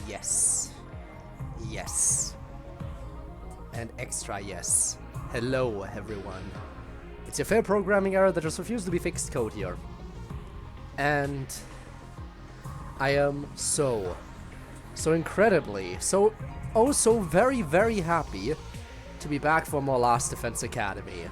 Yes. Yes. And extra yes. Hello, everyone. It's your fair programming error that just refused to be fixed code here. And I am so incredibly, so very, very happy to be back for more Last Defense Academy.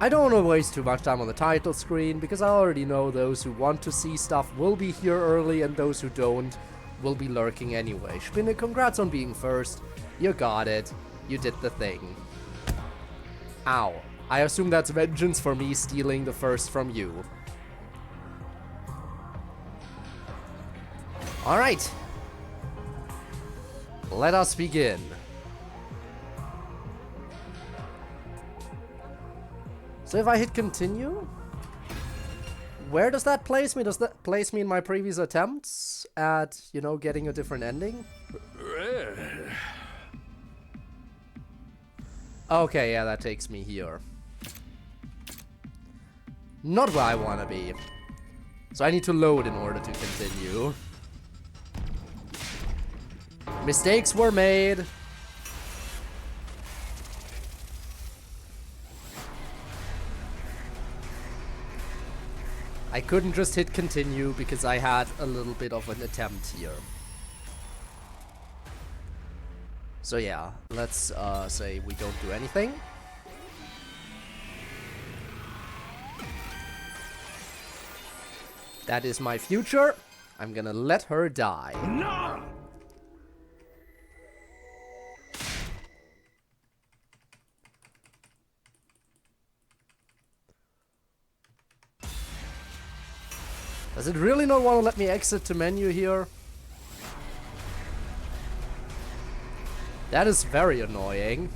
I don't want to waste too much time on the title screen, because I already know those who want to see stuff will be here early, and those who don't will be lurking anyway. Spinne, congrats on being first. You got it. You did the thing. Ow. I assume that's vengeance for me stealing the first from you. Alright. Let us begin. So if I hit continue, where does that place me? Does that place me in my previous attempts at, you know, getting a different ending? Okay, yeah, that takes me here. Not where I want to be. So I need to load in order to continue. Mistakes were made. I couldn't just hit continue because I had a little bit of an attempt here. So yeah, let's say we don't do anything. That is my future. I'm gonna let her die. No! Does it really not want to let me exit to menu here? That is very annoying.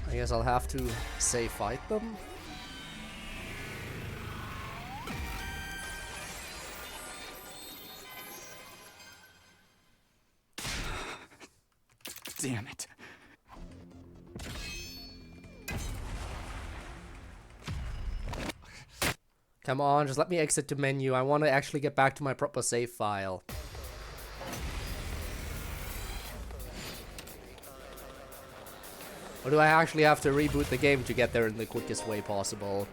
I guess I'll have to say fight them. Damn it. Come on, just let me exit to menu. I want to actually get back to my proper save file. Or do I actually have to reboot the game to get there in the quickest way possible?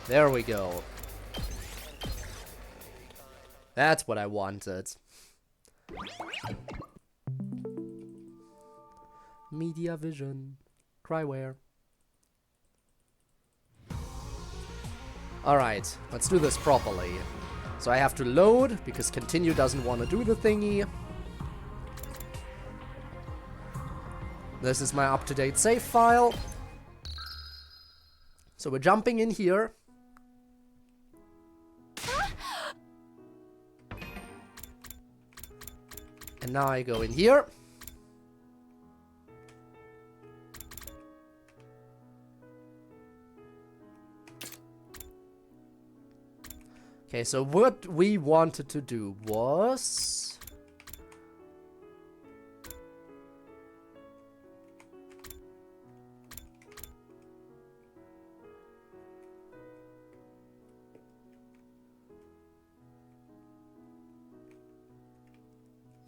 There we go. That's what I wanted. Media vision. Cryware. Alright, let's do this properly. So I have to load, because continue doesn't want to do the thingy. This is my up-to-date save file. So we're jumping in here. And now I go in here. Okay, so what we wanted to do was...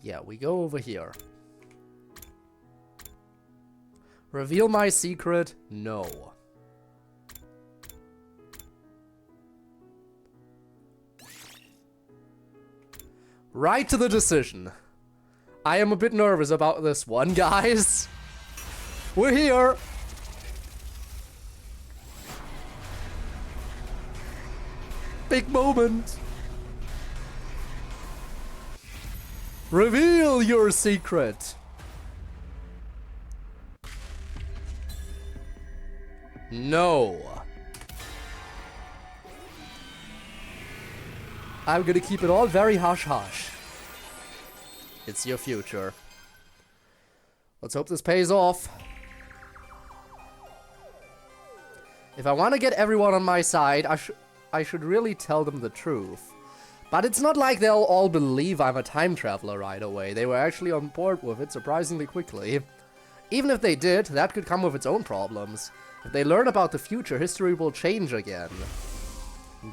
yeah, we go over here. Reveal my secret? No. Right to the decision. I am a bit nervous about this one, guys. We're here. Big moment. Reveal your secret. No. I'm gonna keep it all very hush-hush. It's your future. Let's hope this pays off. If I want to get everyone on my side, I should really tell them the truth. But it's not like they'll all believe I'm a time traveler right away. They were actually on board with it surprisingly quickly. Even if they did, that could come with its own problems. If they learn about the future, history will change again.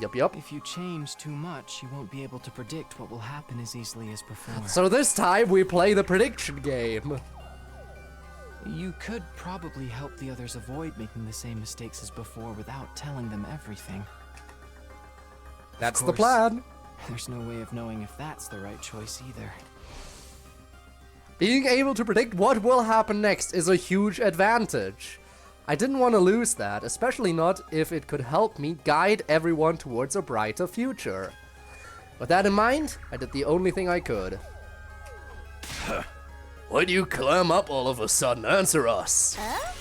Yup. If you change too much, you won't be able to predict what will happen as easily as before. So this time we play the prediction game. You could probably help the others avoid making the same mistakes as before without telling them everything. That's the plan. There's no way of knowing if that's the right choice either. Being able to predict what will happen next is a huge advantage. I didn't want to lose that, especially not if it could help me guide everyone towards a brighter future. With that in mind, I did the only thing I could. Why do you clam up all of a sudden? Answer us. Huh?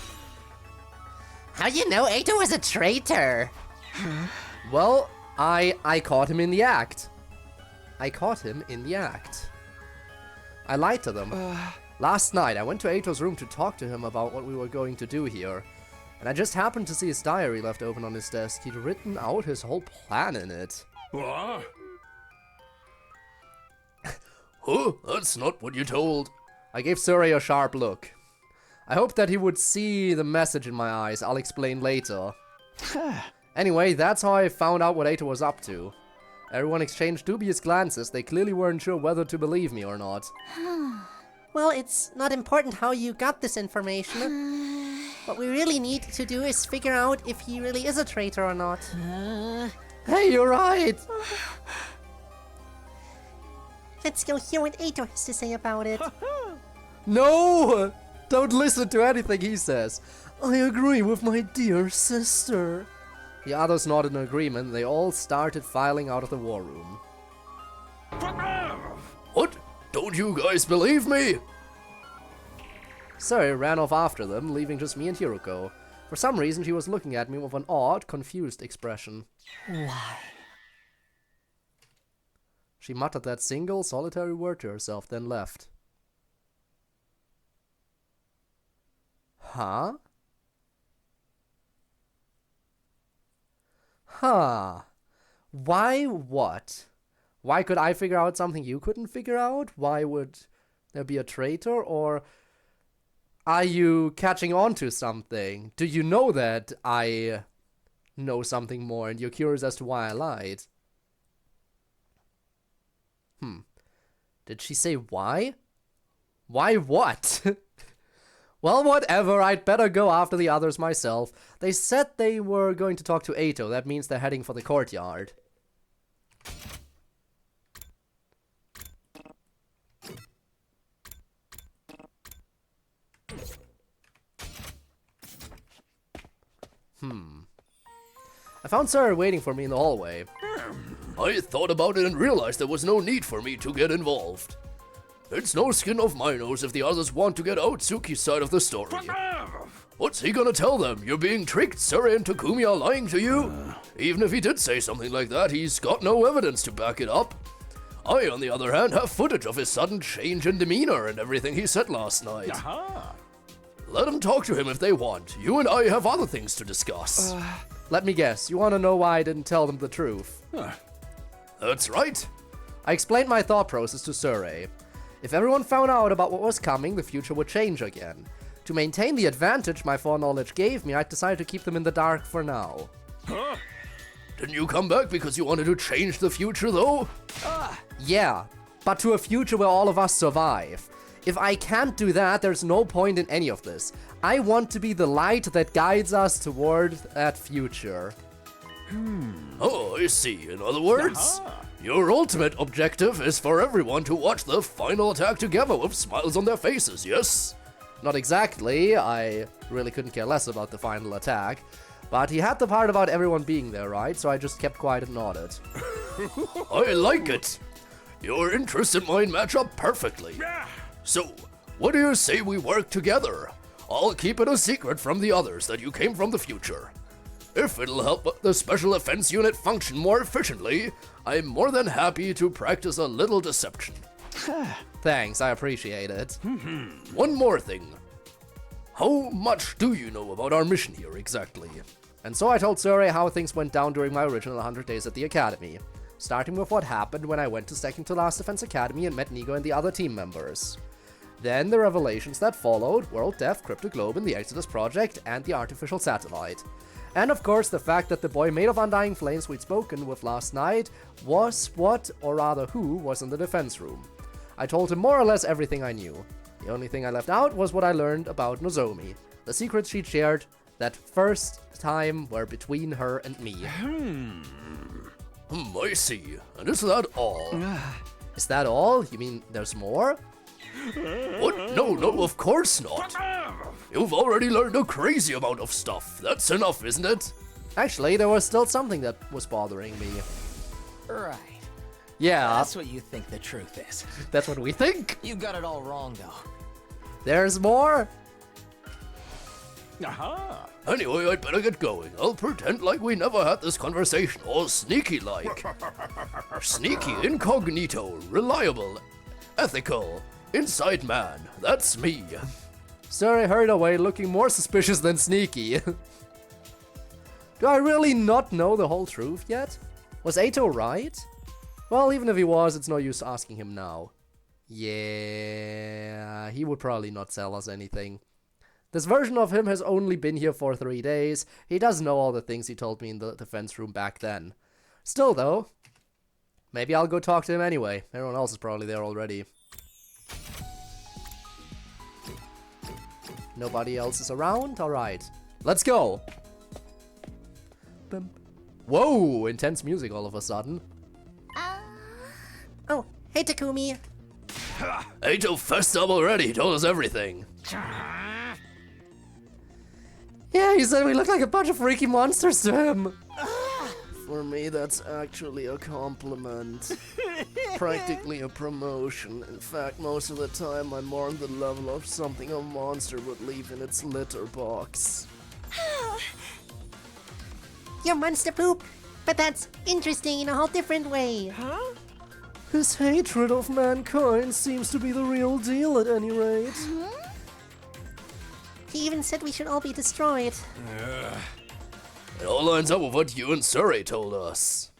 How you know Ato was a traitor? Well, I caught him in the act. I lied to them. Last night, I went to Ato's room to talk to him about what we were going to do here. And I just happened to see his diary left open on his desk. He'd written out his whole plan in it. What? Oh, that's not what you told. I gave Surrey a sharp look. I hoped that he would see the message in my eyes. I'll explain later. Anyway, that's how I found out what Ato was up to. Everyone exchanged dubious glances. They clearly weren't sure whether to believe me or not. Well, it's not important how you got this information. What we really need to do is figure out if he really is a traitor or not. Hey, you're right! Let's go hear what Ato has to say about it. No! Don't listen to anything he says. I agree with my dear sister. The others nodded in agreement. They all started filing out of the war room. What? Don't you guys believe me? Surrey ran off after them, leaving just me and Hiruko. For some reason, she was looking at me with an odd, confused expression. Why? She muttered that single, solitary word to herself, then left. Huh? Huh. Why what? Why could I figure out something you couldn't figure out? Why would there be a traitor? Or are you catching on to something? Do you know that I know something more and you're curious as to why I lied? Did she say why? Why what? Well, whatever, I'd better go after the others myself. They said they were going to talk to Ato. That means they're heading for the courtyard. I found Sarah waiting for me in the hallway. I thought about it and realized there was no need for me to get involved. It's no skin off my nose if the others want to get Otsuki's side of the story. What's he gonna tell them? You're being tricked, Surrey and Takumi are lying to you? Even if he did say something like that, he's got no evidence to back it up. I, on the other hand, have footage of his sudden change in demeanor and everything he said last night. Let them talk to him if they want. You and I have other things to discuss. Let me guess, you want to know why I didn't tell them the truth? That's right. I explained my thought process to Surrey. If everyone found out about what was coming, the future would change again. To maintain the advantage my foreknowledge gave me, I decided to keep them in the dark for now. Didn't you come back because you wanted to change the future, though? Yeah, but to a future where all of us survive. If I can't do that, there's no point in any of this. I want to be the light that guides us toward that future. Oh, I see. In other words, your ultimate objective is for everyone to watch the final attack together with smiles on their faces, yes? Not exactly. I really couldn't care less about the final attack. But he had the part about everyone being there, right? So I just kept quiet and nodded. I like it. Your interests and mine match up perfectly. So, what do you say we work together? I'll keep it a secret from the others that you came from the future. If it'll help the Special Offense Unit function more efficiently, I'm more than happy to practice a little deception. Thanks, I appreciate it. One more thing. How much do you know about our mission here exactly? And so I told Surrey how things went down during my original 100 days at the Academy, starting with what happened when I went to second to last Defense Academy and met Nigo and the other team members. Then the revelations that followed, World Death, Crypto Globe, and the Exodus Project, and the artificial satellite. And of course the fact that the boy made of undying flames we'd spoken with last night was what, or rather who, was in the defense room. I told him more or less everything I knew. The only thing I left out was what I learned about Nozomi. The secrets she'd shared that first time were between her and me. I see. And is that all? Is that all? You mean there's more? What? No, of course not. You've already learned a crazy amount of stuff. That's enough, isn't it? Actually, there was still something that was bothering me. Right. Yeah, That's what you think the truth is. that's what we think. You got it all wrong, though. There's more. Aha! Anyway, I'd better get going. I'll pretend like we never had this conversation, all sneaky-like. Sneaky, incognito, reliable, ethical, inside man. That's me. Suri hurried away looking more suspicious than sneaky. Do I really not know the whole truth yet? Was Ato right? Well, even if he was, it's no use asking him now. Yeah, he would probably not tell us anything. This version of him has only been here for 3 days. He doesn't know all the things he told me in the defense room back then. Still, though, maybe I'll go talk to him anyway. Everyone else is probably there already. Nobody else is around? Alright. Let's go! Whoa! Intense music all of a sudden. Oh, hey Takumi. Ato fessed up already, told us everything. Yeah, he said we look like a bunch of freaky monsters to him. For me, that's actually a compliment. Practically a promotion. In fact, most of the time, I'm more on the level of something a monster would leave in its litter box. You're monster poop. But that's interesting in a whole different way. His hatred of mankind seems to be the real deal at any rate. He even said we should all be destroyed. It all lines up with what you and Suri told us.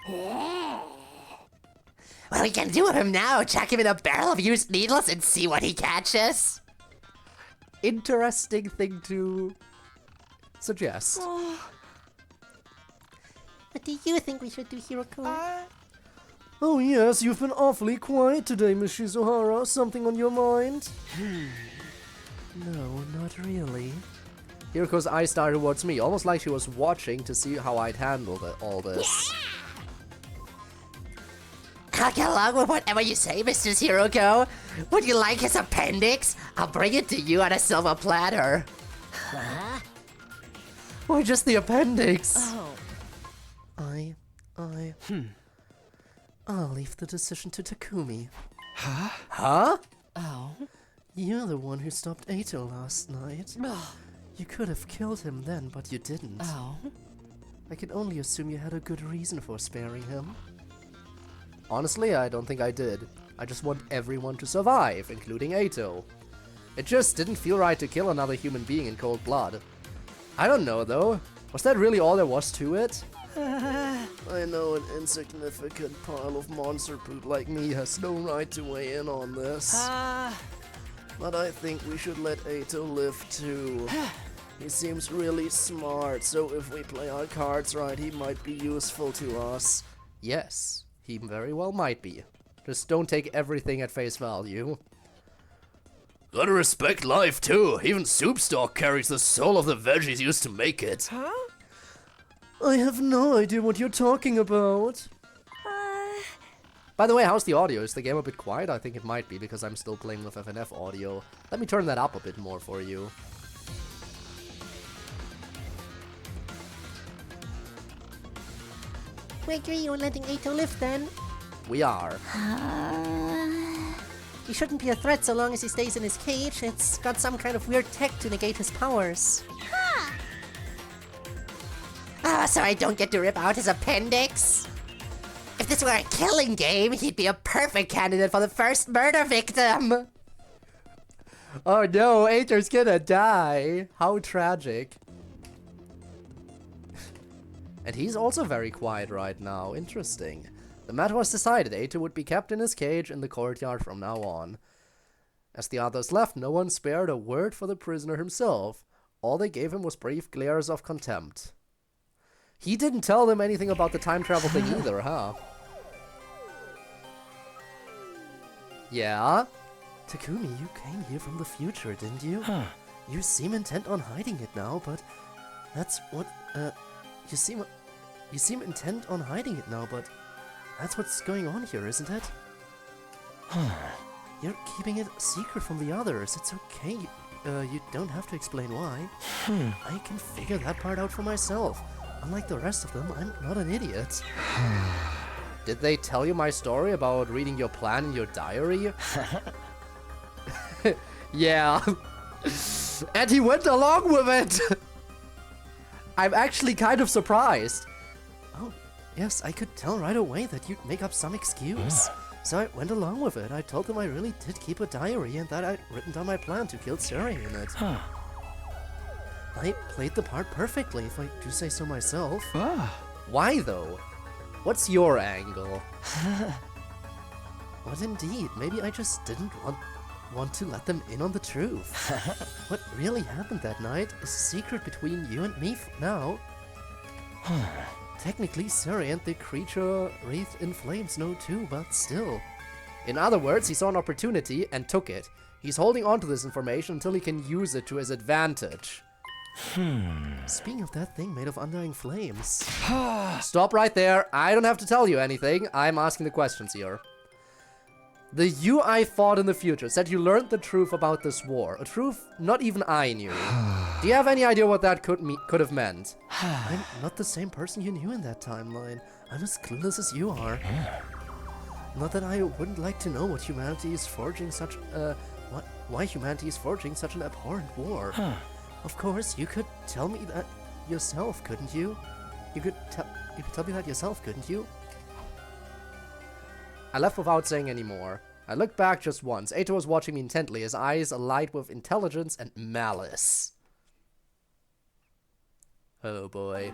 What are we gonna do with him now? Chuck him in a barrel of used needles and see what he catches? Interesting thing to suggest. What do you think we should do, Hiroko? Oh yes, you've been awfully quiet today, Miss Shizuhara. Something on your mind? No, not really. Hiroko's eyes started towards me, almost like she was watching to see how I'd handle all this. I'll get along with whatever you say, Mr. Hiroko. Would you like his appendix? I'll bring it to you on a silver platter. Why just the appendix? Oh. I'll leave the decision to Takumi. Huh? Huh? Oh. You're the one who stopped Ato last night. You could have killed him then, but you didn't. Oh. I can only assume you had a good reason for sparing him. Honestly, I don't think I did. I just want everyone to survive, including Ato. It just didn't feel right to kill another human being in cold blood. I don't know, though. Was that really all there was to it? I know an insignificant pile of monster poop like me has no right to weigh in on this. But I think we should let Ato live too. He seems really smart, so if we play our cards right, he might be useful to us. Yes, he very well might be. Just don't take everything at face value. Gotta respect life too. Even soup stock carries the soul of the veggies used to make it. I have no idea what you're talking about. By the way, how's the audio? Is the game a bit quiet? I think it might be because I'm still playing with FNF audio. Let me turn that up a bit more for you. We agree on letting Ato live then. We are. He shouldn't be a threat so long as he stays in his cage. It's got some kind of weird tech to negate his powers. So I don't get to rip out his appendix? If this were a killing game, he'd be a perfect candidate for the first murder victim. Oh no, Ato's gonna die. How tragic. And he's also very quiet right now. Interesting. The matter was decided. Ato would be kept in his cage in the courtyard from now on. As the others left, no one spared a word for the prisoner himself. All they gave him was brief glares of contempt. He didn't tell them anything about the time travel thing either, huh? Yeah? Takumi, you came here from the future, didn't you? Huh. You seem intent on hiding it now, but that's what, you seem intent on hiding it now, but that's what's going on here, isn't it? You're keeping it secret from the others. It's okay. You don't have to explain why. I can figure that part out for myself. Unlike the rest of them, I'm not an idiot. Did they tell you my story about reading your plan in your diary? Yeah. And he went along with it! I'm actually kind of surprised. Oh, yes, I could tell right away that you'd make up some excuse. So I went along with it. I told them I really did keep a diary and that I'd written down my plan to kill Suri in it. I played the part perfectly, if I do say so myself. Why, though? What's your angle? What indeed? Maybe I just didn't want to let them in on the truth. What really happened that night is a secret between you and me now. Technically, Suri and the creature wreathed in flames know too, but still. In other words, he saw an opportunity and took it. He's holding on to this information until he can use it to his advantage. Speaking of that thing made of undying flames. Stop right there. I don't have to tell you anything. I'm asking the questions here. The you I fought in the future said you learned the truth about this war. A truth not even I knew. Do you have any idea what that could have meant? I'm not the same person you knew in that timeline. I'm as clueless as you are. Not that I wouldn't like to know what humanity is forging such why humanity is forging such an abhorrent war. Of course, you could tell me that yourself, couldn't you? You could tell me that yourself, couldn't you? I left without saying any more. I looked back just once. Eito was watching me intently, his eyes alight with intelligence and malice. Oh boy.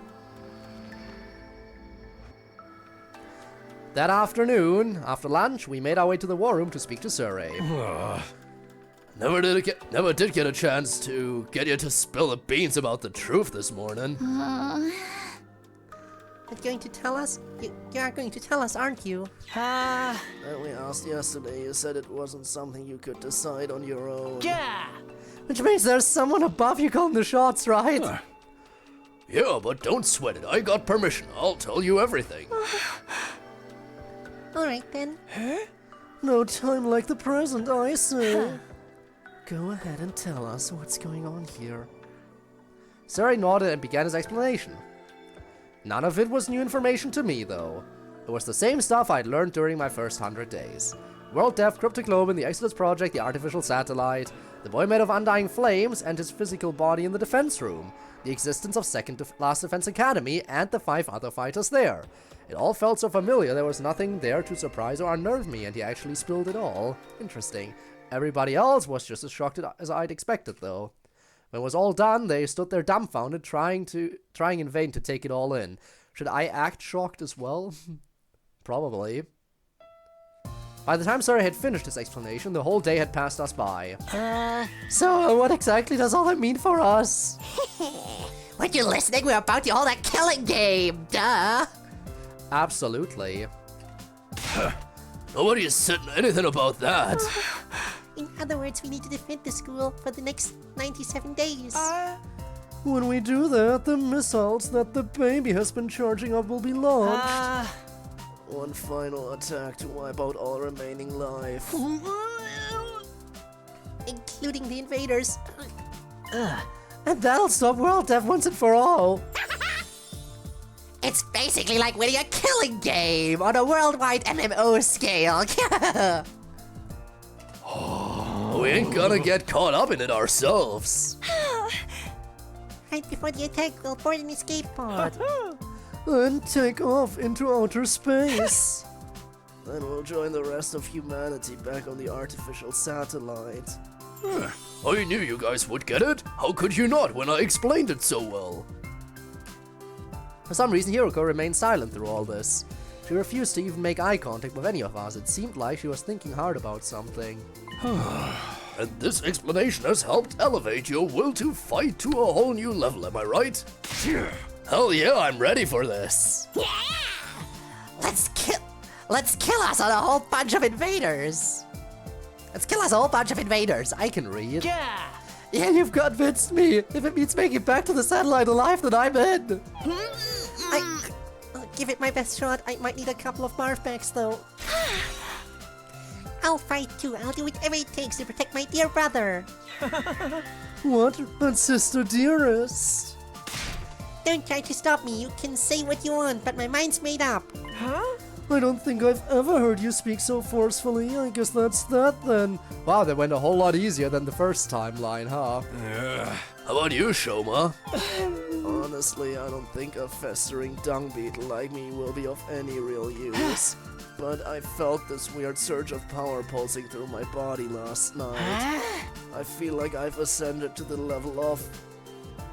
That afternoon, after lunch, we made our way to the war room to speak to Suri. Never did get a chance to get you to spill the beans about the truth this morning. You're going to tell us? You are going to tell us, aren't you? We asked yesterday, you said it wasn't something you could decide on your own. Yeah! Which means there's someone above you calling the shots, right? Yeah, but don't sweat it. I got permission. I'll tell you everything. Alright then. No time like the present, I say. Go ahead and tell us what's going on here. Suri nodded and began his explanation. None of it was new information to me, though. It was the same stuff I'd learned during my first 100 days. World Death, Cryptoglobe, the Exodus Project, the artificial satellite, the boy made of undying flames, and his physical body in the defense room, the existence of Second Last Defense Academy, and the 5 other fighters there. It all felt so familiar, there was nothing there to surprise or unnerve me, and he actually spilled it all. Interesting. Everybody else was just as shocked as I'd expected, though. When it was all done, they stood there dumbfounded, trying in vain to take it all in. Should I act shocked as well? Probably. By the time Suri had finished his explanation, the whole day had passed us by. So, what exactly does all that mean for us? Weren't you listening? We're about to hold a killing game, duh! Absolutely. Nobody is saying anything about that. In other words, we need to defend the school for the next 97 days. When we do that, the missiles that the baby has been charging up will be launched. One final attack to wipe out all remaining life. Including the invaders. And that'll stop World Death once and for all. It's basically like winning a killing game on a worldwide MMO scale. We ain't gonna get caught up in it ourselves. Right before the attack, we'll board an escape pod. And take off into outer space. Then we'll join the rest of humanity back on the artificial satellite. I knew you guys would get it. How could you not when I explained it so well? For some reason, Hiroko remained silent through all this. She refused to even make eye contact with any of us. It seemed like she was thinking hard about something. And this explanation has helped elevate your will to fight to a whole new level, am I right? Hell yeah, I'm ready for this. Yeah! Let's kill us on a whole bunch of invaders. Let's kill us a whole bunch of invaders. I can read. Yeah! Yeah, you've convinced me. If it means making it back to the satellite alive, then I'm in. I'll give it my best shot. I might need a couple of barf packs though. I'll fight too. I'll do whatever it takes to protect my dear brother. What? But sister dearest. Don't try to stop me. You can say what you want, but my mind's made up. I don't think I've ever heard you speak so forcefully. I guess that's that then. Wow, that went a whole lot easier than the first timeline, huh? How about you, Shoma? Honestly, I don't think a festering dung beetle like me will be of any real use. But I felt this weird surge of power pulsing through my body last night. I feel like I've ascended to the level of,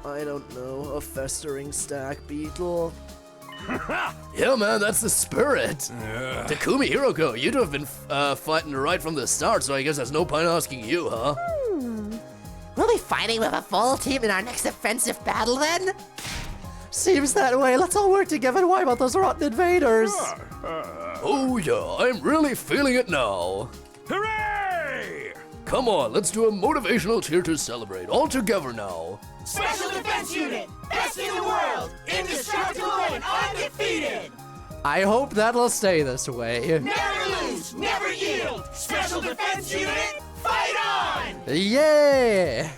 I don't know, a festering stag beetle. Yeah, man, that's the spirit. Takumi Hiroko, you'd have been fighting right from the start, so I guess there's no point asking you, huh? We'll be fighting with a full team in our next offensive battle then? Seems that way. Let's all work together and wipe out those rotten invaders. Oh yeah, I'm really feeling it now. Hooray! Come on, let's do a motivational cheer to celebrate. All together now. Special Defense Unit! Best in the world! Indestructible and undefeated! I hope that'll stay this way. Never lose! Never yield! Special Defense Unit, fight on! Yeah!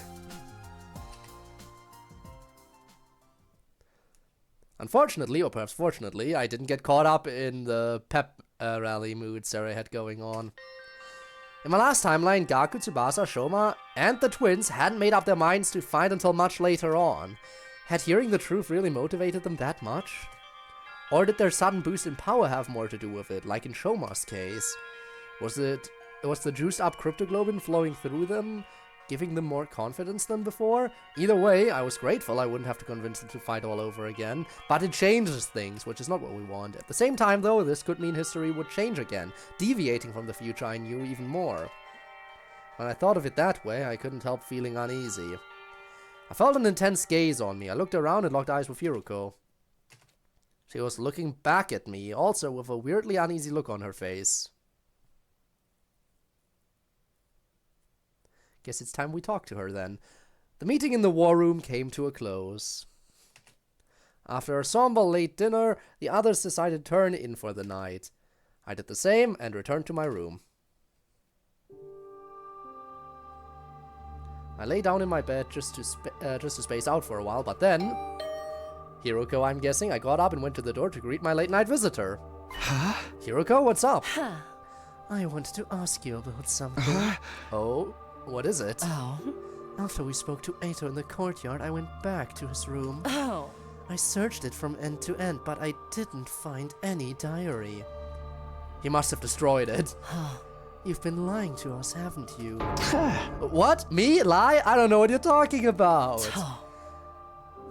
Unfortunately, or perhaps fortunately, I didn't get caught up in the pep rally mood Sarah had going on. In my last timeline, Gaku, Tsubasa, Shoma, and the twins hadn't made up their minds to fight until much later on. Had hearing the truth really motivated them that much? Or did their sudden boost in power have more to do with it, like in Shoma's case? Was the juiced up cryptoglobin flowing through them, giving them more confidence than before? Either way, I was grateful I wouldn't have to convince them to fight all over again, but it changes things, which is not what we want. At the same time, though, this could mean history would change again, deviating from the future I knew even more. When I thought of it that way, I couldn't help feeling uneasy. I felt an intense gaze on me. I looked around and locked eyes with Hiroko. She was looking back at me, also with a weirdly uneasy look on her face. Guess it's time we talk to her then. The meeting in the war room came to a close. After a somber late dinner, the others decided to turn in for the night. I did the same and returned to my room. I lay down in my bed just to space out for a while, but then... Hiroko, I'm guessing, I got up and went to the door to greet my late night visitor. Huh? Hiroko, what's up? I wanted to ask you about something. Oh? What is it? Oh. After we spoke to Eito in the courtyard, I went back to his room. Oh. I searched it from end to end, but I didn't find any diary. He must have destroyed it. You've been lying to us, haven't you? What? Me? Lie? I don't know what you're talking about.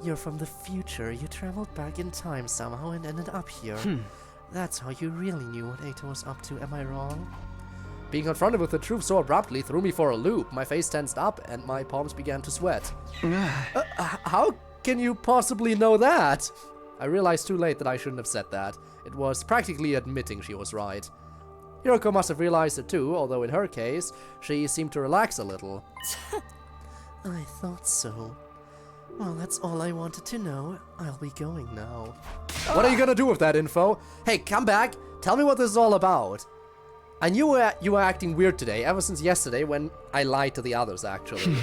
You're from the future. You traveled back in time somehow and ended up here. That's how you really knew what Eito was up to, am I wrong? Being confronted with the truth so abruptly threw me for a loop. My face tensed up and my palms began to sweat. How can you possibly know that? I realized too late that I shouldn't have said that. It was practically admitting she was right. Hiroko must have realized it too, although in her case, she seemed to relax a little. I thought so. Well, that's all I wanted to know. I'll be going now. What are you gonna do with that info? Hey, come back. Tell me what this is all about. I knew you were acting weird today, ever since yesterday when I lied to the others, actually.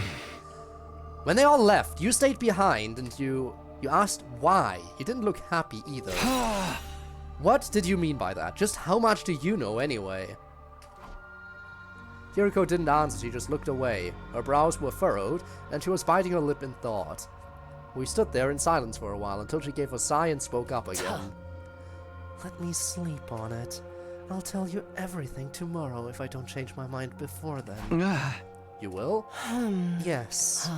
When they all left, you stayed behind and you asked why. You didn't look happy either. What did you mean by that? Just how much do you know anyway? Hiroko didn't answer, she just looked away. Her brows were furrowed, and she was biting her lip in thought. We stood there in silence for a while until she gave a sigh and spoke up again. Let me sleep on it. I'll tell you everything tomorrow if I don't change my mind before then. You will? Yes.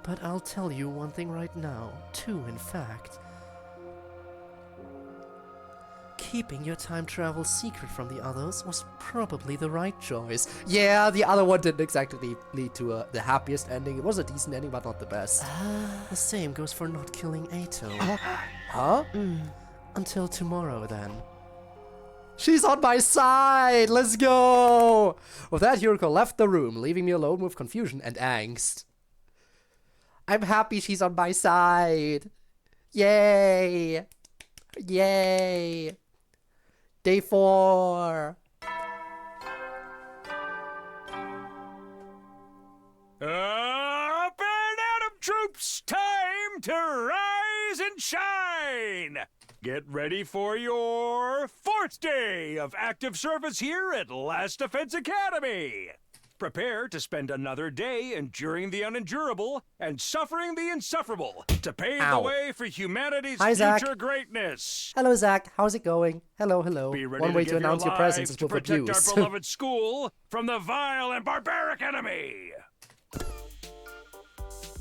But I'll tell you one thing right now. Two, in fact. keeping your time travel secret from the others was probably the right choice. Yeah, the other one didn't exactly lead to the happiest ending. It was a decent ending, but not the best. The same goes for not killing Ato. Huh? Until tomorrow, then. She's on my side! Let's go! With that, Yuriko left the room, leaving me alone with confusion and angst. I'm happy she's on my side. Yay! Yay! Day 4! Up and Atom troops, time to rise and shine! Get ready for your 4th day of active service here at Last Defense Academy. Prepare to spend another day enduring the unendurable and suffering the insufferable to pave the way for humanity's Hi, Zach. future greatness. Hello, Zach. How's it going? Hello, hello. Be ready One way give to announce your presence is to with protect abuse. our beloved school from the vile and barbaric enemy.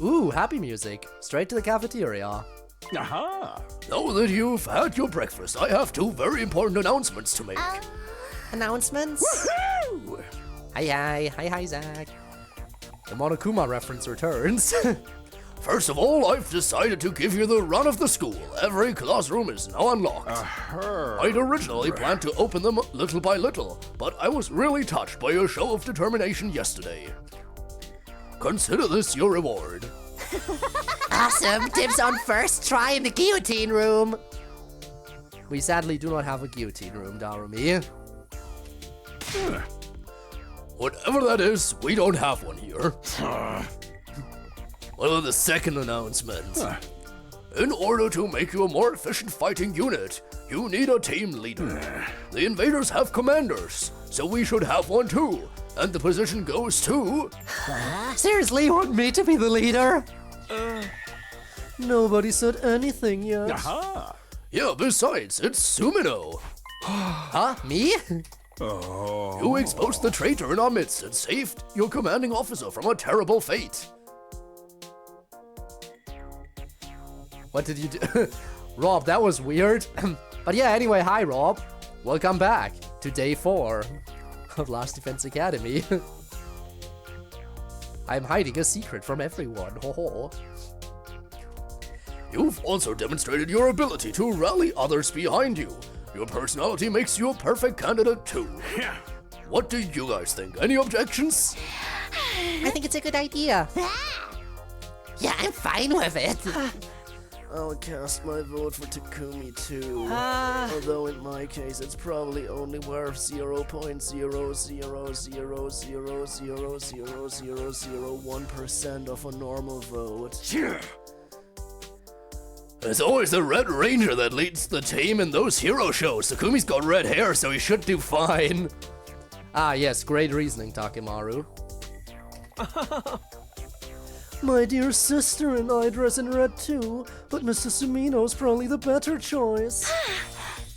Ooh, happy music. Straight to the cafeteria. Aha! Now that you've had your breakfast, I have 2 very important announcements to make. Announcements? Woo! Hi, Zach. The Monokuma reference returns. First of all, I've decided to give you the run of the school. Every classroom is now unlocked. I'd originally planned to open them little by little, but I was really touched by your show of determination yesterday. Consider this your reward. Awesome! Dibs on first try in the guillotine room! We sadly do not have a guillotine room, Darumi. Whatever that is, we don't have one here. Well, the second announcement. In order to make you a more efficient fighting unit, you need a team leader. The invaders have commanders, so we should have one too. And the position goes to... Seriously, you want me to be the leader? Nobody said anything yet. Aha! Yeah, besides, it's Sumino. Huh? Me? You exposed the traitor in our midst and saved your commanding officer from a terrible fate. What did you do? Rob, that was weird. But yeah, anyway, hi Rob. Welcome back to day 4 of Last Defense Academy. I'm hiding a secret from everyone. Ho ho. You've also demonstrated your ability to rally others behind you. Your personality makes you a perfect candidate too. Yeah. What do you guys think? Any objections? I think it's a good idea. Yeah, I'm fine with it. I'll cast my vote for Takumi too. Although in my case it's probably only worth 0.00000000001% of a normal vote. It's always the Red Ranger that leads the team in those hero shows. Takumi's got red hair, so he should do fine. Ah yes, great reasoning, Takemaru. My dear sister and I dress in red too, but Mr. Sumino's probably the better choice.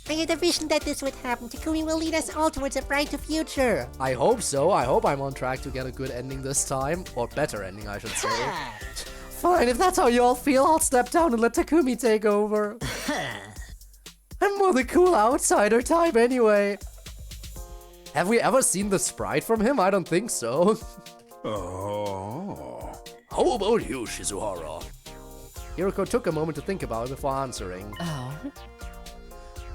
I had a vision that this would happen. Takumi will lead us all towards a brighter future. I hope so. I hope I'm on track to get a good ending this time. Or better ending, I should say. Fine, if that's how you all feel, I'll step down and let Takumi take over. I'm more the cool outsider type anyway. Have we ever seen the sprite from him? I don't think so. Oh. How about you, Shizuhara? Yuriko took a moment to think about it before answering. Oh.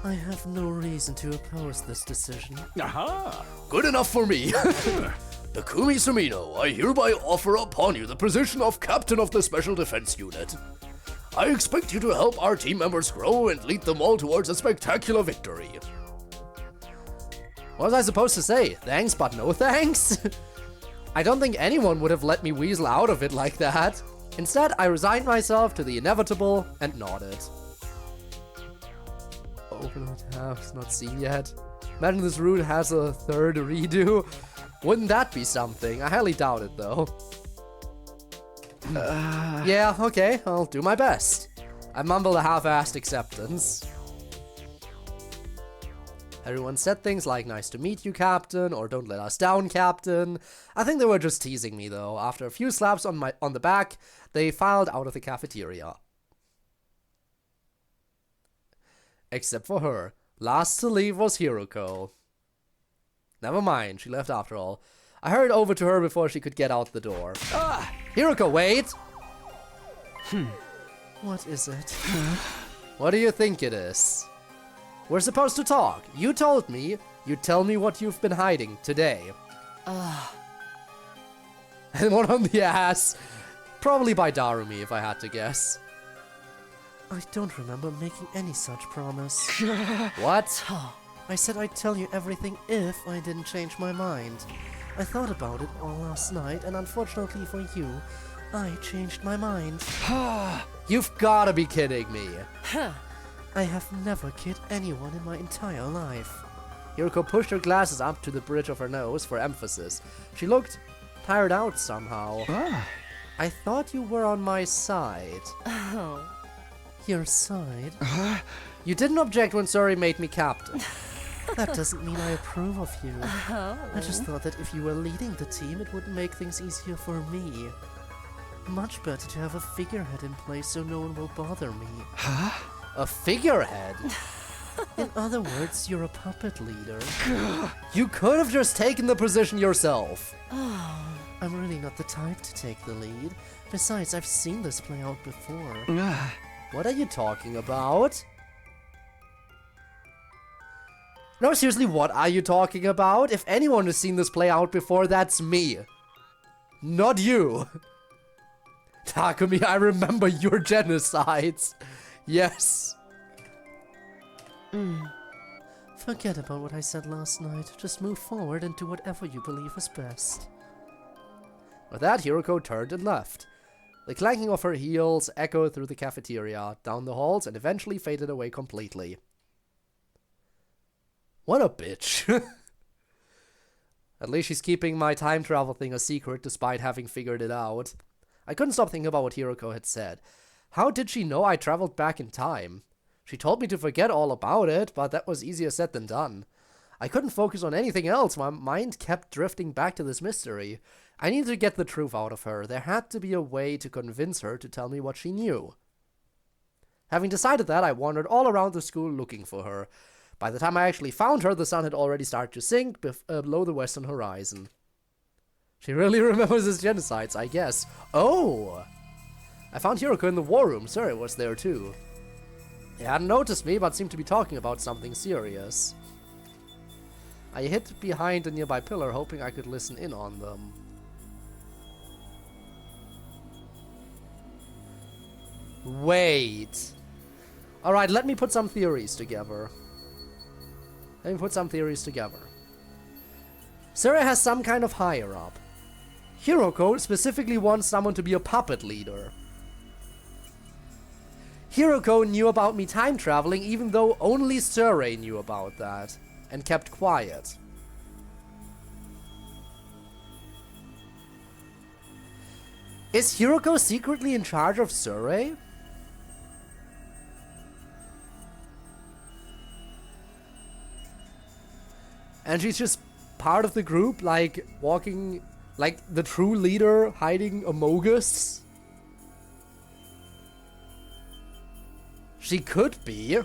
I have no reason to oppose this decision. Aha! Good enough for me. Takumi Sumino, I hereby offer upon you the position of Captain of the Special Defense Unit. I expect you to help our team members grow and lead them all towards a spectacular victory. What was I supposed to say? Thanks, but no thanks? I don't think anyone would have let me weasel out of it like that. Instead, I resigned myself to the inevitable and nodded. Open what tabs not seen yet. Imagine this route has a third redo. Wouldn't that be something? I highly doubt it though. Yeah, okay, I'll do my best. I mumbled a half-assed acceptance. Everyone said things like, nice to meet you, Captain, or don't let us down, Captain. I think they were just teasing me, though. After a few slaps on the back, they filed out of the cafeteria. Except for her. Last to leave was Hiroko. Never mind, she left after all. I hurried over to her before she could get out the door. Ah! Hiroko, wait! What is it? What do you think it is? We're supposed to talk. You told me. You tell me what you've been hiding today. And one on the ass. Probably by Darumi, if I had to guess. I don't remember making any such promise. What? I said I'd tell you everything if I didn't change my mind. I thought about it all last night, and unfortunately for you, I changed my mind. You've gotta be kidding me. I have never kidded anyone in my entire life. Hiroko pushed her glasses up to the bridge of her nose for emphasis. She looked tired out somehow. I thought you were on my side. Oh. Your side? You didn't object when Suri made me captain. That doesn't mean I approve of you. I just thought that if you were leading the team, it would make things easier for me. Much better to have a figurehead in place so no one will bother me. A figurehead? In other words, you're a puppet leader. You could have just taken the position yourself. I'm really not the type to take the lead. Besides, I've seen this play out before. What are you talking about? No, seriously, what are you talking about? If anyone has seen this play out before, that's me. Not you. Takumi, I remember your genocides. Yes. Forget about what I said last night. Just move forward and do whatever you believe is best. With that, Hiroko turned and left. The clanking of her heels echoed through the cafeteria, down the halls, and eventually faded away completely. What a bitch. At least she's keeping my time travel thing a secret despite having figured it out. I couldn't stop thinking about what Hiroko had said. How did she know I traveled back in time? She told me to forget all about it, but that was easier said than done. I couldn't focus on anything else. My mind kept drifting back to this mystery. I needed to get the truth out of her. There had to be a way to convince her to tell me what she knew. Having decided that, I wandered all around the school looking for her. By the time I actually found her, the sun had already started to sink below the western horizon. She really remembers his genocides, I guess. Oh! I found Hiroko in the war room. Suri was there too. They hadn't noticed me, but seemed to be talking about something serious. I hid behind a nearby pillar, hoping I could listen in on them. Wait. Alright, let me put some theories together. Suri has some kind of higher-up. Hiroko specifically wants someone to be a puppet leader. Hiroko knew about me time traveling even though only Suri knew about that, and kept quiet. Is Hiroko secretly in charge of Suri? And she's just part of the group, like walking like the true leader hiding among us? She could be.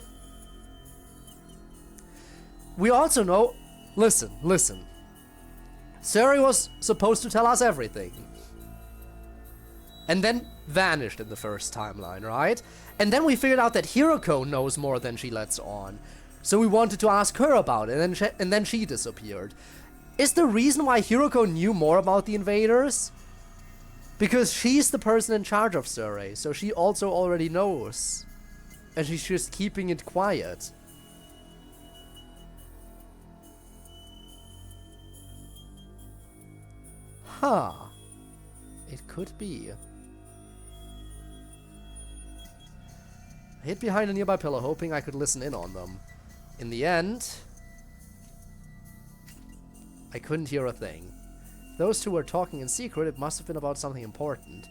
We also know... Listen. Suri was supposed to tell us everything. And then vanished in the first timeline, right? And then we figured out that Hiroko knows more than she lets on. So we wanted to ask her about it, and then she disappeared. Is the reason why Hiroko knew more about the invaders? Because she's the person in charge of Suri, so she also already knows. And she's just keeping it quiet. Huh. It could be. I hid behind a nearby pillar, hoping I could listen in on them. In the end, I couldn't hear a thing. Those two were talking in secret. It must have been about something important.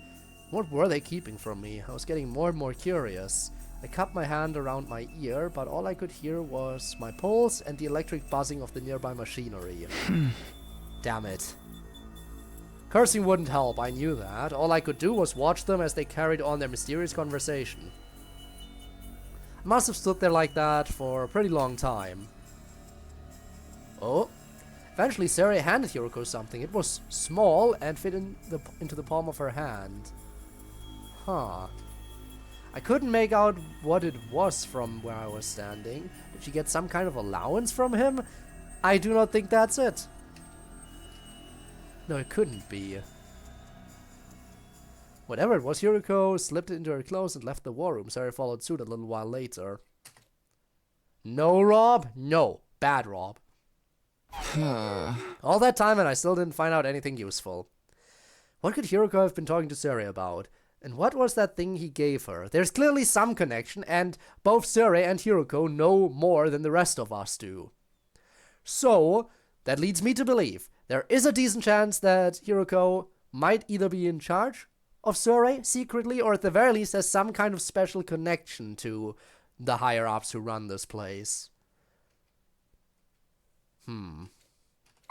What were they keeping from me? I was getting more and more curious. I cupped my hand around my ear, but all I could hear was my pulse and the electric buzzing of the nearby machinery. Damn it. Cursing wouldn't help, I knew that. All I could do was watch them as they carried on their mysterious conversation. Must have stood there like that for a pretty long time. Oh. Eventually, Sari handed Hiroko something. It was small and fit into the palm of her hand. Huh. I couldn't make out what it was from where I was standing. Did she get some kind of allowance from him? I do not think that's it. No, it couldn't be. Whatever it was, Hiroko slipped it into her clothes and left the war room. Sari followed suit a little while later. No, Rob? No. Bad Rob. All that time and I still didn't find out anything useful. What could Hiroko have been talking to Sari about? And what was that thing he gave her? There's clearly some connection, and both Sari and Hiroko know more than the rest of us do. So, that leads me to believe there is a decent chance that Hiroko might either be in charge of Sari secretly, or at the very least has some kind of special connection to the higher-ups who run this place.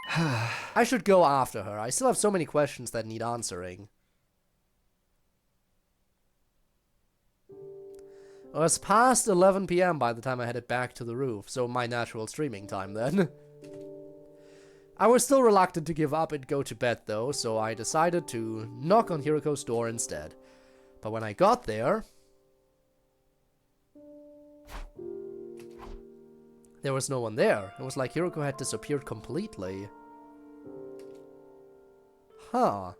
I should go after her. I still have so many questions that need answering. It was past 11 PM by the time I headed back to the roof, so my natural streaming time then. I was still reluctant to give up and go to bed though, so I decided to knock on Hiroko's door instead. But when I got there, there was no one there. It was like Hiroko had disappeared completely. Huh.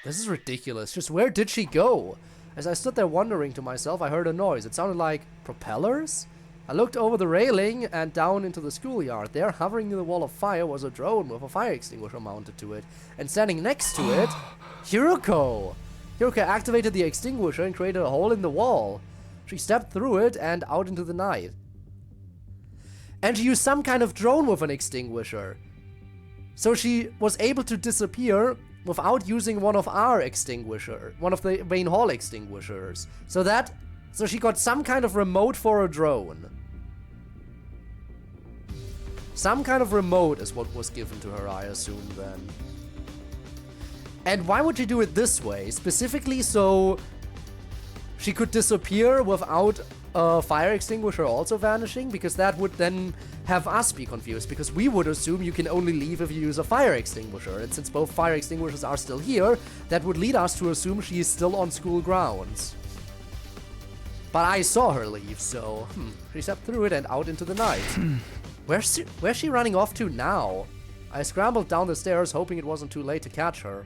This is ridiculous. Just where did she go? As I stood there wondering to myself, I heard a noise. It sounded like propellers? I looked over the railing and down into the schoolyard. There, hovering near the wall of fire, was a drone with a fire extinguisher mounted to it. And standing next to it, Hiroko! Hiroko activated the extinguisher and created a hole in the wall. She stepped through it and out into the night. And she used some kind of drone with an extinguisher. So she was able to disappear without using one of the main hall extinguishers. So she got some kind of remote for a drone. Some kind of remote is what was given to her, I assume, then. And why would she do it this way? Specifically so she could disappear without a fire extinguisher also vanishing? Because that would then have us be confused, because we would assume you can only leave if you use a fire extinguisher. And since both fire extinguishers are still here, that would lead us to assume she is still on school grounds. But I saw her leave, so she stepped through it and out into the night. Where's she running off to now? I scrambled down the stairs, hoping it wasn't too late to catch her.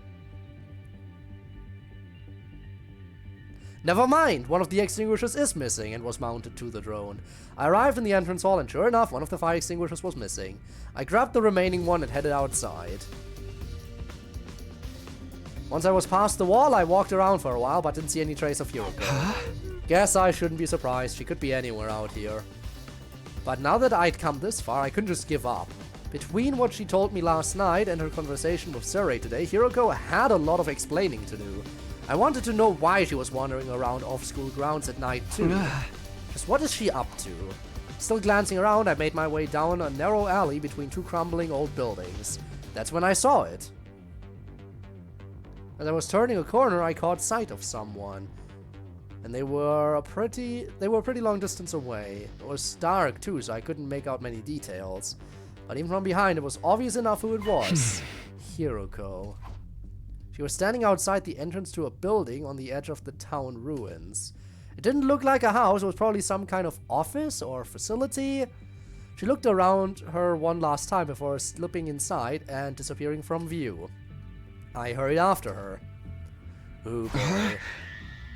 Never mind, one of the extinguishers is missing and was mounted to the drone. I arrived in the entrance hall and sure enough, one of the fire extinguishers was missing. I grabbed the remaining one and headed outside. Once I was past the wall, I walked around for a while but didn't see any trace of Hiroko. Guess I shouldn't be surprised, she could be anywhere out here. But now that I'd come this far, I couldn't just give up. Between what she told me last night and her conversation with Sari today, Hiroko had a lot of explaining to do. I wanted to know why she was wandering around off-school grounds at night too. Just what is she up to? Still glancing around, I made my way down a narrow alley between two crumbling old buildings. That's when I saw it. As I was turning a corner, I caught sight of someone. And they were a pretty long distance away. It was dark too, so I couldn't make out many details. But even from behind, it was obvious enough who it was. Hiroko. She was standing outside the entrance to a building on the edge of the town ruins. It didn't look like a house, it was probably some kind of office or facility. She looked around her one last time before slipping inside and disappearing from view. I hurried after her. Oh boy.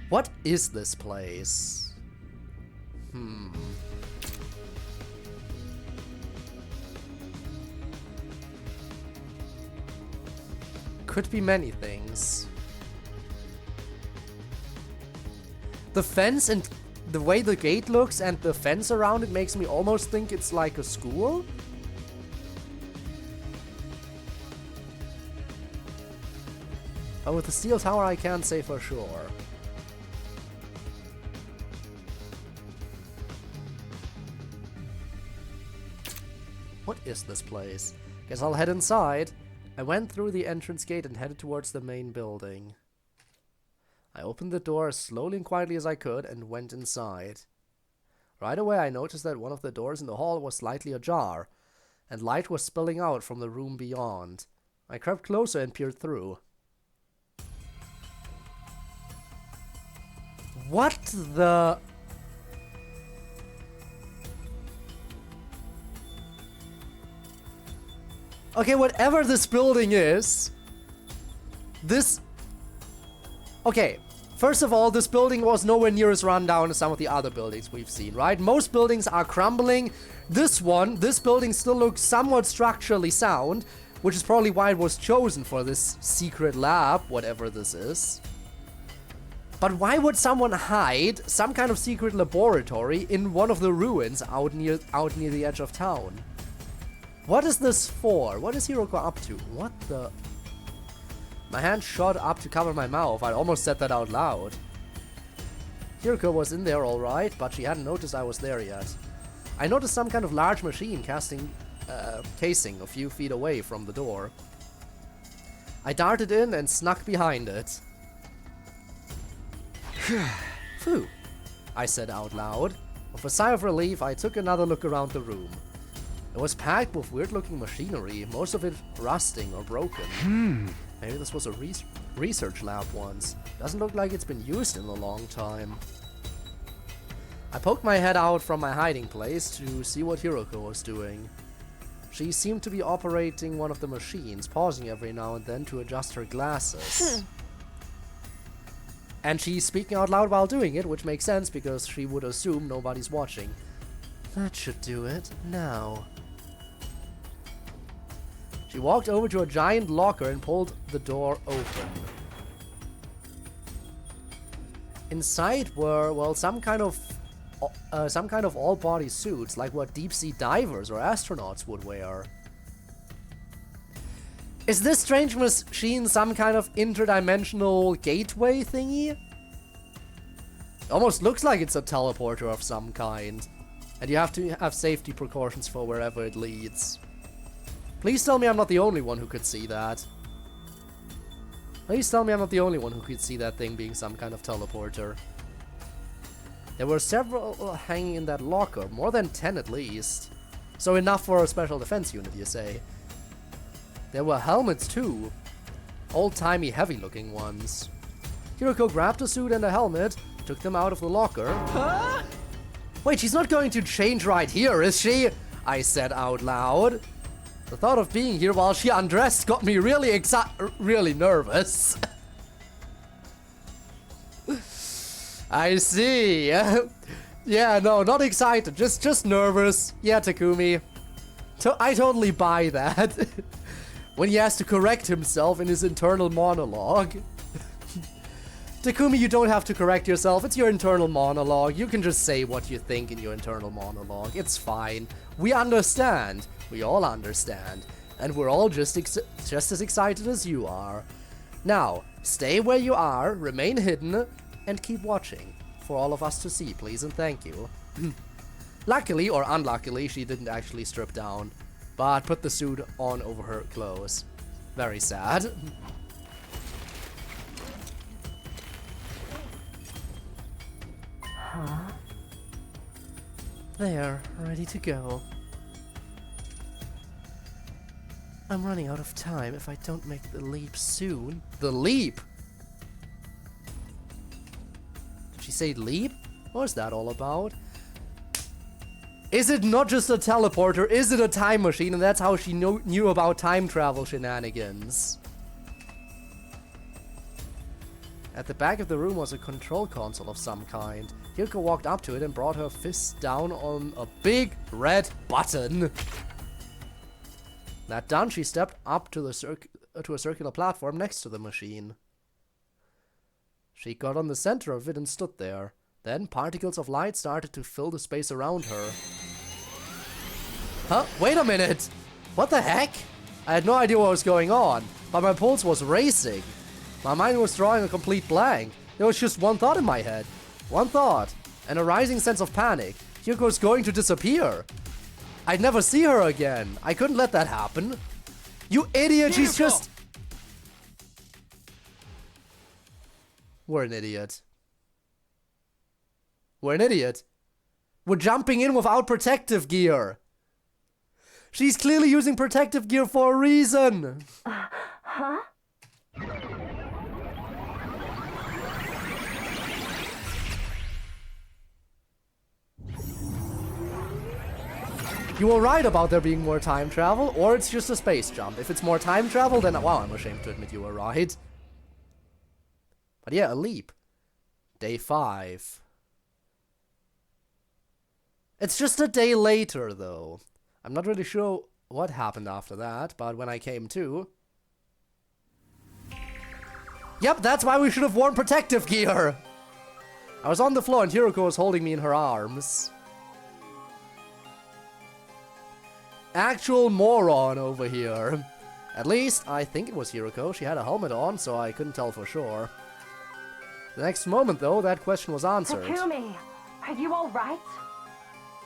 What is this place? Could be many things. The fence and the way the gate looks and the fence around it makes me almost think it's like a school. But with the steel tower I can't say for sure. What is this place? Guess I'll head inside. I went through the entrance gate and headed towards the main building. I opened the door as slowly and quietly as I could and went inside. Right away I noticed that one of the doors in the hall was slightly ajar, and light was spilling out from the room beyond. I crept closer and peered through. What the... Okay, whatever this building is, this... Okay, first of all, this building was nowhere near as run down as some of the other buildings we've seen, right? Most buildings are crumbling. This building still looks somewhat structurally sound, which is probably why it was chosen for this secret lab, whatever this is. But why would someone hide some kind of secret laboratory in one of the ruins out near the edge of town? What is this for? What is Hiroko up to? What the... My hand shot up to cover my mouth. I almost said that out loud. Hiroko was in there alright, but she hadn't noticed I was there yet. I noticed some kind of large machine casing a few feet away from the door. I darted in and snuck behind it. Phew, I said out loud. With a sigh of relief, I took another look around the room. It was packed with weird-looking machinery, most of it rusting or broken. Maybe this was a research lab once. Doesn't look like it's been used in a long time. I poked my head out from my hiding place to see what Hiroko was doing. She seemed to be operating one of the machines, pausing every now and then to adjust her glasses. And she's speaking out loud while doing it, which makes sense because she would assume nobody's watching. That should do it. Now. She walked over to a giant locker and pulled the door open. Inside were, well, some kind of all-body suits, like what deep-sea divers or astronauts would wear. Is this strange machine some kind of interdimensional gateway thingy? It almost looks like it's a teleporter of some kind. And you have to have safety precautions for wherever it leads. Please tell me I'm not the only one who could see that. Please tell me I'm not the only one who could see that thing being some kind of teleporter. There were several hanging in that locker, more than 10 at least. So enough for a special defense unit, you say. There were helmets too. Old-timey, heavy-looking ones. Hiroko grabbed a suit and a helmet, took them out of the locker. Huh? Wait, she's not going to change right here, is she? I said out loud. The thought of being here while she undressed got me really nervous. I see. Yeah, no, not excited, just nervous. Yeah, Takumi. I totally buy that. When he has to correct himself in his internal monologue. Takumi, you don't have to correct yourself. It's your internal monologue. You can just say what you think in your internal monologue. It's fine. We understand. We all understand. And we're all just as excited as you are. Now, stay where you are, remain hidden, and keep watching. For all of us to see, please and thank you. Luckily, or unluckily, she didn't actually strip down, but put the suit on over her clothes. Very sad. Huh? There, ready to go. I'm running out of time if I don't make the leap soon. The leap? Did she say leap? What is that all about? Is it not just a teleporter? Is it a time machine? And that's how she knew about time travel shenanigans. At the back of the room was a control console of some kind. Hiroko walked up to it and brought her fist down on a big red button. That done, she stepped up to a circular platform next to the machine. She got on the center of it and stood there. Then particles of light started to fill the space around her. Huh? Wait a minute! What the heck? I had no idea what was going on, but my pulse was racing. My mind was drawing a complete blank. There was just one thought in my head. One thought. And a rising sense of panic. Hiriko's going to disappear. I'd never see her again. I couldn't let that happen. You idiot, she's just... We're an idiot. We're an idiot. We're jumping in without protective gear. She's clearly using protective gear for a reason. Huh? You were right about there being more time travel, or it's just a space jump. If it's more time travel, then wow, I'm ashamed to admit you were right. But yeah, a leap. Day 5. It's just a day later, though. I'm not really sure what happened after that, but when I came to... Yep, that's why we should have worn protective gear! I was on the floor and Hiroko was holding me in her arms. Actual moron over here. At least, I think it was Hiroko. She had a helmet on, so I couldn't tell for sure. The next moment, though, that question was answered. Takumi, are you alright?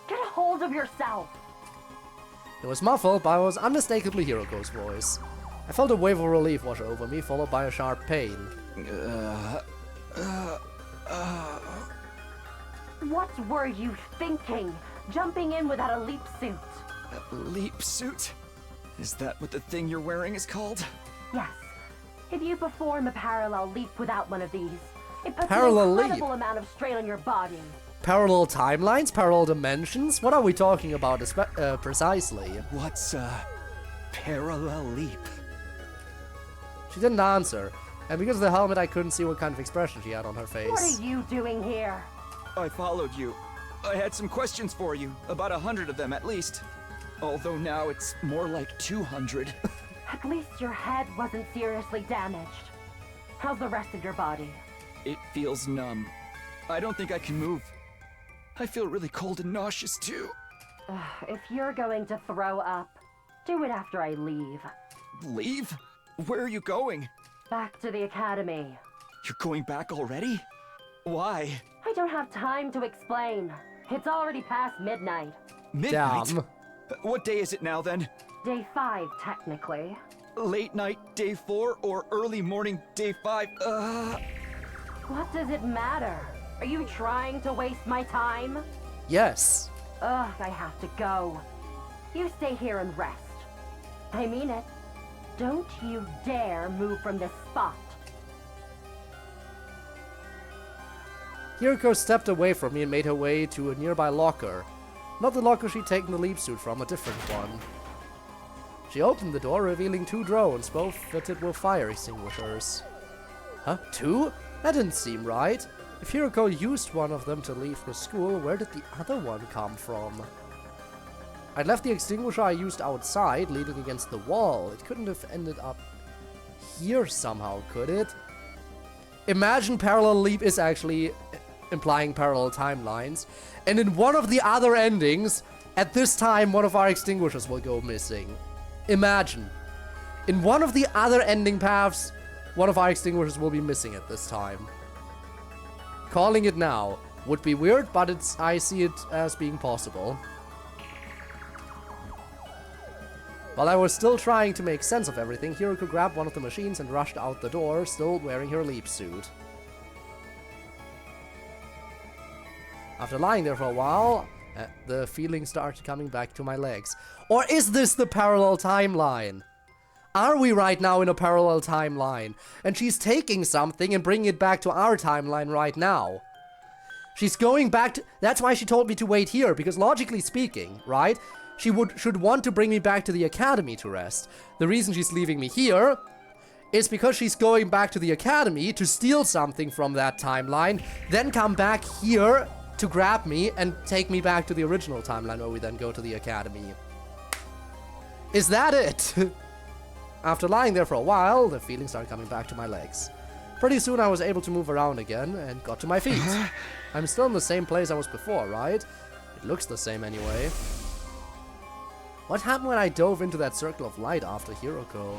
Get a hold of yourself! It was muffled, but it was unmistakably Hiroko's voice. I felt a wave of relief wash over me, followed by a sharp pain. What were you thinking? Jumping in without a leap suit? Leap suit? Is that what the thing you're wearing is called? Yes. If you perform a parallel leap without one of these, it puts Parallel an leap? incredible amount of strain on your body. Parallel timelines? Parallel dimensions? What are we talking about precisely? What's a parallel leap? She didn't answer, and because of the helmet I couldn't see what kind of expression she had on her face. What are you doing here? I followed you. I had some questions for you, about 100 of them at least. Although now it's more like 200. At least your head wasn't seriously damaged. How's the rest of your body? It feels numb. I don't think I can move. I feel really cold and nauseous too. If you're going to throw up, do it after I leave. Leave? Where are you going? Back to the academy. You're going back already? Why? I don't have time to explain. It's already past midnight. Midnight? Damn. What day is it now then? Day 5, technically. Late night day 4 or early morning day 5? What does it matter? Are you trying to waste my time? Yes. Ugh, I have to go. You stay here and rest. I mean it. Don't you dare move from this spot. Hiroko stepped away from me and made her way to a nearby locker. Not the locker she'd taken the leap suit from, a different one. She opened the door, revealing 2 drones, both fitted with fire extinguishers. Huh? 2? That didn't seem right. If Hiroko used one of them to leave the school, where did the other one come from? I'd left the extinguisher I used outside, leaning against the wall. It couldn't have ended up here somehow, could it? Imagine parallel leap is actually implying parallel timelines, and in one of the other endings, at this time, one of our extinguishers will go missing. Imagine. In one of the other ending paths, one of our extinguishers will be missing at this time. Calling it now would be weird, but I see it as being possible. While I was still trying to make sense of everything, Hiroko grabbed one of the machines and rushed out the door, still wearing her leap suit. After lying there for a while, the feeling started coming back to my legs. Or is this the parallel timeline? Are we right now in a parallel timeline? And she's taking something and bringing it back to our timeline right now. She's going back to... That's why she told me to wait here, because logically speaking, right? She should want to bring me back to the academy to rest. The reason she's leaving me here is because she's going back to the academy to steal something from that timeline, then come back here to grab me and take me back to the original timeline where we then go to the academy. Is that it? After lying there for a while, the feeling started coming back to my legs. Pretty soon I was able to move around again and got to my feet. I'm still in the same place I was before, right? It looks the same anyway. What happened when I dove into that circle of light after Hiroko?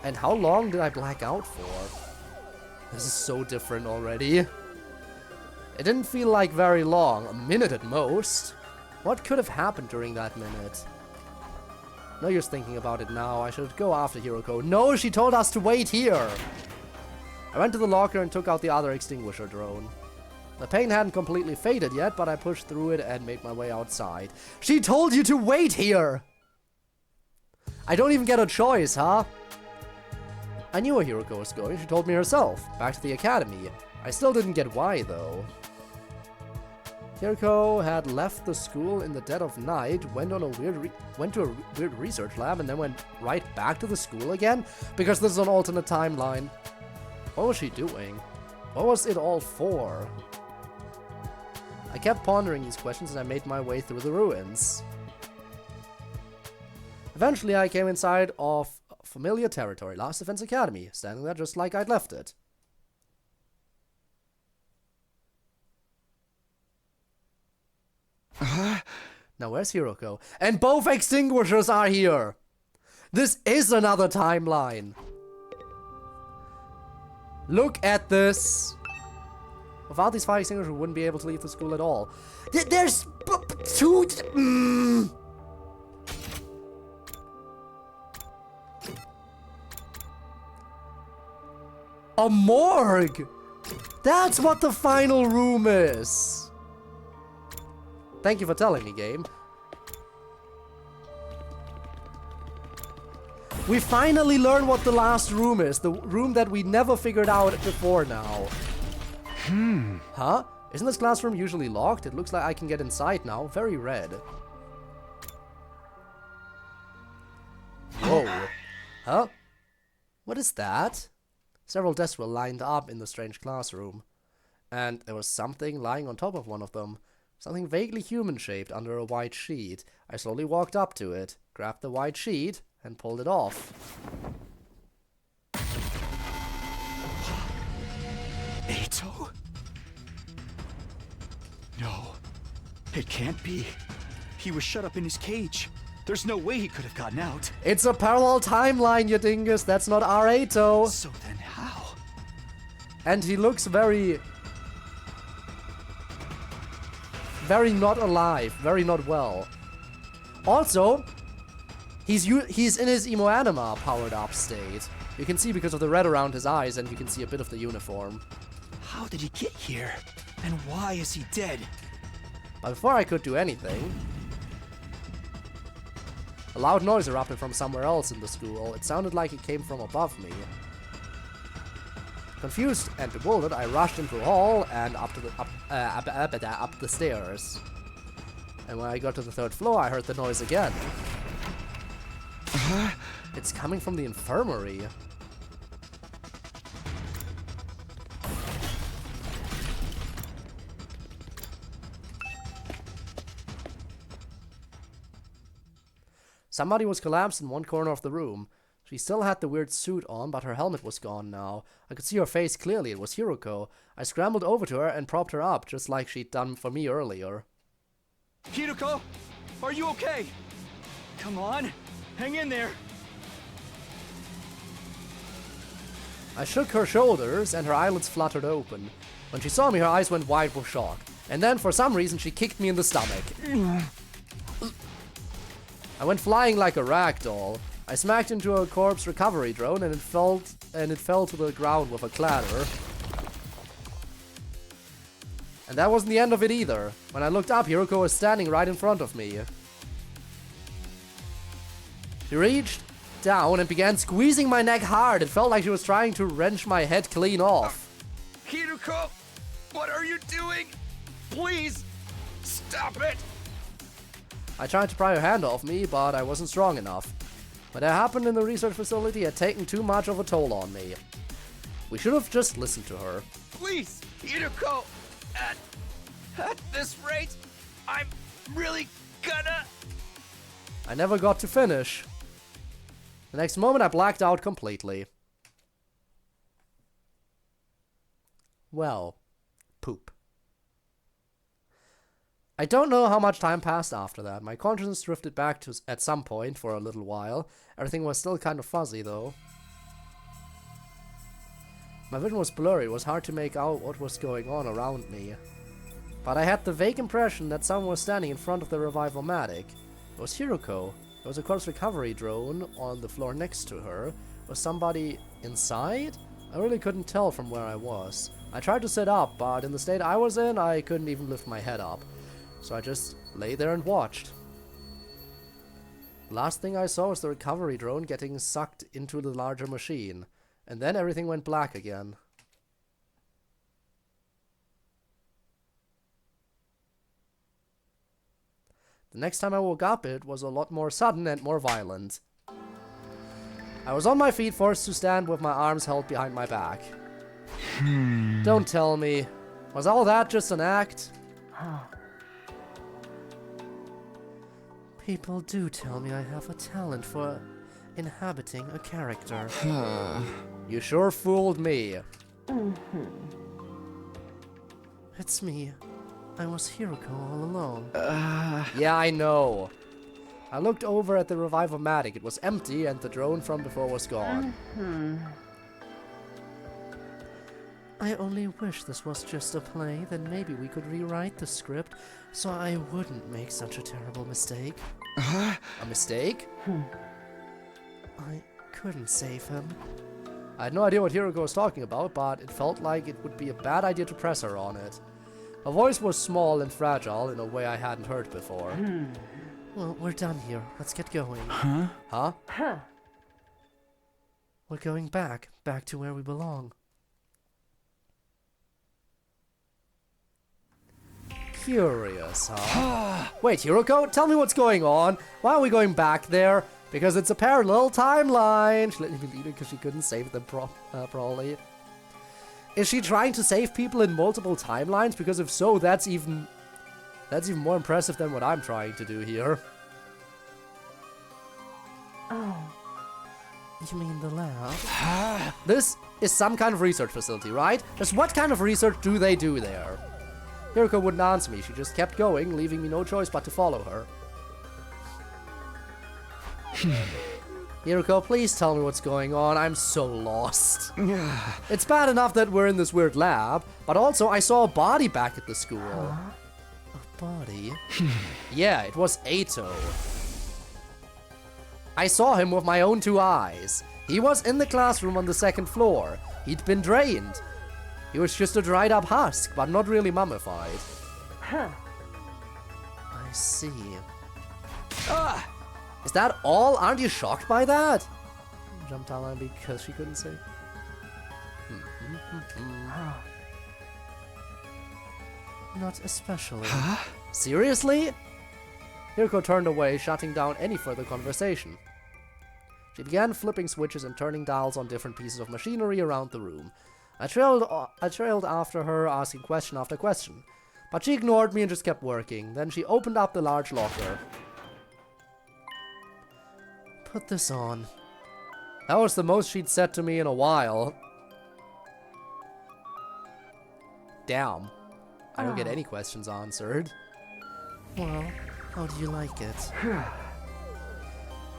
And how long did I black out for? This is so different already. It didn't feel like very long, a minute at most. What could have happened during that minute? No use thinking about it now, I should go after Hiroko. No, she told us to wait here! I I went to the locker and took out the other extinguisher drone. The pain hadn't completely faded yet, but I pushed through it and made my way outside. She told you to wait here! I don't even get a choice, huh? I knew where Hiroko was going, she told me herself. Back to the academy. I still didn't get why, though. Hiroko had left the school in the dead of night, went to a weird research lab, and then went right back to the school again? Because this is an alternate timeline. What was she doing? What was it all for? I kept pondering these questions and I made my way through the ruins. Eventually I came inside of familiar territory, Last Defense Academy, standing there just like I'd left it. Now where's Hiroko? And both extinguishers are here! This is another timeline! Look at this! Without these fire extinguishers, we wouldn't be able to leave the school at all. There's two... A morgue! That's what the final room is! Thank you for telling me, game. We finally learn what the last room is. The room that we never figured out before now. Huh? Isn't this classroom usually locked? It looks like I can get inside now. Very red. Whoa. Huh? What is that? Several desks were lined up in the strange classroom. And there was something lying on top of one of them. Something vaguely human-shaped under a white sheet. I slowly walked up to it, grabbed the white sheet, and pulled it off. Eito? No, it can't be. He was shut up in his cage. There's no way he could have gotten out. It's a parallel timeline, you dingus. That's not our Eito. So then how? And he looks very not alive, very not well. Also, he's in his emo anima powered up state. You can see because of the red around his eyes, and you can see a bit of the uniform. How did he get here? And why is he dead? But before I could do anything, a loud noise erupted from somewhere else in the school. It sounded like it came from above me. Confused and bewildered, I rushed into the hall and up the stairs. And when I got to the third floor, I heard the noise again. It's coming from the infirmary. Somebody was collapsed in one corner of the room. She still had the weird suit on, but her helmet was gone now. I could see her face clearly. It was Hiroko. I scrambled over to her and propped her up, just like she'd done for me earlier. Hiroko, are you okay? Come on, hang in there. I shook her shoulders, and her eyelids fluttered open. When she saw me, her eyes went wide with shock. And then, for some reason, she kicked me in the stomach. I went flying like a rag doll. I smacked into a corpse recovery drone, and it fell to the ground with a clatter. And that wasn't the end of it either. When I looked up, Hiroko was standing right in front of me. She reached down and began squeezing my neck hard. It felt like she was trying to wrench my head clean off. Hiroko, what are you doing? Please, stop it! I tried to pry her hand off me, but I wasn't strong enough. What had happened in the research facility had taken too much of a toll on me. We should have just listened to her. Please, Hiroko, at this rate, I'm really gonna... I never got to finish. The next moment I blacked out completely. Well, poop. I don't know how much time passed after that. My consciousness drifted back to at some point for a little while. Everything was still kind of fuzzy though. My vision was blurry. It was hard to make out what was going on around me. But I had the vague impression that someone was standing in front of the revival-matic. It was Hiroko. There was a corpse recovery drone on the floor next to her. Was somebody inside? I really couldn't tell from where I was. I tried to sit up, but in the state I was in, I couldn't even lift my head up. So I just lay there and watched. The last thing I saw was the recovery drone getting sucked into the larger machine. And then everything went black again. The next time I woke up, it was a lot more sudden and more violent. I was on my feet, forced to stand with my arms held behind my back. Don't tell me. Was all that just an act? People do tell me I have a talent for inhabiting a character. You sure fooled me. It's me. I was Hiroko all along. Yeah, I know. I looked over at the Revivomatic. It was empty and the drone from before was gone. I only wish this was just a play, then maybe we could rewrite the script so I wouldn't make such a terrible mistake. A mistake? I couldn't save him. I had no idea what Hiroko was talking about, but it felt like it would be a bad idea to press her on it. Her voice was small and fragile in a way I hadn't heard before. Well, we're done here. Let's get going. Huh? We're going back to where we belong. Curious, huh? Wait, Hiroko, tell me what's going on. Why are we going back there? Because it's a parallel timeline. She let me lead it because she couldn't save them probably. Is she trying to save people in multiple timelines? Because if so, that's even more impressive than what I'm trying to do here. Oh. You mean the lab? This is some kind of research facility, right? Just what kind of research do they do there? Hiroko wouldn't answer me. She just kept going, leaving me no choice but to follow her. Hiroko, please tell me what's going on. I'm so lost. It's bad enough that we're in this weird lab, but also I saw a body back at the school. A body? Yeah, it was Ato. I saw him with my own 2 eyes. He was in the classroom on the 2nd floor. He'd been drained. He was just a dried up husk, but not really mummified. I see. Is that all? Aren't you shocked by that? Jumped on because she couldn't say. Not especially. Seriously? Hiroko turned away, shutting down any further conversation. She began flipping switches and turning dials on different pieces of machinery around the room. I trailed after her, asking question after question. But she ignored me and just kept working. Then she opened up the large locker. Put this on. That was the most she'd said to me in a while. Damn. I don't get any questions answered. Well, how do you like it?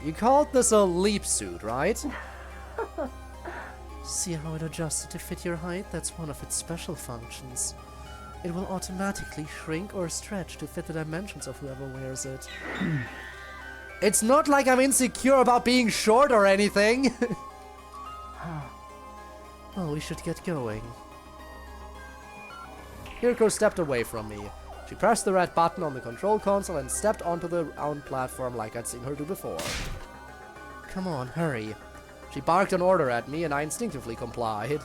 You called this a leap suit, right? See how it adjusted to fit your height? That's one of its special functions. It will automatically shrink or stretch to fit the dimensions of whoever wears it. It's not like I'm insecure about being short or anything. Well, we should get going. Hiroko stepped away from me. She pressed the red button on the control console and stepped onto the round platform like I'd seen her do before. Come on, hurry. She barked an order at me and I instinctively complied.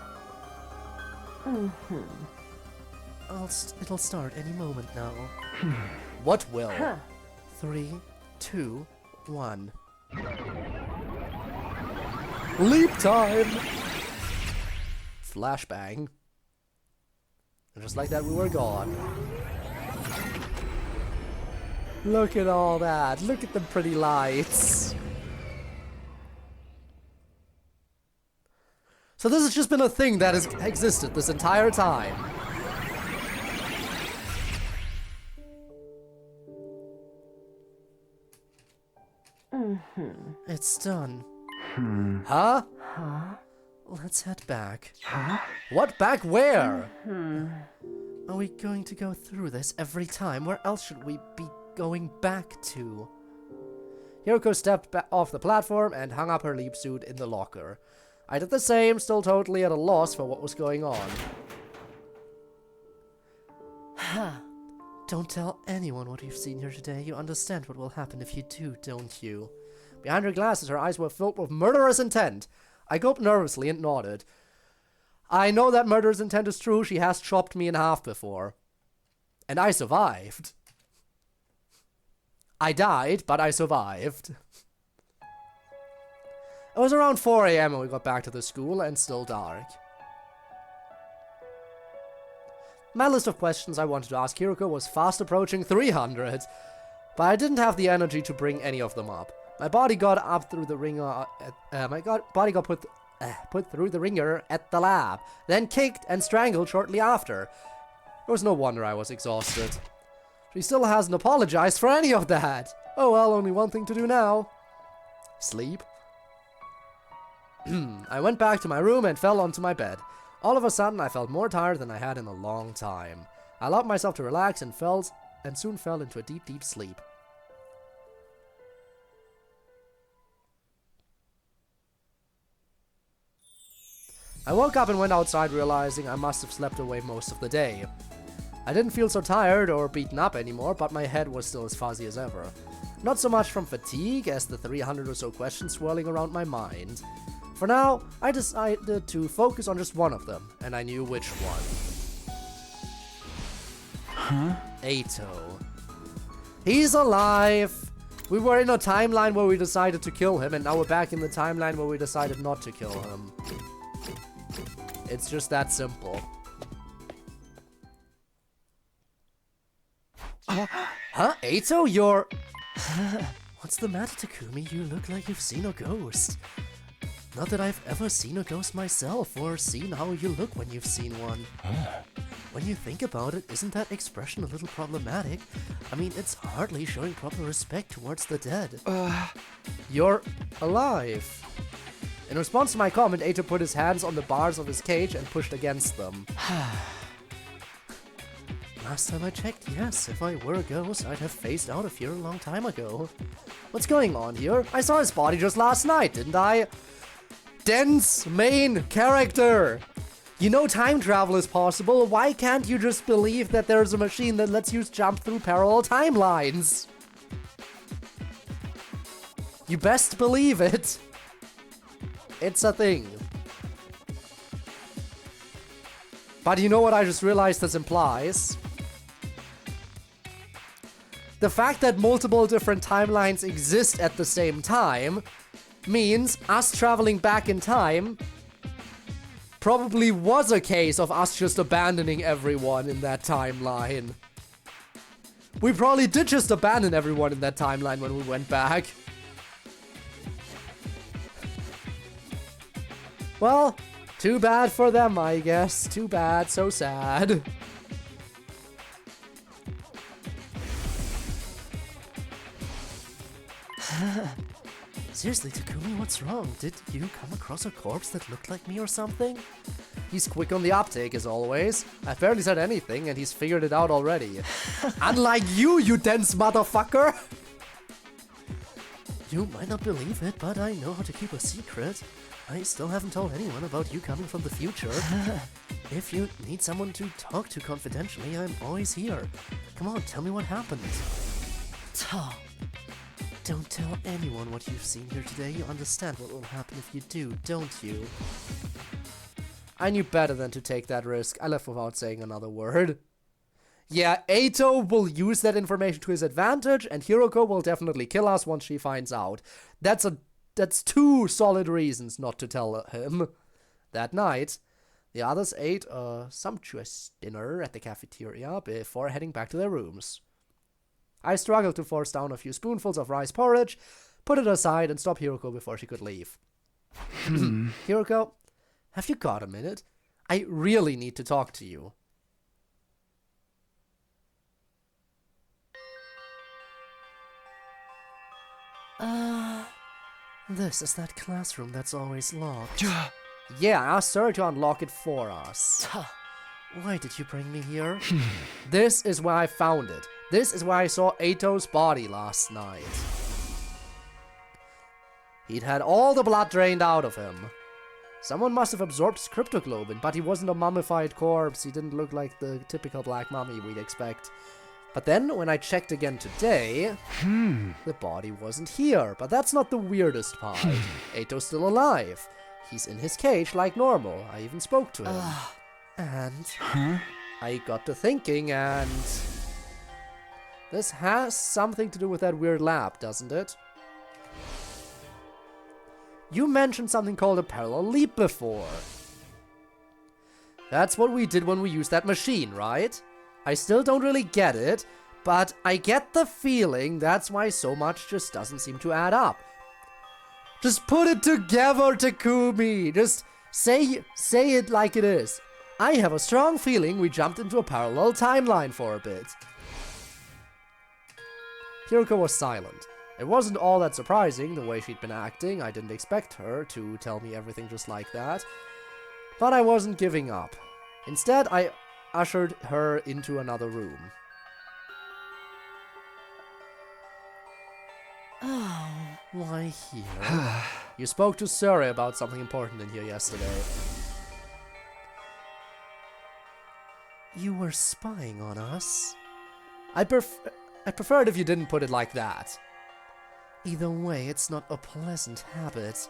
It'll start any moment now. What will? 3, 2, 1. Leap time! Flashbang. And just like that, we were gone. Look at all that. Look at the pretty lights. So this has just been a thing that has existed this entire time. It's done. Huh? Let's head back. What back where? Are we going to go through this every time? Where else should we be going back to? Hiroko stepped off the platform and hung up her leap suit in the locker. I did the same, still totally at a loss for what was going on. Don't tell anyone what you've seen here today. You understand what will happen if you do, don't you? Behind her glasses, her eyes were filled with murderous intent. I gulped nervously and nodded. I know that murderous intent is true. She has chopped me in half before. And I survived. I died, but I survived. It was around 4 AM when we got back to the school, and still dark. My list of questions I wanted to ask Hiroko was fast approaching 300, but I didn't have the energy to bring any of them up. My body got up through the ringer. Body got put through the ringer at the lab, then kicked and strangled shortly after. It was no wonder I was exhausted. She still hasn't apologized for any of that. Oh well, only one thing to do now. Sleep. I went back to my room and fell onto my bed. All of a sudden, I felt more tired than I had in a long time. I allowed myself to relax and soon fell into a deep, deep sleep. I woke up and went outside, realizing I must have slept away most of the day. I didn't feel so tired or beaten up anymore, but my head was still as fuzzy as ever. Not so much from fatigue as the 300 or so questions swirling around my mind. For now, I decided to focus on just one of them, and I knew which one. Huh? Ato. He's alive! We were in a timeline where we decided to kill him, and now we're back in the timeline where we decided not to kill him. It's just that simple. Huh? Ato, you're... What's the matter, Takumi? You look like you've seen a ghost. Not that I've ever seen a ghost myself, or seen how you look when you've seen one. When you think about it, isn't that expression a little problematic? I mean, it's hardly showing proper respect towards the dead. You're alive. In response to my comment, Ato put his hands on the bars of his cage and pushed against them. Last time I checked, yes, if I were a ghost, I'd have phased out of here a long time ago. What's going on here? I saw his body just last night, didn't I? Dense main character! You know time travel is possible, why can't you just believe that there's a machine that lets you jump through parallel timelines? You best believe it. It's a thing. But you know what I just realized this implies? The fact that multiple different timelines exist at the same time means us traveling back in time probably was a case of us just abandoning everyone in that timeline. We probably did just abandon everyone in that timeline when we went back. Well, too bad for them, I guess. Too bad, so sad. Seriously, Takumi, what's wrong? Did you come across a corpse that looked like me or something? He's quick on the uptake, as always. I've barely said anything, and he's figured it out already. Unlike you, you dense motherfucker! You might not believe it, but I know how to keep a secret. I still haven't told anyone about you coming from the future. If you need someone to talk to confidentially, I'm always here. Come on, tell me what happened. Tom. Don't tell anyone what you've seen here today. You understand what will happen if you do, don't you? I knew better than to take that risk. I left without saying another word. Yeah, Ato will use that information to his advantage, and Hiroko will definitely kill us once she finds out. That's 2 solid reasons not to tell him. That night, the others ate a sumptuous dinner at the cafeteria before heading back to their rooms. I struggled to force down a few spoonfuls of rice porridge, put it aside, and stop Hiroko before she could leave. Hiroko, have you got a minute? I really need to talk to you. This is that classroom that's always locked. Yeah, I asked her to unlock it for us. Why did you bring me here? This is where I found it. This is where I saw Ato's body last night. He'd had all the blood drained out of him. Someone must have absorbed his cryptoglobin, but he wasn't a mummified corpse. He didn't look like the typical black mummy we'd expect. But then, when I checked again today, the body wasn't here. But that's not the weirdest part. Ato's still alive. He's in his cage like normal. I even spoke to him. And I got to thinking, and this has something to do with that weird lab, doesn't it? You mentioned something called a parallel leap before. That's what we did when we used that machine, right? I still don't really get it, but I get the feeling that's why so much just doesn't seem to add up. Just put it together, Takumi! Just say it like it is. I have a strong feeling we jumped into a parallel timeline for a bit. Hiroko was silent. It wasn't all that surprising, the way she'd been acting. I didn't expect her to tell me everything just like that. But I wasn't giving up. Instead, I ushered her into another room. Oh, why here? You spoke to Surrey about something important in here yesterday. You were spying on us? I prefer it if you didn't put it like that. Either way, it's not a pleasant habit.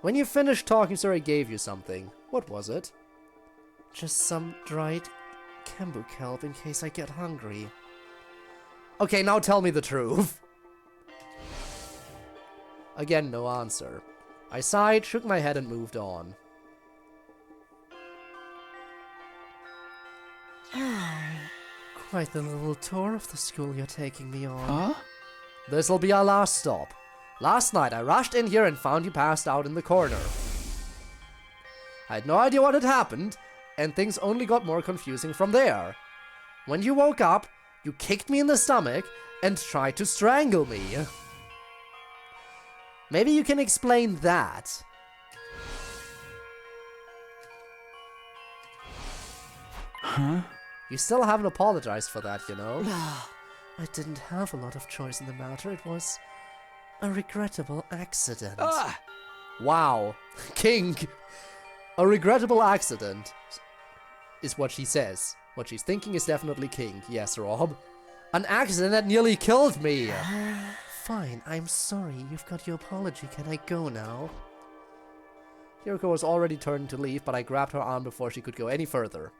When you finished talking, Surrey gave you something. What was it? Just some dried Kembu kelp in case I get hungry. Okay, now tell me the truth. Again, no answer. I sighed, shook my head, and moved on. Quite the little tour of the school you're taking me on. Huh? This'll be our last stop. Last night I rushed in here and found you passed out in the corner. I had no idea what had happened, and things only got more confusing from there. When you woke up, you kicked me in the stomach and tried to strangle me. Maybe you can explain that. Huh? You still haven't apologized for that, you know? I didn't have a lot of choice in the matter. It was a regrettable accident. Wow. King! A regrettable accident is what she says. What she's thinking is definitely King. Yes, Rob. An accident that nearly killed me. Fine, I'm sorry. You've got your apology. Can I go now? Hiroko was already turning to leave, but I grabbed her arm before she could go any further.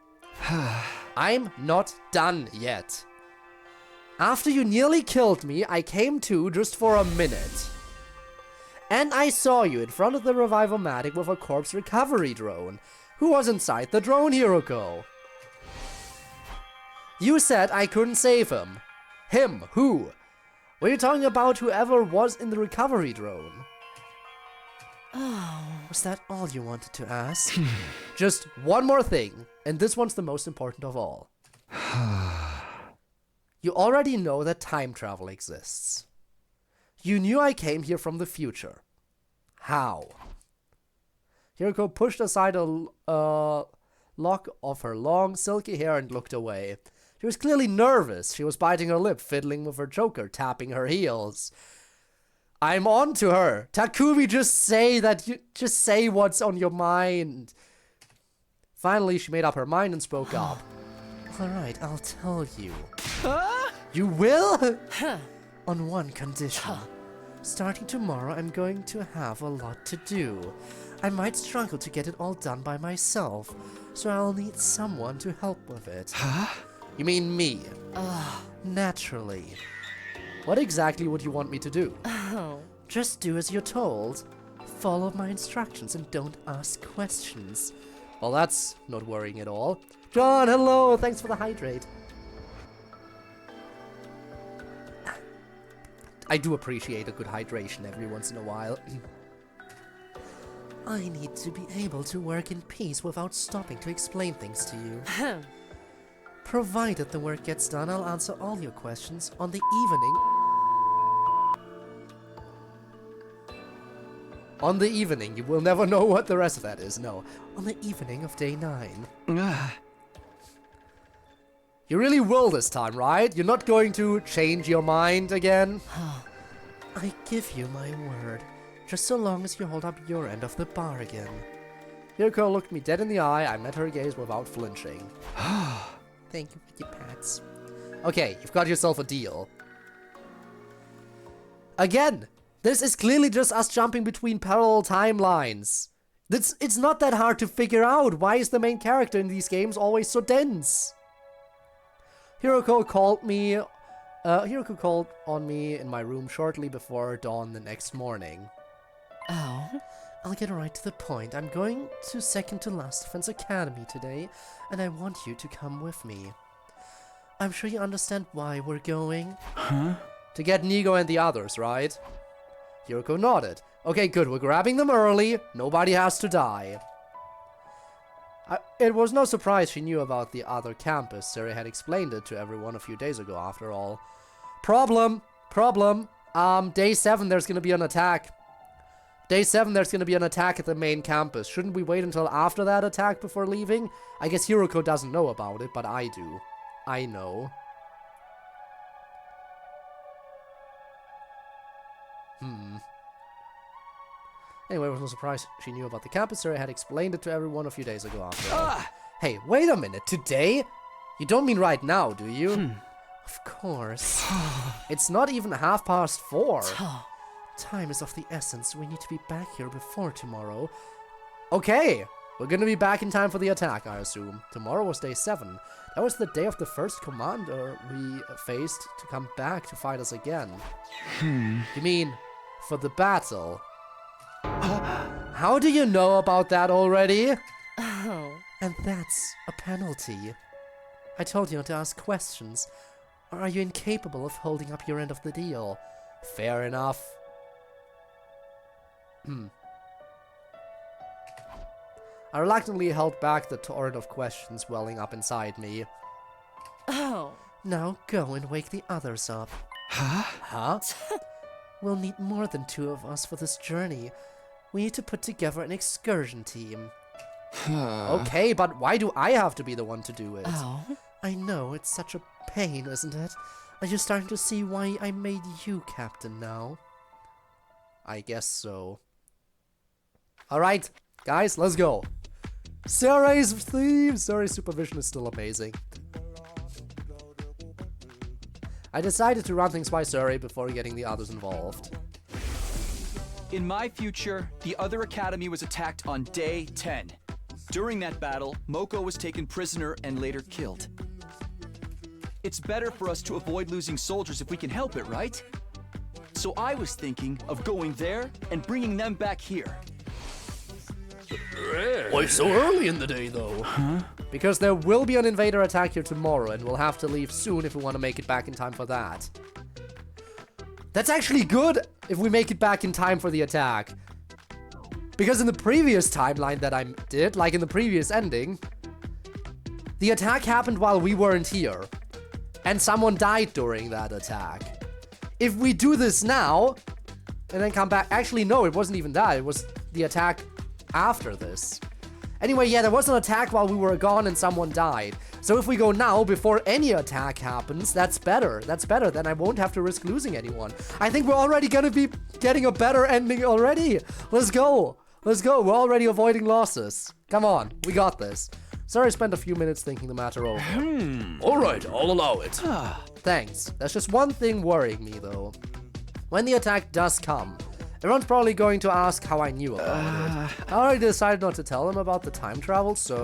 I'm not done yet. After you nearly killed me, I came to just for a minute. And I saw you in front of the Revivomatic with a corpse recovery drone. Who was inside the drone, Hiroko? You said I couldn't save him. Him, who? Were you talking about whoever was in the recovery drone? Oh, was that all you wanted to ask? Just one more thing, and this one's the most important of all. You already know that time travel exists. You knew I came here from the future. How? Hiroko pushed aside a lock of her long, silky hair and looked away. She was clearly nervous. She was biting her lip, fiddling with her choker, tapping her heels. I'm on to her. Takumi, just say what's on your mind. Finally, she made up her mind and spoke up. Alright, I'll tell you. You will? On one condition. Starting tomorrow, I'm going to have a lot to do. I might struggle to get it all done by myself, so I'll need someone to help with it. Huh? You mean me? Naturally. What exactly would you want me to do? Just do as you're told. Follow my instructions and don't ask questions. Well, that's not worrying at all. John, hello! Thanks for the hydrate. I do appreciate a good hydration every once in a while. I need to be able to work in peace without stopping to explain things to you. Provided the work gets done, I'll answer all your questions on the evening. On the evening, you will never know what the rest of that is, no. On the evening of day 9. You really will this time, right? You're not going to change your mind again? I give you my word. Just so long as you hold up your end of the bargain. Hiroko looked me dead in the eye. I met her gaze without flinching. Thank you for your pats. Okay, you've got yourself a deal. Again, this is clearly just us jumping between parallel timelines. It's not that hard to figure out. Why is the main character in these games always so dense? Hiroko called on me in my room shortly before dawn the next morning. Oh, I'll get right to the point. I'm going to second to last Defense Academy today, and I want you to come with me. I'm sure you understand why we're going. Huh? To get Nigo and the others, right? Hiroko nodded. Okay, good. We're grabbing them early. Nobody has to die. It was no surprise she knew about the other campus. Sari had explained it to everyone a few days ago, after all. Problem. Day 7, there's gonna be an attack. Day 7, there's gonna be an attack at the main campus. Shouldn't we wait until after that attack before leaving? I guess Hiroko doesn't know about it, but I do. I know. Anyway, it was no surprise she knew about the campus. Sari had explained it to everyone a few days ago after all. Hey, wait a minute. Today? You don't mean right now, do you? Of course. It's not even 4:30. Time is of the essence. We need to be back here before tomorrow. Okay. We're gonna be back in time for the attack, I assume. Tomorrow was day 7. That was the day of the first commander we faced to come back to fight us again. You mean, for the battle? How do you know about that already? Oh. And that's a penalty. I told you not to ask questions. Or are you incapable of holding up your end of the deal? Fair enough. I reluctantly held back the torrent of questions welling up inside me. Oh. Now go and wake the others up. Huh? We'll need more than 2 of us for this journey. We need to put together an excursion team. Okay, but why do I have to be the one to do it? Oh. I know, it's such a pain, isn't it? Are you starting to see why I made you captain now? I guess so. Alright, guys, let's go. Sari's theme! Sari's supervision is still amazing. I decided to run things by Sari before getting the others involved. In my future, the other academy was attacked on day 10. During that battle, Moko was taken prisoner and later killed. It's better for us to avoid losing soldiers if we can help it, right? So I was thinking of going there and bringing them back here. Why so early in the day, though? Because there will be an invader attack here tomorrow, and we'll have to leave soon if we want to make it back in time for that. That's actually good if we make it back in time for the attack. Because in the previous timeline that I did, like in the previous ending, the attack happened while we weren't here. And someone died during that attack. If we do this now, and then come back... Actually, no, it wasn't even that. It was the attack after this. Anyway, yeah, there was an attack while we were gone and someone died. So if we go now, before any attack happens, that's better. That's better, then I won't have to risk losing anyone. I think we're already gonna be getting a better ending already. Let's go. Let's go. We're already avoiding losses. Come on, we got this. Sorry I spent a few minutes thinking the matter over. Alright, I'll allow it. Thanks. There's just one thing worrying me, though. When the attack does come, everyone's probably going to ask how I knew about it. I already decided not to tell them about the time travel, so...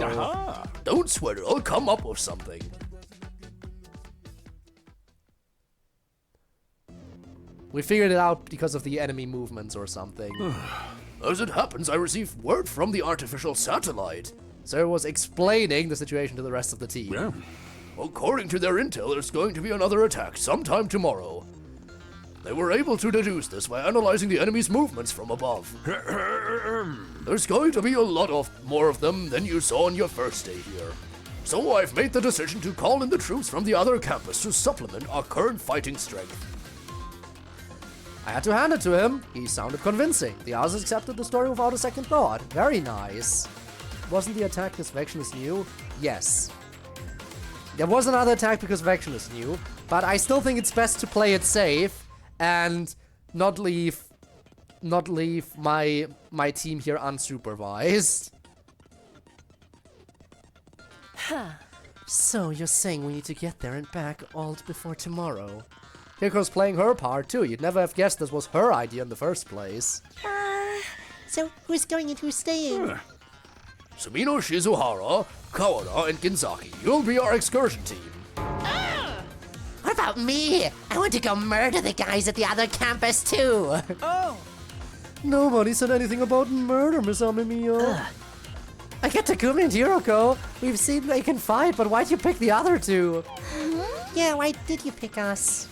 Don't sweat it, I'll come up with something. We figured it out because of the enemy movements or something. As it happens, I received word from the artificial satellite. Sarah was explaining the situation to the rest of the team. Yeah. According to their intel, there's going to be another attack sometime tomorrow. They were able to deduce this by analyzing the enemy's movements from above. There's going to be a lot more of them than you saw on your first day here. So I've made the decision to call in the troops from the other campus to supplement our current fighting strength. I had to hand it to him. He sounded convincing. The others accepted the story without a second thought. Very nice. Wasn't the attack because Vectionist knew? Yes. There was another attack because Vectionist knew, but I still think it's best to play it safe and not leave not leave my team here unsupervised. So you're saying we need to get there and back all before tomorrow? Hiriko's playing her part too. You'd never have guessed this was her idea in the first place. So who's going and who's staying? Sumino, Shizuhara, Kawada, and Ginzaki. You'll be our excursion team. What about me? I want to go murder the guys at the other campus too. Nobody said anything about murder, Miss Amemiya. I get Takumi and Hiroko. We've seen they can fight, but why'd you pick the other two? Yeah, why did you pick us?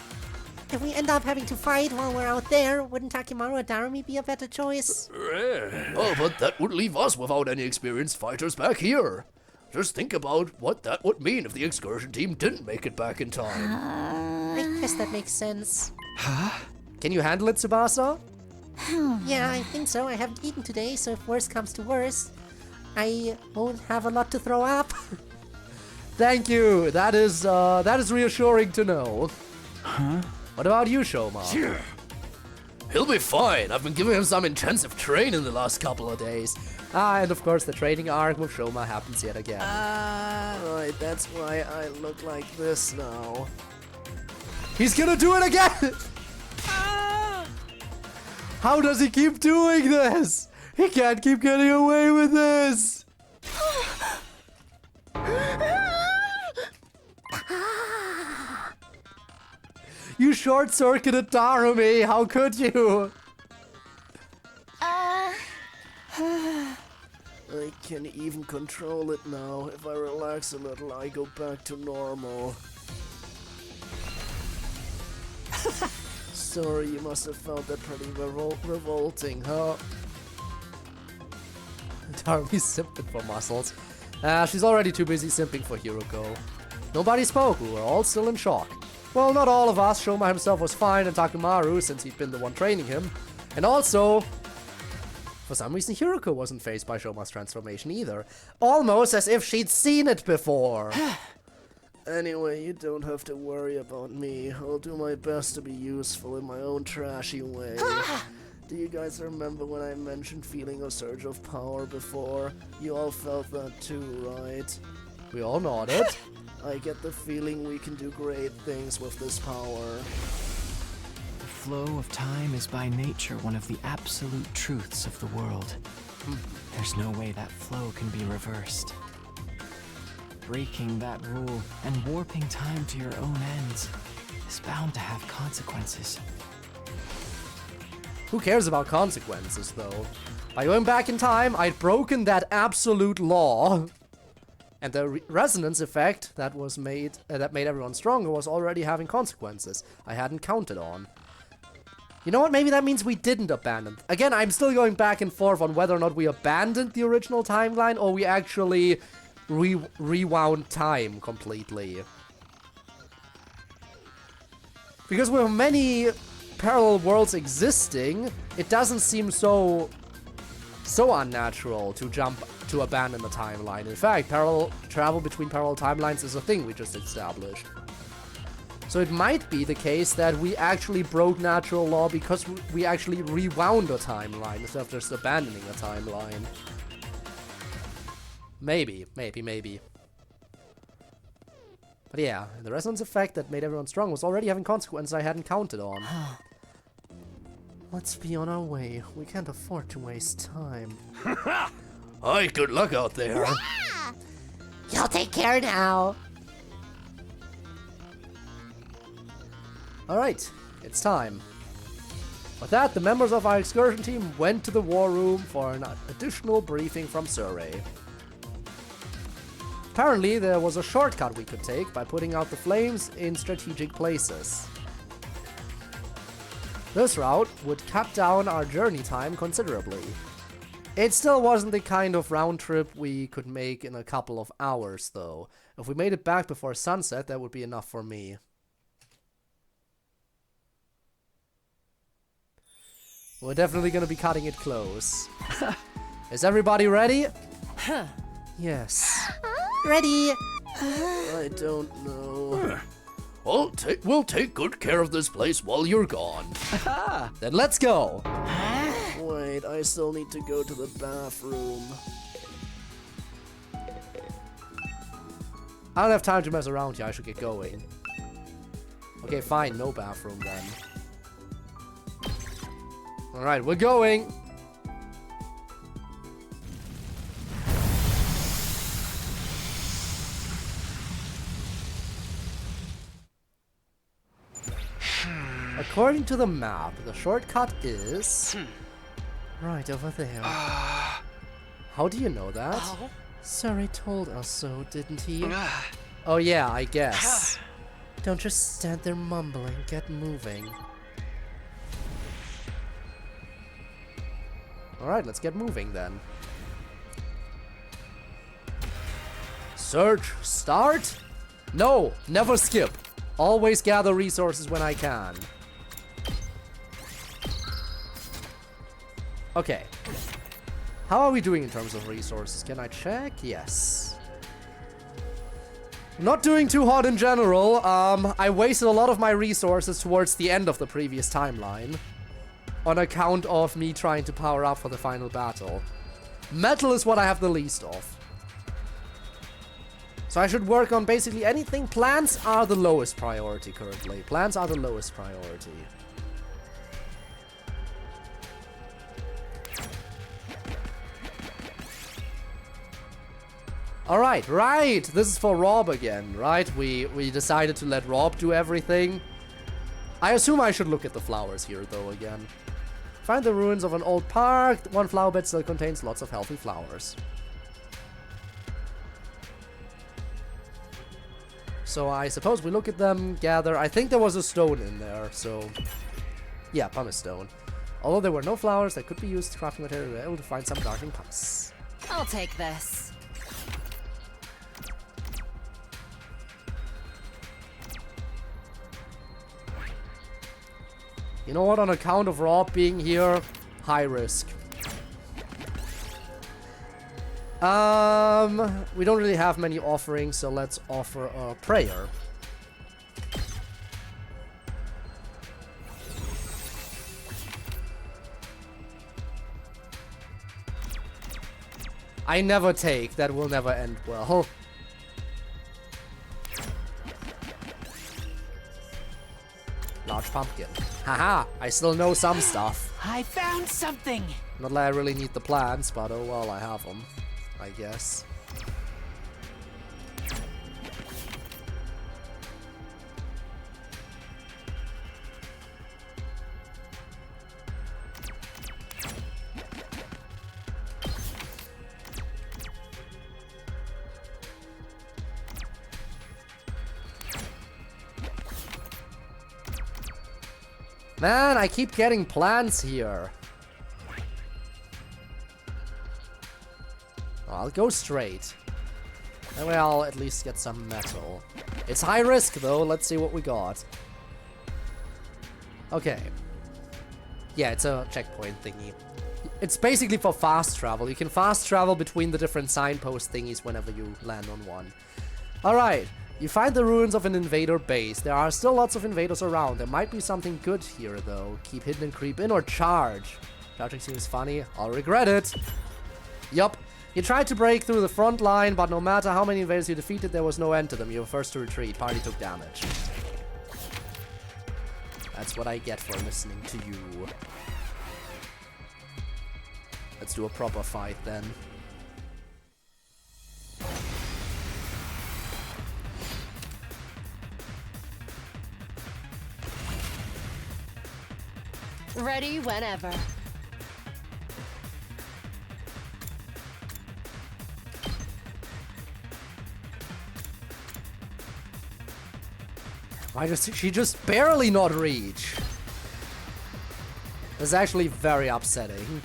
If we end up having to fight while we're out there, wouldn't Takimaru or Darumi be a better choice? Oh, but that would leave us without any experienced fighters back here. Just think about what that would mean if the excursion team didn't make it back in time. I guess that makes sense. Can you handle it, Tsubasa? Yeah, I think so. I haven't eaten today, so if worse comes to worse, I won't have a lot to throw up. Thank you. That is reassuring to know. What about you, Shoma? He'll be fine. I've been giving him some intensive training the last couple of days. And of course the training arc with Shoma happens yet again. Right, that's why I look like this now. He's gonna do it again! How does he keep doing this? He can't keep getting away with this! You short-circuited Darumi, how could you? I can even control it now. If I relax a little, I go back to normal. Sorry, you must have felt that pretty revolting, huh? Darumi's simping for muscles. She's already too busy simping for Hiroko. Nobody spoke, we were all still in shock. Well, not all of us. Shoma himself was fine, and Takumaru, since he'd been the one training him. And also, for some reason, Hiroko wasn't fazed by Shoma's transformation either. Almost as if she'd seen it before. Anyway, you don't have to worry about me. I'll do my best to be useful in my own trashy way. Do you guys remember when I mentioned feeling a surge of power before? You all felt that too, right? We all nodded. I get the feeling we can do great things with this power. The flow of time is by nature one of the absolute truths of the world. There's no way that flow can be reversed. Breaking that rule and warping time to your own ends is bound to have consequences. Who cares about consequences, though? By going back in time, I'd broken that absolute law. And the resonance effect that was made that made everyone stronger was already having consequences I hadn't counted on. You know what? Maybe that means we didn't abandon. Again, I'm still going back and forth on whether or not we abandoned the original timeline or we actually rewound time completely. Because with many parallel worlds existing, it doesn't seem so unnatural to abandon the timeline. In fact, parallel travel between parallel timelines is a thing we just established. So it might be the case that we actually broke natural law because we actually rewound a timeline instead of just abandoning a timeline. Maybe. But yeah, the resonance effect that made everyone strong was already having consequences I hadn't counted on. Let's be on our way. We can't afford to waste time. Alright, good luck out there. You'll take care now. Alright, it's time. With that, the members of our excursion team went to the war room for an additional briefing from Surrey. Apparently, there was a shortcut we could take by putting out the flames in strategic places. This route would cut down our journey time considerably. It still wasn't the kind of round trip we could make in a couple of hours, though. If we made it back before sunset, that would be enough for me. We're definitely gonna be cutting it close. Is everybody ready? Yes. Ready? I don't know. We'll take good care of this place while you're gone. Then let's go. Alright, I still need to go to the bathroom. I don't have time to mess around here, I should get going. Okay, fine, no bathroom then. Alright, we're going! According to the map, the shortcut is... right over there. How do you know that? Surrey told us so, didn't he? Oh yeah, I guess. Don't just stand there mumbling, get moving. Alright, let's get moving then. Search, start? No, never skip. Always gather resources when I can. Okay. How are we doing in terms of resources? Can I check? Yes. Not doing too hot in general. I wasted a lot of my resources towards the end of the previous timeline. On account of me trying to power up for the final battle. Metal is what I have the least of. So I should work on basically anything. Plants are the lowest priority currently. Plants are the lowest priority. Alright, right! This is for Rob again, right? We decided to let Rob do everything. I assume I should look at the flowers here, though, again. Find the ruins of an old park. One flower bed still contains lots of healthy flowers. So I suppose we look at them, gather. I think there was a stone in there, so... yeah, pumice stone. Although there were no flowers that could be used to crafting material, we were able to find some gardening pumice. I'll take this. You know what? On account of Rob being here, high risk. We don't really have many offerings, so let's offer a prayer. I never take. That will never end well. Large pumpkin. Haha, I still know some stuff. I found something! Not like I really need the plants, but oh well, I have them, I guess. Man, I keep getting plants here. I'll go straight. That way I'll at least get some metal. It's high risk though, let's see what we got. Okay. Yeah, it's a checkpoint thingy. It's basically for fast travel. You can fast travel between the different signpost thingies whenever you land on one. Alright. You find the ruins of an invader base. There are still lots of invaders around. There might be something good here, though. Keep hidden and creep in or charge. Charging seems funny. I'll regret it. Yup. You tried to break through the front line, but no matter how many invaders you defeated, there was no end to them. You were first to retreat. Party took damage. That's what I get for listening to you. Let's do a proper fight, then. Ready whenever. Why does she just barely not reach? It's actually very upsetting.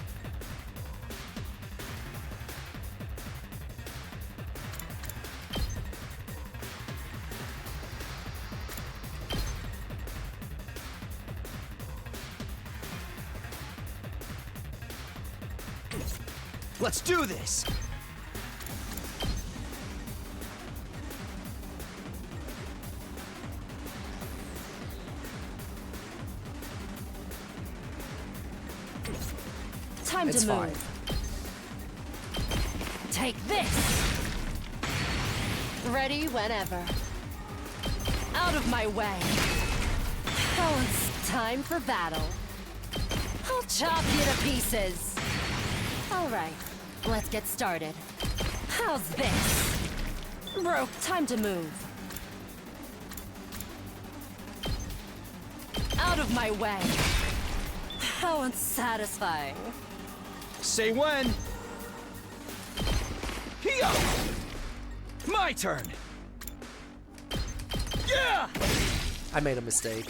Let's do this! Time It's to fine. move. Take this. Ready whenever. Out of my way. Oh, it's time for battle. I'll chop you to pieces. All right, let's get started. How's this? Bro, time to move. Out of my way. How unsatisfying. Say when. Here! My turn! Yeah! I made a mistake.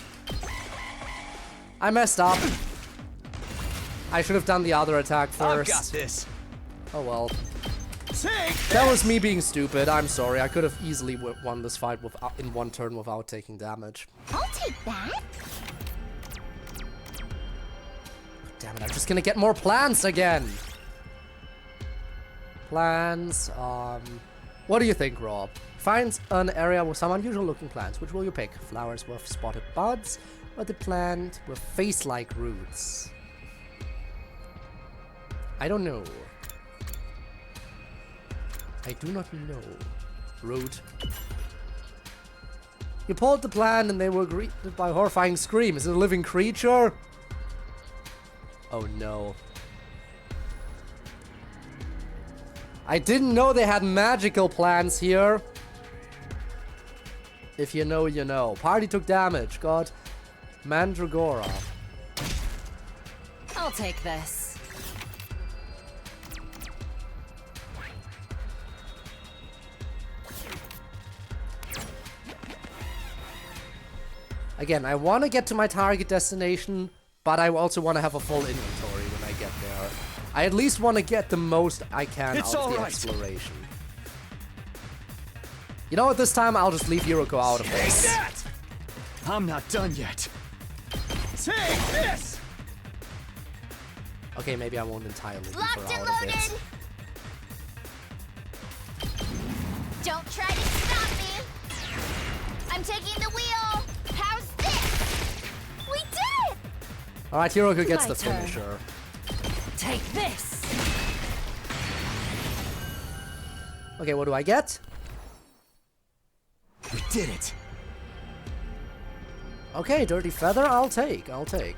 I messed up. I should have done the other attack I've first. got this. Oh well. Take That was me being stupid. I'm sorry. I could have easily won this fight in one turn without taking damage. I'll take that. Damn it, I'm just gonna get more plants again. Plants, what do you think, Rob? Find an area with some unusual looking plants. Which will you pick? Flowers with spotted buds, or the plant with face-like roots? I don't know. I do not know. Root. You pulled the plant and they were greeted by a horrifying scream. Is it a living creature? Oh no. I didn't know they had magical plants here. If you know, you know. Party took damage. Got Mandragora. I'll take this. Again, I want to get to my target destination, but I also want to have a full inventory when I get there. I at least want to get the most I can out of the exploration. You know what, this time I'll just leave Hiroko out of this. Take that! I'm not done yet. Take this! Okay, maybe I won't entirely leave Locked her and out of loaded. it. Don't try to stop me. I'm taking the wheel. How's this? We did it! Alright, Hiroko gets My the turn. finisher. Take this. Okay, what do I get? We did it. Okay, Dirty Feather, I'll take. I'll take.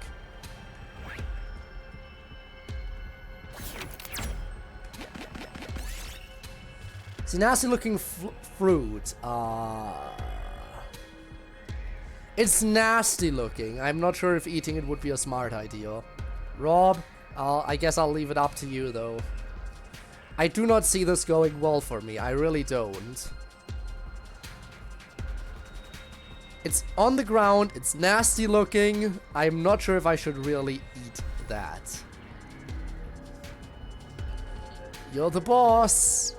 See, nasty looking fruit. It's nasty looking. I'm not sure if eating it would be a smart idea. Rob, I guess I'll leave it up to you, though. I do not see this going well for me. I really don't. It's on the ground. It's nasty looking. I'm not sure if I should really eat that. You're the boss.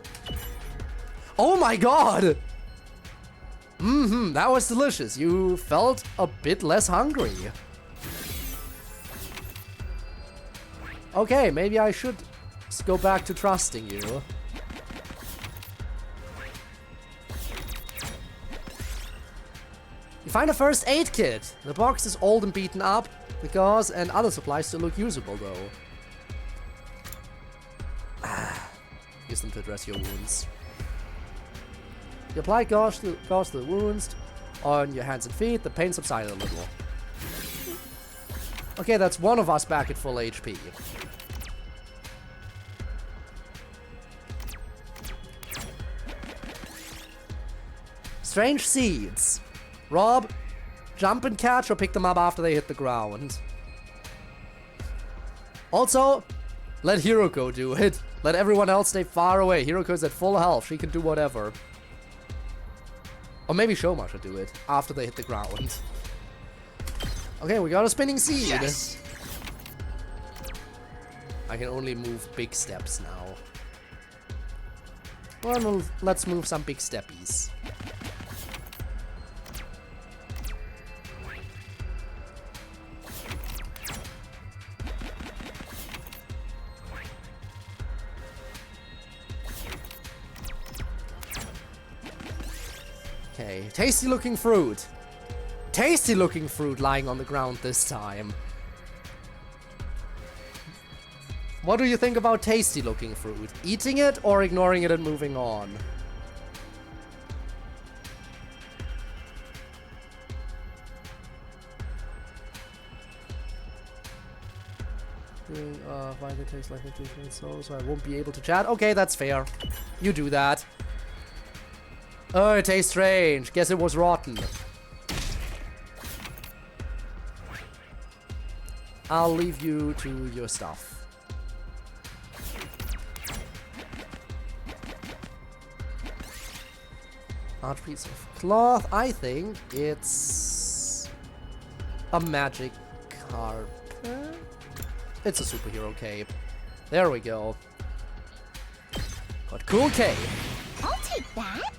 Oh my god! That was delicious. You felt a bit less hungry. Okay, maybe I should go back to trusting you. You find a first aid kit. The box is old and beaten up. The gauze and other supplies still look usable though. Use them to address your wounds. You apply gauze to the wounds on your hands and feet. The pain subsided a little. Okay, that's one of us back at full HP. Strange seeds. Rob, jump and catch or pick them up after they hit the ground. Also, let Hiroko do it. Let everyone else stay far away. Hiroko's at full health. She can do whatever. Or maybe Shoma should do it after they hit the ground. Okay, we got a spinning seed. Yes. I can only move big steps now. Well, let's move some big steppies. Okay, tasty looking fruit. Tasty looking fruit lying on the ground this time. What do you think about tasty looking fruit? Eating it or ignoring it and moving on? Why they taste like a so I won't be able to chat. Okay, that's fair. You do that. Oh, it tastes strange. Guess it was rotten. I'll leave you to your stuff. Large piece of cloth. I think it's a magic carpet. It's a superhero cape. There we go. Got cool cape. I'll take that.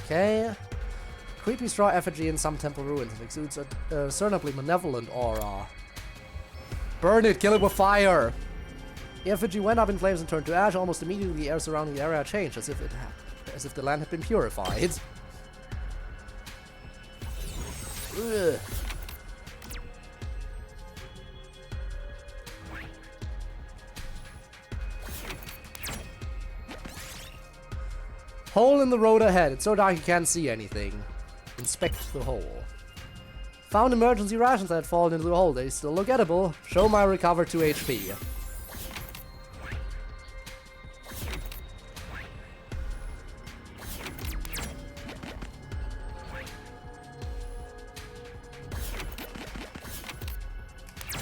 Okay. Creepy straw effigy in some temple ruins. It exudes a discernibly malevolent aura. Burn it! Kill it with fire! The effigy went up in flames and turned to ash. Almost immediately, the air surrounding the area changed, as if the land had been purified. Ugh. Hole in the road ahead. It's so dark you can't see anything. Inspect the hole. Found emergency rations that had fallen into the hole. They still look edible. Show my recover 2 HP.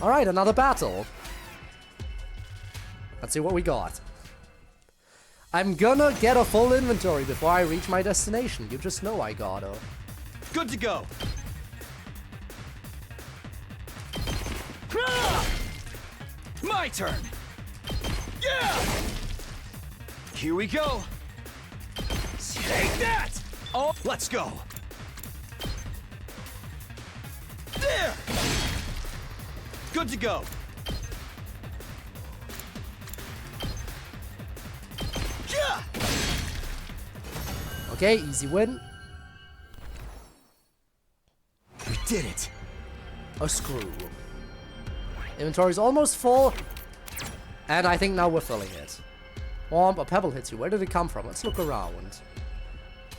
Alright, another battle. Let's see what we got. I'm gonna get a full inventory before I reach my destination. You just know I gotta. Good to go. My turn. Yeah. Here we go. Take that. Oh, let's go. There. Good to go. Yeah. Okay, easy win. We did it. A screw. Inventory's almost full. And I think now we're filling it. Womp, a pebble hits you. Where did it come from? Let's look around.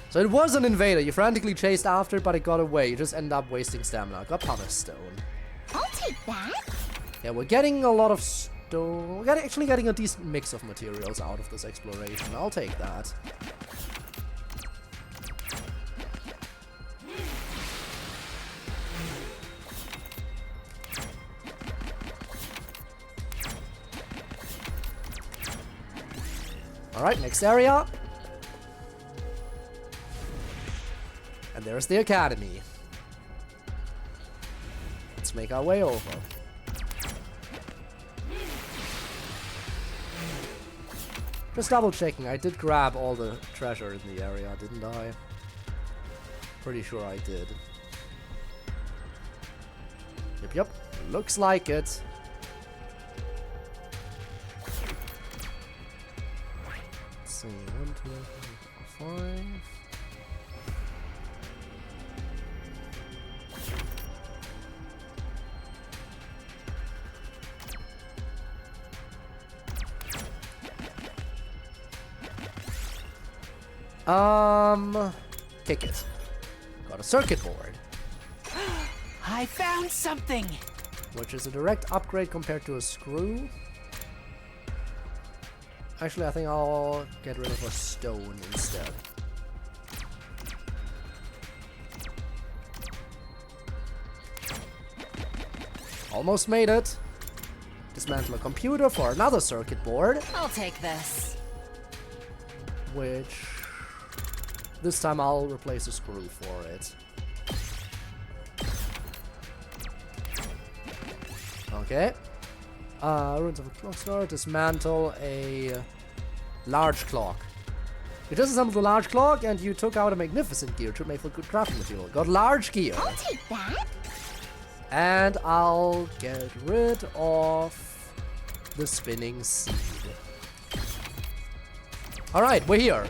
So it was an invader. You frantically chased after it, but it got away. You just end up wasting stamina. Got Power Stone. I'll take that. Yeah, we're getting a lot of stone. We're actually getting a decent mix of materials out of this exploration. I'll take that. Alright, next area. And there's the academy. Let's make our way over. Just double checking, I did grab all the treasure in the area, didn't I? Pretty sure I did. Yep, looks like it. Let's see, 1, 2, 3, 4, 5. Kick it. Got a circuit board. I found something! Which is a direct upgrade compared to a screw. Actually, I think I'll get rid of a stone instead. Almost made it. Dismantle a computer for another circuit board. I'll take this. Which... this time I'll replace a screw for it. Okay. Ruins of a clock store. Dismantle a large clock. You disassembled the large clock and you took out a magnificent gear to make for good crafting material. Got large gear. I'll take that. And I'll get rid of the spinning seed. Alright, we're here.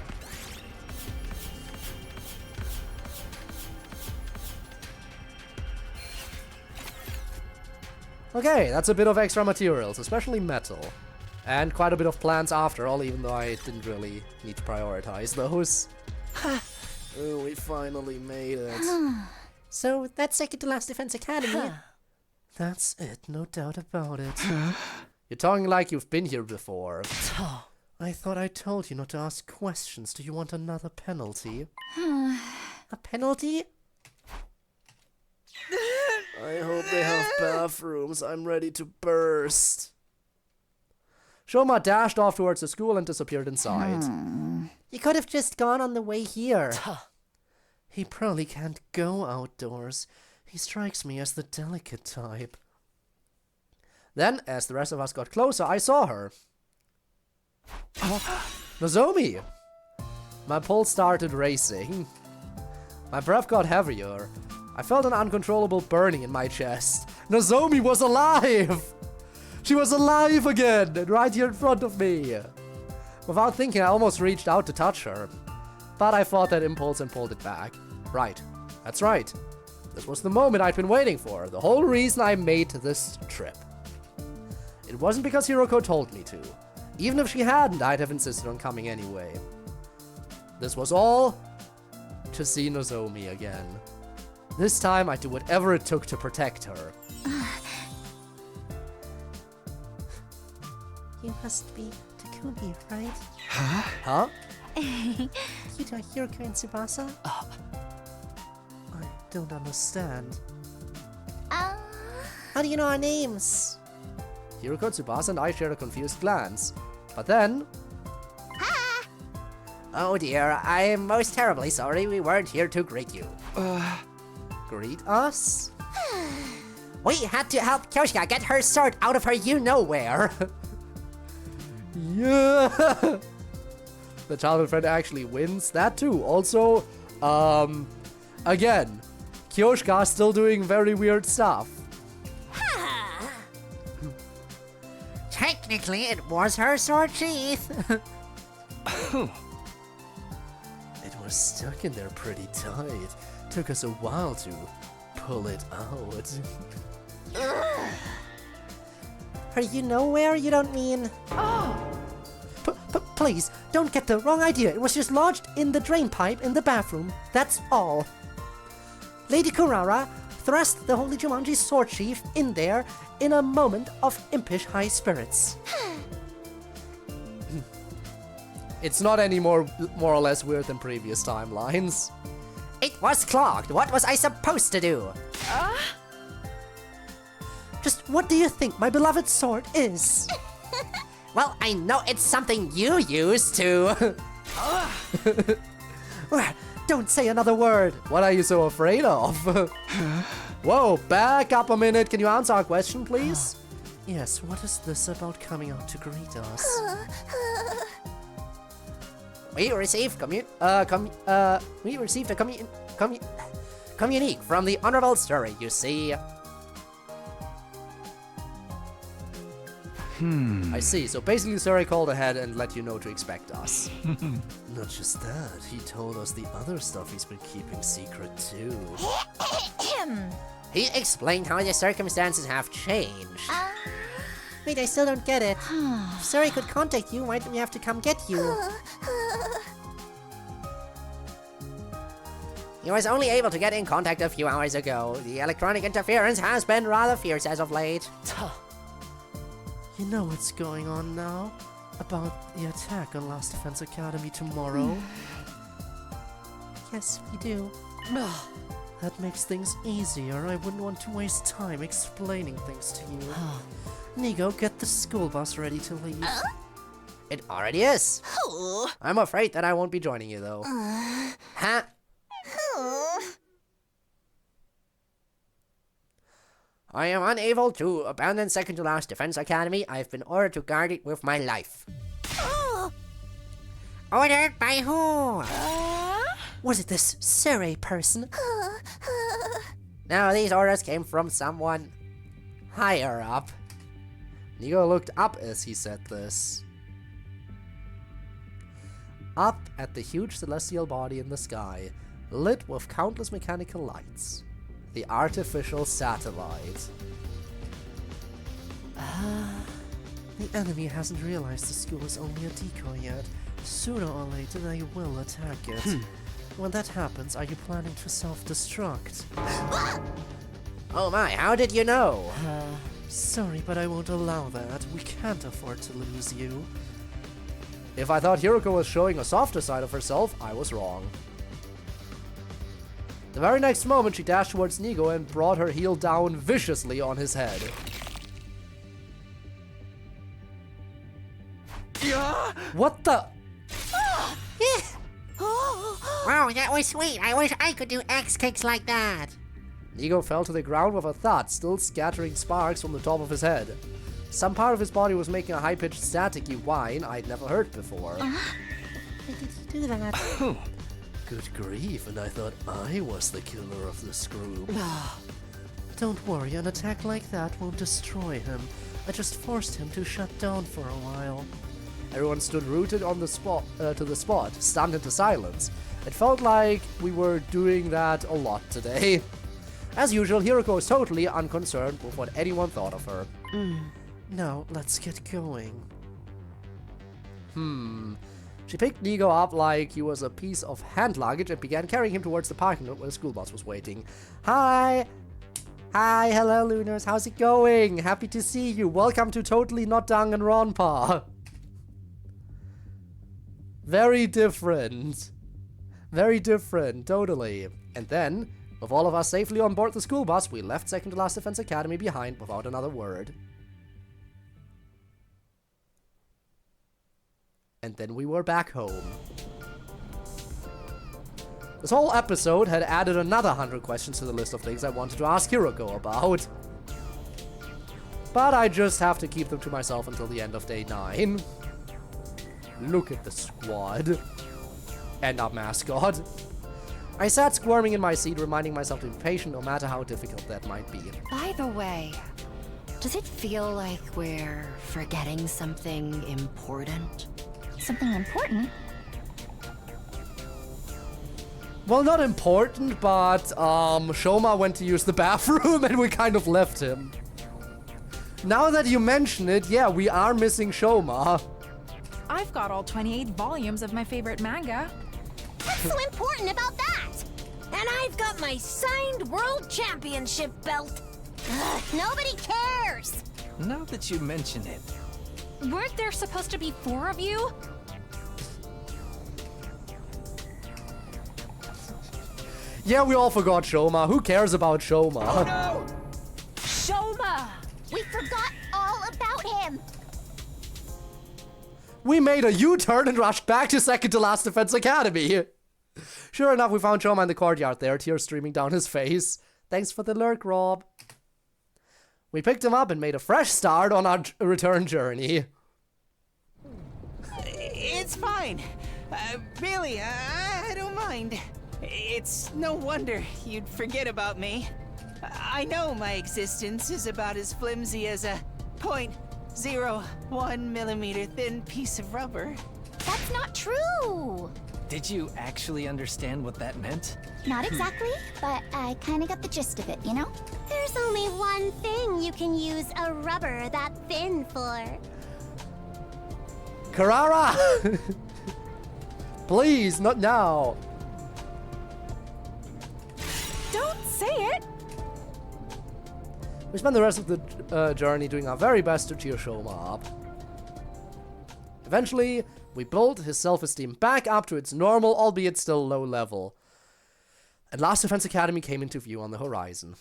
Okay, that's a bit of extra materials, especially metal. And quite a bit of plants after all, even though I didn't really need to prioritize those. Oh, we finally made it. So, that's second to last Defense Academy. That's it, no doubt about it. You're talking like you've been here before. I thought I told you not to ask questions. Do you want another penalty? A penalty? I hope they have bathrooms. I'm ready to burst. Shoma dashed off towards the school and disappeared inside. You could have just gone on the way here. He probably can't go outdoors. He strikes me as the delicate type. Then, as the rest of us got closer, I saw her. Nozomi! My pulse started racing. My breath got heavier. I felt an uncontrollable burning in my chest. Nozomi was alive! She was alive again, and right here in front of me. Without thinking, I almost reached out to touch her. But I fought that impulse and pulled it back. Right. That's right. This was the moment I'd been waiting for. The whole reason I made this trip. It wasn't because Hiroko told me to. Even if she hadn't, I'd have insisted on coming anyway. This was all to see Nozomi again. This time, I'd do whatever it took to protect her. You must be Takumi, right? Huh? You are Hiroko and Tsubasa? I don't understand. How do you know our names? Hiroko, Tsubasa, and I shared a confused glance. But then... Oh dear, I am most terribly sorry we weren't here to greet you. Greet us? We had to help Kyoshika get her sword out of her you-know-where. Yeah! The childhood friend actually wins. That too. Also, again, Kyoshika's still doing very weird stuff. Technically, it was her sword sheath. It was stuck in there pretty tight. Took us a while to pull it out. Are you nowhere? You don't mean... Please, don't get the wrong idea. It was just lodged in the drain pipe in the bathroom. That's all. Lady Kurara thrust the Holy Jumanji's sword sheath in there in a moment of impish high spirits. It's not any more or less weird than previous timelines. It was clogged. What was I supposed to do? Just what do you think my beloved sword is? Well, I know it's something you used to. Don't say another word. What are you so afraid of? Whoa, back up a minute. Can you answer our question, please? Yes, what is this about coming out to greet us? We received a communique from the Honorable Surrey, you see. I see. So basically, Surrey called ahead and let you know to expect us. Not just that, he told us the other stuff he's been keeping secret too. He explained how the circumstances have changed. Wait, I still don't get it. If Surrey could contact you, why do we have to come get you? He was only able to get in contact a few hours ago. The electronic interference has been rather fierce as of late. You know what's going on now? About the attack on Last Defense Academy tomorrow? Yes, we do. That makes things easier. I wouldn't want to waste time explaining things to you. Nigo, get the school bus ready to leave. It already is. I'm afraid that I won't be joining you, though. Huh? I am unable to abandon Second to Last Defense Academy. I've been ordered to guard it with my life. Ordered by who? Was it this Surrey person? No, these orders came from someone higher up. Nigo looked up as he said this. Up at the huge celestial body in the sky, lit with countless mechanical lights. The artificial satellite. The enemy hasn't realized the school is only a decoy yet. Sooner or later they will attack it. When that happens, are you planning to self-destruct? Oh my, how did you know? Sorry, but I won't allow that. We can't afford to lose you. If I thought Hiroko was showing a softer side of herself, I was wrong. The very next moment, she dashed towards Nigo and brought her heel down viciously on his head. What the? Wow, that was sweet. I wish I could do X kicks like that. Nigo fell to the ground with a thud, still scattering sparks from the top of his head. Some part of his body was making a high-pitched staticky whine I'd never heard before. Why did you do that? Good grief, and I thought I was the killer of this group. Don't worry, an attack like that won't destroy him. I just forced him to shut down for a while. Everyone stood rooted on the spot, stunned into silence. It felt like we were doing that a lot today. As usual, Hiroko was totally unconcerned with what anyone thought of her. Now, let's get going. She picked Nigo up like he was a piece of hand luggage and began carrying him towards the parking lot where the school bus was waiting. Hi! Hi, hello Lunars, how's it going? Happy to see you. Welcome to Totally Not Danganronpa. Very different. Very different, totally. And then, with all of us safely on board the school bus, we left Second to Last Defense Academy behind without another word. And then we were back home. This whole episode had added another 100 questions to the list of things I wanted to ask Hiroko about. But I just have to keep them to myself until the end of day 9. Look at the squad. And our mascot. I sat squirming in my seat, reminding myself to be patient no matter how difficult that might be. By the way, does it feel like we're forgetting something important? Something important? Well, not important, but Shoma went to use the bathroom and we kind of left him. Now that you mention it, yeah, we are missing Shoma. I've got all 28 volumes of my favorite manga. What's so important about that? And I've got my signed world championship belt. Ugh, nobody cares. Now that you mention it. Weren't there supposed to be 4 of you? Yeah, we all forgot Shoma. Who cares about Shoma? Oh no! Shoma! We forgot all about him. We made a U-turn and rushed back to Second to Last Defense Academy. Sure enough, we found Shoma in the courtyard there, tears streaming down his face. Thanks for the lurk, Rob. We picked him up and made a fresh start on our return journey. It's fine. Really, I don't mind. It's no wonder you'd forget about me. I know my existence is about as flimsy as a 0.01 millimeter thin piece of rubber. That's not true. Did you actually understand what that meant? Not exactly, but I kind of got the gist of it, you know? There's only one thing you can use a rubber that thin for. Carrara! Please, not now. Don't say it! We spent the rest of the journey doing our very best to cheer Shoma up. Eventually, we built his self-esteem back up to its normal, albeit still low level. And Last Defense Academy came into view on the horizon.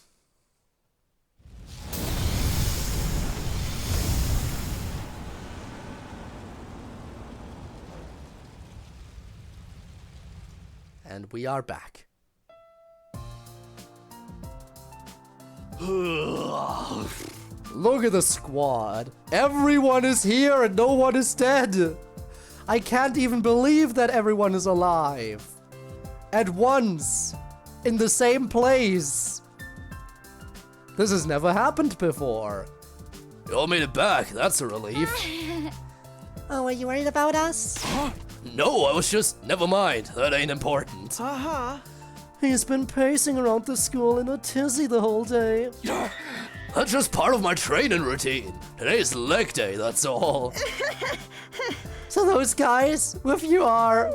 And we are back. Look at the squad. Everyone is here and no one is dead. I can't even believe that everyone is alive. At once. In the same place. This has never happened before. You all made it back, that's a relief. Oh, are you worried about us? No, I was just... Never mind, that ain't important. He's been pacing around the school in a tizzy the whole day. That's just part of my training routine. Today's leg day, that's all. So those guys, with you are...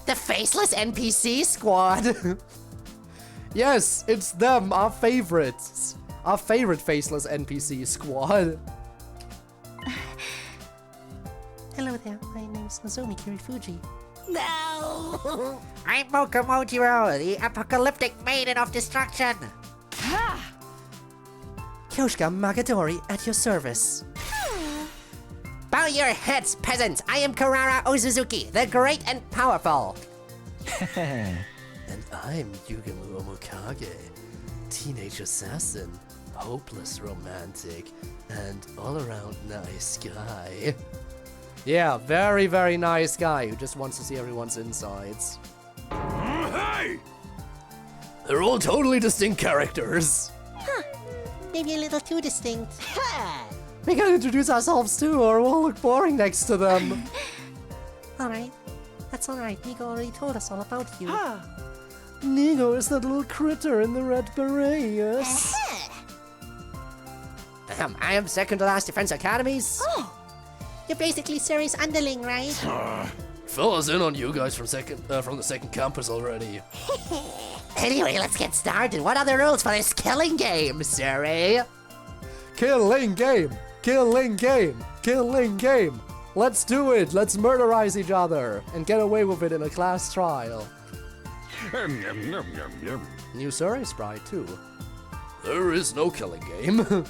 The faceless NPC squad. Yes, it's them, our favorites. Our favorite faceless NPC squad. Hello there, my name's Nozomi Kirifuji. No! I'm Moko Mojiro, the apocalyptic maiden of destruction. Kyoshika Magadori at your service. Bow your heads, peasants! I am Karara Ozuzuki, the great and powerful. And I'm Yugamu Omokage, teenage assassin, hopeless romantic, and all-around nice guy. Yeah, very, very nice guy who just wants to see everyone's insides. Hey! They're all totally distinct characters. Maybe a little too distinct. We gotta introduce ourselves too, or we'll look boring next to them. Alright. That's alright. Nigo already told us all about you. Nigo is that little critter in the red beret, yes? I am second to last Defense Academies. You're basically Suri's underling, right? Fill us in on you guys from the second campus already. Anyway, let's get started. What are the rules for this killing game, Suri? Killing game! Killing game! Killing game! Let's do it! Let's murderize each other and get away with it in a class trial. New Surrey sprite too. There is no killing game.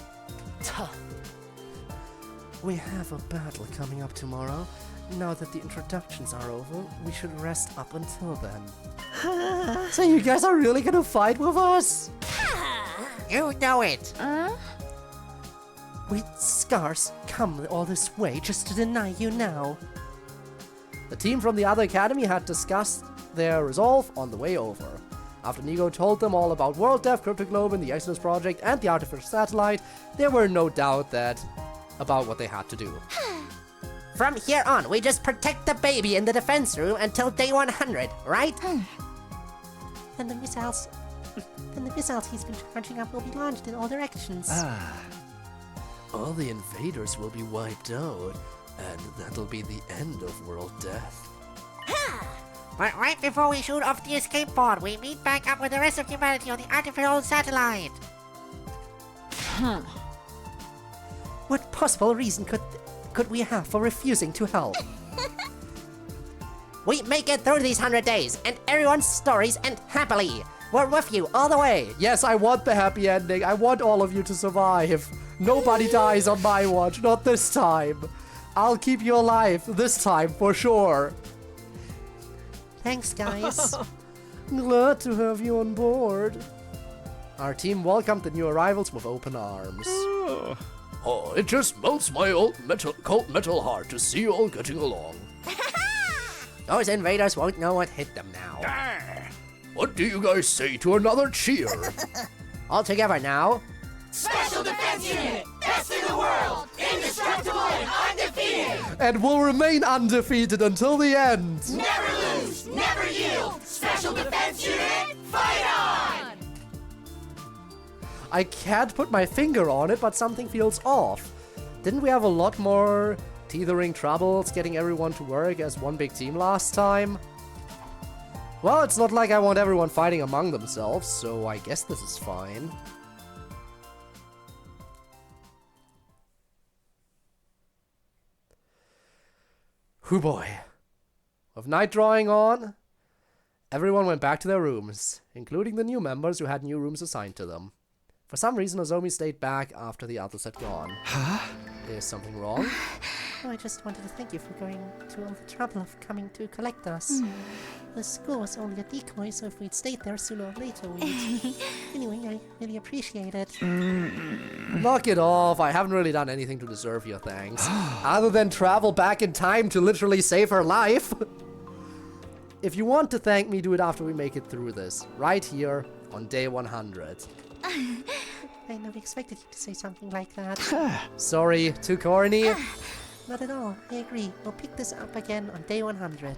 We have a battle coming up tomorrow. Now that the introductions are over, we should rest up until then. So you guys are really gonna fight with us? You know it. We'd scarce come all this way just to deny you now. The team from the other academy had discussed their resolve on the way over. After Nigo told them all about World Death, Cryptoglobe, the Exodus Project, and the artificial satellite, there were no doubt about what they had to do. From here on, we just protect the baby in the defense room until day 100, right? Then the missiles he's been charging up will be launched in all directions. All the invaders will be wiped out, and that'll be the end of World Death. But right before we shoot off the escape pod, we meet back up with the rest of humanity on the artificial satellite. What possible reason could we have for refusing to help? We make it through these 100 days, and everyone's stories end happily. We're with you all the way. Yes, I want the happy ending. I want all of you to survive. Nobody dies on my watch, not this time. I'll keep you alive this time for sure. Thanks, guys. Glad to have you on board. Our team welcomed the new arrivals with open arms. Oh, it just melts my old cold metal heart to see you all getting along. Those invaders won't know what hit them now. What do you guys say to another cheer? All together now. Special Defense Unit! Best in the world! Indestructible and undefeated! And will remain undefeated until the end! Never lose! Never yield! Special Defense Unit, fight on! I can't put my finger on it, but something feels off. Didn't we have a lot more teethering troubles getting everyone to work as one big team last time? Well, it's not like I want everyone fighting among themselves, so I guess this is fine. Hoo boy. With night drawing on, everyone went back to their rooms, including the new members who had new rooms assigned to them. For some reason, Nozomi stayed back after the others had gone. Is something wrong? Oh, I just wanted to thank you for going to all the trouble of coming to collect us. The school was only a decoy, so if we'd stayed there sooner or later, we'd... Anyway, I really appreciate it. Knock it off. I haven't really done anything to deserve your thanks. Other than travel back in time to literally save her life. If you want to thank me, do it after we make it through this. Right here on day 100. I never expected you to say something like that. Sorry, too corny? Not at all. I agree. We'll pick this up again on day 100.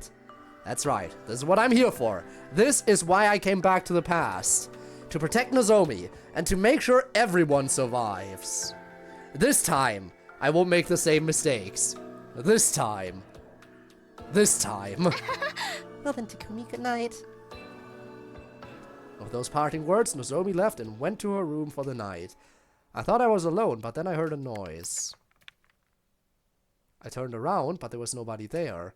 That's right. This is what I'm here for. This is why I came back to the past. To protect Nozomi and to make sure everyone survives. This time, I won't make the same mistakes. This time. Well then, Takumi, good night. With those parting words, Nozomi left and went to her room for the night. I thought I was alone, but then I heard a noise. I turned around, but there was nobody there.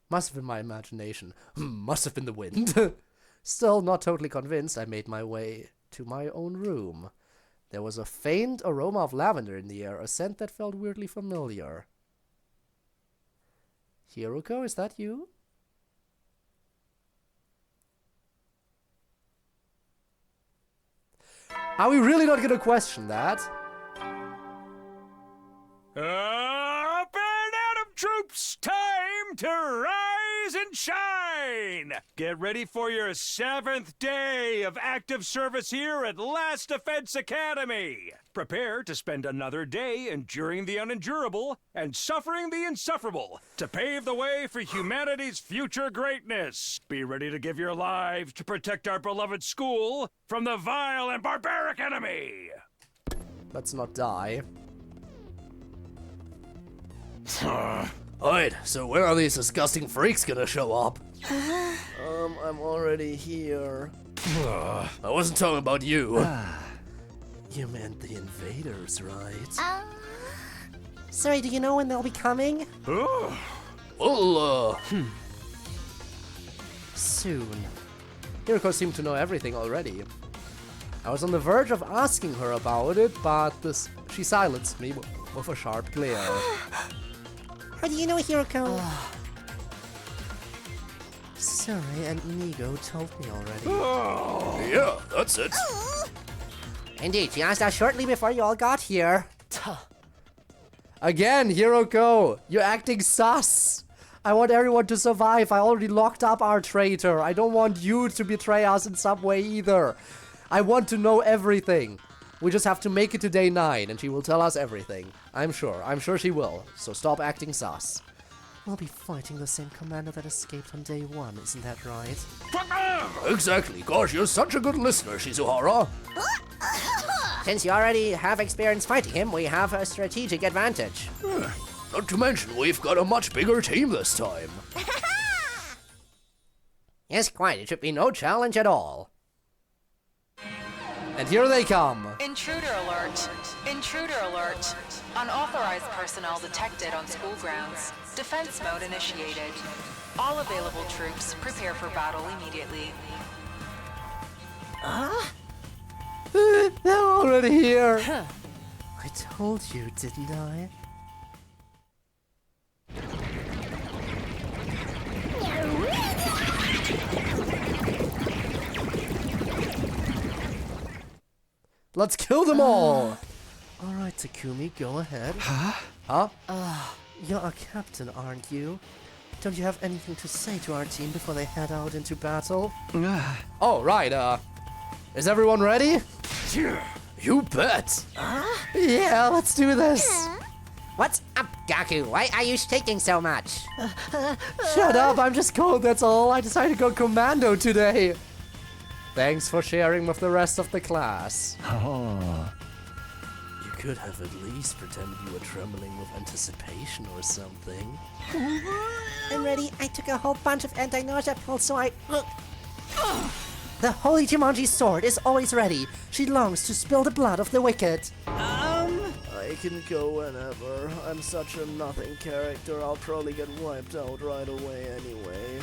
Must have been my imagination. Must have been the wind. Still not totally convinced, I made my way to my own room. There was a faint aroma of lavender in the air, a scent that felt weirdly familiar. Hiruko, is that you? Are we really not gonna question that? Up and out of troops! Time to rise and shine! Get ready for your 7th day of active service here at Last Defense Academy! Prepare to spend another day enduring the unendurable and suffering the insufferable to pave the way for humanity's future greatness. Be ready to give your lives to protect our beloved school from the vile and barbaric enemy! Let's not die. Alright, so when are these disgusting freaks gonna show up? I'm already here. I wasn't talking about you. You meant the invaders, right? Sorry, do you know when they'll be coming? Well, Soon. Hiruko seemed to know everything already. I was on the verge of asking her about it, but she silenced me with a sharp glare. How do you know, Hiruko? Sorry, and Inigo told me already. yeah, that's it. Indeed, she asked us shortly before you all got here. Again, Hiruko, you're acting sus. I want everyone to survive. I already locked up our traitor. I don't want you to betray us in some way either. I want to know everything. We just have to make it to day 9 and she will tell us everything. I'm sure she will. So stop acting sus. We'll be fighting the same commander that escaped on day 1, isn't that right? Exactly. Gosh, you're such a good listener, Shizuhara. Since you already have experience fighting him, we have a strategic advantage. Not to mention, we've got a much bigger team this time. Yes, quite. It should be no challenge at all. And here they come. Intruder alert. Intruder alert. Unauthorized personnel detected on school grounds. Defense mode initiated. All available troops prepare for battle immediately. They're already here. I told you, didn't I? Let's kill them all! Alright, Takumi, go ahead. Huh? You're our captain, aren't you? Don't you have anything to say to our team before they head out into battle? Oh, right, is everyone ready? You bet! Yeah, let's do this! What's up, Gaku? Why are you shaking so much? Shut up, I'm just cold, that's all. I decided to go commando today. Thanks for sharing with the rest of the class. You could have at least pretended you were trembling with anticipation or something. I'm ready. I took a whole bunch of anti-nausea pills, so I... The Holy Jumanji sword is always ready. She longs to spill the blood of the wicked. I can go whenever. I'm such a nothing character. I'll probably get wiped out right away anyway.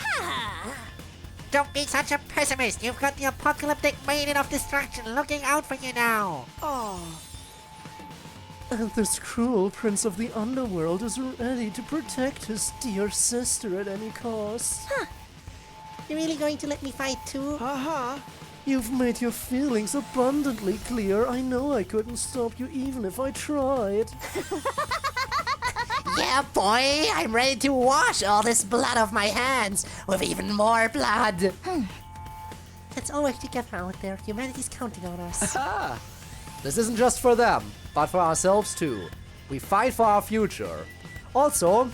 Don't be such a pessimist. You've got the apocalyptic maiden of destruction looking out for you now. And this cruel prince of the underworld is ready to protect his dear sister at any cost. You're really going to let me fight too? You've made your feelings abundantly clear. I know I couldn't stop you even if I tried. Yeah, boy, I'm ready to wash all this blood off my hands with even more blood. Let's all work together out there. Humanity's counting on us. This isn't just for them, but for ourselves too. We fight for our future. Also,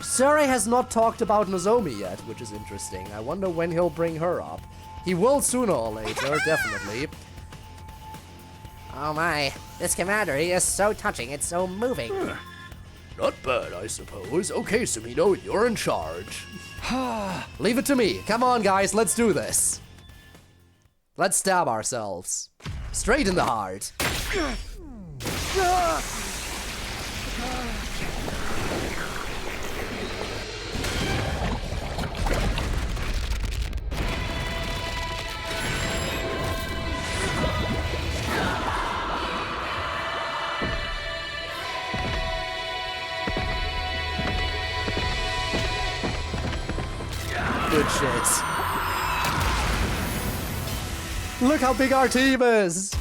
Surrey has not talked about Nozomi yet, which is interesting. I wonder when he'll bring her up. He will sooner or later, definitely. Oh my, this commander, he is so touching, it's so moving. Not bad, I suppose. Okay, Sumino, you're in charge. Leave it to me. Come on, guys, let's do this. Let's stab ourselves. Straight in the heart. Good shit. Look how big our team is!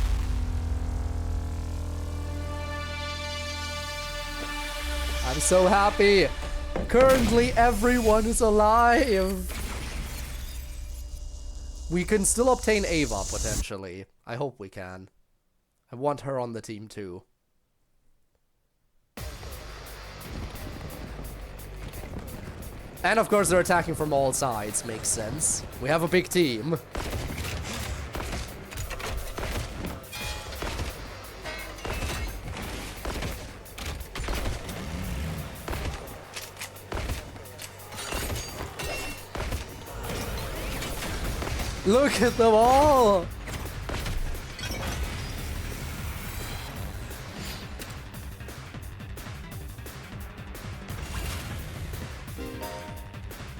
I'm so happy! Currently everyone is alive! We can still obtain Ava, potentially. I hope we can. I want her on the team too. And of course they're attacking from all sides, makes sense. We have a big team. Look at them all!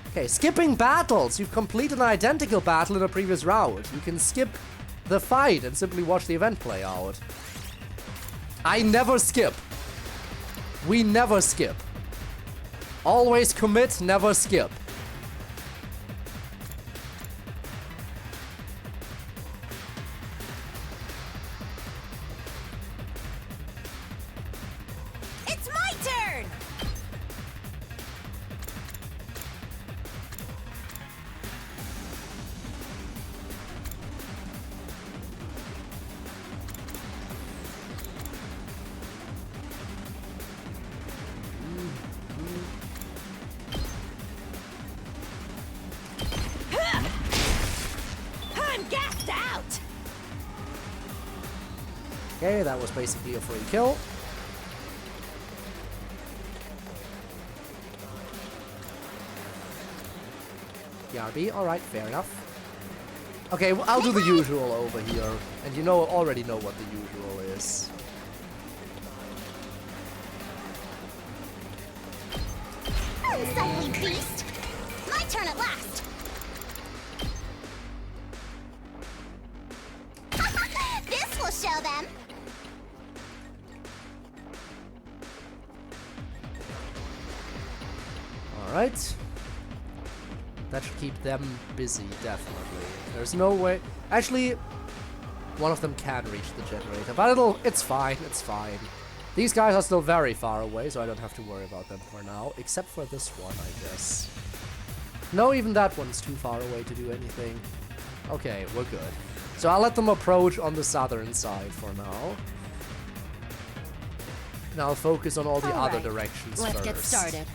Okay, skipping battles. You've completed an identical battle in a previous round. You can skip the fight and simply watch the event play out. I never skip. We never skip. Always commit, never skip. It's my turn! I'm gassed out! Okay, that was basically a free kill. BRB, alright, fair enough. Okay, well, I'll do the usual over here. And you already know what the usual is. Unsightly beast! My turn at last! This will show them! Alright. That should keep them busy, definitely. There's no way... Actually, one of them can reach the generator, but it's fine, it's fine. These guys are still very far away, so I don't have to worry about them for now, except for this one, I guess. No, even that one's too far away to do anything. Okay, we're good. So I'll let them approach on the southern side for now. And I'll focus on all the other directions Let's first. get started.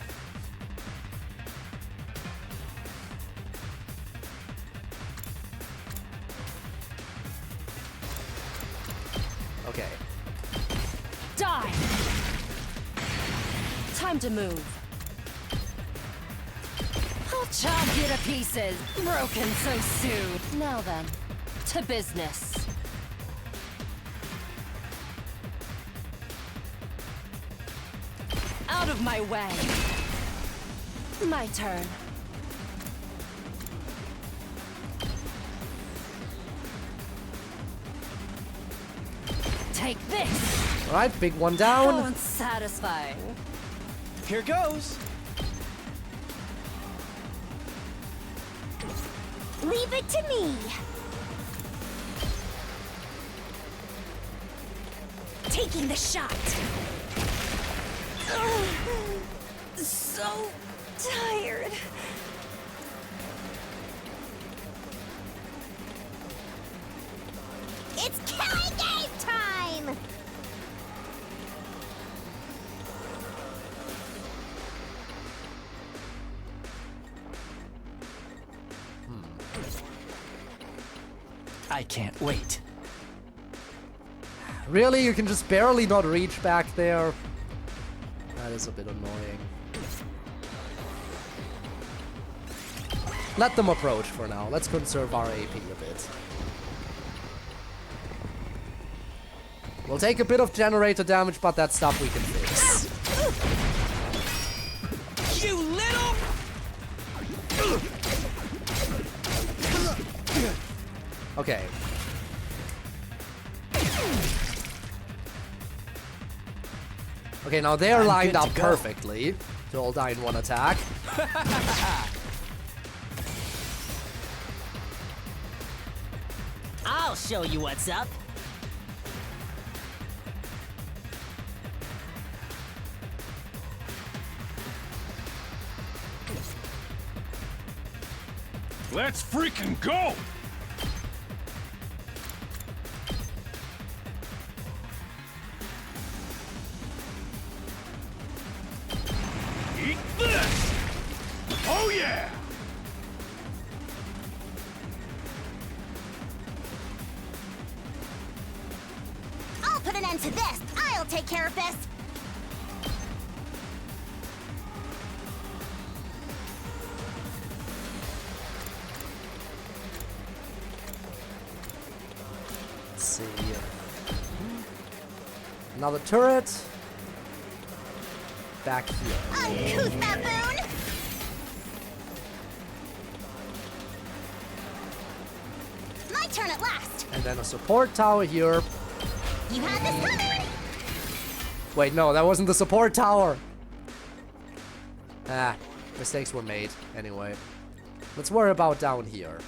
Okay. Die! Time to move. I'll chop you to pieces. Broken so soon. Now then, to business. Out of my way. My turn. Take this. All right, big one down. How unsatisfying. Here goes. Leave it to me! Taking the shot! So tired. I can't wait. Really? You can just barely not reach back there? That is a bit annoying. Let them approach for now. Let's conserve our AP a bit. We'll take a bit of generator damage, but that stuff we can fix. You little... Okay. Okay, now they're lined up perfectly to all die in one attack. I'll show you what's up. Let's freaking go! Eat this! Oh yeah! I'll put an end to this. I'll take care of this. Let's see. Another turret. Back here. Uncouth baboon! My turn at last. And then a support tower here. You had this coming. Wait, no, that wasn't the support tower. Ah, mistakes were made. Anyway, let's worry about down here.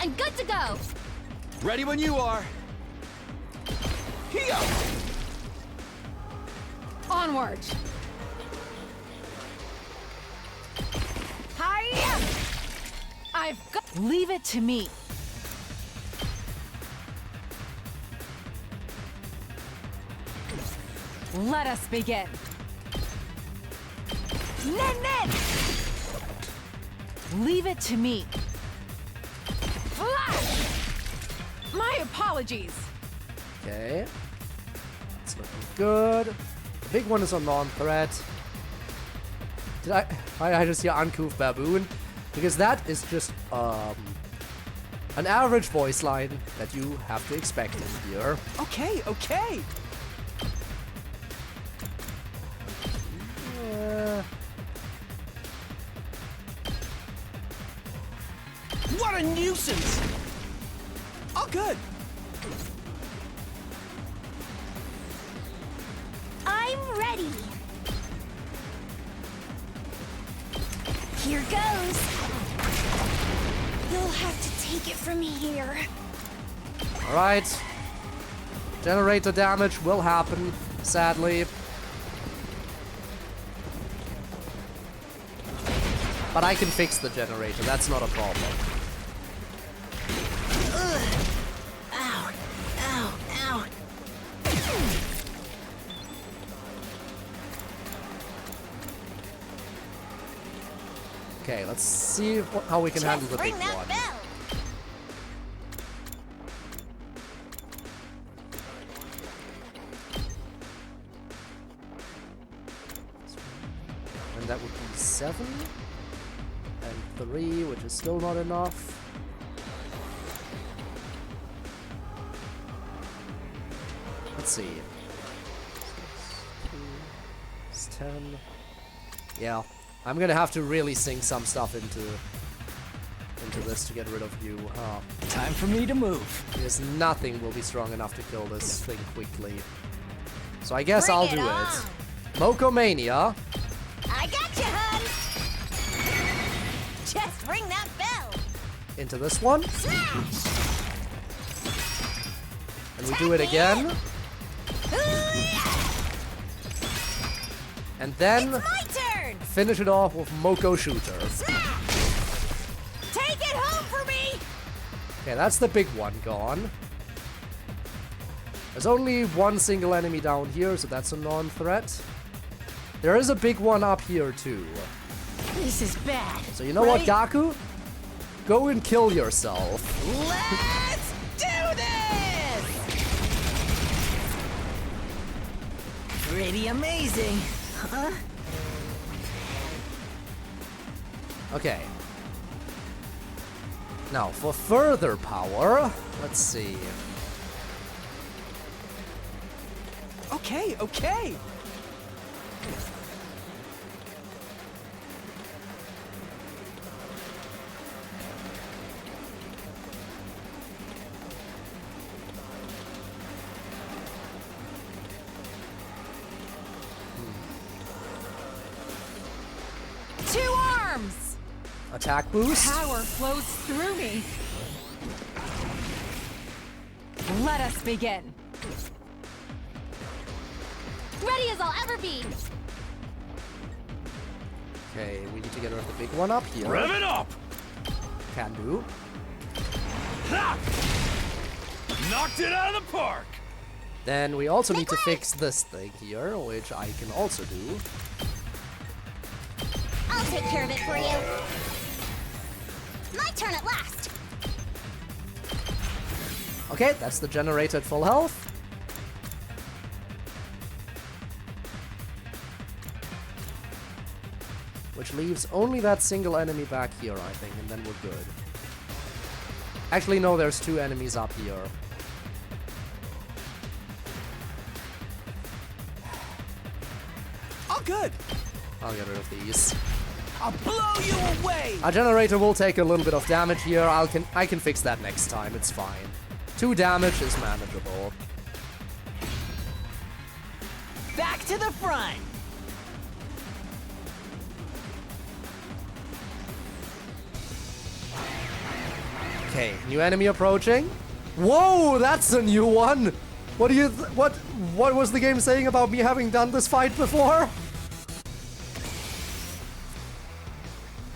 I'm good to go. Ready when you are. Here. Onward. Hiya! I've got. Leave it to me. Let us begin. Nen! Leave it to me. Flash! My apologies. Okay. It's looking good. The big one is a non-threat. Did I just hear uncouth baboon? Because that is just an average voice line that you have to expect in here. Okay, okay. What a nuisance! Oh, good. I'm ready. Here goes. You'll have to take it from here. Alright. Generator damage will happen, sadly. But I can fix the generator, that's not a problem. Ow, ow, ow. Okay, let's see how we can handle the big one. Bell. And that would be 7. And 3, which is still not enough. Let's see. 6, 2, 10. Yeah, I'm gonna have to really sink some stuff into this to get rid of you. Time for me to move. Because nothing will be strong enough to kill this thing quickly. So I guess I'll do it. Mokomania. I got you, hun. Just ring that bell. Into this one. Smash. And we do it again. And then It's my turn. finish it off with Moko Shooter. Smash. Take it home for me. Okay, that's the big one gone. There's only one single enemy down here, so that's a non-threat. There is a big one up here too. This is bad. So you know what, Gaku? Go and kill yourself. Let's do this! Pretty amazing, huh? Okay. Now, for further power, let's see. Okay, okay. Two arms! Attack boost. Power flows through me. Let us begin. Ready as I'll ever be. Okay, we need to get rid of the big one up here. Rev it up! Can do. Ha! Knocked it out of the park! Then we also need to fix this thing here, which I can also do. I'll take care of it for you. My turn at last. Okay, that's the generator at full health. Which leaves only that single enemy back here, I think, and then we're good. Actually, no, there's two enemies up here. All good. I'll get rid of these. I'll blow you away. Our generator will take a little bit of damage here. I can fix that next time. It's fine. 2 damage is manageable. Back to the front. Okay, new enemy approaching. Whoa, that's a new one. What do you? What was the game saying about me having done this fight before?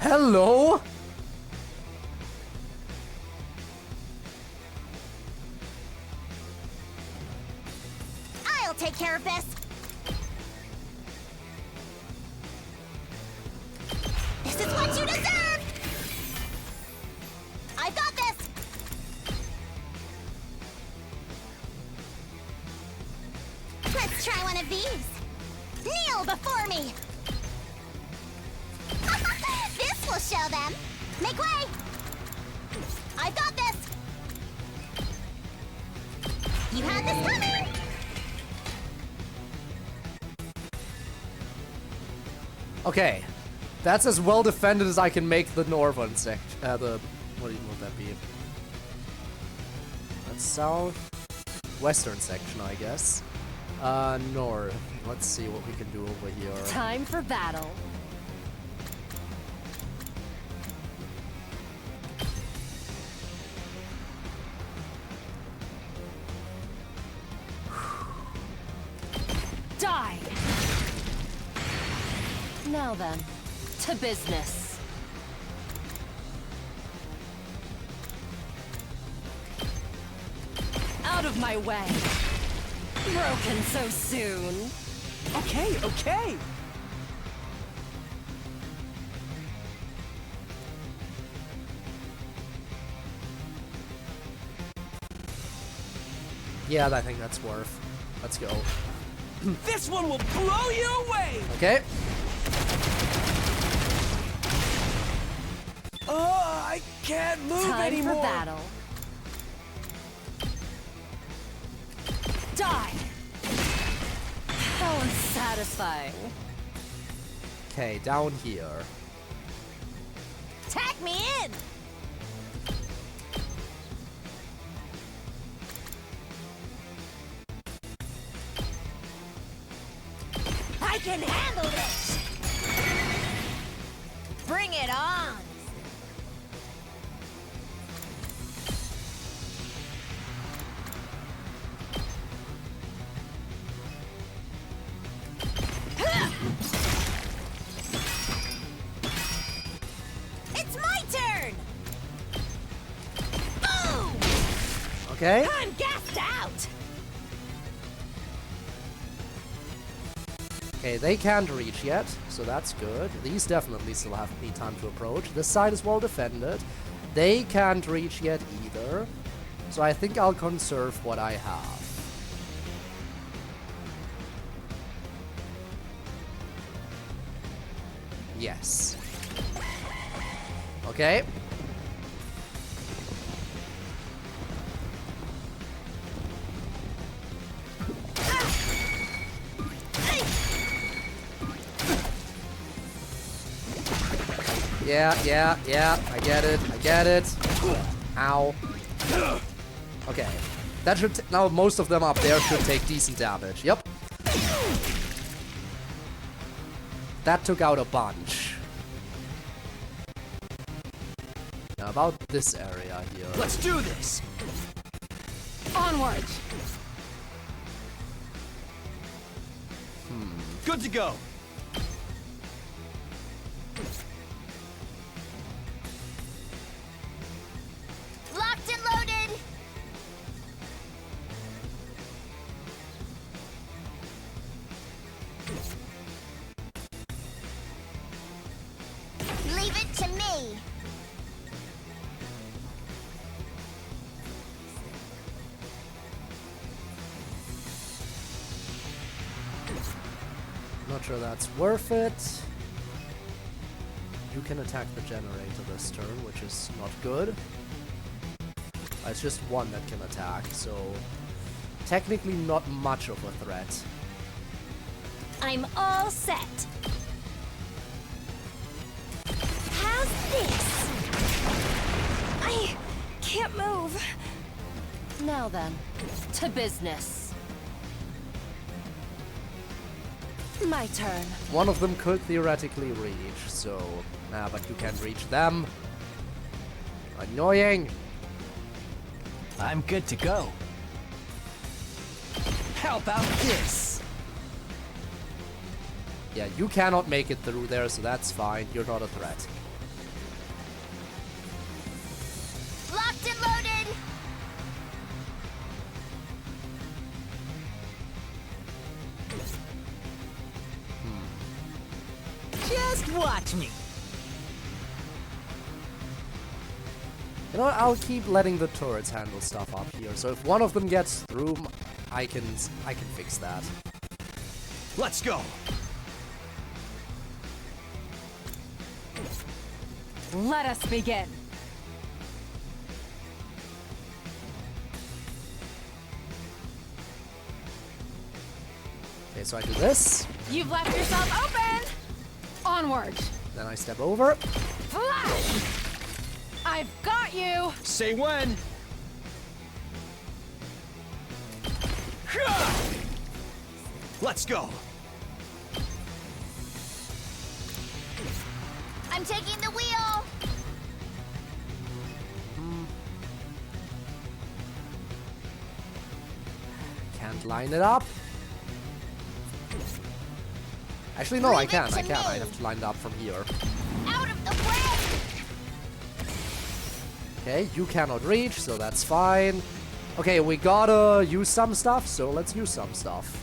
Hello? I'll take care of this. This is what you deserve. I've got this. Let's try one of these. Kneel before me. This will show them. Make way. I've got this. You had this coming. Okay, that's as well defended as I can make the northern section. What would that be? That's south, western section, I guess. North. Let's see what we can do over here. Time for battle. Die! Now then, to business. Out of my way! Broken so soon. Okay, okay. Yeah, I think that's worth. Let's go. This one will blow you away. Okay. Oh, I can't move Time anymore. for battle. Die! How unsatisfying. Okay, down here. Tag me in. I can handle this. Bring it on. It's my turn. Boom! Okay. I'm gassed out. Okay, they can't reach yet, so that's good. These definitely still have need time to approach. This side is well defended. They can't reach yet either. So I think I'll conserve what I have. Yes. Okay. Yeah. I get it. Ow. Okay. That should now most of them up there should take decent damage. Yep. That took out a bunch. Now about this area here. Let's do this. Onward. Good to go. Locked and loaded. Leave it to me. Not sure that's worth it. You can attack the generator this turn, which is not good. It's just one that can attack, so technically not much of a threat. I'm all set. How's this? I can't move. Now then, to business. My turn. One of them could theoretically reach, so... but you can't reach them. Annoying! I'm good to go. How about this? Yeah, you cannot make it through there, so that's fine. You're not a threat. Locked and loaded. Just watch me. You know what? I'll keep letting the turrets handle stuff up here. So if one of them gets through, I can fix that. Let's go. Let us begin. Okay, so I do this. You've left yourself open. Onward. Then I step over. Flash. I've got you. Say when. Let's go. I'm taking the wheel. Can't line it up. Actually, no, I can. I have to line it up from here. Out of the way. Okay, you cannot reach, so that's fine. Okay, we gotta use some stuff, so let's use some stuff.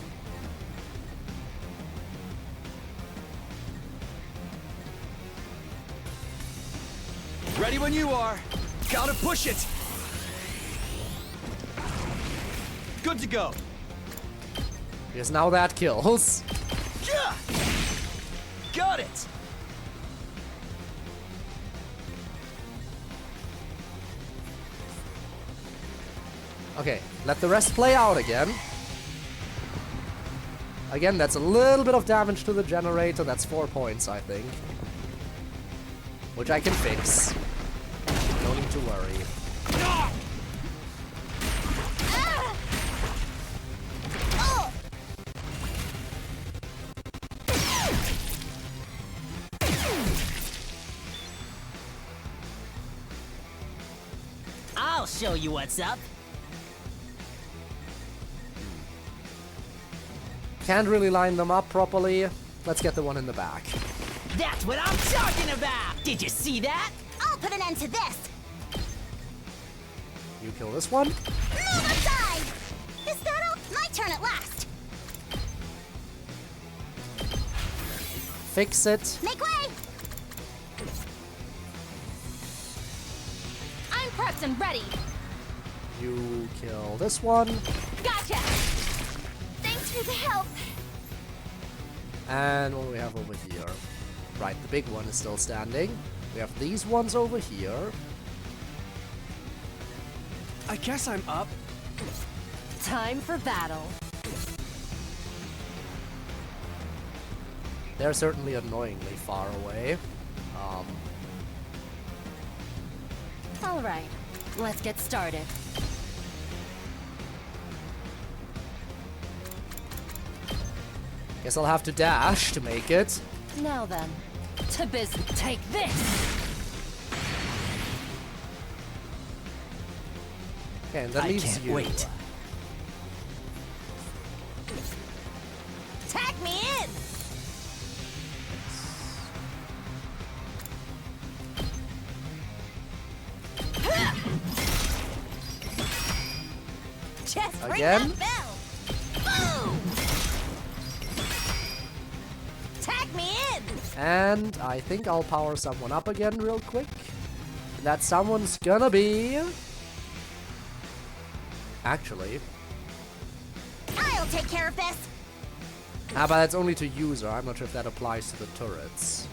Ready when you are. Gotta push it. Good to go. Because now that kills. Yeah! Got it. Okay, let the rest play out again. Again, that's a little bit of damage to the generator. That's 4 points, I think. Which I can fix. No need to worry. I'll show you what's up. Can't really line them up properly. Let's get the one in the back. That's what I'm talking about! Did you see that? I'll put an end to this. You kill this one. Move aside! Is that all? My turn at last. Fix it. Make way! and ready. You kill this one. Gotcha! Thanks for the help. And what do we have over here? Right, the big one is still standing. We have these ones over here. I guess I'm up. Time for battle. They're certainly annoyingly far away. All right, let's get started. Guess I'll have to dash to make it. Now then, to business. Take this! Okay, and that I leaves can't you. wait. Tag me in! Just ring Again? that bell! Boom! Tag me in! And I think I'll power someone up again real quick. And that someone's gonna be... Actually... I'll take care of this! Ah, but that's only to user. I'm not sure if that applies to the turrets.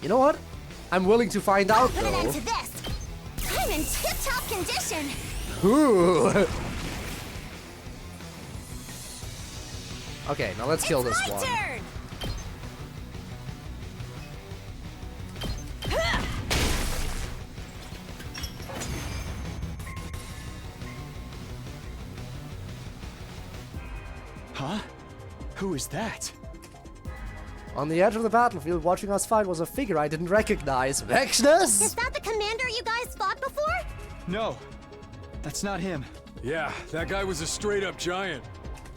You know what? I'm willing to find out, Put an end though. to this! I'm in tip-top condition! Ooh. Okay, now let's kill this My one. turn! Huh? Who is that? On the edge of the battlefield, watching us fight was a figure I didn't recognize. Vexnus? Is that the commander you guys fought before? No, that's not him. Yeah, that guy was a straight-up giant.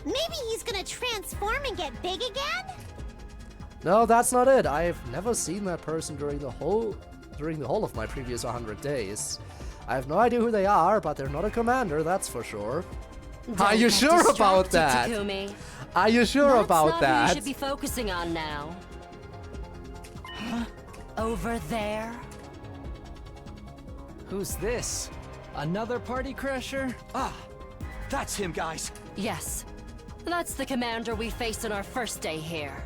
Maybe he's gonna transform and get big again? No, that's not it. I've never seen that person during the whole of my previous 100 days. I have no idea who they are, but they're not a commander, that's for sure. Are you sure about that? Takumi. Are you sure That's about not that? Who you should be focusing on now. Huh? Over there? Who's this? Another party crasher? Ah, that's him, guys. Yes. That's the commander we faced on our first day here.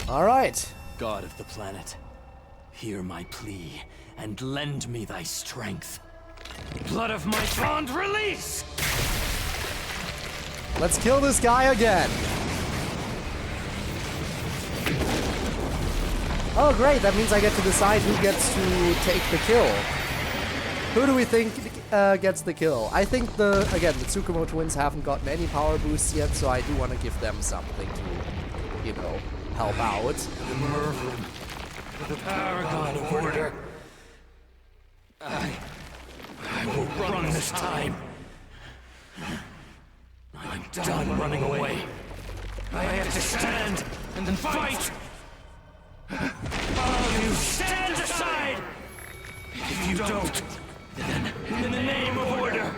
All right. God of the planet, hear my plea and lend me thy strength. Blood of my bond, release! Let's kill this guy again. Oh, great. That means I get to decide who gets to take the kill. Who do we think gets the kill? I think the Tsukumo twins haven't gotten any power boosts yet, so I do want to give them something to, you know, help out. The Mervyn, the paragon of order. I will run this time. I'm done running away. I have to stand and then fight. All you stand aside! If you don't, then in the name of order,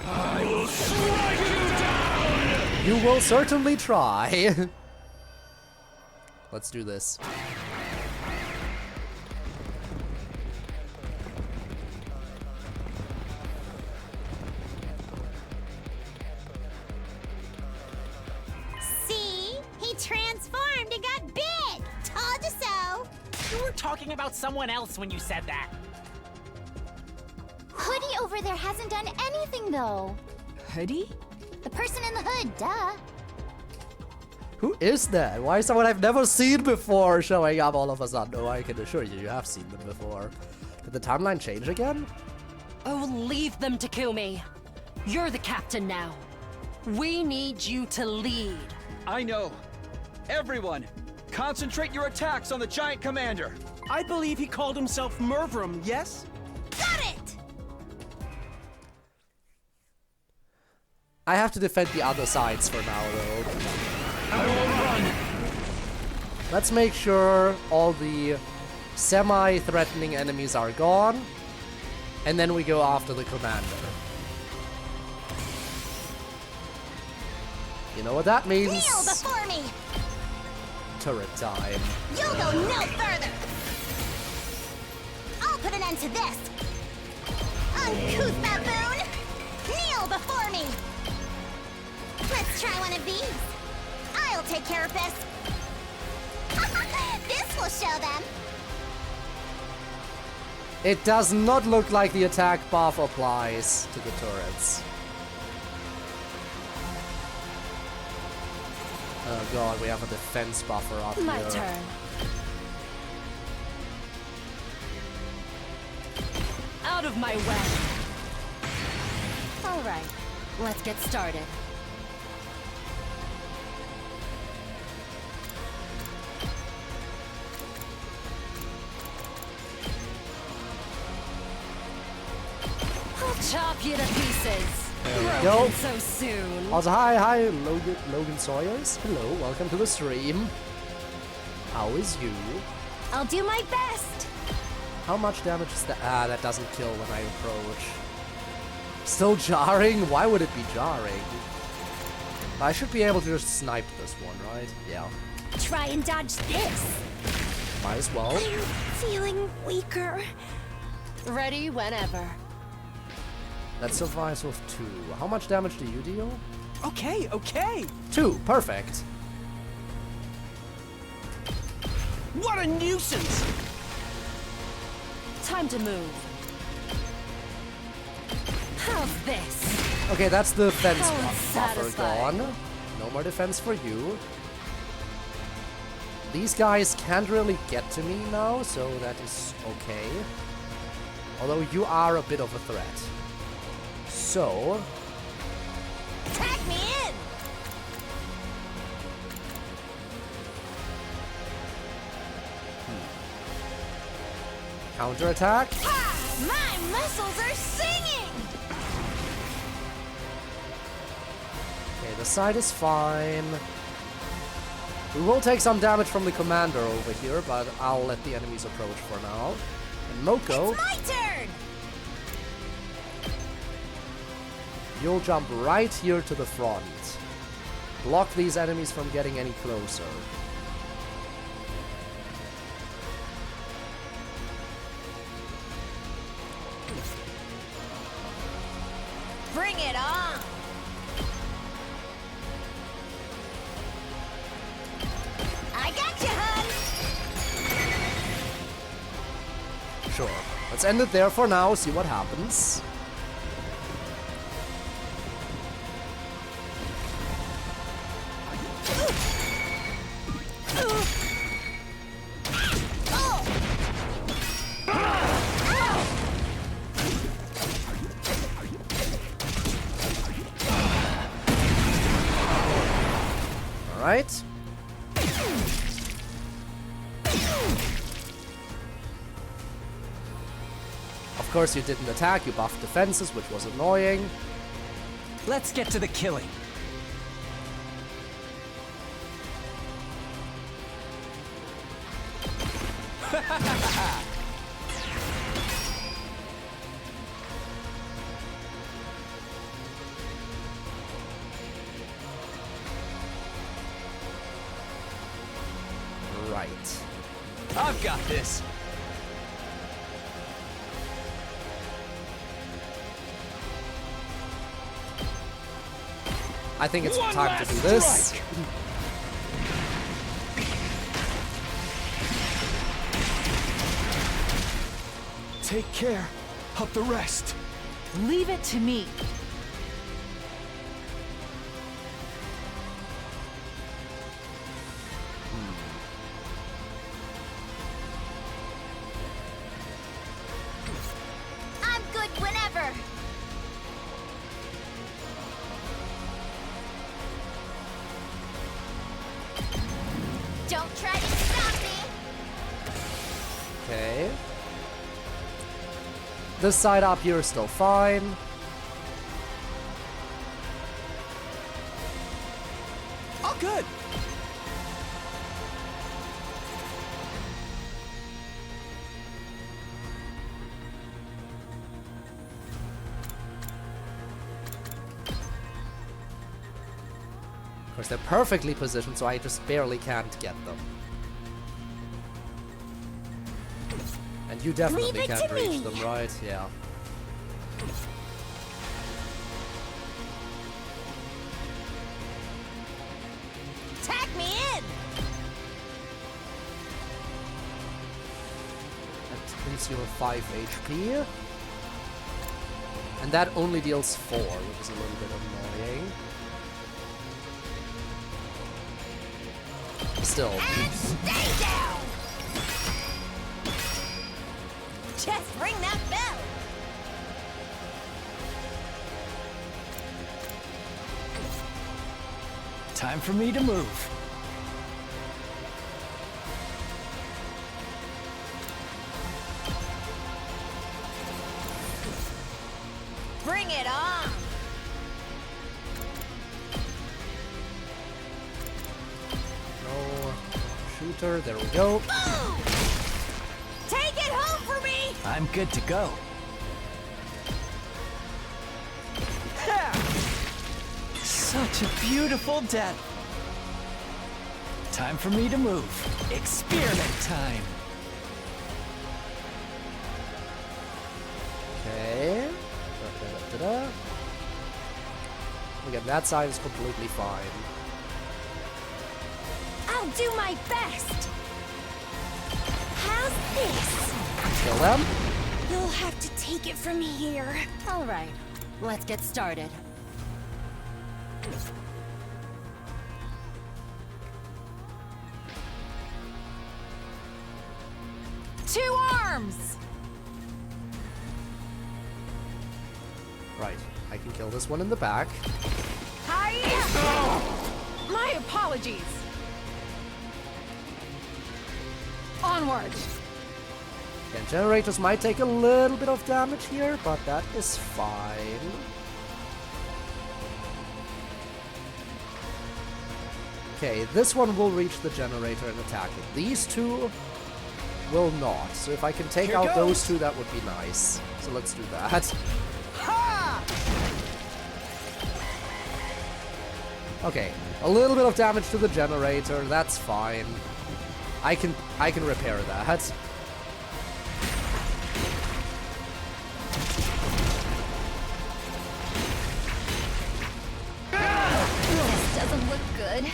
I will strike you down! You will certainly try. Let's do this. See? He transformed and got big! Told you so! You were talking about someone else when you said that. Hoodie over there hasn't done anything, though. Hoodie? The person in the hood, duh. Who is that? Why is someone I've never seen before showing up all of a sudden? Oh, I can assure you, you have seen them before. Did the timeline change again? Oh, leave them, Takumi. You're the captain now. We need you to lead. I know. Everyone, concentrate your attacks on the giant commander. I believe he called himself Mervyn, yes? Got it! I have to defend the other sides for now, though. I will run! Let's make sure all the semi-threatening enemies are gone. And then we go after the commander. You know what that means? Kneel before me! Turret time. You'll go no further! I'll put an end to this! Uncouth baboon! Kneel before me! Let's try one of these. I'll take care of this. This will show them. It does not look like the attack buff applies to the turrets. Oh god, we have a defense buffer up My here. turn. Out of my way. All right, let's get started. I'll chop you to pieces. There we Broken go. so soon. Also, hi, Logan Sawyers. Hello, welcome to the stream. How is you? I'll do my best. How much damage is that? Ah, that doesn't kill when I approach. Still jarring? Why would it be jarring? I should be able to just snipe this one, right? Yeah. Try and dodge this. Might as well. I'm feeling weaker. Ready whenever. That survives with 2. How much damage do you deal? Okay, okay. 2. Perfect. What a nuisance! Time to move. How's this? Okay, that's the defense How buffer satisfying. gone. No more defense for you. These guys can't really get to me now, so that is okay. Although you are a bit of a threat. So... Tag me in. Counterattack. Ha! My muscles are singing. Okay, the side is fine. We will take some damage from the commander over here, but I'll let the enemies approach for now. And Moko, It's my turn. you'll jump right here to the front. Block these enemies from getting any closer. Bring it on. I got you, hun. Sure. Let's end it there for now, see what happens. Alright. Of course you didn't attack, you buffed defenses, which was annoying. Let's get to the killing. Right. I've got this. I think it's One time to last do this. strike. Take care of the rest. Leave it to me. I'm good whenever. Don't try to stop me. Okay. This side up here is still fine. All good. Of course, they're perfectly positioned, so I just barely can't get them. And you definitely can't reach them, right? Yeah. Tag me in! That means you're 5 HP. And that only deals 4, which is a little bit annoying. Still. And stay down! Just ring that bell! Time for me to move. Bring it on! No shooter, there we go. Boom! Take it home for me! I'm good to go. Such a beautiful death. Time for me to move. Experiment time. Okay. Da-da-da-da-da. Again, that side is completely fine. I'll do my best! How's this? Kill them. You'll have to take it from here. All right, let's get started. Two arms! Right. I can kill this one in the back. Hi! My apologies. Onward. And generators might take a little bit of damage here, but that is fine. Okay, this one will reach the generator and attack it. These two will not. So if I can take Here out goes. those two, that would be nice. So let's do that. Okay, a little bit of damage to the generator, that's fine. I can repair that. This doesn't look good.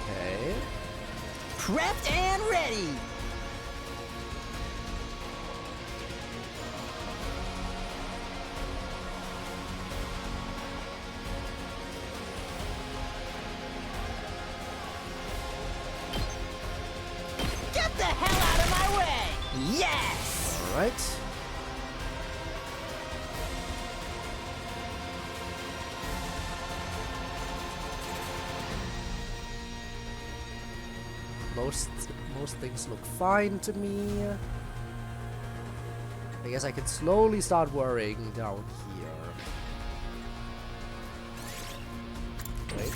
Okay. Prepped and ready. Get the hell out of my way! Yes! All right. Most things look fine to me. I guess I can slowly start worrying down here. Wait.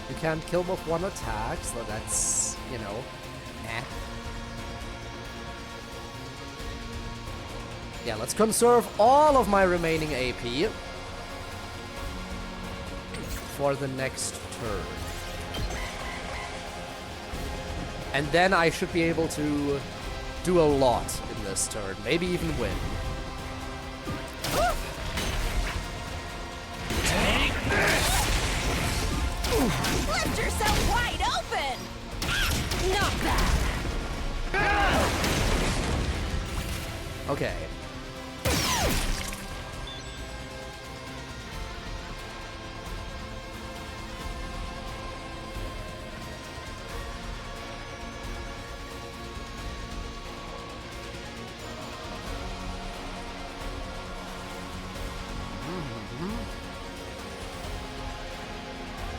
You can't kill with one attack, so that's, you know, eh. Yeah, let's conserve all of my remaining AP for the next turn. And then I should be able to do a lot in this turn, maybe even win. Left yourself wide open! Not bad! Okay.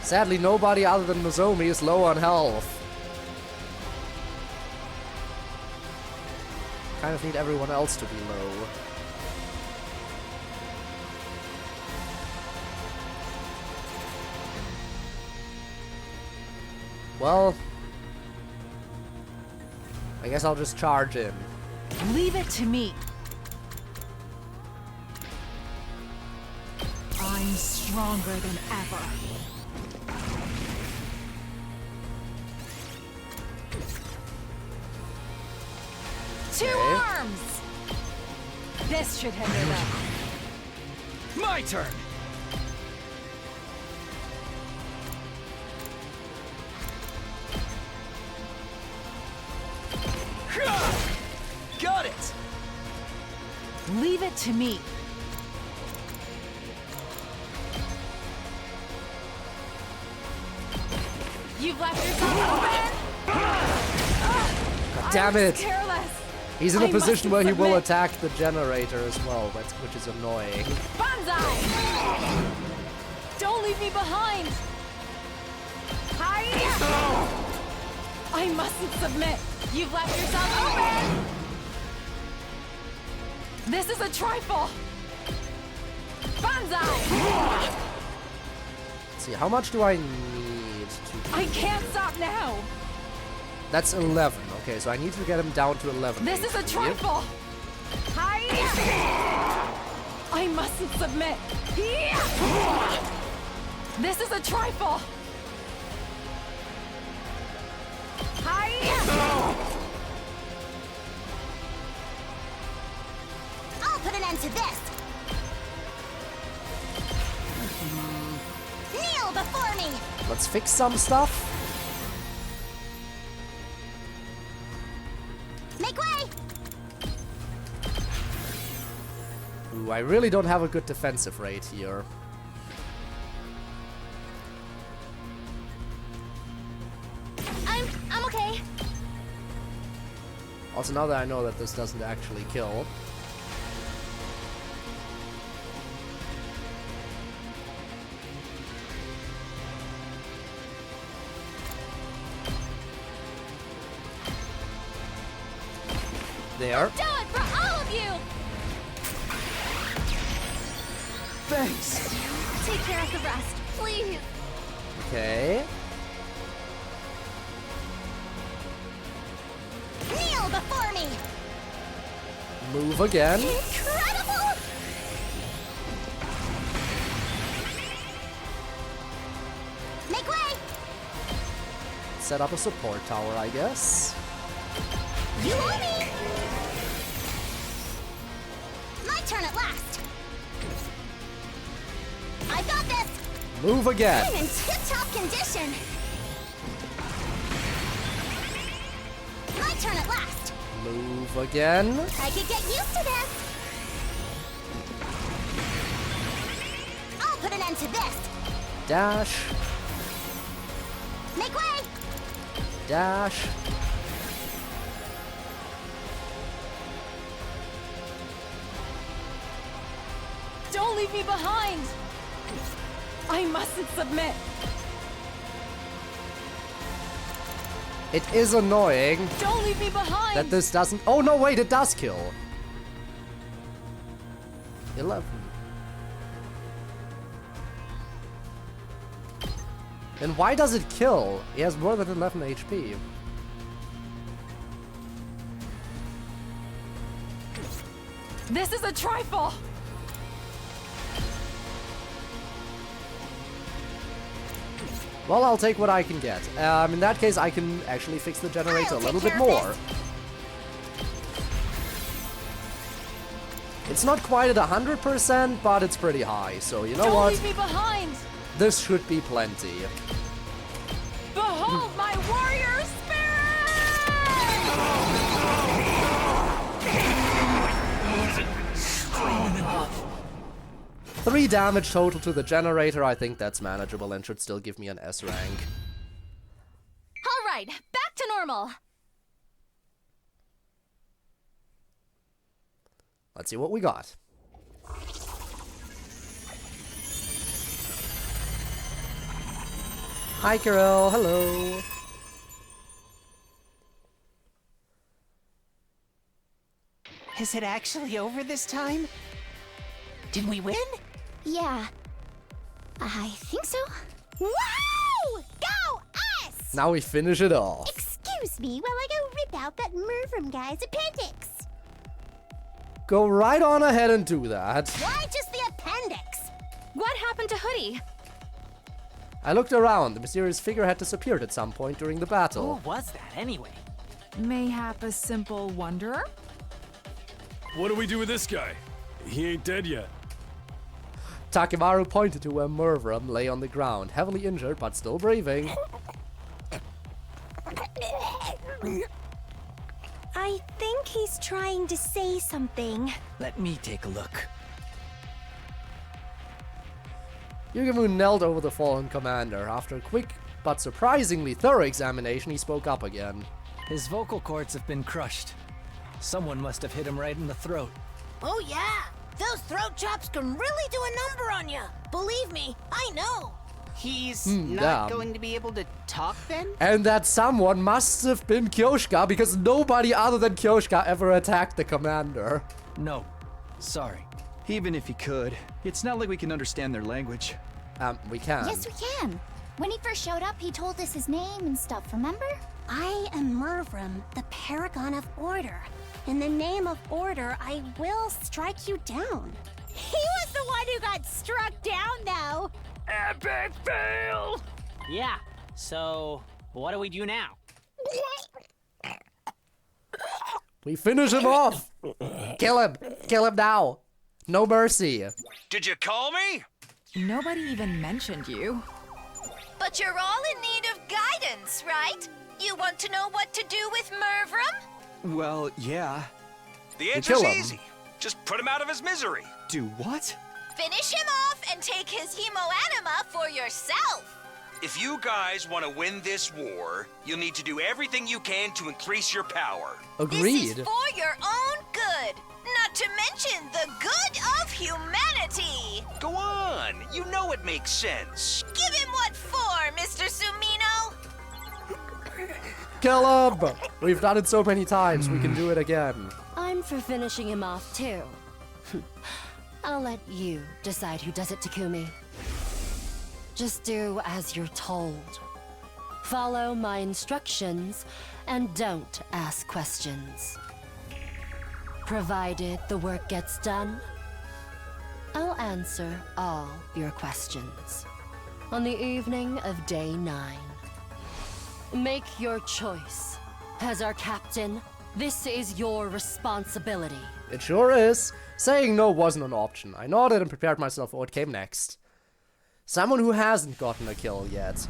Sadly, nobody other than Nozomi is low on health. Kind of need everyone else to be low. Well, I guess I'll just charge in. Leave it to me. I'm stronger than ever. Two arms! This should handle that. My turn! Got it! Leave it to me. You've left yourself open! God damn it! Careless! He's in a I position mustn't where he will submit. attack the generator as well, which is annoying. Banzai! Don't leave me behind! Hi! I mustn't submit! You've left yourself open! This is a trifle! Banzai! Let's see, how much do I need to... I can't stop now! That's 11. Okay, so I need to get him down to 11. This is a HP. trifle! Hi! I mustn't submit! This is a trifle! Hi! I'll put an end to this. Kneel before me. Let's fix some stuff. Make way. Ooh, I really don't have a good defensive rate here. I'm okay. Also, now that I know that this doesn't actually kill. There. Do it for all of you. Thanks. Take care of the rest, please. Okay. Kneel before me. Move again. Incredible. Make way. Set up a support tower, I guess. You owe me. My turn at last. I got this. Move again. I'm in tip-top condition. My turn at last. Move again. I could get used to this. I'll put an end to this. Dash. Make way. Dash. Don't leave me behind! I mustn't submit! It is annoying Don't leave me behind! that this doesn't... Oh, no, wait, it does kill. 11. Then why does it kill? He has more than 11 HP. This is a trifle! Well, I'll take what I can get. In that case, I can actually fix the generator a little bit more. It's not quite at 100%, but it's pretty high, so you know Don't what? leave me behind! This should be plenty. Behold my warrior spirit! 3 damage total to the generator. I think that's manageable and should still give me an S rank. All right, back to normal. Let's see what we got. Hi, Kirill. Hello. Is it actually over this time? Did we win? Yeah. I think so. Wow! Go us! Now we finish it off. Excuse me while I go rip out that Mervum guy's appendix. Go right on ahead and do that. Why just the appendix? What happened to Hoodie? I looked around. The mysterious figure had disappeared at some point during the battle. Who was that anyway? Mayhap a simple wanderer? What do we do with this guy? He ain't dead yet. Takemaru pointed to where Mervum lay on the ground, heavily injured but still breathing. I think he's trying to say something. Let me take a look. Yugimu knelt over the fallen commander. After a quick but surprisingly thorough examination, he spoke up again. His vocal cords have been crushed. Someone must have hit him right in the throat. Oh yeah, those throat chops can really do a number on you. Believe me, I know. He's damn. not going to be able to talk then? And that someone must have been Kyoshka, because nobody other than Kyoshka ever attacked the commander. No. Sorry. Even if he could, it's not like we can understand their language. We can. Yes, we can. When he first showed up, he told us his name and stuff, remember? I am Mervum, the Paragon of Order. In the name of Order, I will strike you down. He was the one who got struck down, though. Epic fail! Yeah, so what do we do now? We finish him off. Kill him. Kill him now. No mercy. Did you call me? Nobody even mentioned you. But you're all in need of guidance, right? You want to know what to do with Mervum? Well, yeah. The answer's easy. Just put him out of his misery. Do what? Finish him off and take his hemoanima for yourself. If you guys want to win this war, you'll need to do everything you can to increase your power. Agreed. This is for your own good, not to mention the good of humanity. Go on. You know it makes sense. Give him what for, Mr. Sumino? Kill him. We've done it so many times. We can do it again. I'm for finishing him off, too. I'll let you decide who does it, Takumi. Just do as you're told. Follow my instructions and don't ask questions. Provided the work gets done, I'll answer all your questions on the evening of day 9. Make your choice. As our captain, this is your responsibility. It sure is. Saying no wasn't an option. I nodded and prepared myself for what came next. Someone who hasn't gotten a kill yet.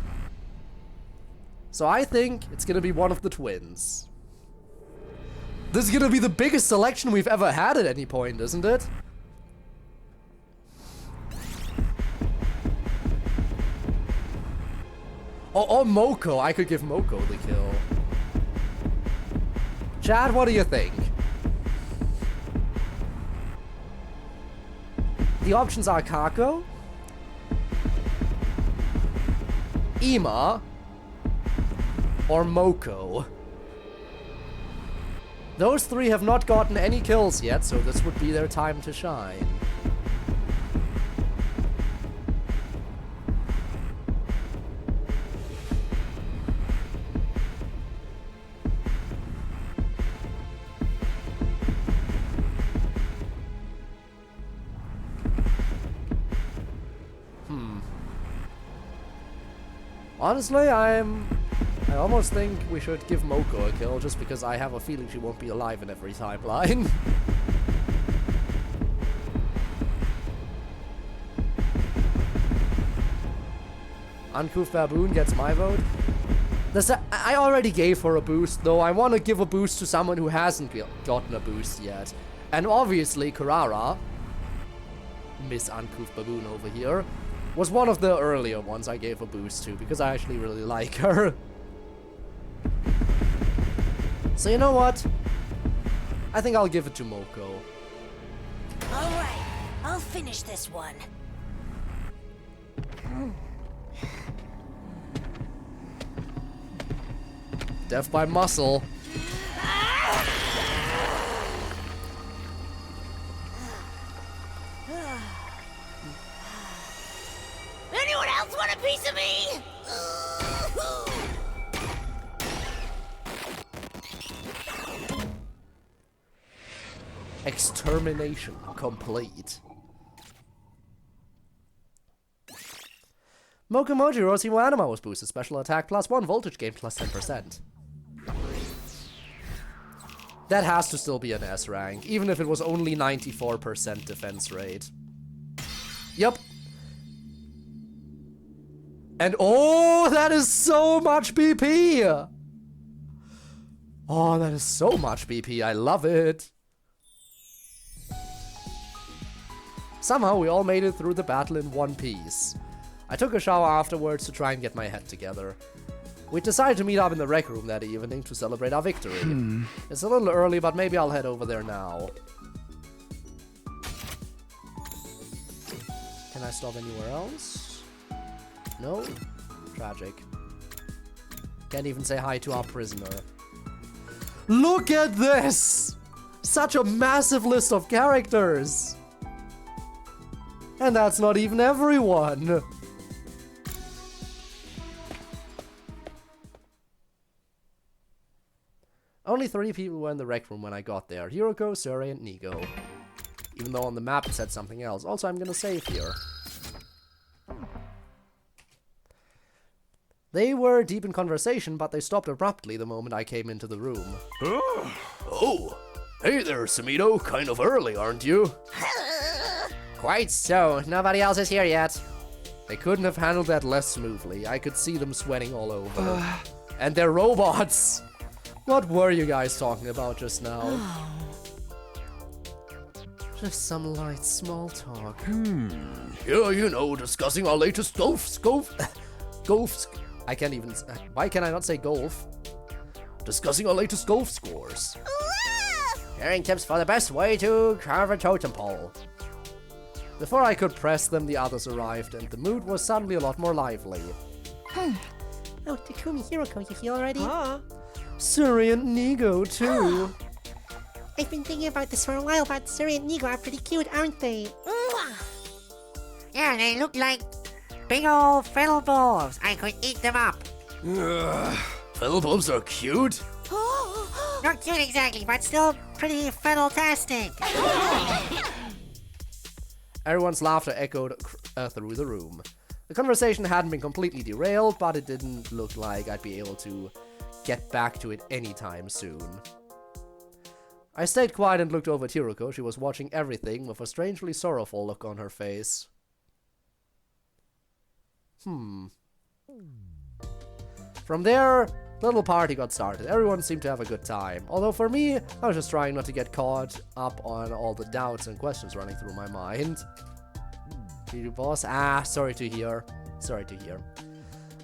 So I think it's gonna be one of the twins. This is gonna be the biggest selection we've ever had at any point, isn't it? Or Moko. I could give Moko the kill. Chad, what do you think? The options are Kako, Ima, or Moko. Those three have not gotten any kills yet, so this would be their time to shine. Honestly, I almost think we should give Moko a kill, just because I have a feeling she won't be alive in every timeline. Uncouth Baboon gets my vote. I already gave her a boost, though I want to give a boost to someone who hasn't gotten a boost yet. And obviously, Kurara, Miss Uncouth Baboon over here, was one of the earlier ones I gave a boost to, because I actually really like her. So you know what? I think I'll give it to Moko. Alright, I'll finish this one. Death by muscle. Anyone else want a piece of me? Extermination complete. Mokumoji Rosimo Anima was boosted. Special attack +1, voltage gain +10%. That has to still be an S rank, even if it was only 94% defense rate. Yup. And oh, that is so much BP! Oh, that is so much BP, I love it! Somehow we all made it through the battle in one piece. I took a shower afterwards to try and get my head together. We decided to meet up in the rec room that evening to celebrate our victory. It's a little early, but maybe I'll head over there now. Can I stop anywhere else? No? Tragic. Can't even say hi to our prisoner. Look at this! Such a massive list of characters! And that's not even everyone! Only 3 people were in the rec room when I got there. Hiroko, Suri, and Nigo. Even though on the map it said something else. Also, I'm gonna save here. They were deep in conversation, but they stopped abruptly the moment I came into the room. Oh, hey there, Samito. Kind of early, aren't you? Quite so. Nobody else is here yet. They couldn't have handled that less smoothly. I could see them sweating all over. And they're robots! What were you guys talking about just now? Just some light small talk. Yeah, you know, discussing our latest golf. I can't even. Why can I not say golf? Discussing our latest golf scores. Sharing tips for the best way to carve a totem pole. Before I could press them, the others arrived, and the mood was suddenly a lot more lively. Oh, Takumi, Hiroko, you here already? Suri and Nigo, too. I've been thinking about this for a while, but Suri and Nigo are pretty cute, aren't they? Yeah, they look like big old fiddle balls. I could eat them up. Fiddle bulbs are cute. Not cute exactly, but still pretty fiddle-tastic. Everyone's laughter echoed through the room. The conversation hadn't been completely derailed, but it didn't look like I'd be able to get back to it anytime soon. I stayed quiet and looked over at Hiroko. She was watching everything with a strangely sorrowful look on her face. From there, the little party got started. Everyone seemed to have a good time. Although for me, I was just trying not to get caught up on all the doubts and questions running through my mind. You boss? Sorry to hear. Sorry to hear.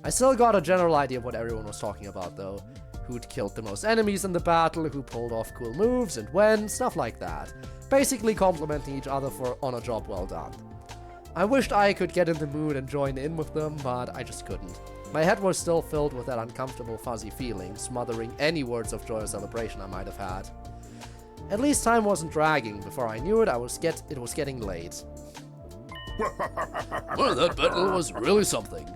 I still got a general idea of what everyone was talking about though. Who'd killed the most enemies in the battle, who pulled off cool moves and when, stuff like that. Basically complimenting each other on a job well done. I wished I could get in the mood and join in with them, but I just couldn't. My head was still filled with that uncomfortable fuzzy feeling, smothering any words of joy or celebration I might have had. At least time wasn't dragging. Before I knew it, it was getting late. Well, that battle was really something.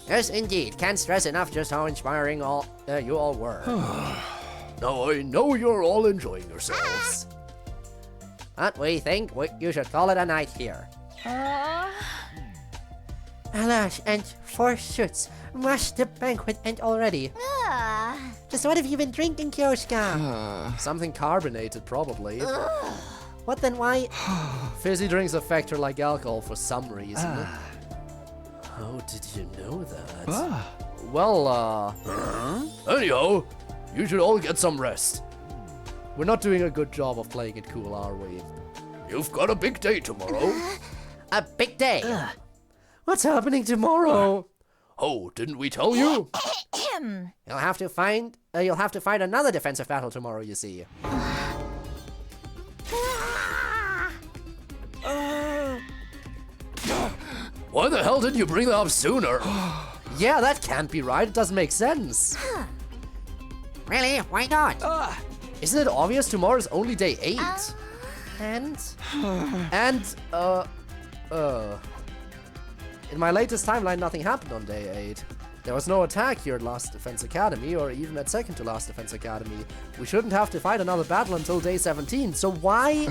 Yes, indeed. Can't stress enough just how inspiring you all were. Now I know you're all enjoying yourselves. But we think you should call it a night here. Alas, and forsooth, must the banquet end already? Just what have you been drinking, Kyoshka? Something carbonated, probably. What then, why? Fizzy drinks affect her like alcohol for some reason. How did you know that? Well, Anyhow, you should all get some rest. We're not doing a good job of playing it cool, are we? You've got a big day tomorrow. A big day? What's happening tomorrow? Oh, didn't we tell you? You'll have to fight another defensive battle tomorrow, you see. Why the hell didn't you bring that up sooner? Yeah, that can't be right. It doesn't make sense. Really? Why not? Isn't it obvious tomorrow's only day 8? And? In my latest timeline, nothing happened on day 8. There was no attack here at Last Defense Academy, or even at second to Last Defense Academy. We shouldn't have to fight another battle until day 17, so why...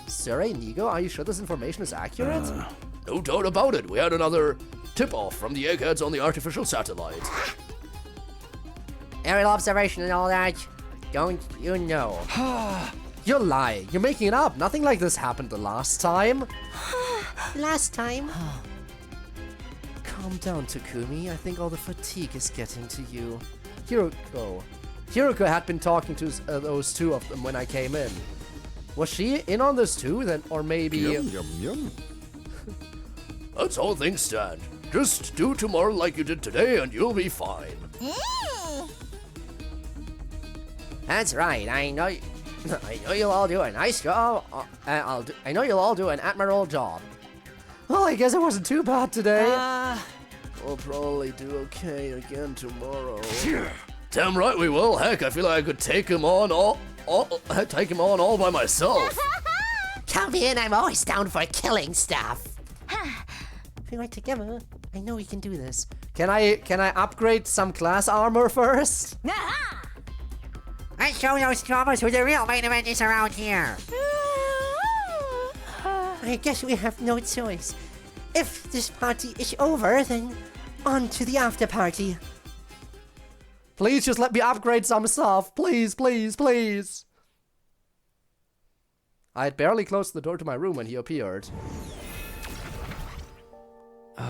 Sir Inigo, are you sure this information is accurate? No doubt about it. We had another tip-off from the eggheads on the artificial satellite. Aerial observation and all that. Don't you know? You're lying. You're making it up. Nothing like this happened the last time. Last time? Calm down, Takumi. I think all the fatigue is getting to you. Hiroko had been talking to those two of them when I came in. Was she in on this too, then, or maybe... Yum, yum, yum. That's how things stand. Just do tomorrow like you did today and you'll be fine. That's right. I know you'll all do a nice job. I know you'll all do an admirable job. Well, I guess it wasn't too bad today. We'll probably do okay again tomorrow. Damn right we will. Heck, I feel like I could take him on all by myself. Come in, I'm always down for killing stuff. If we work together, I know we can do this. Can I upgrade some class armor first? Let's show those dramas who the real main event is around here. I guess we have no choice. If this party is over, then on to the after party. Please just let me upgrade some stuff. Please, please, please. I had barely closed the door to my room when he appeared. No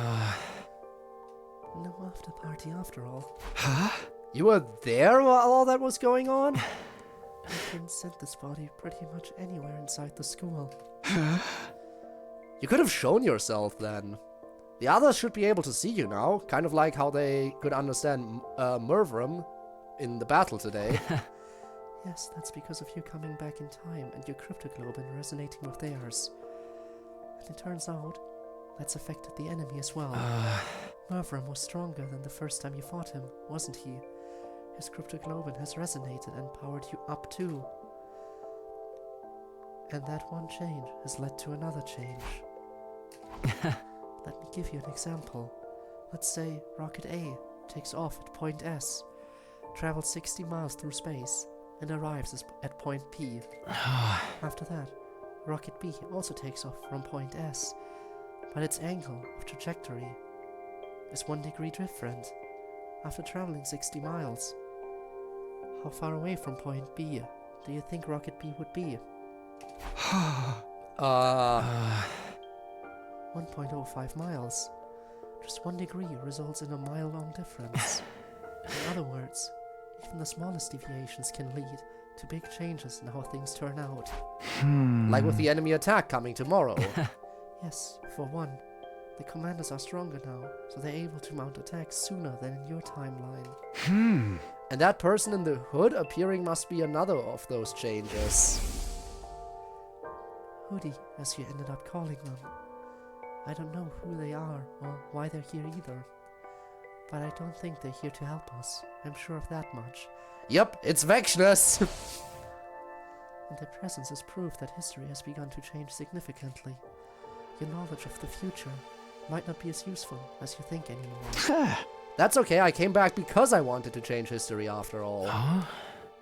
after party after all. Huh? You were there while all that was going on? I can send this body pretty much anywhere inside the school. You could have shown yourself then. The others should be able to see you now, kind of like how they could understand Mervram in the battle today. Yes, that's because of you coming back in time and your cryptoglobin resonating with theirs. And it turns out, that's affected the enemy as well. Mervram was stronger than the first time you fought him, wasn't he? His cryptoglobin has resonated and powered you up too. And that one change has led to another change. Let me give you an example. Let's say Rocket A takes off at point S, travels 60 miles through space, and arrives at point P. After that, Rocket B also takes off from point S, but its angle of trajectory is 1 degree different. After traveling 60 miles, how far away from point B do you think Rocket B would be? 1.05 miles. Just 1 degree results in a mile-long difference. In other words, even the smallest deviations can lead to big changes in how things turn out. Like with the enemy attack coming tomorrow. Yes, for one. The commanders are stronger now, so they're able to mount attacks sooner than in your timeline. And that person in the hood appearing must be another of those changes. Hoodie, as you ended up calling them. I don't know who they are or why they're here either. But I don't think they're here to help us. I'm sure of that much. Yep, it's Vexnus. And their presence is proof that history has begun to change significantly. Your knowledge of the future might not be as useful as you think anymore. That's okay, I came back because I wanted to change history after all.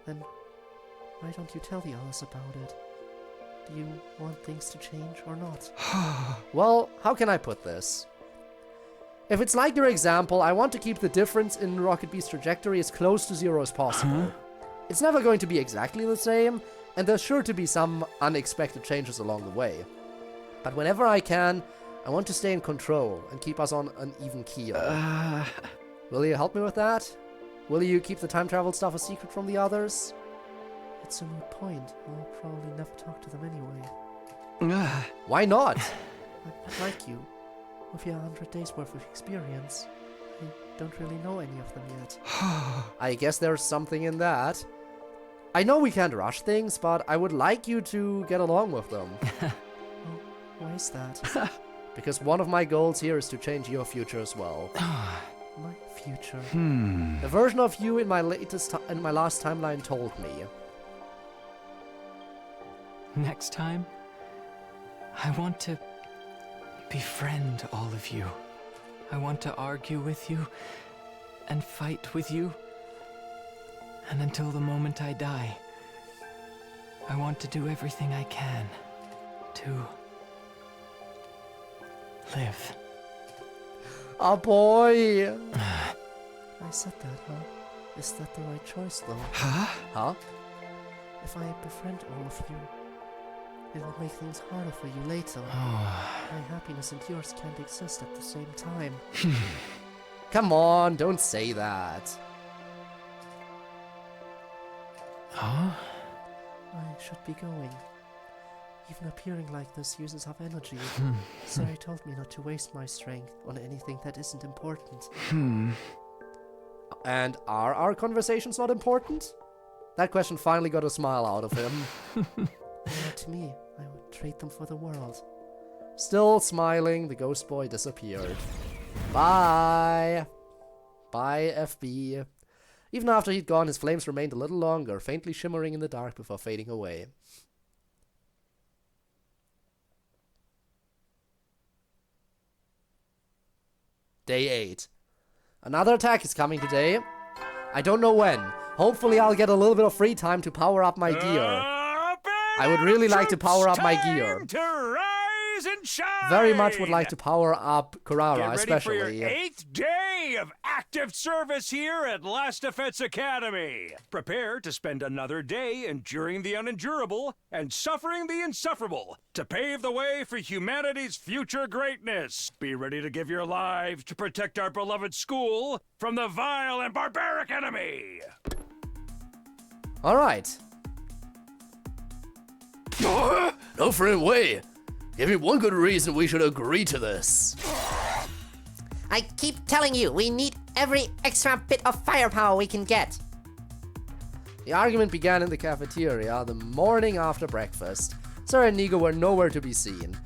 Then why don't you tell the others about it? Do you want things to change or not? Well, how can I put this? If it's like your example, I want to keep the difference in Rocket B's trajectory as close to 0 as possible. It's never going to be exactly the same, and there's sure to be some unexpected changes along the way. But whenever I can, I want to stay in control and keep us on an even keel. Will you help me with that? Will you keep the time travel stuff a secret from the others? It's a moot point. I'll probably never talk to them anyway. Why not? Like you, with your 100 days worth of experience, I don't really know any of them yet. I guess there's something in that. I know we can't rush things, but I would like you to get along with them. Why is that? Because one of my goals here is to change your future as well. My future. The version of you in my last timeline told me. Next time, I want to befriend all of you. I want to argue with you and fight with you. And until the moment I die, I want to do everything I can to live. Oh boy! I said that, huh? Is that the right choice, though? Huh? If I befriend all of you, it will make things harder for you later. My happiness and yours can't exist at the same time. Come on, don't say that. Huh? I should be going. Even appearing like this uses up energy. Sari told me not to waste my strength on anything that isn't important. And are our conversations not important? That question finally got a smile out of him. To me, I would trade them for the world. Still smiling, the ghost boy disappeared. Bye! Bye, FB. Even after he'd gone, his flames remained a little longer, faintly shimmering in the dark before fading away. Day 8. Another attack is coming today. I don't know when. Hopefully I'll get a little bit of free time to power up my gear. I would really like to power up my gear. To rise and shine. Very much would like to power up Carrara, Get ready especially. for your 8th day of active service here at Last Defense Academy. Prepare to spend another day enduring the unendurable and suffering the insufferable to pave the way for humanity's future greatness. Be ready to give your lives to protect our beloved school from the vile and barbaric enemy. All right. No friend way. Give me one good reason we should agree to this. I keep telling you, we need every extra bit of firepower we can get. The argument began in the cafeteria the morning after breakfast. Sir and Nigo were nowhere to be seen.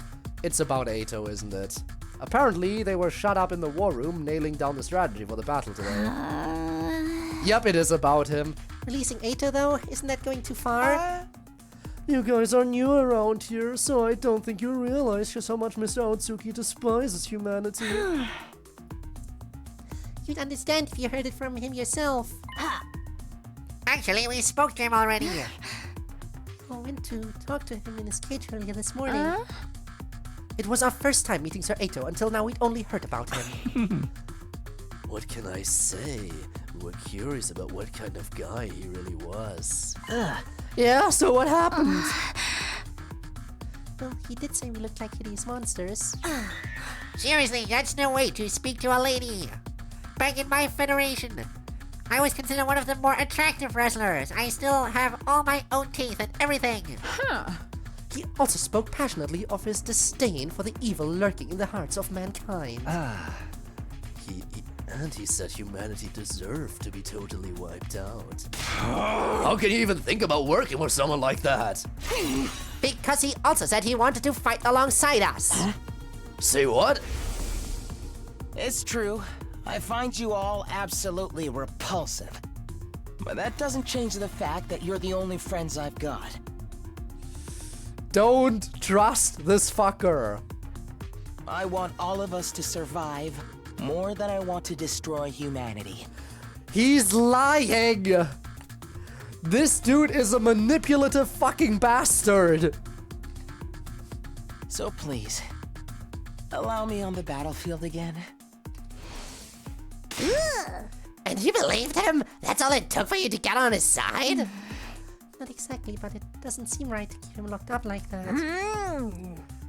It's about Ato, isn't it? Apparently, they were shut up in the war room, nailing down the strategy for the battle today. Yep, it is about him. Releasing Ato, though? Isn't that going too far? You guys are new around here, so I don't think you realize just how much Mr. Otsuki despises humanity. You'd understand if you heard it from him yourself. Actually, we spoke to him already. I went to talk to him in his cage earlier this morning. It was our first time meeting Sir Ato. Until now, we'd only heard about him. What can I say? We were curious about what kind of guy he really was. Yeah, so what happened? Well, he did say we looked like hideous monsters. Seriously, that's no way to speak to a lady. Back in my federation, I was considered one of the more attractive wrestlers. I still have all my own teeth and everything. He also spoke passionately of his disdain for the evil lurking in the hearts of mankind. He said humanity deserved to be totally wiped out. How can you even think about working with someone like that? Because he also said he wanted to fight alongside us. Say what? It's true. I find you all absolutely repulsive. But that doesn't change the fact that you're the only friends I've got. Don't trust this fucker. I want all of us to survive more than I want to destroy humanity. He's lying. This dude is a manipulative fucking bastard. So please, allow me on the battlefield again. And you believed him? That's all it took for you to get on his side? Not exactly, but it doesn't seem right to keep him locked up like that.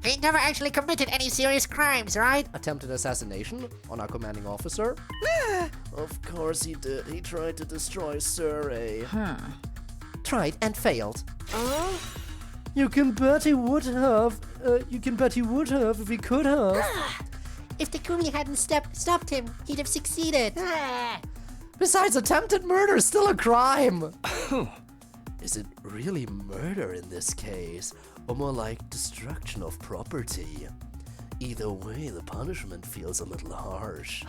He never actually committed any serious crimes, right? Attempted assassination on our commanding officer. Of course he did. He tried to destroy Surrey. Tried and failed. You can bet he would have. If he could have. If Takumi hadn't stopped him, he'd have succeeded. Besides, attempted murder is still a crime. Is it really murder in this case, or more like destruction of property? Either way, the punishment feels a little harsh.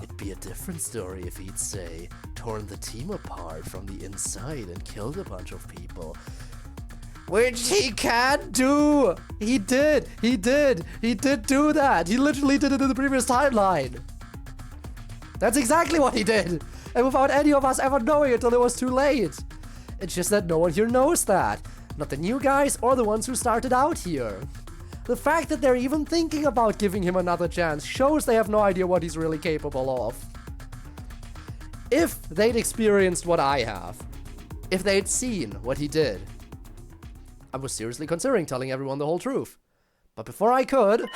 It'd be a different story if he'd say, torn the team apart from the inside and killed a bunch of people. Which he can't do! He did do that! He literally did it in the previous timeline! That's exactly what he did! And without any of us ever knowing it until it was too late! It's just that no one here knows that. Not the new guys or the ones who started out here. The fact that they're even thinking about giving him another chance shows they have no idea what he's really capable of. If they'd experienced what I have, if they'd seen what he did, I was seriously considering telling everyone the whole truth. But before I could,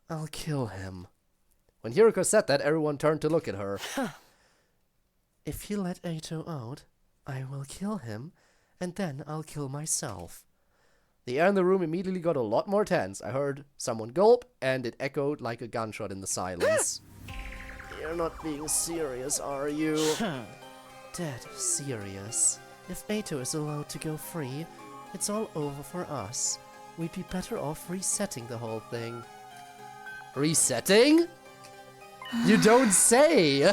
I'll kill him. When Hiroko said that, everyone turned to look at her. If you let Eito out, I will kill him, and then I'll kill myself. The air in the room immediately got a lot more tense. I heard someone gulp, and it echoed like a gunshot in the silence. You're not being serious, are you? Dead serious. If Eito is allowed to go free, it's all over for us. We'd be better off resetting the whole thing. Resetting? You don't say!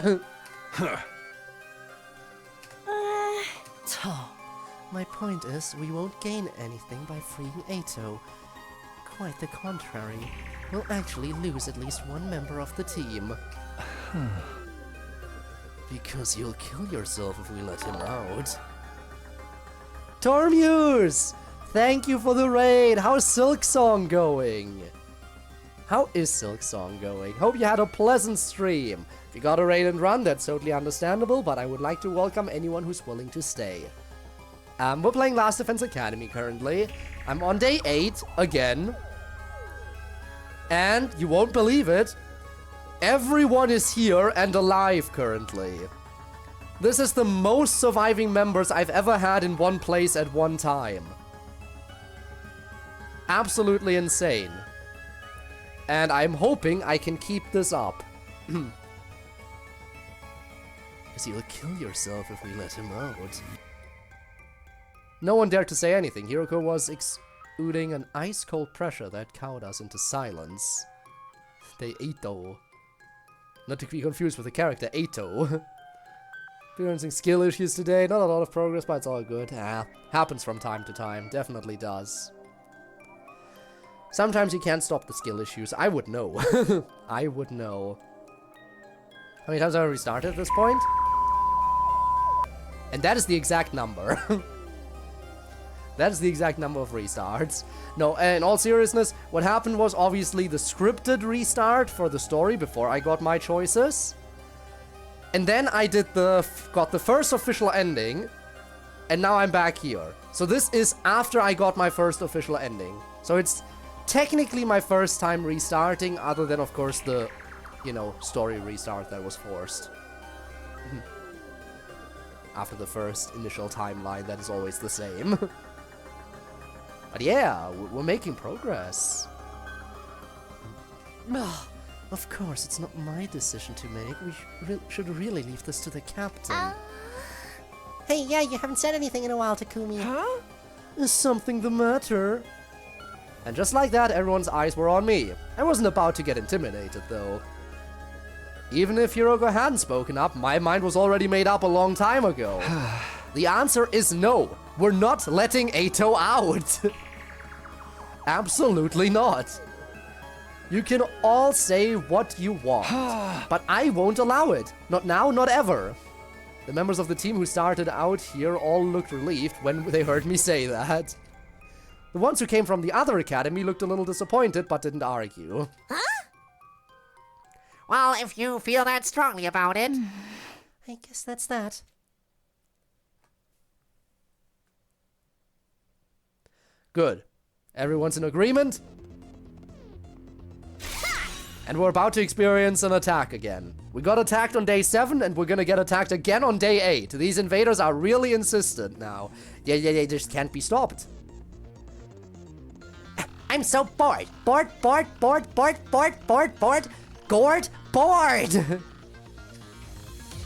My point is, we won't gain anything by freeing Eito. Quite the contrary. We'll actually lose at least one member of the team. Because you'll kill yourself if we let him out. Tormuse! Thank you for the raid! How's Silksong going? How is Silksong going? Hope you had a pleasant stream. If you got a raid and run, that's totally understandable, but I would like to welcome anyone who's willing to stay. We're playing Last Defense Academy currently. I'm on day 8 again. And you won't believe it, everyone is here and alive currently. This is the most surviving members I've ever had in one place at one time. Absolutely insane. And I'm hoping I can keep this up. Because you'll kill yourself if we let him out. No one dared to say anything. Hiroko was exuding an ice-cold pressure that cowed us into silence. They Eito. Not to be confused with the character Eito. Experiencing skill issues today. Not a lot of progress, but it's all good. Happens from time to time. Definitely does. Sometimes you can't stop the skill issues. I would know. I would know. How many times have I restarted at this point? And that is the exact number. That is the exact number of restarts. No, in all seriousness, what happened was obviously the scripted restart for the story before I got my choices. And then I did got the first official ending, and now I'm back here. So this is after I got my first official ending. So it's technically my first time restarting, other than, of course, the, you know, story restart that was forced. After the first initial timeline, that is always the same. But yeah, we're making progress. Of course, it's not my decision to make. We should really leave this to the captain. Hey, yeah, you haven't said anything in a while, Takumi. Huh? Is something the matter? And just like that, everyone's eyes were on me. I wasn't about to get intimidated, though. Even if Hiroko hadn't spoken up, my mind was already made up a long time ago. The answer is no. We're not letting Eito out. Absolutely not. You can all say what you want, but I won't allow it. Not now, not ever. The members of the team who started out here all looked relieved when they heard me say that. The ones who came from the other academy looked a little disappointed, but didn't argue. Huh? Well, if you feel that strongly about it. I guess that's that. Good. Everyone's in agreement? And we're about to experience an attack again. We got attacked on day 7, and we're gonna get attacked again on day 8. These invaders are really insistent now. They just can't be stopped. I'm so bored. Bored.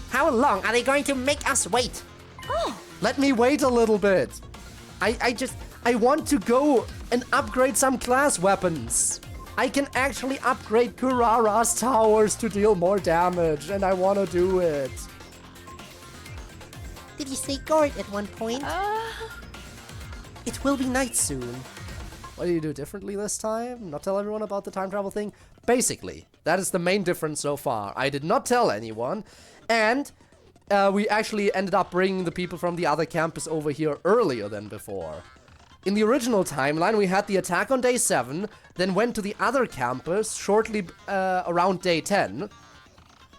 How long are they going to make us wait? Let me wait a little bit. I want to go and upgrade some class weapons. I can actually upgrade Kurara's towers to deal more damage, and I want to do it. Did he say guard at one point? It will be night soon. What do you do differently this time? Not tell everyone about the time travel thing? Basically, that is the main difference so far. I did not tell anyone, and we actually ended up bringing the people from the other campus over here earlier than before. In the original timeline, we had the attack on day 7, then went to the other campus shortly around day 10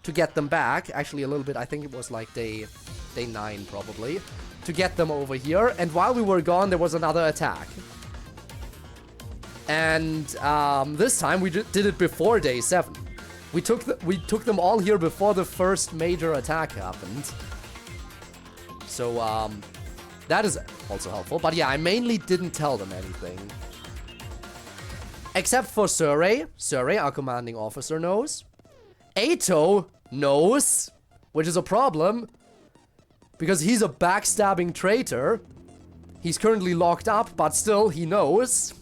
to get them back. Actually, a little bit, I think it was like day 9 probably, to get them over here. And while we were gone, there was another attack. And this time we did it before day 7. We took them all here before the first major attack happened. So that is also helpful. But yeah, I mainly didn't tell them anything. Except for Surrey. Surrey, our commanding officer, knows. Ato knows, which is a problem, because he's a backstabbing traitor. He's currently locked up, but still, he knows.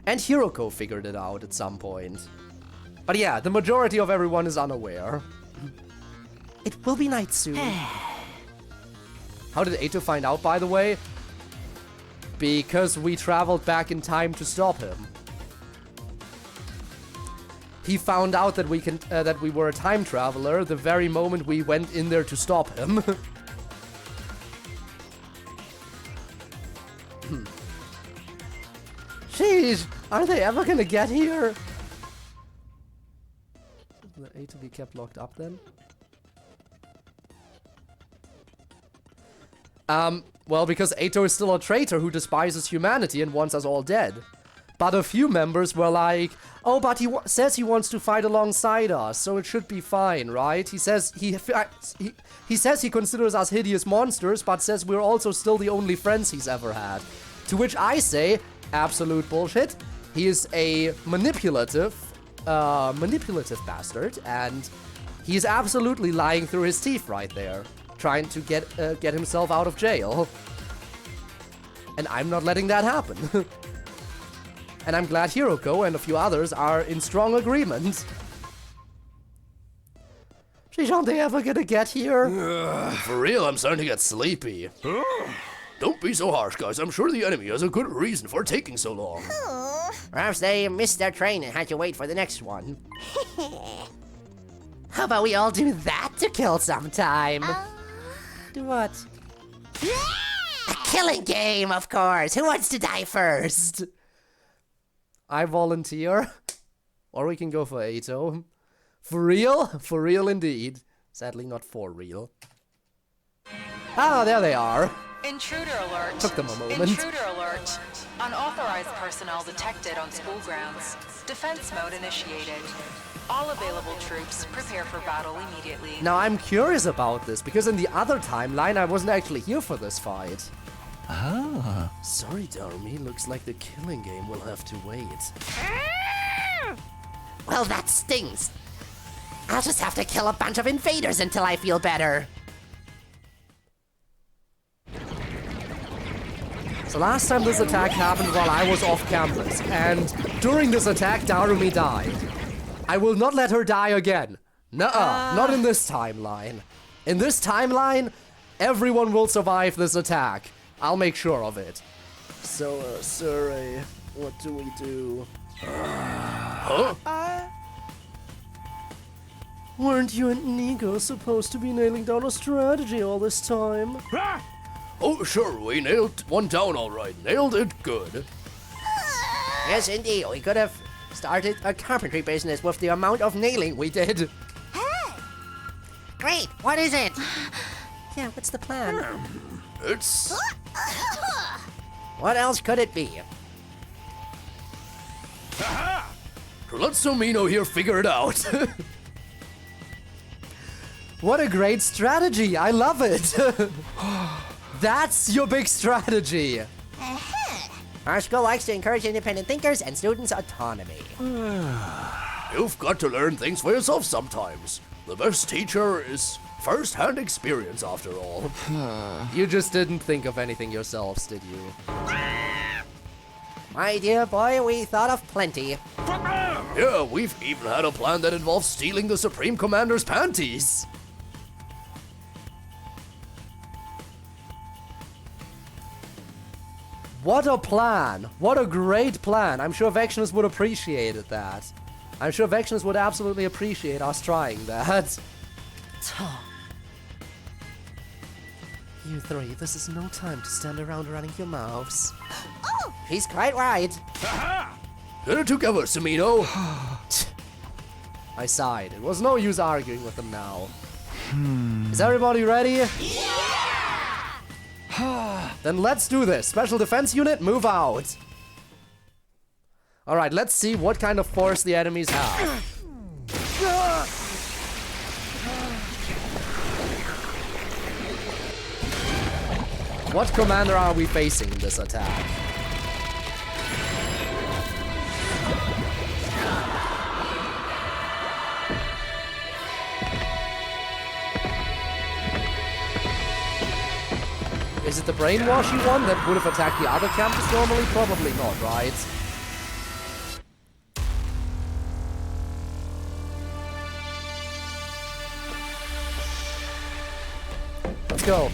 And Hiroko figured it out at some point. But yeah, the majority of everyone is unaware. It will be night soon. How did Ato find out, by the way? Because we traveled back in time to stop him. He found out that we were a time traveler the very moment we went in there to stop him. Sheesh, are they ever gonna get here? The A to be kept locked up then? Well, because Ato is still a traitor who despises humanity and wants us all dead. But a few members were like, oh, but he says he wants to fight alongside us, so it should be fine, right? He says he says he considers us hideous monsters, but says we're also still the only friends he's ever had. To which I say, absolute bullshit. He is a manipulative bastard, and he's absolutely lying through his teeth right there, trying to get himself out of jail. And I'm not letting that happen. And I'm glad Hiroko and a few others are in strong agreement. Sheesh, aren't they ever gonna get here? For real, I'm starting to get sleepy. Don't be so harsh, guys. I'm sure the enemy has a good reason for taking so long. Perhaps they missed their train and had to wait for the next one. How about we all do that to kill some time? Do what? A killing game, of course. Who wants to die first? I volunteer. Or we can go for Ato. For real? For real indeed. Sadly not for real. Ah, there they are. Intruder alert. Took them a moment. Intruder alert. Unauthorized personnel detected on school grounds. Defense mode initiated. All available troops prepare for battle immediately. Now I'm curious about this, because in the other timeline I wasn't actually here for this fight. Ah. Sorry, Darmy. Looks like the killing game will have to wait. Well, that stings. I'll just have to kill a bunch of invaders until I feel better. So last time this attack happened while I was off campus, and during this attack Darumi died. I will not let her die again. Nuh-uh, not in this timeline. In this timeline, everyone will survive this attack. I'll make sure of it. So, Surrey, what do we do? Huh? Weren't you and Nico supposed to be nailing down a strategy all this time? Oh, sure, we nailed one down all right. Nailed it good. Yes, indeed. We could have started a carpentry business with the amount of nailing we did. Great. What is it? Yeah, what's the plan? It's... What else could it be? Let Somino here figure it out. What a great strategy! I love it! That's your big strategy! Our school likes to encourage independent thinkers and students' autonomy. You've got to learn things for yourself sometimes. The best teacher is first-hand experience, after all. You just didn't think of anything yourselves, did you? My dear boy, we thought of plenty. Yeah, we've even had a plan that involves stealing the Supreme Commander's panties. What a plan! What a great plan! I'm sure Vectioners would appreciate that. I'm sure Vectioners would absolutely appreciate us trying that. You three, this is no time to stand around running your mouths. Oh, he's quite right. Get it together, Semino. I sighed. It was no use arguing with them now. Is everybody ready? Yeah! Then let's do this. Special Defense Unit, move out. Alright, let's see what kind of force the enemies have. What commander are we facing in this attack? Is it the brainwashy one that would have attacked the other campus normally? Probably not, right? Let's go.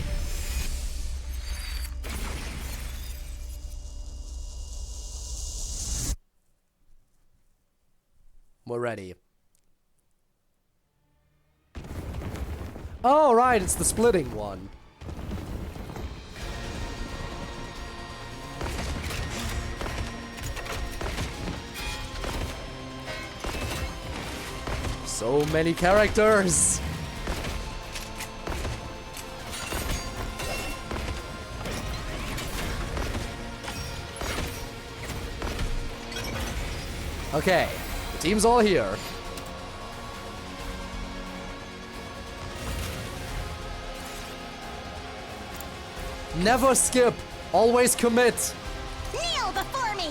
We're ready. Oh, right, it's the splitting one. So many characters. Okay, the team's all here. Never skip, always commit. Kneel before me!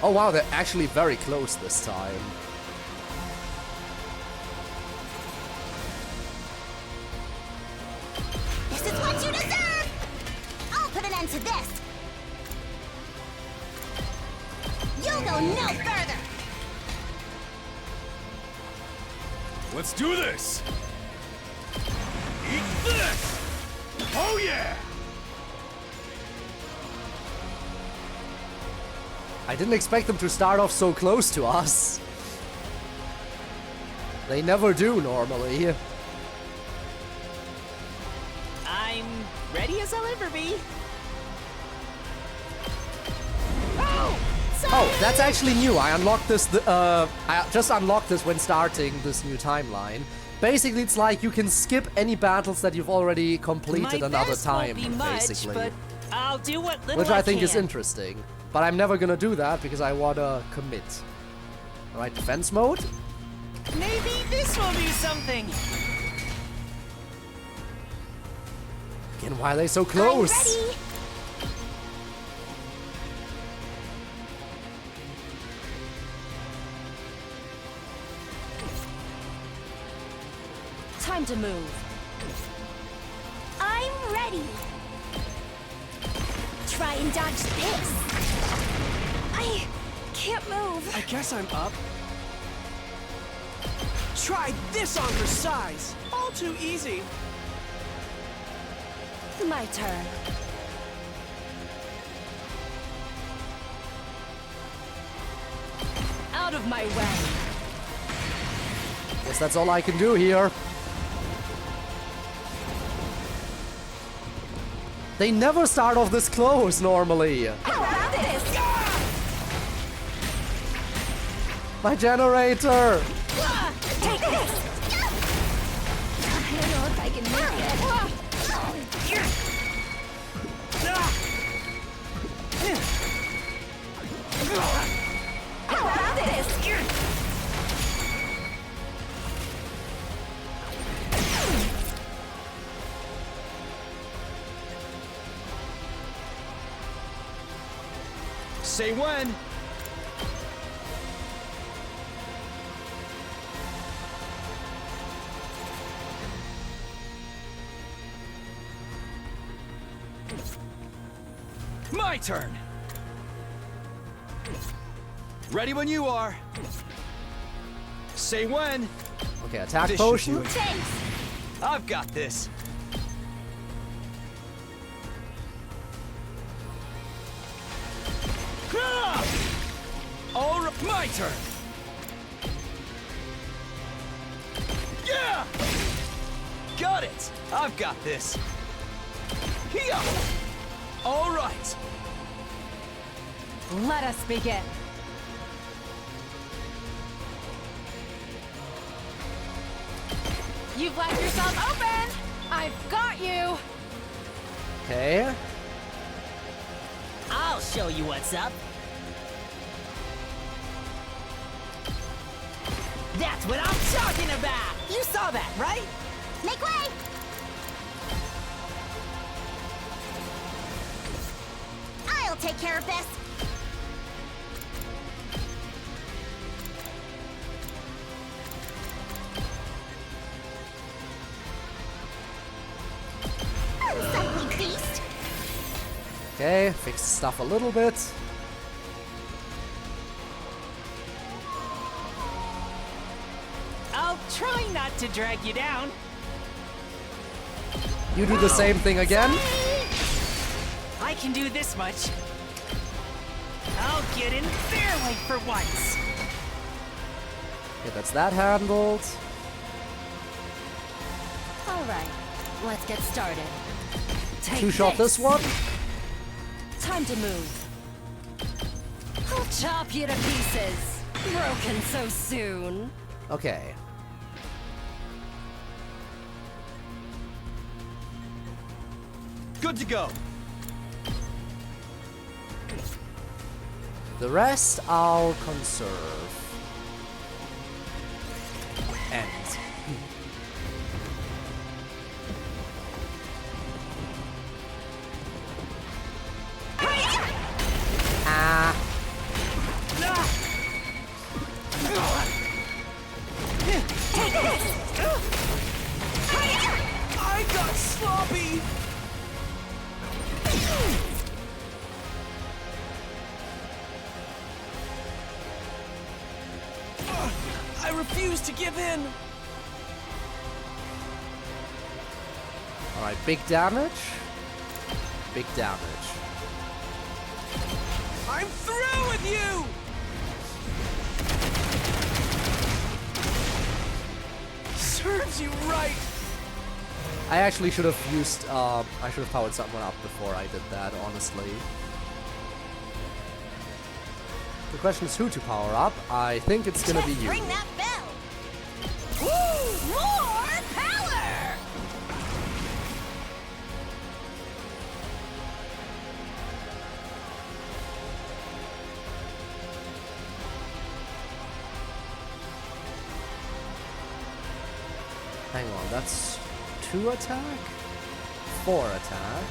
Oh wow, they're actually very close this time. This is what you deserve! I'll put an end to this! You'll go no further! Let's do this! Eat this! Oh yeah! I didn't expect them to start off so close to us. They never do normally. I'm ready as I'll ever be. Oh, that's actually new. I unlocked this. I just unlocked this when starting this new timeline. Basically, it's like you can skip any battles that you've already completed another time. Won't be much, basically, but I'll do what little which I think can. is interesting. But I'm never gonna do that because I wanna commit. All right, defense mode. Maybe this will be something. Again, why are they so close? I'm ready. Time to move. I'm ready. Try and dodge this. I can't move. I guess I'm up. Try this on for size. All too easy. My turn. Out of my way. Guess that's all I can do here. They never start off this close normally. How about this? My generator. Take this. I don't know if I can make it. How about this? Say when. My turn. Ready when you are. Say when. Okay, attack This should potion. do it. I've got this. All right, my turn. Yeah! Got it. I've got this. Here. All right. Let us begin. You've left yourself open! I've got you! Okay. I'll show you what's up. That's what I'm talking about! You saw that, right? Make way! I'll take care of this. Unsightly beast! Okay, fix stuff a little bit. I'll try not to drag you down. You do the same thing again. I can do this much. I'll get in their way for once. Okay, that's that handled. All right, let's get started. Take Two-shot this one. Time to move. I'll chop you to pieces. Broken so soon. Okay. Good to go. The rest I'll conserve. End. Ah. I got sloppy! I refuse to give in! Alright, big damage. Big damage. I'm through with you! Serves you right! I actually should have used, I should have powered someone up before I did that, honestly. The question is who to power up. I think it's gonna be you. Ring that bell! Woo! More power! Hang on, that's 2 attack? 4 attack?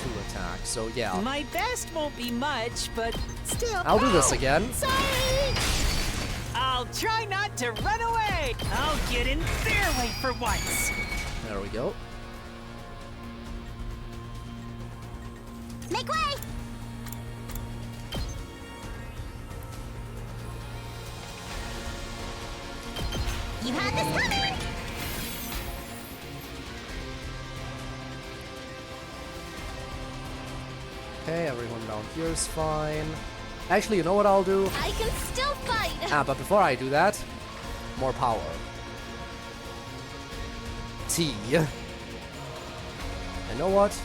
2 attack, so yeah. My best won't be much, but still. I'll do this again. Sorry! I'll try not to run away! I'll get in their way for once! There we go. Make way! You had this coming! Okay, everyone down here is fine. Actually, you know what I'll do? I can still fight! Ah, but before I do that, more power. T. You know what?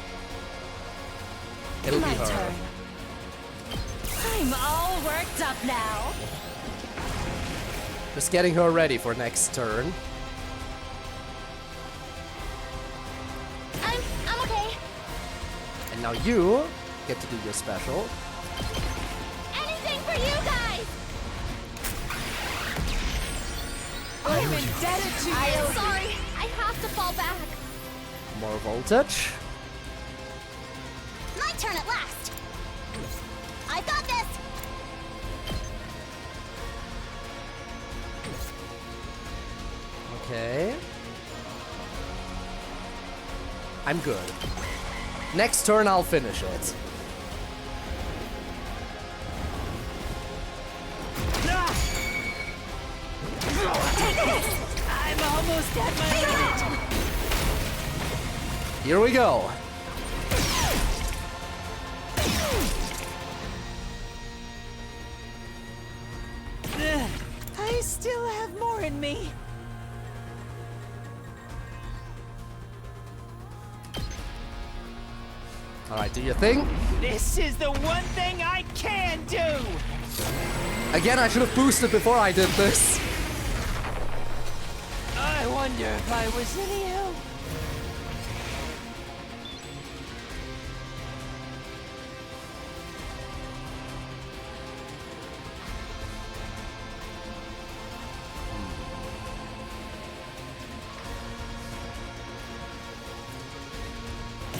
It'll be My her. turn. I'm all worked up now. Just getting her ready for next turn. I'm okay. And now you get to do your special. Anything for you guys! I'm indebted to you! I'm sorry, I have to fall back. More voltage. My turn at last! I got this! Okay. I'm good. Next turn I'll finish it. almost at my limit. Here we go. I still have more in me. Alright, do your thing. This is the one thing I can do! Again, I should have boosted before I did this. I wonder if I was any help.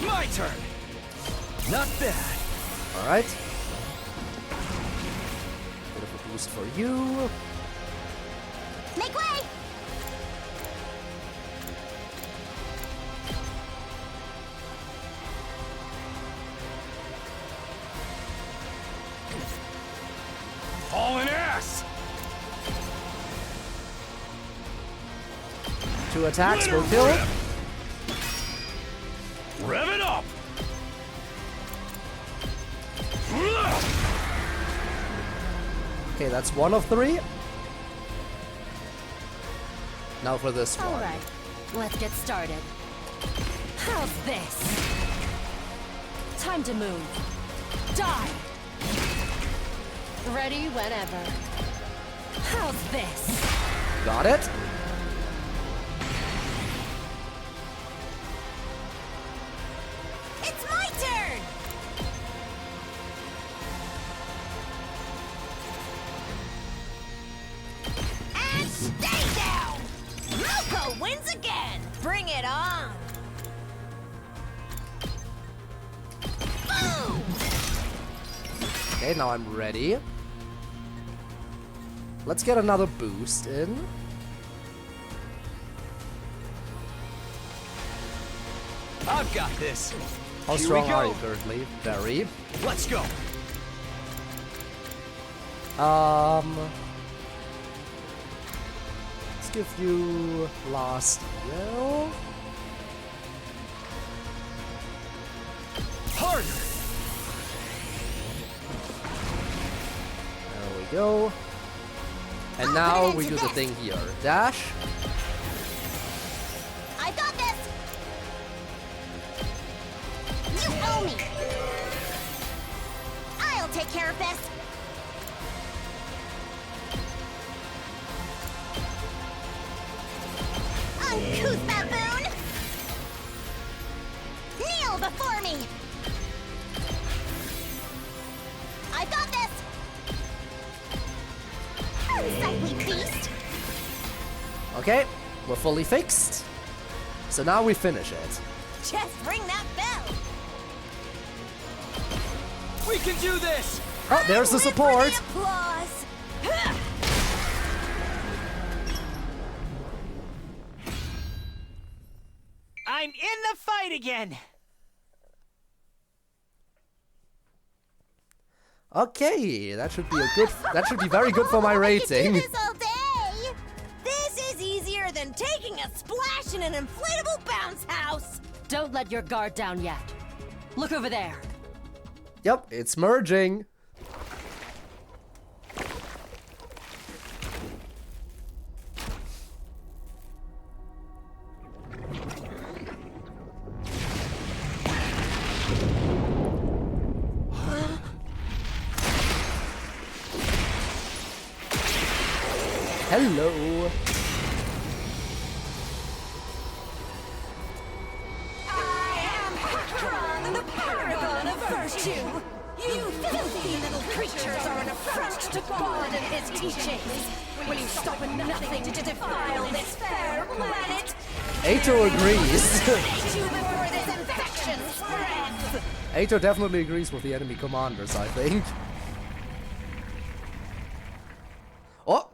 My turn. Not bad. Alright. Bit of a boost for you. Make way! Hauling ass. 2 attacks will kill. Rev it up. Okay, that's 1 of 3. Now for this one. Alright, let's get started. How's this? Time to move. Die! Ready whenever. How's this? Got it. It's my turn! And stay down! Moko wins again! Bring it on! Boom! Okay, now I'm ready. Let's get another boost in. I've got this. How Here strong we go. are you currently? Very. Let's go. Let's give you last yell. Harder. There we go. And now we do the thing here. Dash. I got this! You owe me! I'll take care of this! Uncouth baboon! Kneel before me! I got this! Unsightly beast! Okay, we're fully fixed. So now we finish it. Just ring that bell! We can do this! Oh, there's the support. Applause! I'm in the fight again! Okay, that should be a good. That should be very good for my rating. This all day! This is easier than taking a splash in an inflatable bounce house! Don't let your guard down yet. Look over there. Yep, it's merging. Hello. The paragon of virtue! You filthy little creatures are an affront to God and his teachings! Will you stop at nothing to defile this fair planet? Ato agrees. Hate you before this infection spreads! Ato definitely agrees with the enemy commanders, I think. Oh!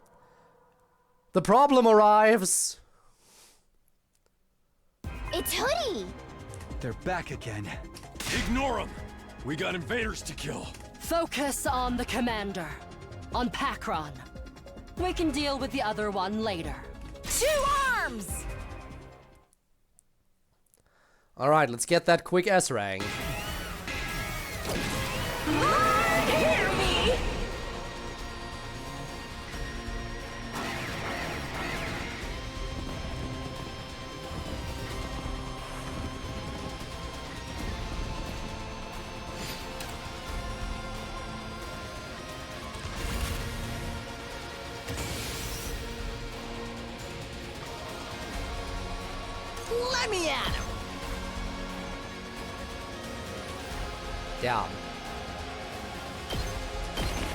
The problem arrives! It's Hoodie! They're back again. Ignore them. We got invaders to kill. Focus on the commander. On Pakron. We can deal with the other one later. To arms! arms! Alright, let's get that quick S rank. Hear me! Let me at him! Down.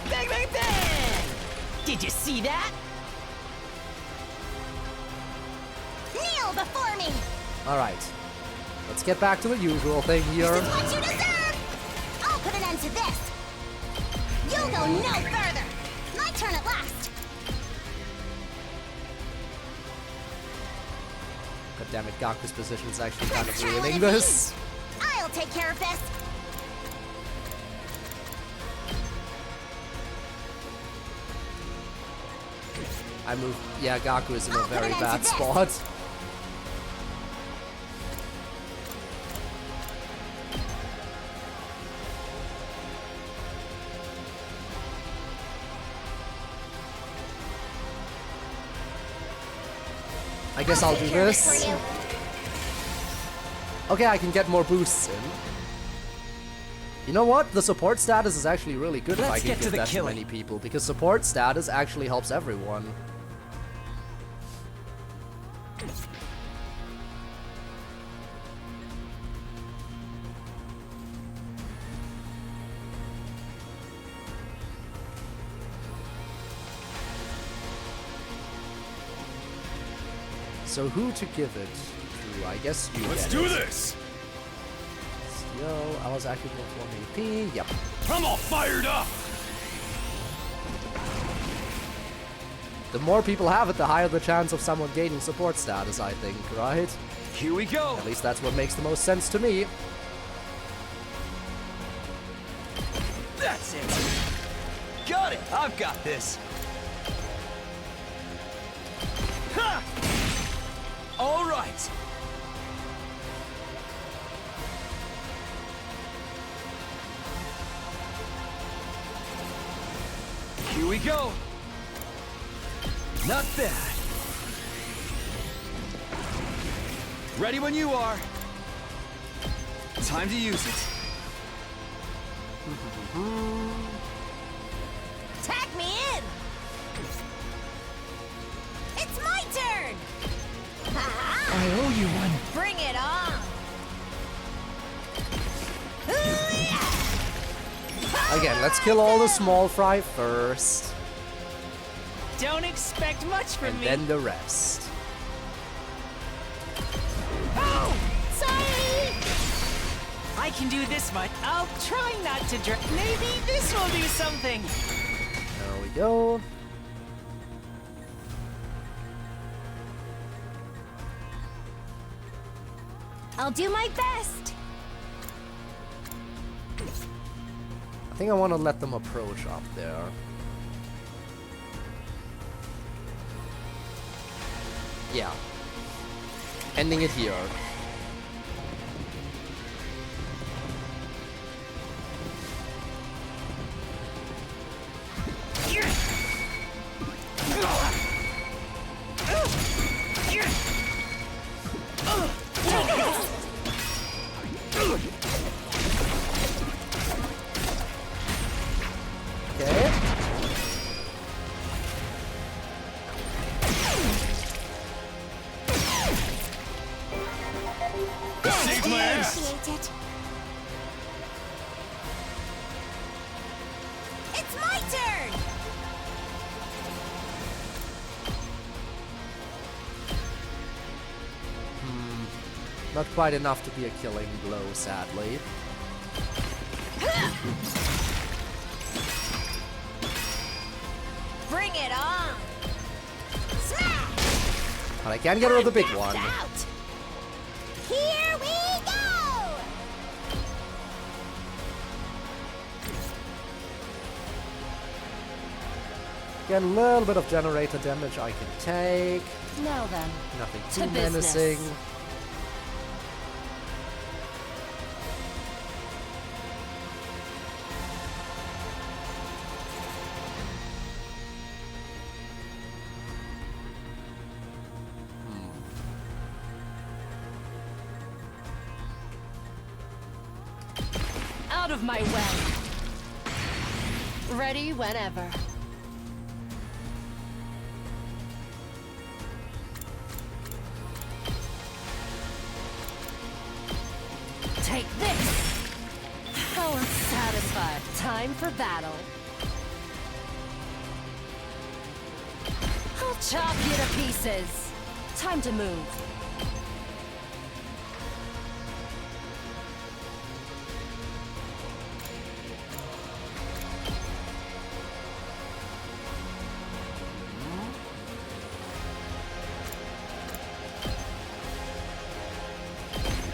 Bang, bang, bang! Did you see that? Kneel before me! Alright. Let's get back to the usual thing here. This is what you deserve! I'll put an end to this! You'll go no further! My turn at last! God damn it, Gaku's position is actually kind of Let's try one ruining of this. these. I'll take care of this! I move. Yeah, Gaku is in a I'll put very an end to bad this. spot. I guess I'll do take care of it this. for you. Okay, I can get more boosts in. You know what? The support status is actually really good if I Let's can get to give the that to killing. many people, because support status actually helps everyone. So who to give it to? I guess you Let's get do it. this! Yo, I was actually going 1 AP. Yep. I'm all fired up! The more people have it, the higher the chance of someone gaining support status, I think, right? Here we go. At least that's what makes the most sense to me. That's it. Got it. I've got this. Ha! All right. Here we go. Not bad. Ready when you are. Time to use it. Tag me in! It's my turn! I owe you one. Bring it on! Again, let's kill all the small fry first, Don't expect much from and me. then the rest. Oh! Sorry! I can do this much. I'll try not to drink. Maybe this will do something. There we go. I'll do my best! I think I want to let them approach up there. Yeah. Ending it here. Okay. Save my ass! Appreciate it. It's my turn! Not quite enough to be a killing blow, sadly. Bring it on! Smash! But I can get rid of the big one. Out! Here we go! Again, a little bit of generator damage I can take. Now then, Nothing to too business. menacing. Out of my way. Ready whenever. Take this! How unsatisfied. Time for battle. I'll chop you to pieces. Time to move.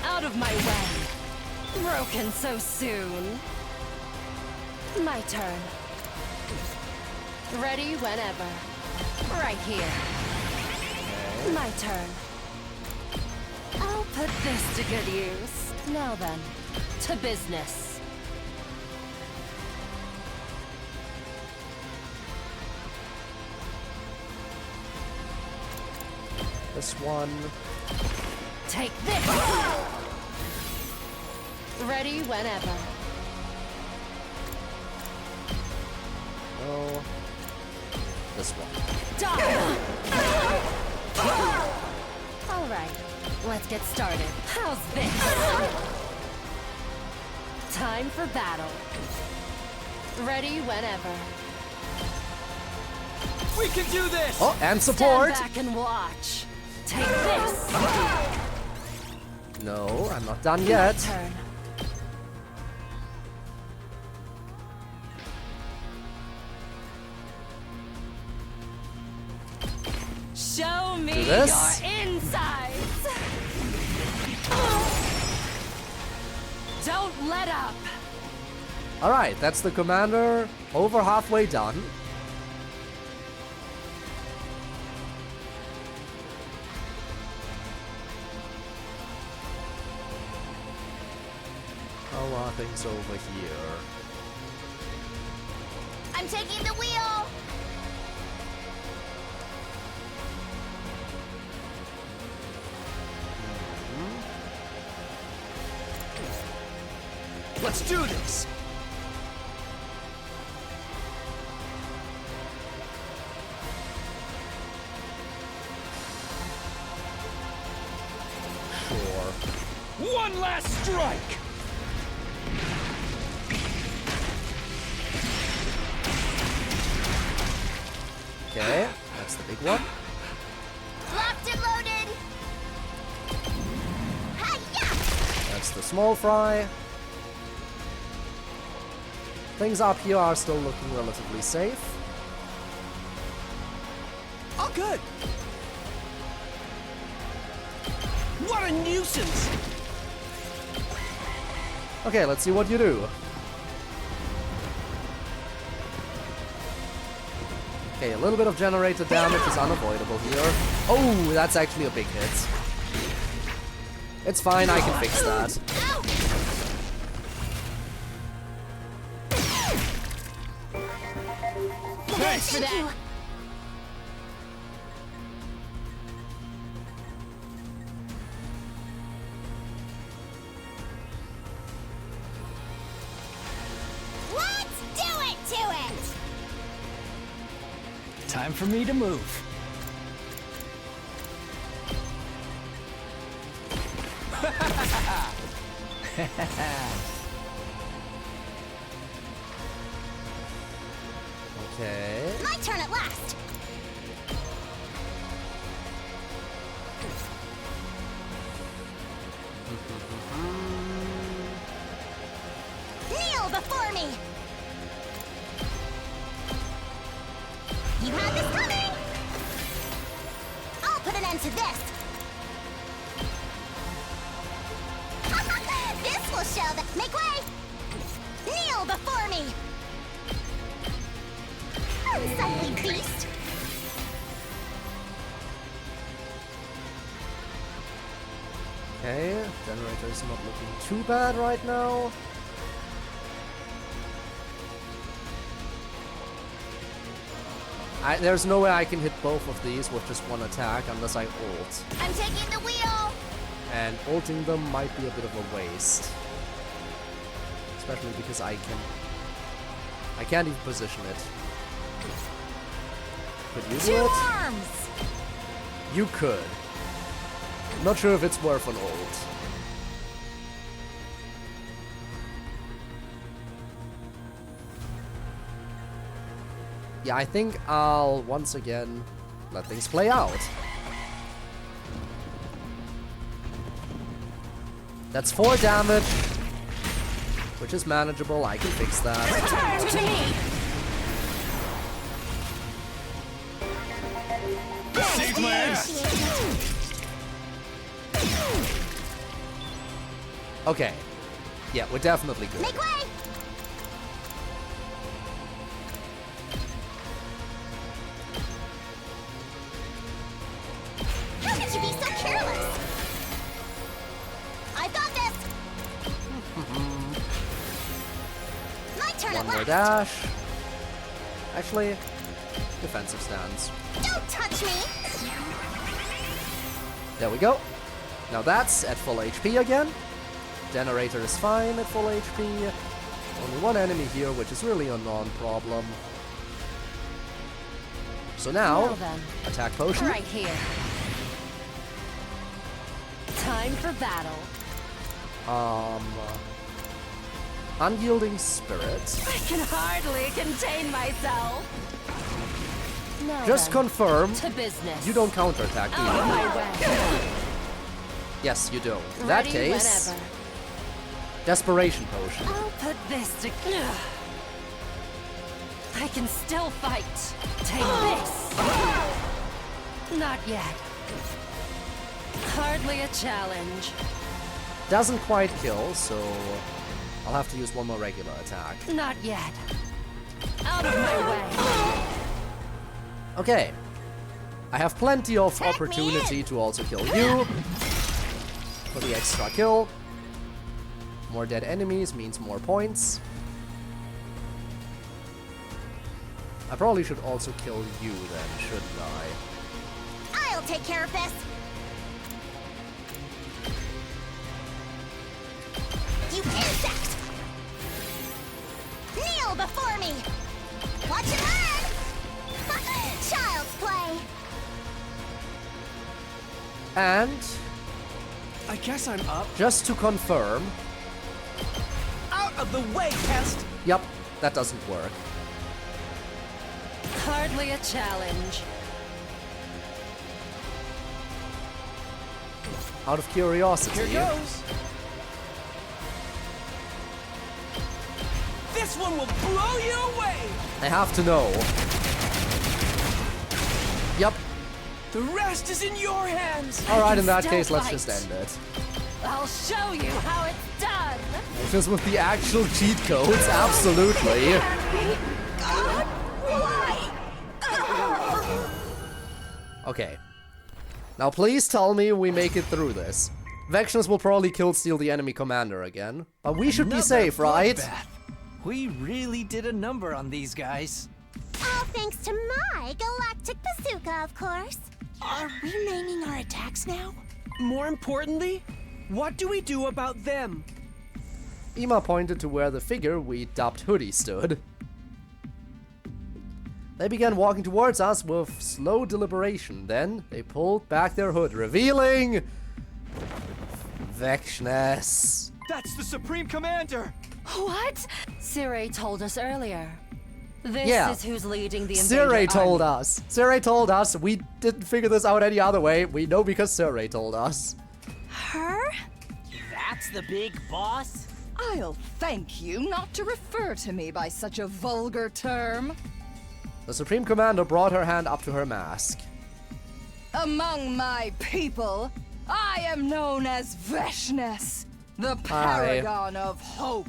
Out of my way. Broken so soon. My turn. Ready whenever. Right here. My turn. I'll put this to good use. Now then, to business. This one. Take this! Ready whenever. Oh. This one. Die! Alright, let's get started. How's this? Time for battle. Ready whenever. We can do this! Oh, and support! Stand back and watch. Take this! No, I'm not done yet. My turn. Show me Do this. your insides! Don't let up! Alright, that's the commander. Over halfway done. How are things over here? I'm taking the wheel! Let's do this! Sure. One last strike! Okay, that's the big one. Locked and loaded! Hi-ya! That's the small fry. Things up here are still looking relatively safe. Oh, good! What a nuisance! Okay, let's see what you do. Okay, a little bit of generator damage is unavoidable here. Oh, that's actually a big hit. It's fine, I can fix that. Thanks for that! Let's do it to it! Time for me to move. Okay. My turn at last! Kneel before me! You had this coming! I'll put an end to this! This will show that. Make way! Kneel before me! unsightly beast! Okay, generator is not looking too bad right now. There's no way I can hit both of these with just one attack unless I ult. I'm taking the wheel! And ulting them might be a bit of a waste. Especially because I can't even position it. Could you do it? Arms! You could. Not sure if it's worth an ult. Yeah, I think I'll once again let things play out. That's 4 damage, which is manageable. I can fix that. Return to me! Saved my ass! Okay. Yeah, we're definitely good. Make way! How could you be so careless? I got this! My turn One at more last! dash. Actually, defensive stance. Don't touch me! There we go. Now that's at full HP again. Generator is fine at full HP. Only one enemy here, which is really a non-problem. So now, Well then, attack potion. right here. Time for battle. Unyielding spirit. I can hardly contain myself. Now Just then, confirm to business. you don't counterattack Out of either. my way. Yes, you do. In that Ready case, whenever. desperation potion. I'll put this to... I can still fight. Take this. Not yet. Hardly a challenge. Doesn't quite kill, so I'll have to use one more regular attack. Not yet. Out of my way. Okay. I have plenty of opportunity to also kill you. For the extra kill. More dead enemies means more points. I probably should also kill you then, shouldn't I? I'll take care of this! You insect! Kneel before me! Watch and learn! Child's play! And I guess I'm up. just to confirm, Out of the way, pest! yep, that doesn't work. Hardly a challenge. Out of curiosity. Here goes. This one will blow you away! I have to know. Yep. The rest is in your hands! Alright, in that still case, let's fight. just end it. I'll show you how it's done. Just with the actual cheat codes, absolutely. Okay. Now please tell me we make it through this. Vections will probably kill steal the enemy commander again. But we should be Another safe, right? bloodbath. We really did a number on these guys. All thanks to my galactic bazooka, of course. Are we naming our attacks now? More importantly, what do we do about them? Ima pointed to where the figure we dubbed Hoodie stood. They began walking towards us with slow deliberation. Then they pulled back their hood, revealing Vectioness. That's the Supreme Commander! What? Sire told us earlier. This Yeah. is who's leading the invader Sire told army. us. Sire told us. We didn't figure this out any other way. We know because Sire told us. Her? That's the big boss? I'll thank you not to refer to me by such a vulgar term. The Supreme Commander brought her hand up to her mask. Among my people, I am known as Vectioness, the paragon of hope.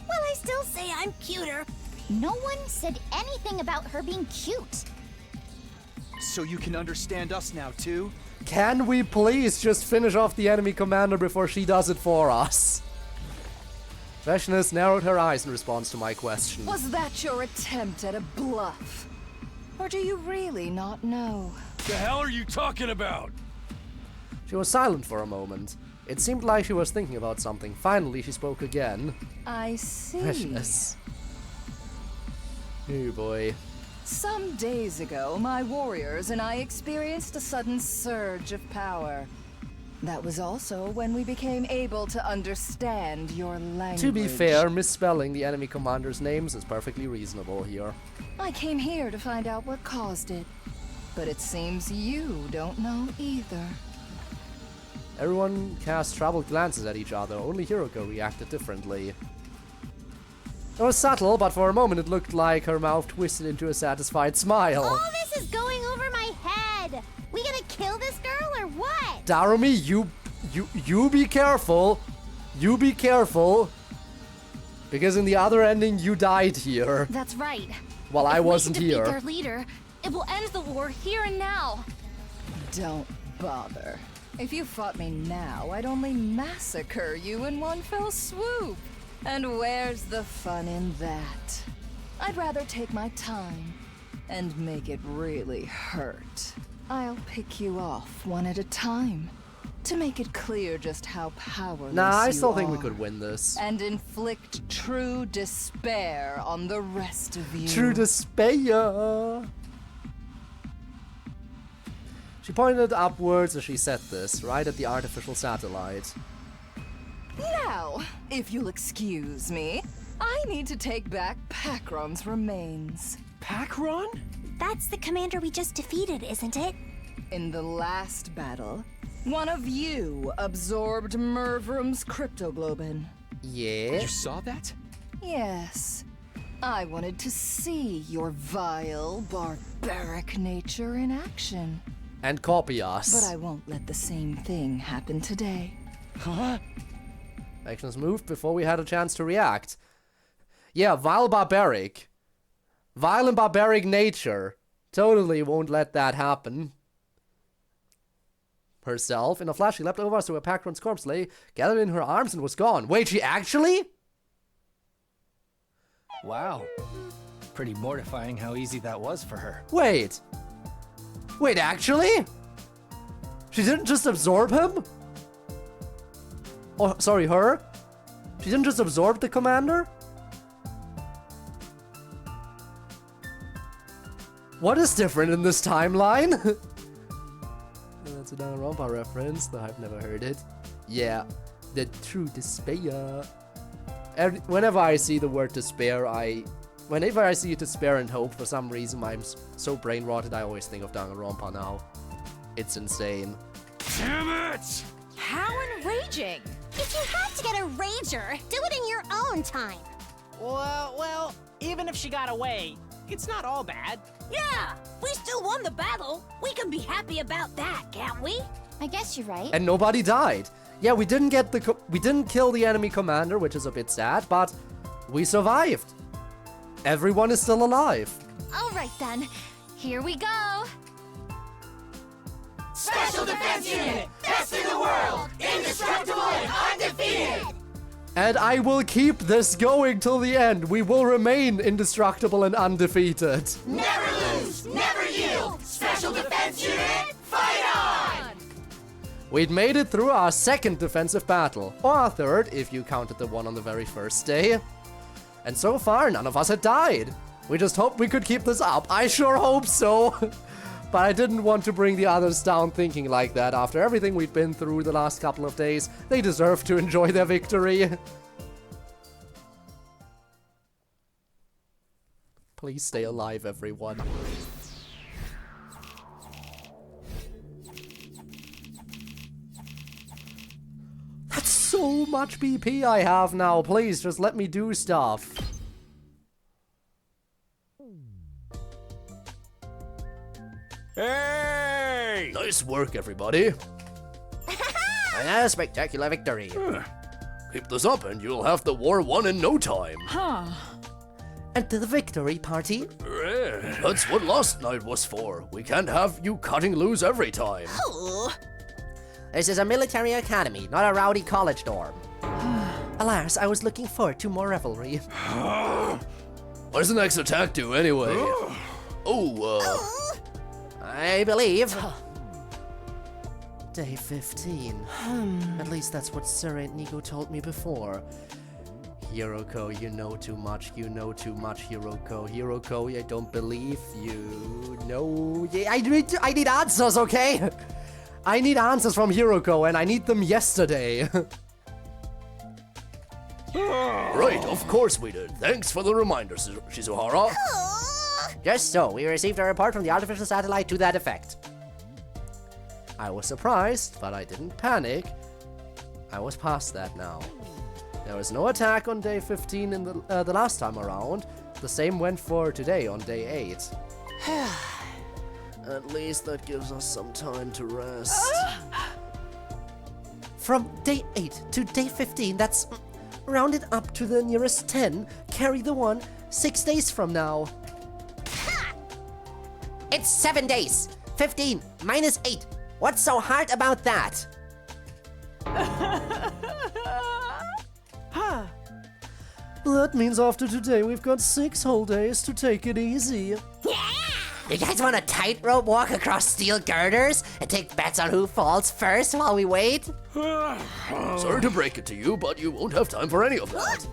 Well, I still say I'm cuter. No one said anything about her being cute. So you can understand us now, too? Can we please just finish off the enemy commander before she does it for us? Vashnis narrowed her eyes in response to my question. Was that your attempt at a bluff? Or do you really not know? The hell are you talking about? She was silent for a moment. It seemed like she was thinking about something. Finally, she spoke again. I see. Vashnis. Oh boy. Some days ago, my warriors and I experienced a sudden surge of power. That was also when we became able to understand your language. To be fair, misspelling the enemy commander's names is perfectly reasonable here. I came here to find out what caused it. But it seems you don't know either. Everyone cast troubled glances at each other. Only Hiroko reacted differently. It was subtle, but for a moment it looked like her mouth twisted into a satisfied smile. All this is going over my head. We gonna kill this girl or what? Darumi, you be careful. You be careful. Because in the other ending, you died here. That's right. While I wasn't if we here. defeat their leader, it will end the war here and now. Don't bother. If you fought me now, I'd only massacre you in one fell swoop. And where's the fun in that? I'd rather take my time and make it really hurt. I'll pick you off one at a time to make it clear just how powerless Nah, I you still think we are, could win this. and inflict true despair on the rest of you. True despair. She pointed upwards as she said this, right at the artificial satellite. Now, if you'll excuse me, I need to take back Pakron's remains. Pakron? That's the commander we just defeated, isn't it? In the last battle, one of you absorbed Mervrum's cryptoglobin. Yeah? You saw that? Yes. I wanted to see your vile, barbaric nature in action. And copy us. But I won't let the same thing happen today. Huh? Actions moved before we had a chance to react. Yeah, vile barbaric. Vile and barbaric nature. Totally won't let that happen. Herself, in a flash, she leapt over us to where Pakron's corpse lay, gathered in her arms, and was gone. Wait, she actually? Wow. Pretty mortifying how easy that was for her. Wait. Wait, actually? She didn't just absorb him? Oh, sorry, her? She didn't just absorb the commander? What is different in this timeline? That's a Danganronpa reference, though I've never heard it. Yeah, the true despair. Whenever I see the word despair, whenever I see despair and hope, for some reason I'm so brain rotted, I always think of Danganronpa now. It's insane. Damn it! How enraging! If you have to get a rager, do it in your own time. Well, even if she got away, it's not all bad. Yeah, we still won the battle. We can be happy about that, can't we? I guess you're right. And nobody died. Yeah, we didn't kill the enemy commander, which is a bit sad, but we survived. Everyone is still alive. All right then, here we go. Special Defense Unit, best in the world, indestructible and undefeated. And I will keep this going till the end. We will remain indestructible and undefeated. Never lose, never yield. Special Defense Unit, fight on! We'd made it through our second defensive battle, or our third, if you counted the one on the very first day. And so far, none of us had died. We just hoped we could keep this up. I sure hope so. But I didn't want to bring the others down thinking like that. After everything we've been through the last couple of days, they deserve to enjoy their victory. Please stay alive, everyone. That's so much BP I have now. Please, just let me do stuff. Hey! Nice work, everybody. A spectacular victory. Keep this up and you'll have the war won in no time. Huh. and to the victory party. That's what last night was for. We can't have you cutting loose every time. This is a military academy, not a rowdy college dorm. Alas, I was looking forward to more revelry. What does the next attack do anyway? I believe... Day 15. At least that's what Sir Aunt Nico told me before. Hiroko, you know too much. You know too much, Hiroko. Hiroko, I don't believe you. No, yeah, I need answers, okay? I need answers from Hiroko, and I need them yesterday. Right, of course we did. Thanks for the reminder, Shizuhara. Just so, we received a report from the artificial satellite to that effect. I was surprised, but I didn't panic. I was past that now. There was no attack on day 15 in the last time around. The same went for today on day 8. At least that gives us some time to rest. From day 8 to day 15, that's rounded up to the nearest 10. Carry the 1 6 days from now. It's 7 days. 15 minus 8. What's so hard about that? That means after today we've got 6 whole days to take it easy. You guys want a tightrope walk across steel girders and take bets on who falls first while we wait? Sorry to break it to you, but you won't have time for any of that.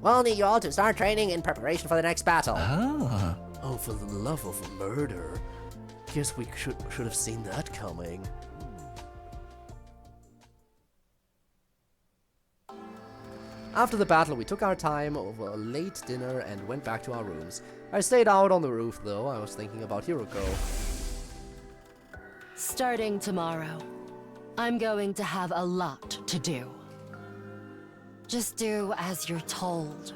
We'll need you all to start training in preparation for the next battle. Oh, for the love of murder. Guess we should have seen that coming. After the battle, we took our time over a late dinner and went back to our rooms. I stayed out on the roof, though. I was thinking about Hiroko. Starting tomorrow, I'm going to have a lot to do. Just do as you're told.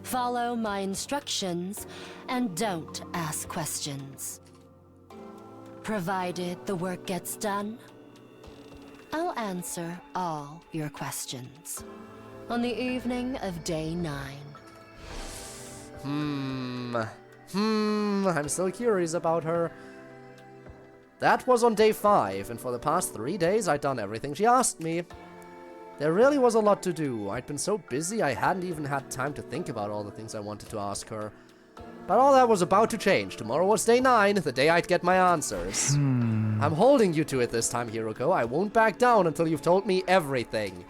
Follow my instructions and don't ask questions. Provided the work gets done, I'll answer all your questions. On the evening of day 9. I'm still curious about her. That was on day 5, and for the past 3 days I'd done everything she asked me. There really was a lot to do. I'd been so busy I hadn't even had time to think about all the things I wanted to ask her. But all that was about to change. Tomorrow was day 9, the day I'd get my answers. I'm holding you to it this time, Hiroko. I won't back down until you've told me everything.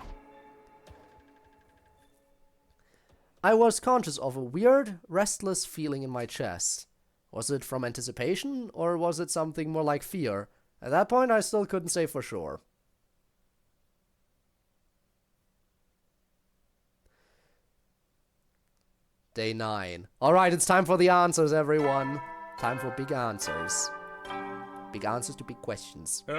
I was conscious of a weird, restless feeling in my chest. Was it from anticipation, or was it something more like fear? At that point, I still couldn't say for sure. Day 9. Alright, it's time for the answers, everyone. Time for big answers. Big answers to big questions. Up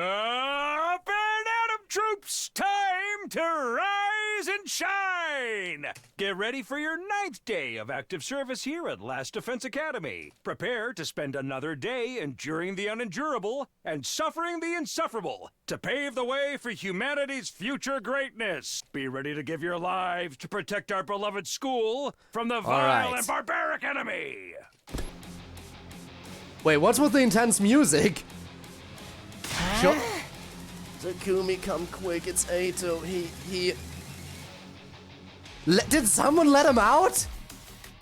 and at 'em, troops! Time to rise and shine! Get ready for your 9th day of active service here at Last Defense Academy. Prepare to spend another day enduring the unendurable and suffering the insufferable to pave the way for humanity's future greatness. Be ready to give your lives to protect our beloved school from the vile and barbaric enemy! Wait, what's with the intense music? Takumi, come quick, it's Eito. Did someone let him out?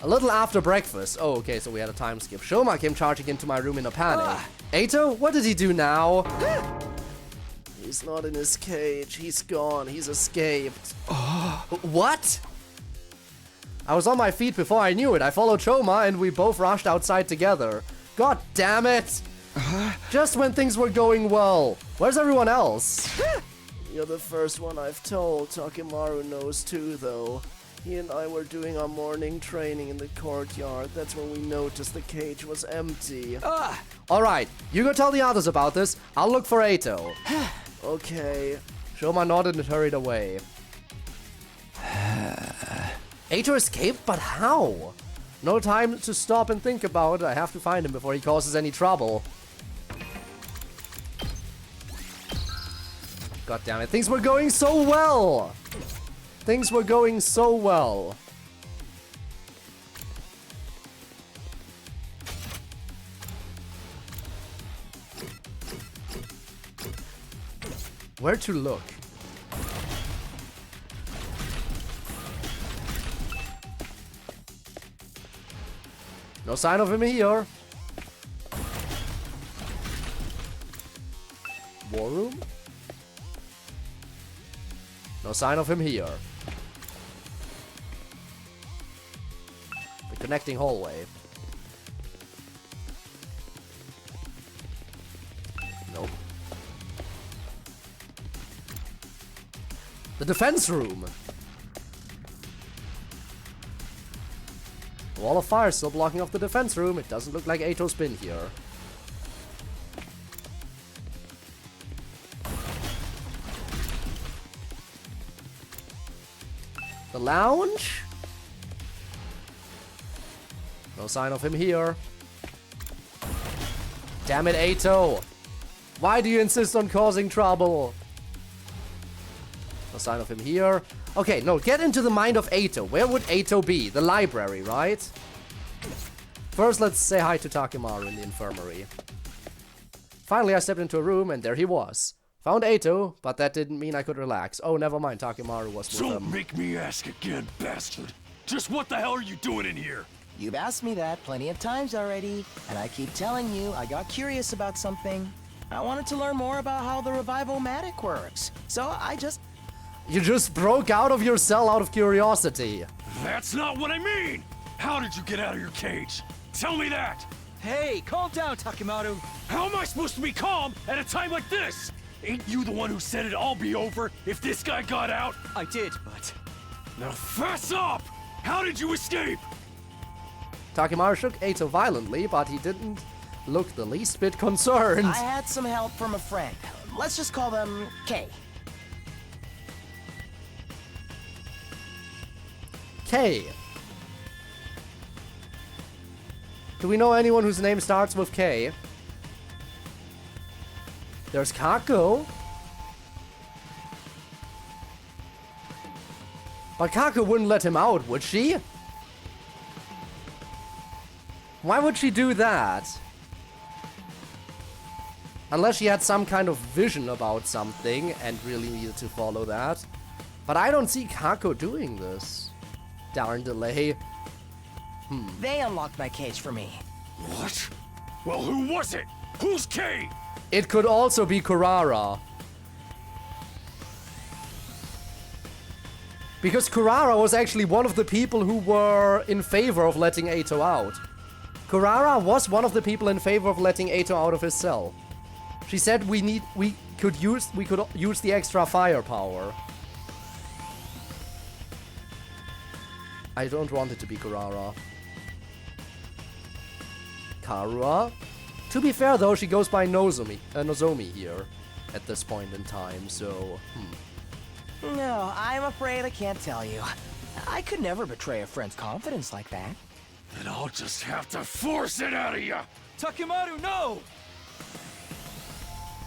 A little after breakfast. Oh, okay, so we had a time skip. Shoma came charging into my room in a panic. Eito, what did he do now? He's not in his cage. He's gone. He's escaped. What? I was on my feet before I knew it. I followed Shoma and we both rushed outside together. God damn it! Just when things were going well. Where's everyone else? You're the first one I've told. Takimaru knows too, though. He and I were doing our morning training in the courtyard. That's when we noticed the cage was empty. Alright, you go tell the others about this. I'll look for Eito. Okay. Shoma nodded and hurried away. Eito escaped, but how? No time to stop and think about it. I have to find him before he causes any trouble. God damn it. Things were going so well. Things were going so well. Where to look? No sign of him here. War room? No sign of him here. The connecting hallway. Nope. The defense room. The wall of fire still blocking off the defense room. It doesn't look like Ato's been here. The lounge? No sign of him here. Damn it, Ato! Why do you insist on causing trouble? No sign of him here. Okay, no, get into the mind of Ato. Where would Ato be? The library, right? First, let's say hi to Takimaru in the infirmary. Finally, I stepped into a room, and there he was. Found Ato, but that didn't mean I could relax. Oh, never mind, Takimaru was with Don't make me ask again, bastard. Just what the hell are you doing in here? You've asked me that plenty of times already, and I keep telling you I got curious about something. I wanted to learn more about how the revival-matic works, so I just... You just broke out of your cell out of curiosity. That's not what I mean! How did you get out of your cage? Tell me that! Hey, calm down, Takimaru. How am I supposed to be calm at a time like this? Ain't you the one who said it'd all be over if this guy got out? I did, but... Now fess up! How did you escape? Takimaru shook Ato violently, but he didn't look the least bit concerned. I had some help from a friend. Let's just call them K. K. Do we know anyone whose name starts with K? There's Kako. But Kako wouldn't let him out, would she? Why would she do that? Unless she had some kind of vision about something and really needed to follow that. But I don't see Kako doing this. Darn delay. They unlocked my cage for me. What? Well, who was it? Who's K? It could also be Kurara. Because Kurara was actually one of the people who were in favor of letting Ato out. Kurara was one of the people in favor of letting Ato out of his cell. She said we could use the extra firepower. I don't want it to be Kurara. Karua? To be fair though, she goes by Nozomi here at this point in time, so No, I'm afraid I can't tell you. I could never betray a friend's confidence like that. Then I'll just have to force it out of you! Takimaru, no!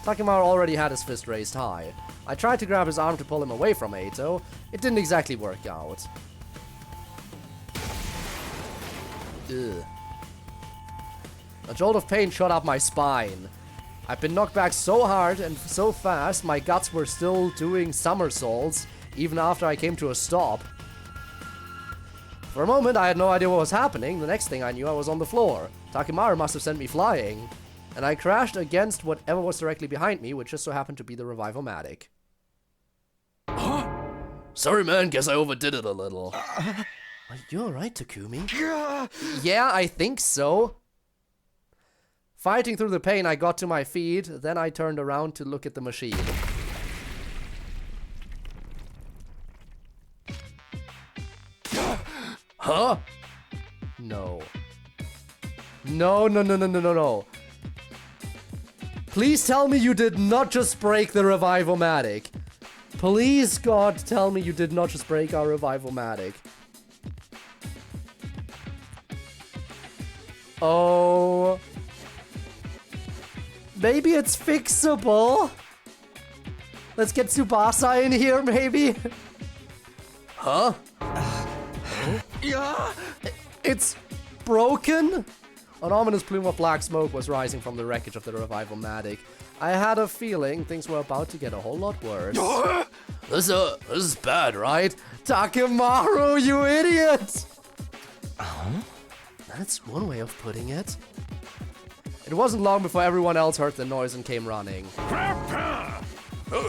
Takimaru already had his fist raised high. I tried to grab his arm to pull him away from Ato. It didn't exactly work out. Ugh. A jolt of pain shot up my spine. I've been knocked back so hard and so fast, my guts were still doing somersaults, even after I came to a stop. For a moment, I had no idea what was happening. The next thing I knew, I was on the floor. Takimaru must have sent me flying. And I crashed against whatever was directly behind me, which just so happened to be the revival-matic. Huh? Sorry, man. Guess I overdid it a little. Are you alright, Takumi? Yeah, I think so. Fighting through the pain, I got to my feet. Then I turned around to look at the machine. Huh? No. No. Please tell me you did not just break the revival-matic. Please, God, tell me you did not just break our revival-matic. Oh. Maybe it's fixable. Let's get Tsubasa in here, maybe. Huh? Yeah. It's broken? An ominous plume of black smoke was rising from the wreckage of the Revival-Matic. I had a feeling things were about to get a whole lot worse. This is bad, right? Takemaru, you idiot! That's one way of putting it. It wasn't long before everyone else heard the noise and came running.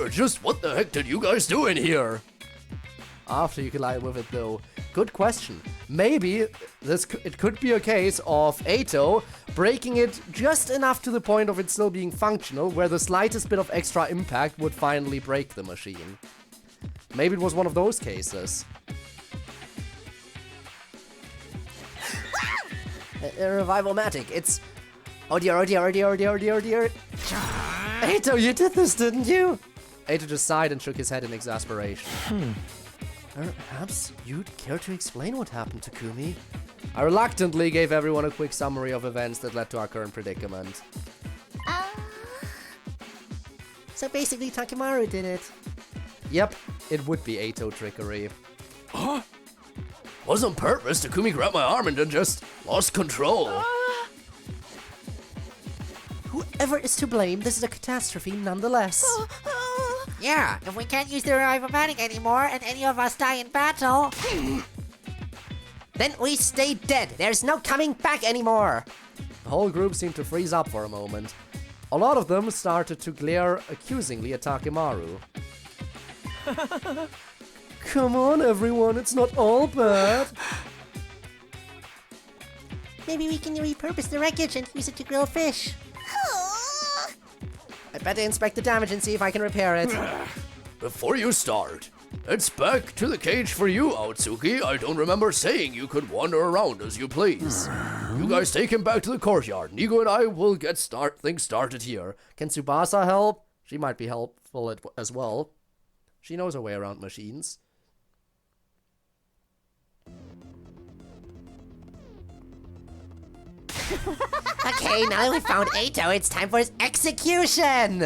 Just what the heck did you guys do in here? After you collide with it, though, good question. Maybe it could be a case of Ato breaking it just enough to the point of it still being functional, where the slightest bit of extra impact would finally break the machine. Maybe it was one of those cases. A Revival-Matic, it's... Oh dear, oh dear, oh dear, oh dear, oh dear, oh dear. Ato, you did this, didn't you? Ato just sighed and shook his head in exasperation. Perhaps you'd care to explain what happened to Kumi? I reluctantly gave everyone a quick summary of events that led to our current predicament. So basically Takemaru did it. Yep, it would be Ato trickery. Huh? Was on purpose. Takumi grabbed my arm and then just lost control. Whoever is to blame, this is a catastrophe nonetheless. Yeah, if we can't use the Revival-Matic anymore and any of us die in battle, then we stay dead. There's no coming back anymore. The whole group seemed to freeze up for a moment. A lot of them started to glare accusingly at Takemaru. Come on, everyone, it's not all bad. Maybe we can repurpose the wreckage and use it to grow fish. I'd better inspect the damage and see if I can repair it. Before you start, it's back to the cage for you, Aotsuki. I don't remember saying you could wander around as you please. You guys take him back to the courtyard. Nigo and I will get things started here. Can Tsubasa help? She might be helpful as well. She knows her way around machines. Okay, now that we found Ato, it's time for his execution!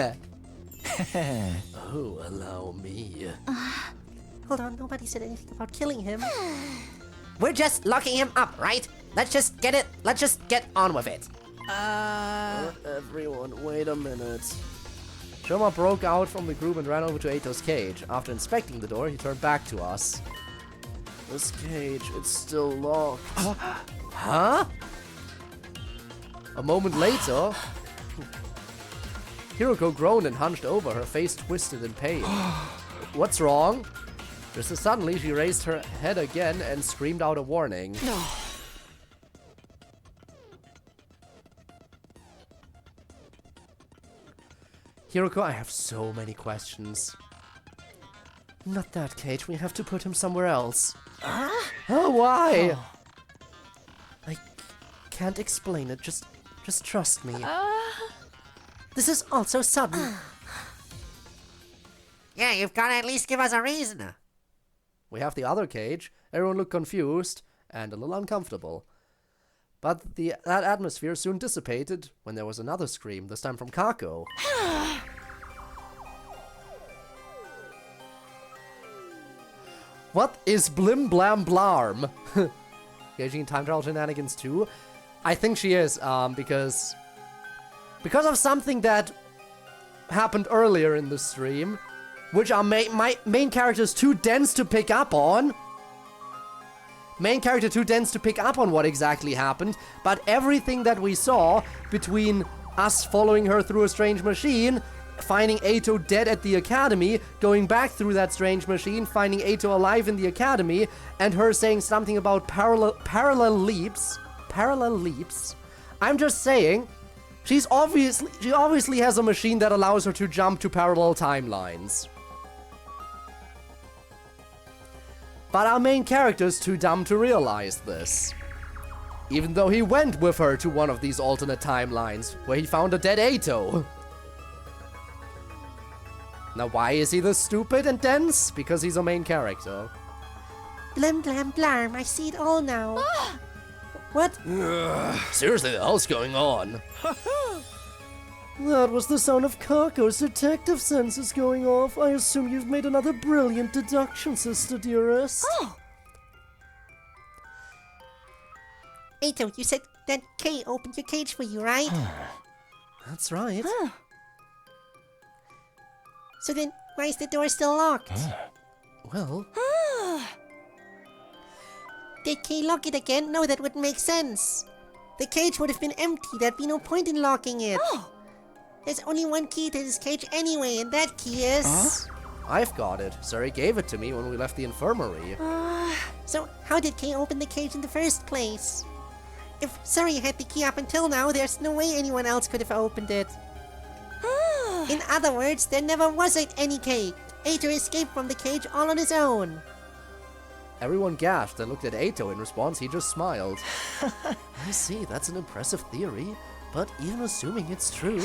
Oh, allow me. Hold on, nobody said anything about killing him. we're just locking him up, right? Let's just get on with it. Everyone, wait a minute. Shoma broke out from the group and ran over to Ato's cage. After inspecting the door, he turned back to us. This cage, it's still locked. Huh? A moment later, Hiroko groaned and hunched over, her face twisted in pain. What's wrong? Just as suddenly, she raised her head again and screamed out a warning. No. Hiroko, I have so many questions. Not that cage, we have to put him somewhere else. Oh, why? I can't explain it, just trust me. This is all so sudden. Yeah, you've got to at least give us a reason. We have the other cage. Everyone looked confused and a little uncomfortable. But that atmosphere soon dissipated when there was another scream, this time from Kako. What is Blim Blam Blarm? Engaging in time travel shenanigans too? I think she is, because of something that happened earlier in the stream, which are my main character's too dense to pick up on. Main character too dense to pick up on what exactly happened, but everything that we saw between us following her through a strange machine, finding Ato dead at the academy, going back through that strange machine, finding Ato alive in the academy, and her saying something about parallel leaps. I'm just saying, she obviously has a machine that allows her to jump to parallel timelines. But our main character's too dumb to realize this. Even though he went with her to one of these alternate timelines, where he found a dead Ato. Now why is he this stupid and dense? Because he's a main character. Blim blam blarm, I see it all now. What? Seriously, the hell's going on? That was the sound of Kako's detective senses going off. I assume you've made another brilliant deduction, Sister Dearest. Ato, you said that Kay opened your cage for you, right? That's right. So then, why is the door still locked? Well, Did Kay lock it again? No, that wouldn't make sense. The cage would have been empty. There'd be no point in locking it. There's only one key to this cage anyway, and that key is... I've got it. Suri gave it to me when we left the infirmary. So, how did Kay open the cage in the first place? If Suri had the key up until now, there's no way anyone else could have opened it. In other words, there never was any Kay. Ato escaped from the cage all on his own. Everyone gasped and looked at Ato. In response, he just smiled. I see, that's an impressive theory. But even assuming it's true,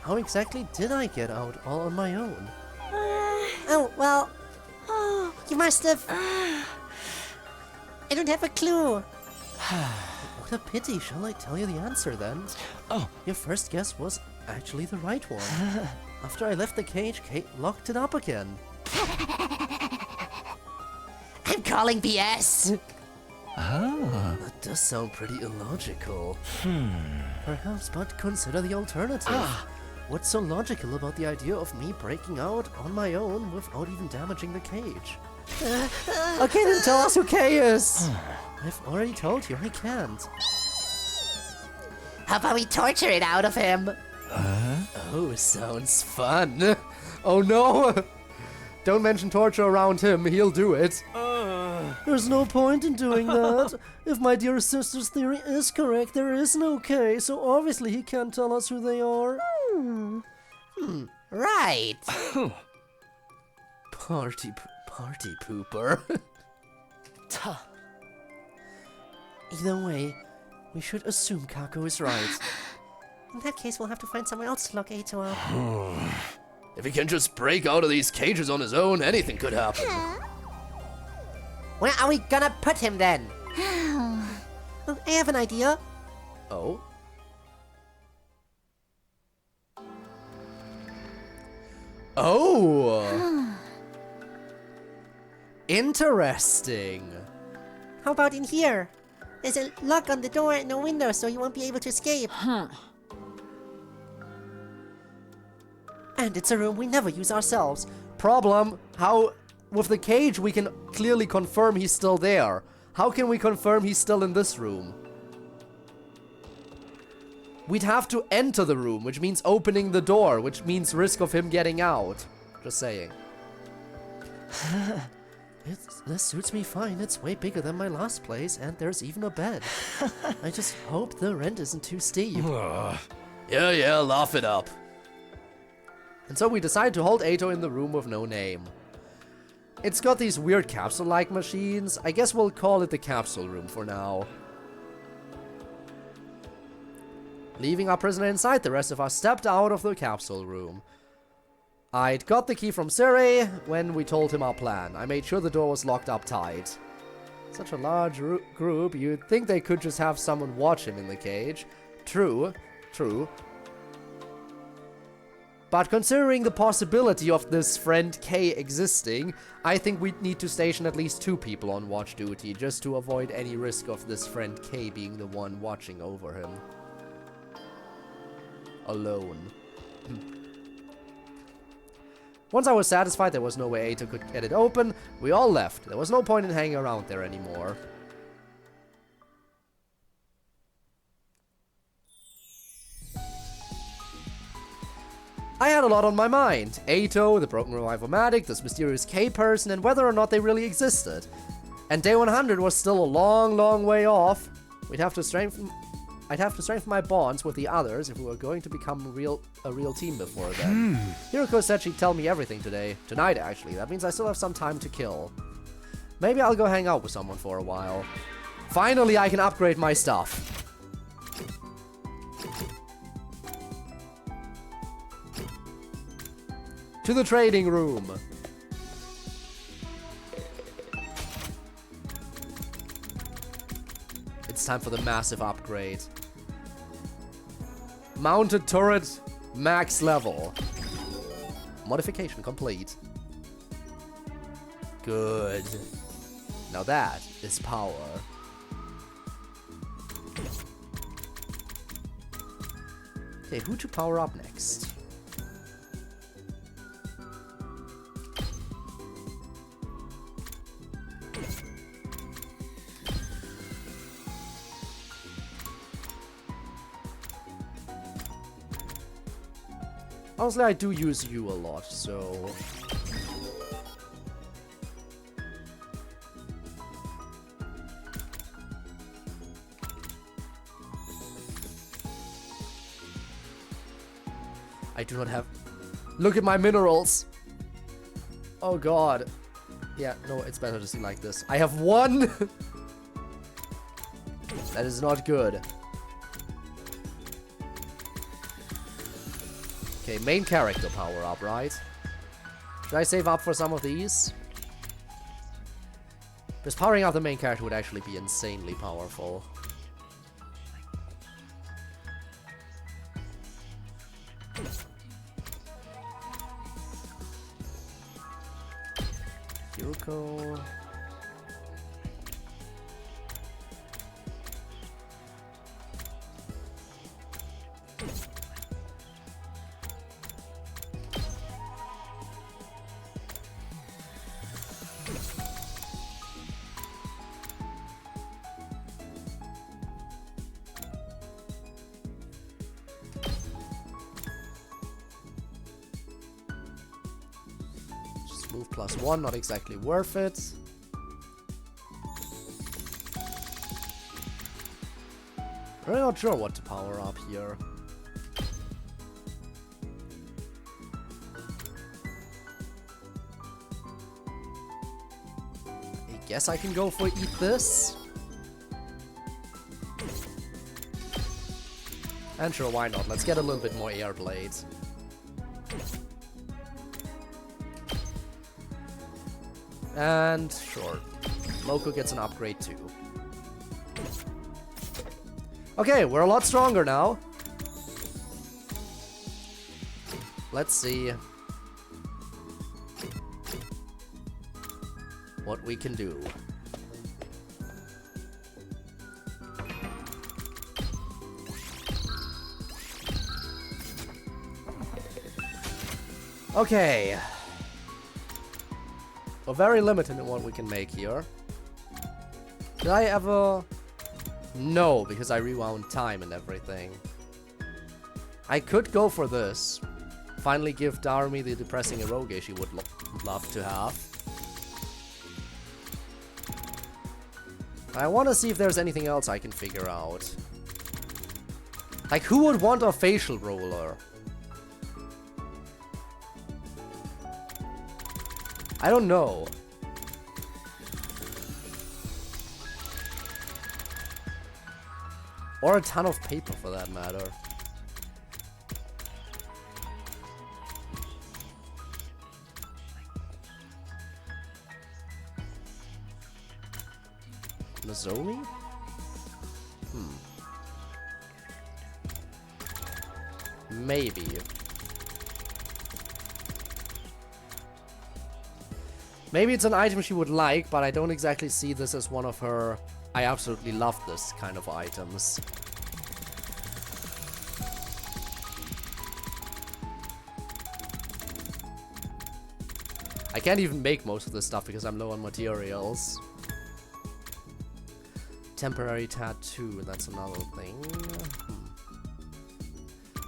how exactly did I get out all on my own? Oh, well... you must have... I don't have a clue. What a pity. Shall I tell you the answer then? Oh. Your first guess was actually the right one. After I left the cage, Kate locked it up again. I'm calling BS. That does sound pretty illogical. Perhaps, but consider the alternative. What's so logical about the idea of me breaking out on my own without even damaging the cage? Okay, then tell us who Kay is. I've already told you I can't. How about we torture it out of him? Oh, sounds fun. Oh no! Don't mention torture around him, he'll do it. There's no point in doing that. If my dear sister's theory is correct, there is no K, so obviously he can't tell us who they are. Right. Party pooper. Either way, we should assume Kako is right. In that case, we'll have to find somewhere else to lock Ato up. If he can just break out of these cages on his own, anything could happen. Where are we gonna put him then? Well, I have an idea. Oh? Oh! Interesting. How about in here? There's a lock on the door and no window, so you won't be able to escape. And it's a room we never use ourselves. Problem, how... With the cage, we can clearly confirm he's still there. How can we confirm he's still in this room? We'd have to enter the room, which means opening the door, which means risk of him getting out. Just saying. This suits me fine. It's way bigger than my last place, and there's even a bed. I just hope the rent isn't too steep. Yeah, laugh it up. And so we decide to hold Ato in the room with no name. It's got these weird capsule-like machines. I guess we'll call it the capsule room for now. Leaving our prisoner inside, the rest of us stepped out of the capsule room. I'd got the key from Suri when we told him our plan. I made sure the door was locked up tight. Such a large group, you'd think they could just have someone watch him in the cage. True. But considering the possibility of this friend K existing, I think we'd need to station at least 2 people on watch duty, just to avoid any risk of this friend K being the one watching over him. Alone. Once I was satisfied there was no way Ato could get it open, we all left. There was no point in hanging around there anymore. I had a lot on my mind. Ato, the broken revivomatic, this mysterious K person, and whether or not they really existed. And day 100 was still a long way off. I'd have to strengthen my bonds with the others if we were going to become a real team before then. Hiroko said she'd tell me everything today. Tonight, actually. That means I still have some time to kill. Maybe I'll go hang out with someone for a while. Finally, I can upgrade my stuff. To the trading room. It's time for the massive upgrade. Mounted turret, max level. Modification complete. Good. Now that is power. Okay, who to power up next? Honestly, I do use you a lot, so... I do not have... Look at my minerals! Oh god. Yeah, no, it's better to see like this. I have one! That is not good. Okay, main character power up, right? Should I save up for some of these? Because powering up the main character would actually be insanely powerful. Yuko. Move +1, not exactly worth it. Really not sure what to power up here. I guess I can go for eat this. And sure, why not? Let's get a little bit more air blades. And sure, Moko gets an upgrade too. Okay, we're a lot stronger now. Let's see what we can do. Okay. We're very limited in what we can make here. Did I ever... No, because I rewound time and everything. I could go for this. Finally give Darumi the depressing eroge she would love to have. I want to see if there's anything else I can figure out. Like, who would want a facial roller? I don't know. Or a ton of paper for that matter. Nozomi? Maybe. Maybe it's an item she would like, but I don't exactly see this as one of her I absolutely love this kind of items. I can't even make most of this stuff because I'm low on materials. Temporary tattoo, that's another thing.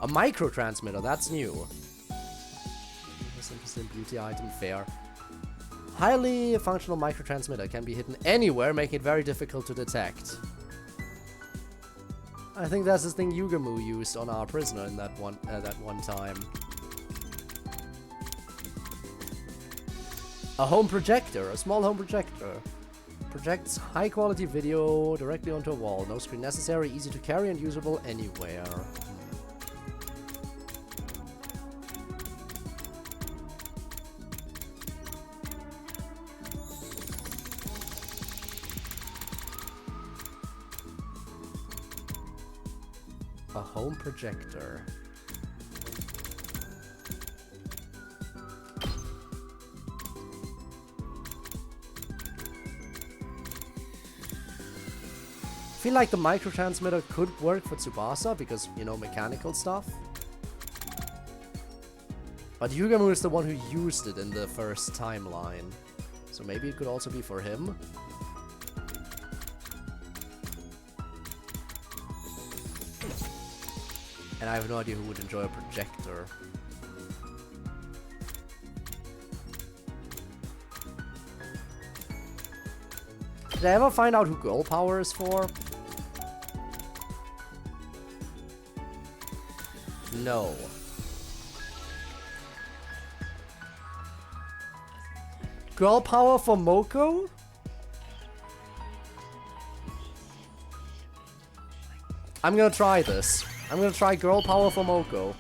A microtransmitter, that's new. This interesting beauty item, fair. Highly functional microtransmitter can be hidden anywhere, making it very difficult to detect. I think that's the thing Yugamu used on our prisoner in that one time. A home projector, a small home projector. Projects high quality video directly onto a wall. No screen necessary, easy to carry and usable anywhere. A home projector. I feel like the microtransmitter could work for Tsubasa because, you know, mechanical stuff. But Yugamu is the one who used it in the first timeline. So maybe it could also be for him. And I have no idea who would enjoy a projector. Did I ever find out who girl power is for? No. Girl power for Moko? I'm gonna try this. I'm gonna try girl power for Moko.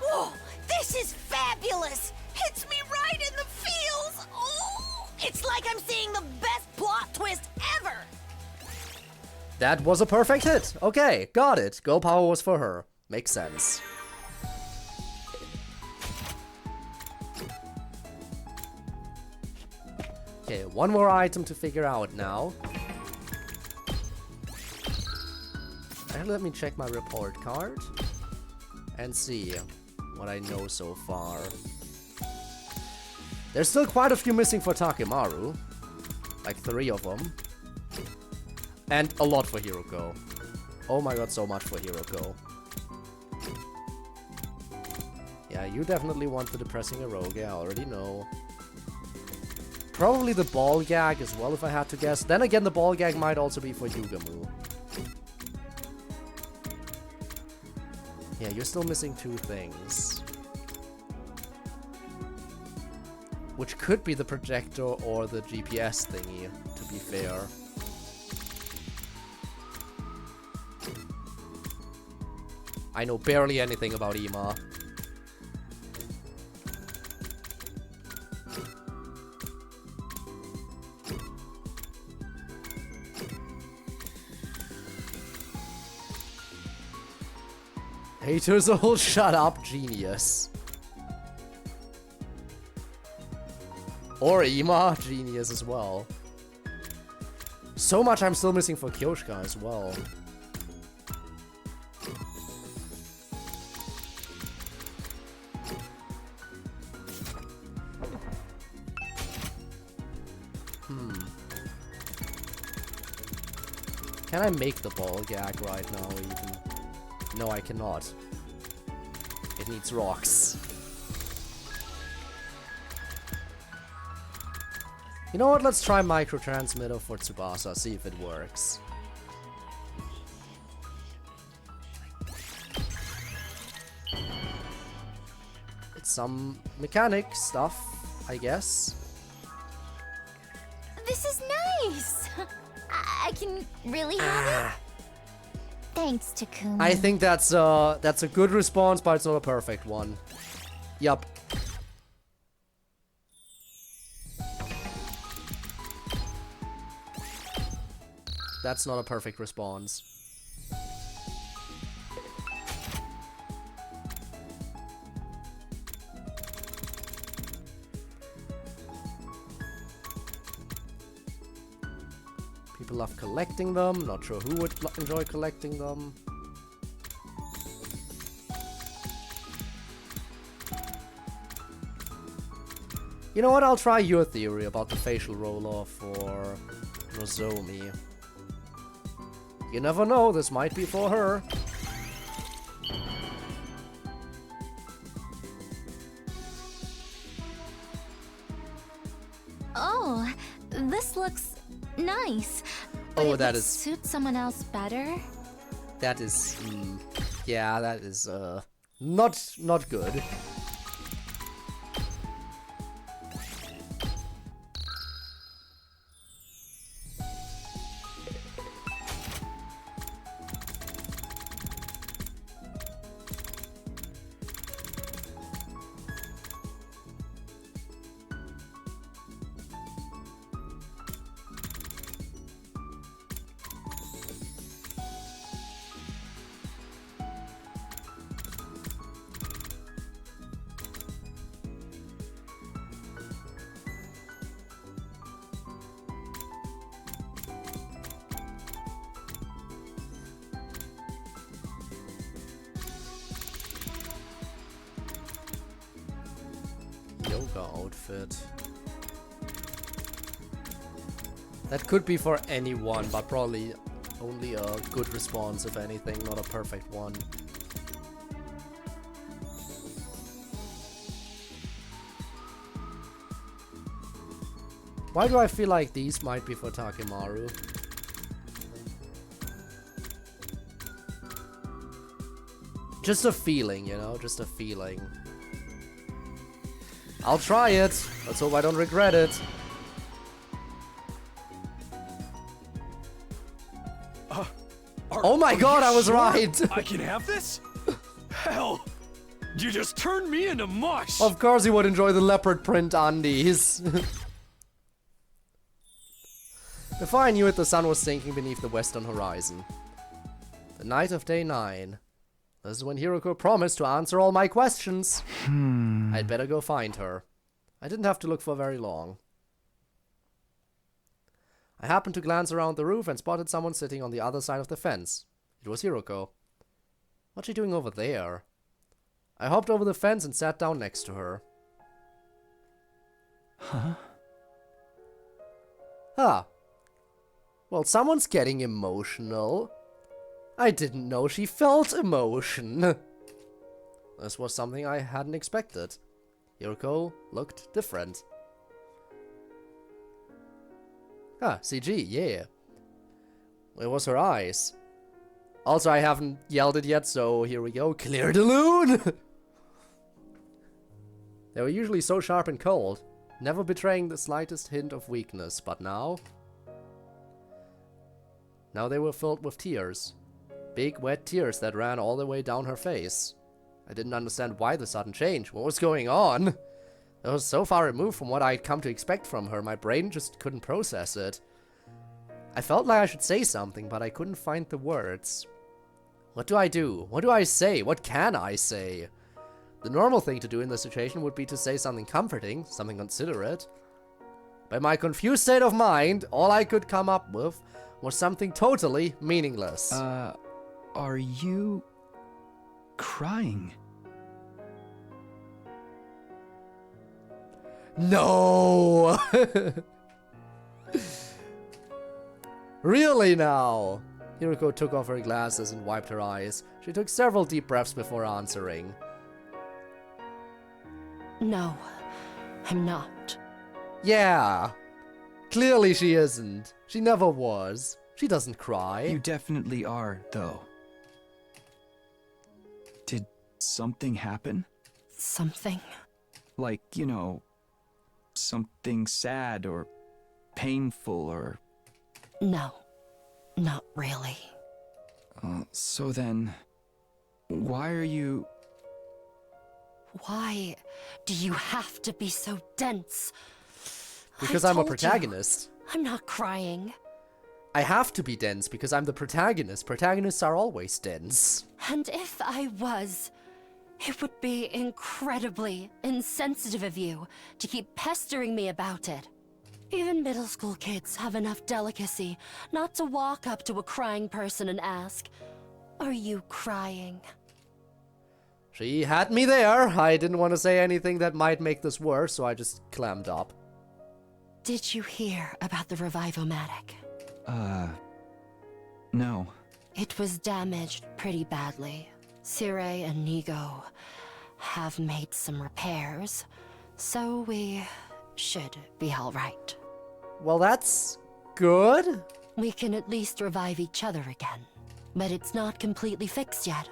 Whoa, this is fabulous! Hits me right in the feels! Oh, it's like I'm seeing the best plot twist ever! That was a perfect hit. Okay, got it. Girl power was for her. Makes sense. Okay, one more item to figure out now. And let me check my report card and see what I know so far. There's still quite a few missing for Takemaru. Like 3 of them. And a lot for Hiroko. Oh my god, so much for Hiroko. Yeah, you definitely want the depressing eroge, I already know. Probably the ball gag as well, if I had to guess. Then again, the ball gag might also be for Yugamu. Yeah, you're still missing 2 things. Which could be the projector or the GPS thingy, to be fair. I know barely anything about Ima. Haters all shut up, genius. Or Ima, genius as well. So much I'm still missing for Kyoshka as well. Can I make the ball gag right now even? No, I cannot. It needs rocks. You know what? Let's try microtransmitter for Tsubasa, see if it works. It's some mechanic stuff, I guess. This is nice! I can really have it? Thanks, Takumi. I think that's a good response, but it's not a perfect one. Yup. That's not a perfect response. People love collecting them. Not sure who would enjoy collecting them. You know what? I'll try your theory about the facial roll-off for Nozomi. You never know, this might be for her. Oh, this looks nice. But Oh, it that would is... suit someone else better. That is... yeah, that is, not good. Hiroko outfit. That could be for anyone, but probably only a good response, if anything, not a perfect one. Why do I feel like these might be for Takemaru? Just a feeling, you know, just a feeling. I'll try it. Let's hope I don't regret it. Oh my god, I was right! I can have this? Hell, you just turned me into mush! Of course he would enjoy the leopard print undies. Before I knew it, the sun was sinking beneath the western horizon. The night of day 9. This is when Hiroko promised to answer all my questions. I'd better go find her. I didn't have to look for very long. I happened to glance around the roof and spotted someone sitting on the other side of the fence. It was Hiroko. What's she doing over there? I hopped over the fence and sat down next to her. Huh? Huh. Well, someone's getting emotional. I didn't know she felt emotion. This was something I hadn't expected. Hiroko looked different. Ah, CG, yeah. It was her eyes. Also, I haven't yelled it yet, so here we go. Clear the loon! They were usually so sharp and cold, never betraying the slightest hint of weakness, but now... Now they were filled with tears. Big, wet tears that ran all the way down her face. I didn't understand why the sudden change. What was going on? It was so far removed from what I'd come to expect from her, my brain just couldn't process it. I felt like I should say something, but I couldn't find the words. What do I do? What do I say? What can I say? The normal thing to do in this situation would be to say something comforting, something considerate. By my confused state of mind, all I could come up with was something totally meaningless. Are you crying? No! Really now? Hiroko took off her glasses and wiped her eyes. She took several deep breaths before answering. No, I'm not. Yeah. Clearly she isn't. She never was. She doesn't cry. You definitely are, though. Did something happen? Something? Like, you know, something sad or painful or... No, not really. So then, why are you... Why do you have to be so dense? Because I'm a protagonist. I'm not crying. I have to be dense because I'm the protagonist. Protagonists are always dense. And if I was, it would be incredibly insensitive of you to keep pestering me about it. Even middle school kids have enough delicacy not to walk up to a crying person and ask, "Are you crying?" She had me there. I didn't want to say anything that might make this worse, so I just clammed up. Did you hear about the Revivomatic? No. It was damaged pretty badly. Sire and Nigo have made some repairs, so we should be all right. Well, that's good. We can at least revive each other again, but it's not completely fixed yet.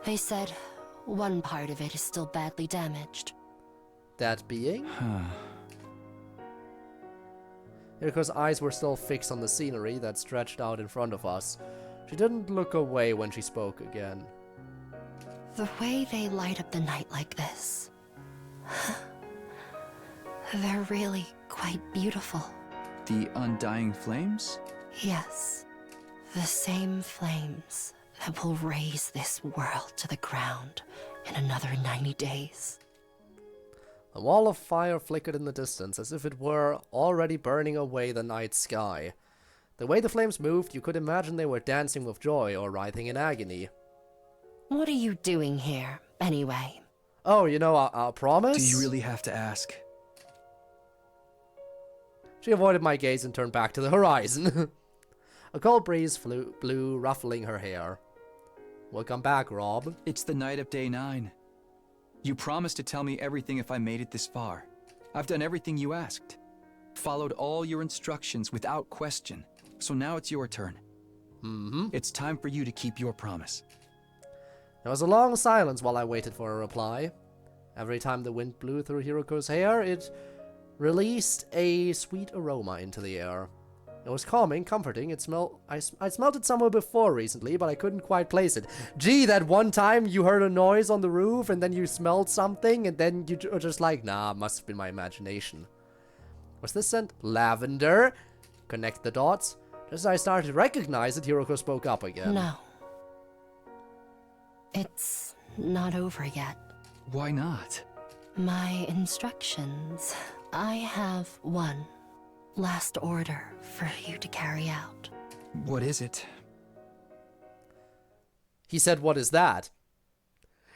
They said one part of it is still badly damaged. That being? Hiriko's eyes were still fixed on the scenery that stretched out in front of us. She didn't look away when she spoke again. The way they light up the night like this, they're really quite beautiful. The undying flames? Yes, the same flames that will raise this world to the ground in another 90 days. A wall of fire flickered in the distance, as if it were already burning away the night sky. The way the flames moved, you could imagine they were dancing with joy or writhing in agony. What are you doing here, anyway? Oh, you know, our promise? Do you really have to ask? She avoided my gaze and turned back to the horizon. A cold breeze blew, ruffling her hair. Welcome back, Rob. It's the night of day 9. You promised to tell me everything if I made it this far. I've done everything you asked. Followed all your instructions without question. So now it's your turn. Mm-hmm. It's time for you to keep your promise. There was a long silence while I waited for a reply. Every time the wind blew through Hiroko's hair, it released a sweet aroma into the air. It was calming, comforting. I smelled it somewhere before recently, but I couldn't quite place it. Gee, that one time you heard a noise on the roof, and then you smelled something, and then you were just like, nah, must have been my imagination. Was this scent lavender? Connect the dots. Just as I started to recognize it, Hiroko spoke up again. No. It's not over yet. Why not? My instructions. I have one last order for you to carry out. What is it? He said, what is that?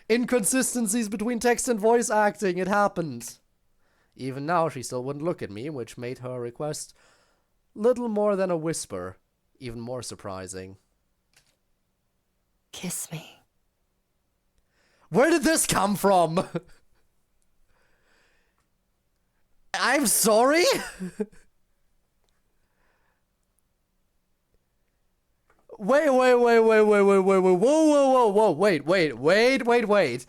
Inconsistencies between text and voice acting, it happened. Even now, she still wouldn't look at me, which made her request little more than a whisper, even more surprising. Kiss me. Where did this come from? I'm sorry? Wait, whoa, wait.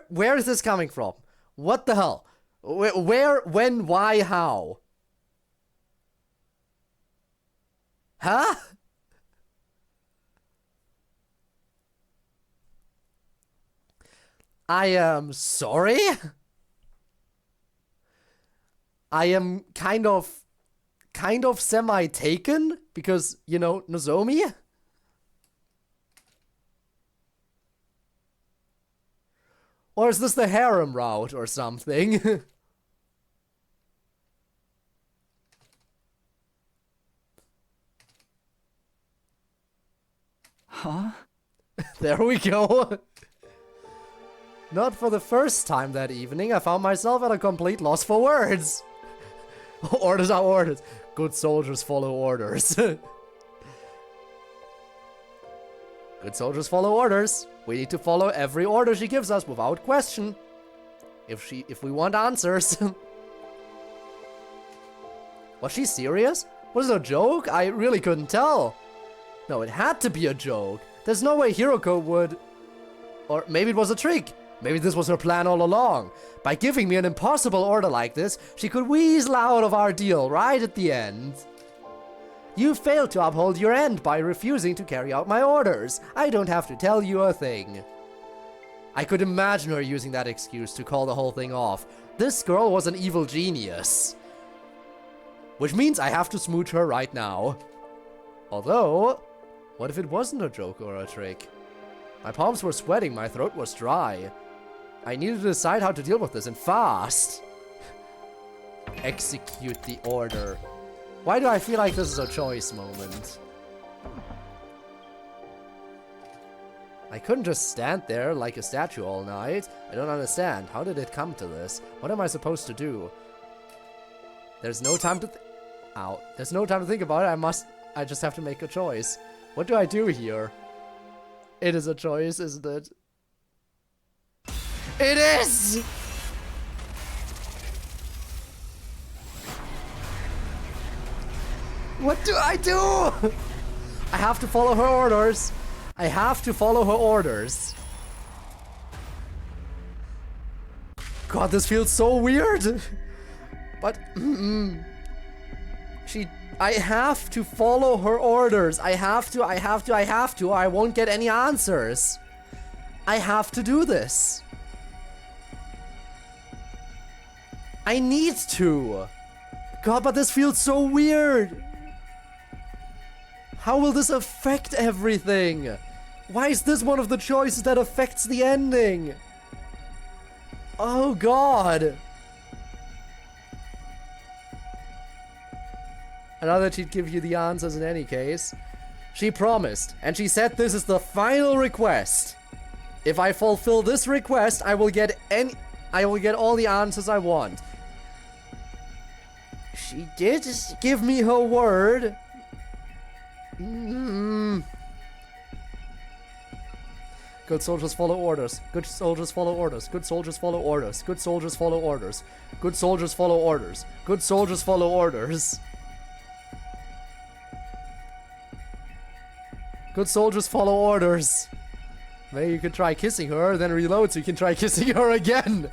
Where is this coming from? What the hell? Where, when, why, how? Huh? I am sorry? I am kind of semi-taken because, you know, Nozomi? Or is this the harem route or something? Huh? There we go. Not for the first time that evening, I found myself at a complete loss for words. Orders are orders. Good soldiers follow orders. Good soldiers follow orders. We need to follow every order she gives us without question. If we want answers. Was she serious? Was it a joke? I really couldn't tell. No, it had to be a joke. There's no way Hiroko would... Or maybe it was a trick. Maybe this was her plan all along. By giving me an impossible order like this, she could weasel out of our deal right at the end. You failed to uphold your end by refusing to carry out my orders. I don't have to tell you a thing. I could imagine her using that excuse to call the whole thing off. This girl was an evil genius. Which means I have to smooch her right now. Although, what if it wasn't a joke or a trick? My palms were sweating, my throat was dry. I needed to decide how to deal with this, and fast. Execute the order. Why do I feel like this is a choice moment? I couldn't just stand there like a statue all night. I don't understand. How did it come to this? What am I supposed to do? There's no time to There's no time to think about it. I just have to make a choice. What do I do here? It is a choice, isn't it? It is! What do I do? I have to follow her orders. I have to follow her orders. God, this feels so weird. But, I have to follow her orders. I have to. I won't get any answers. I have to do this. I need to. God, but this feels so weird. How will this affect everything? Why is this one of the choices that affects the ending? Oh, God. I know that she'd give you the answers in any case. She promised, and she said this is the final request. If I fulfill this request, I will get all the answers I want. She did give me her word. Good soldiers follow orders. Good soldiers follow orders. Good soldiers follow orders. Good soldiers follow orders. Good soldiers follow orders. Good soldiers follow orders. Good soldiers follow orders. Maybe you could try kissing her, then reload so you can try kissing her again.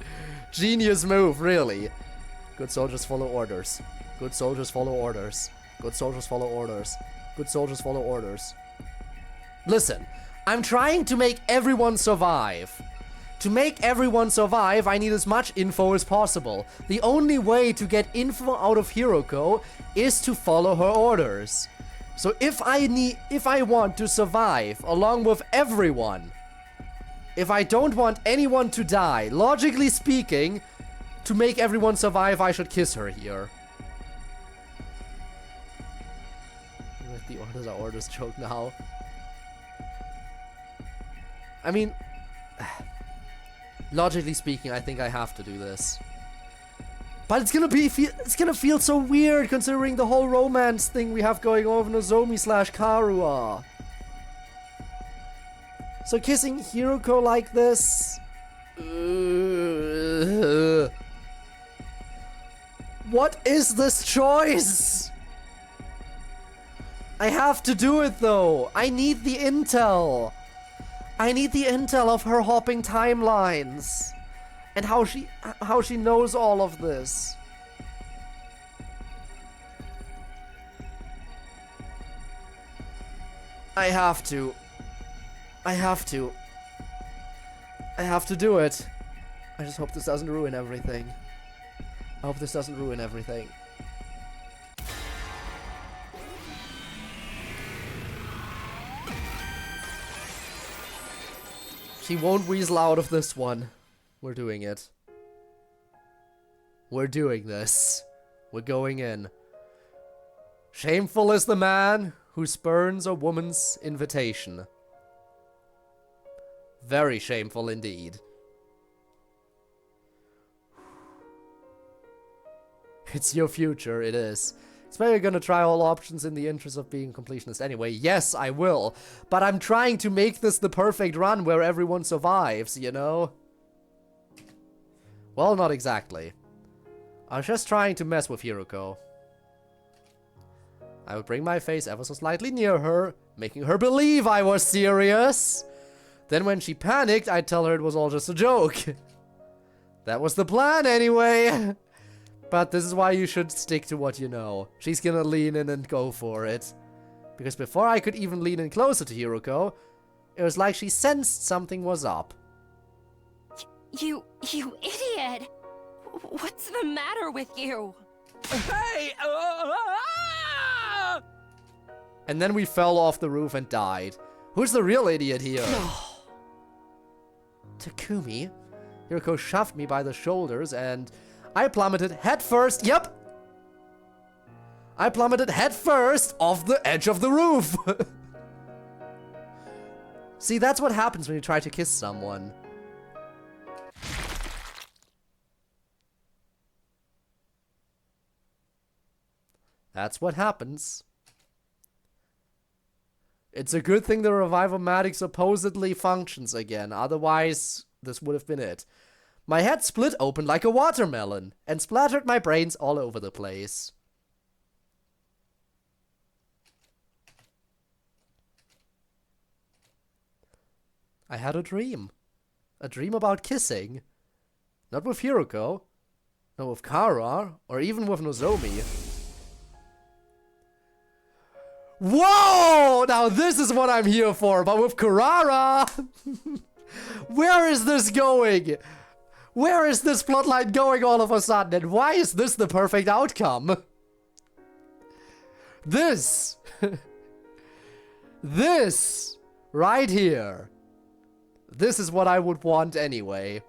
Genius move, really. Good soldiers follow orders. Good soldiers follow orders. Good soldiers follow orders. Good soldiers follow orders. Listen, I'm trying to make everyone survive. To make everyone survive, I need as much info as possible. The only way to get info out of Hiroko is to follow her orders. So if I want to survive along with everyone, if I don't want anyone to die, logically speaking, to make everyone survive, I should kiss her here. The orders are orders joke now. I mean, logically speaking, I think I have to do this. But it's gonna feel so weird considering the whole romance thing we have going on with Nozomi/Karua. So kissing Hiroko like this... What is this choice? I have to do it though. I need the intel. I need the intel of her hopping timelines. And how she knows all of this. I have to do it. I just hope this doesn't ruin everything. I hope this doesn't ruin everything. She won't weasel out of this one. We're doing it. We're doing this. We're going in. Shameful is the man who spurns a woman's invitation. Very shameful indeed. It's your future, it is. Expect you're gonna try all options in the interest of being completionist anyway. Yes, I will. But I'm trying to make this the perfect run where everyone survives, you know? Well, not exactly. I was just trying to mess with Hiroko. I would bring my face ever so slightly near her, making her believe I was serious. Then when she panicked, I'd tell her it was all just a joke. That was the plan anyway. But this is why you should stick to what you know. She's gonna lean in and go for it. Because before I could even lean in closer to Hiroko, it was like she sensed something was up. You idiot! What's the matter with you? Hey! And then we fell off the roof and died. Who's the real idiot here? Takumi? Hiroko shoved me by the shoulders and I plummeted headfirst. Yep! I plummeted headfirst off the edge of the roof. See, that's what happens when you try to kiss someone. That's what happens. It's a good thing the Revival-matic supposedly functions again, otherwise this would have been it. My head split open like a watermelon and splattered my brains all over the place. I had a dream. A dream about kissing. Not with Hiroko, not with Kara, or even with Nozomi. Whoa! Now this is what I'm here for, but with Kurara! Where is this going? Where is this plotline going all of a sudden? And why is this the perfect outcome? This! This! Right here. This is what I would want anyway.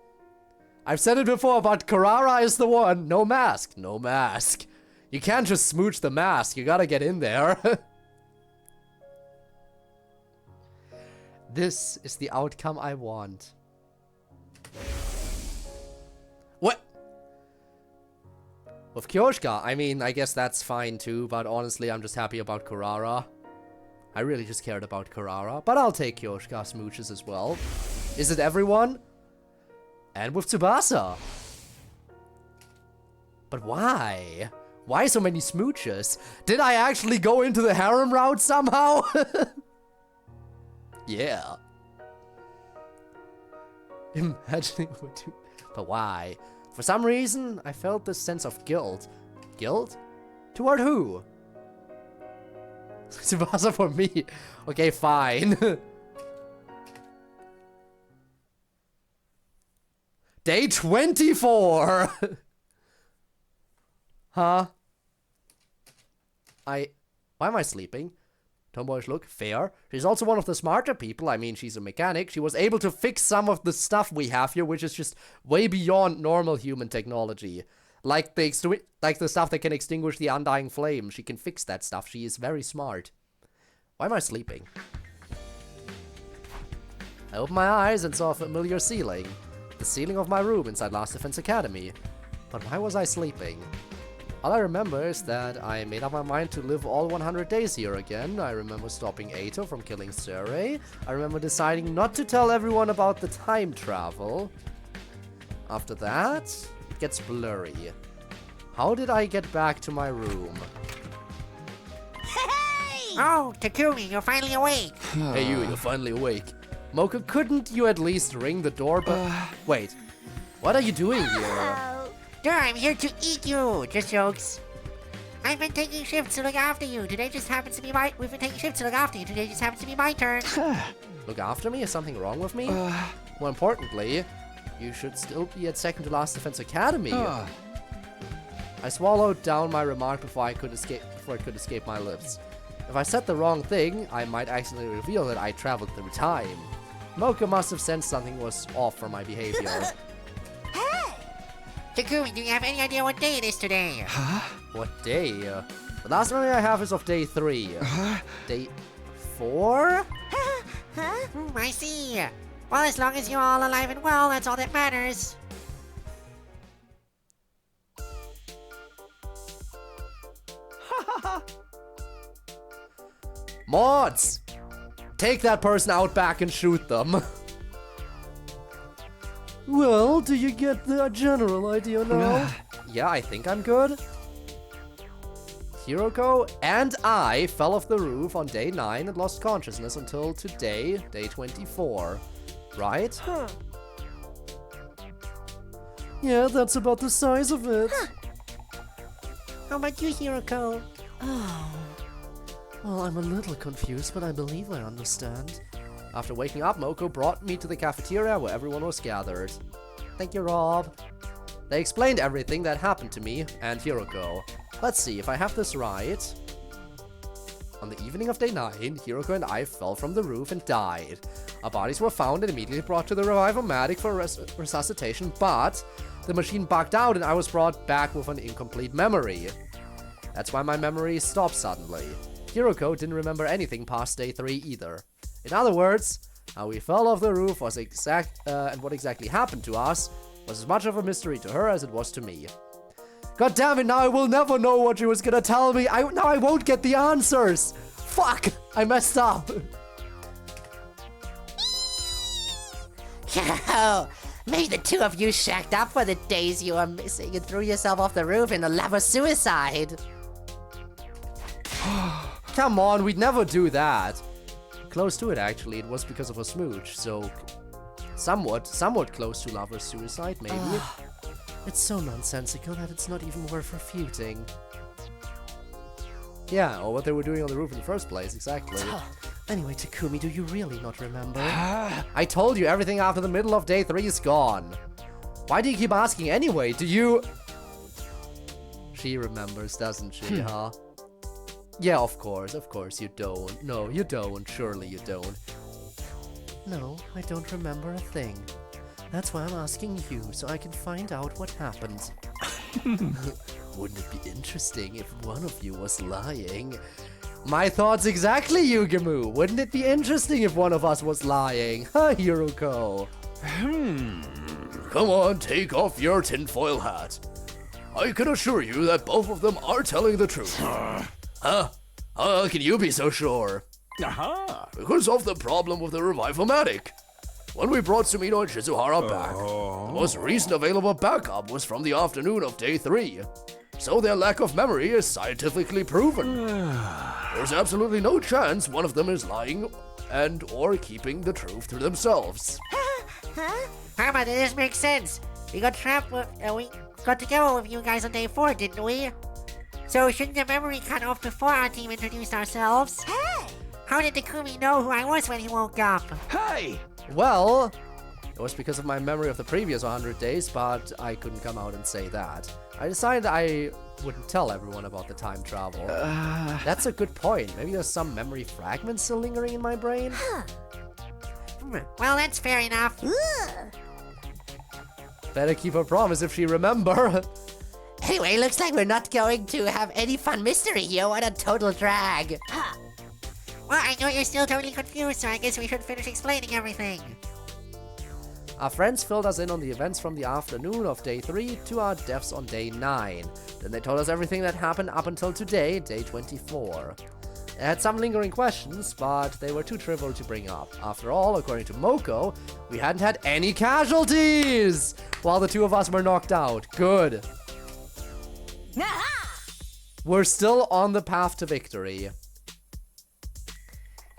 I've said it before, but Kurara is the one. No mask. No mask. You can't just smooch the mask. You gotta get in there. This is the outcome I want. What? With Kyoshka, I mean, I guess that's fine too, but honestly, I'm just happy about Kurara. I really just cared about Kurara, but I'll take Kyoshka smooches as well. Is it everyone? And with Tsubasa. But why? Why so many smooches? Did I actually go into the harem route somehow? Yeah. Imagining what to... But why? For some reason, I felt this sense of guilt. Guilt? Toward who? Tsubasa for me. Okay, fine. Day 24! Huh? Why am I sleeping? Tomboyish look, fair. She's also one of the smarter people. I mean, she's a mechanic. She was able to fix some of the stuff we have here, which is just way beyond normal human technology. Like the stuff that can extinguish the undying flame. She can fix that stuff. She is very smart. Why am I sleeping? I opened my eyes and saw a familiar ceiling. The ceiling of my room inside Last Defense Academy. But why was I sleeping? All I remember is that I made up my mind to live all 100 days here again. I remember stopping Eito from killing Surrey. I remember deciding not to tell everyone about the time travel. After that, it gets blurry. How did I get back to my room? Hey! Oh, Takumi, you're finally awake. Hey you're finally awake. Mocha, couldn't you at least ring the doorbell? Wait, what are you doing here? Sure, I'm here to eat you. Just jokes. I've been taking shifts to look after you. Today just happens to be my... We've been taking shifts to look after you. Today just happens to be my turn. Look after me? Is something wrong with me? More importantly, you should still be at second to last Defense Academy. I swallowed down my remark before it could escape my lips. If I said the wrong thing, I might accidentally reveal that I traveled through time. Mocha must have sensed something was off from my behavior. Takumi, do you have any idea what day it is today? What day? The last memory I have is of day 3. Day 4? I see. Well, as long as you're all alive and well, that's all that matters. Mods! Take that person out back and shoot them. Well, do you get the general idea now? Yeah, I think I'm good. Hiroko and I fell off the roof on day 9 and lost consciousness until today, day 24. Right? Yeah, that's about the size of it. How about you, Hiroko? Oh. Well, I'm a little confused, but I believe I understand. After waking up, Moko brought me to the cafeteria where everyone was gathered. Thank you, Rob. They explained everything that happened to me and Hiroko. Let's see if I have this right. On the evening of day 9, Hiroko and I fell from the roof and died. Our bodies were found and immediately brought to the Revivomatic for resuscitation, but the machine bugged out and I was brought back with an incomplete memory. That's why my memory stopped suddenly. Hiroko didn't remember anything past day 3 either. In other words, how we fell off the roof was and what exactly happened to us was as much of a mystery to her as it was to me. God damn it, now I will never know what she was gonna tell me. Now I won't get the answers. Fuck, I messed up. Yo, maybe the two of you shacked up for the days you were missing and threw yourself off the roof in a love of suicide. Come on, we'd never do that. Close to it, actually. It was because of a smooch, so somewhat close to lover's suicide, maybe. It's so nonsensical that it's not even worth refuting. Yeah, or what they were doing on the roof in the first place, exactly. Anyway, Takumi, do you really not remember? I told you everything after the middle of day 3 is gone. Why do you keep asking anyway? Do you... She remembers, doesn't she, huh? Yeah, of course you don't. No, you don't. Surely you don't. No, I don't remember a thing. That's why I'm asking you, so I can find out what happened. Wouldn't it be interesting if one of you was lying? My thoughts exactly, Yugemu. Wouldn't it be interesting if one of us was lying? Huh, Hiruko? Come on, take off your tinfoil hat. I can assure you that both of them are telling the truth. Huh? How can you be so sure? Because of the problem with the Revival-matic. When we brought Sumino and Shizuhara back, the most recent available backup was from the afternoon of day 3. So their lack of memory is scientifically proven. There's absolutely no chance one of them is lying and or keeping the truth to themselves. Karma, this makes sense. We got trapped with, we got together with you guys on day 4, didn't we? So shouldn't the memory cut off before our team introduced ourselves? Hey! How did Takumi know who I was when he woke up? Hey! Well, it was because of my memory of the previous 100 days, but I couldn't come out and say that. I decided I wouldn't tell everyone about the time travel. That's a good point. Maybe there's some memory fragments still lingering in my brain? Well, that's fair enough. Better keep her promise if she remember. Anyway, looks like we're not going to have any fun mystery here. What a total drag. Well, I know you're still totally confused, so I guess we should finish explaining everything. Our friends filled us in on the events from the afternoon of day 3 to our deaths on day 9. Then they told us everything that happened up until today, day 24. They had some lingering questions, but they were too trivial to bring up. After all, according to Moko, we hadn't had any casualties! While the two of us were knocked out. Good. We're still on the path to victory.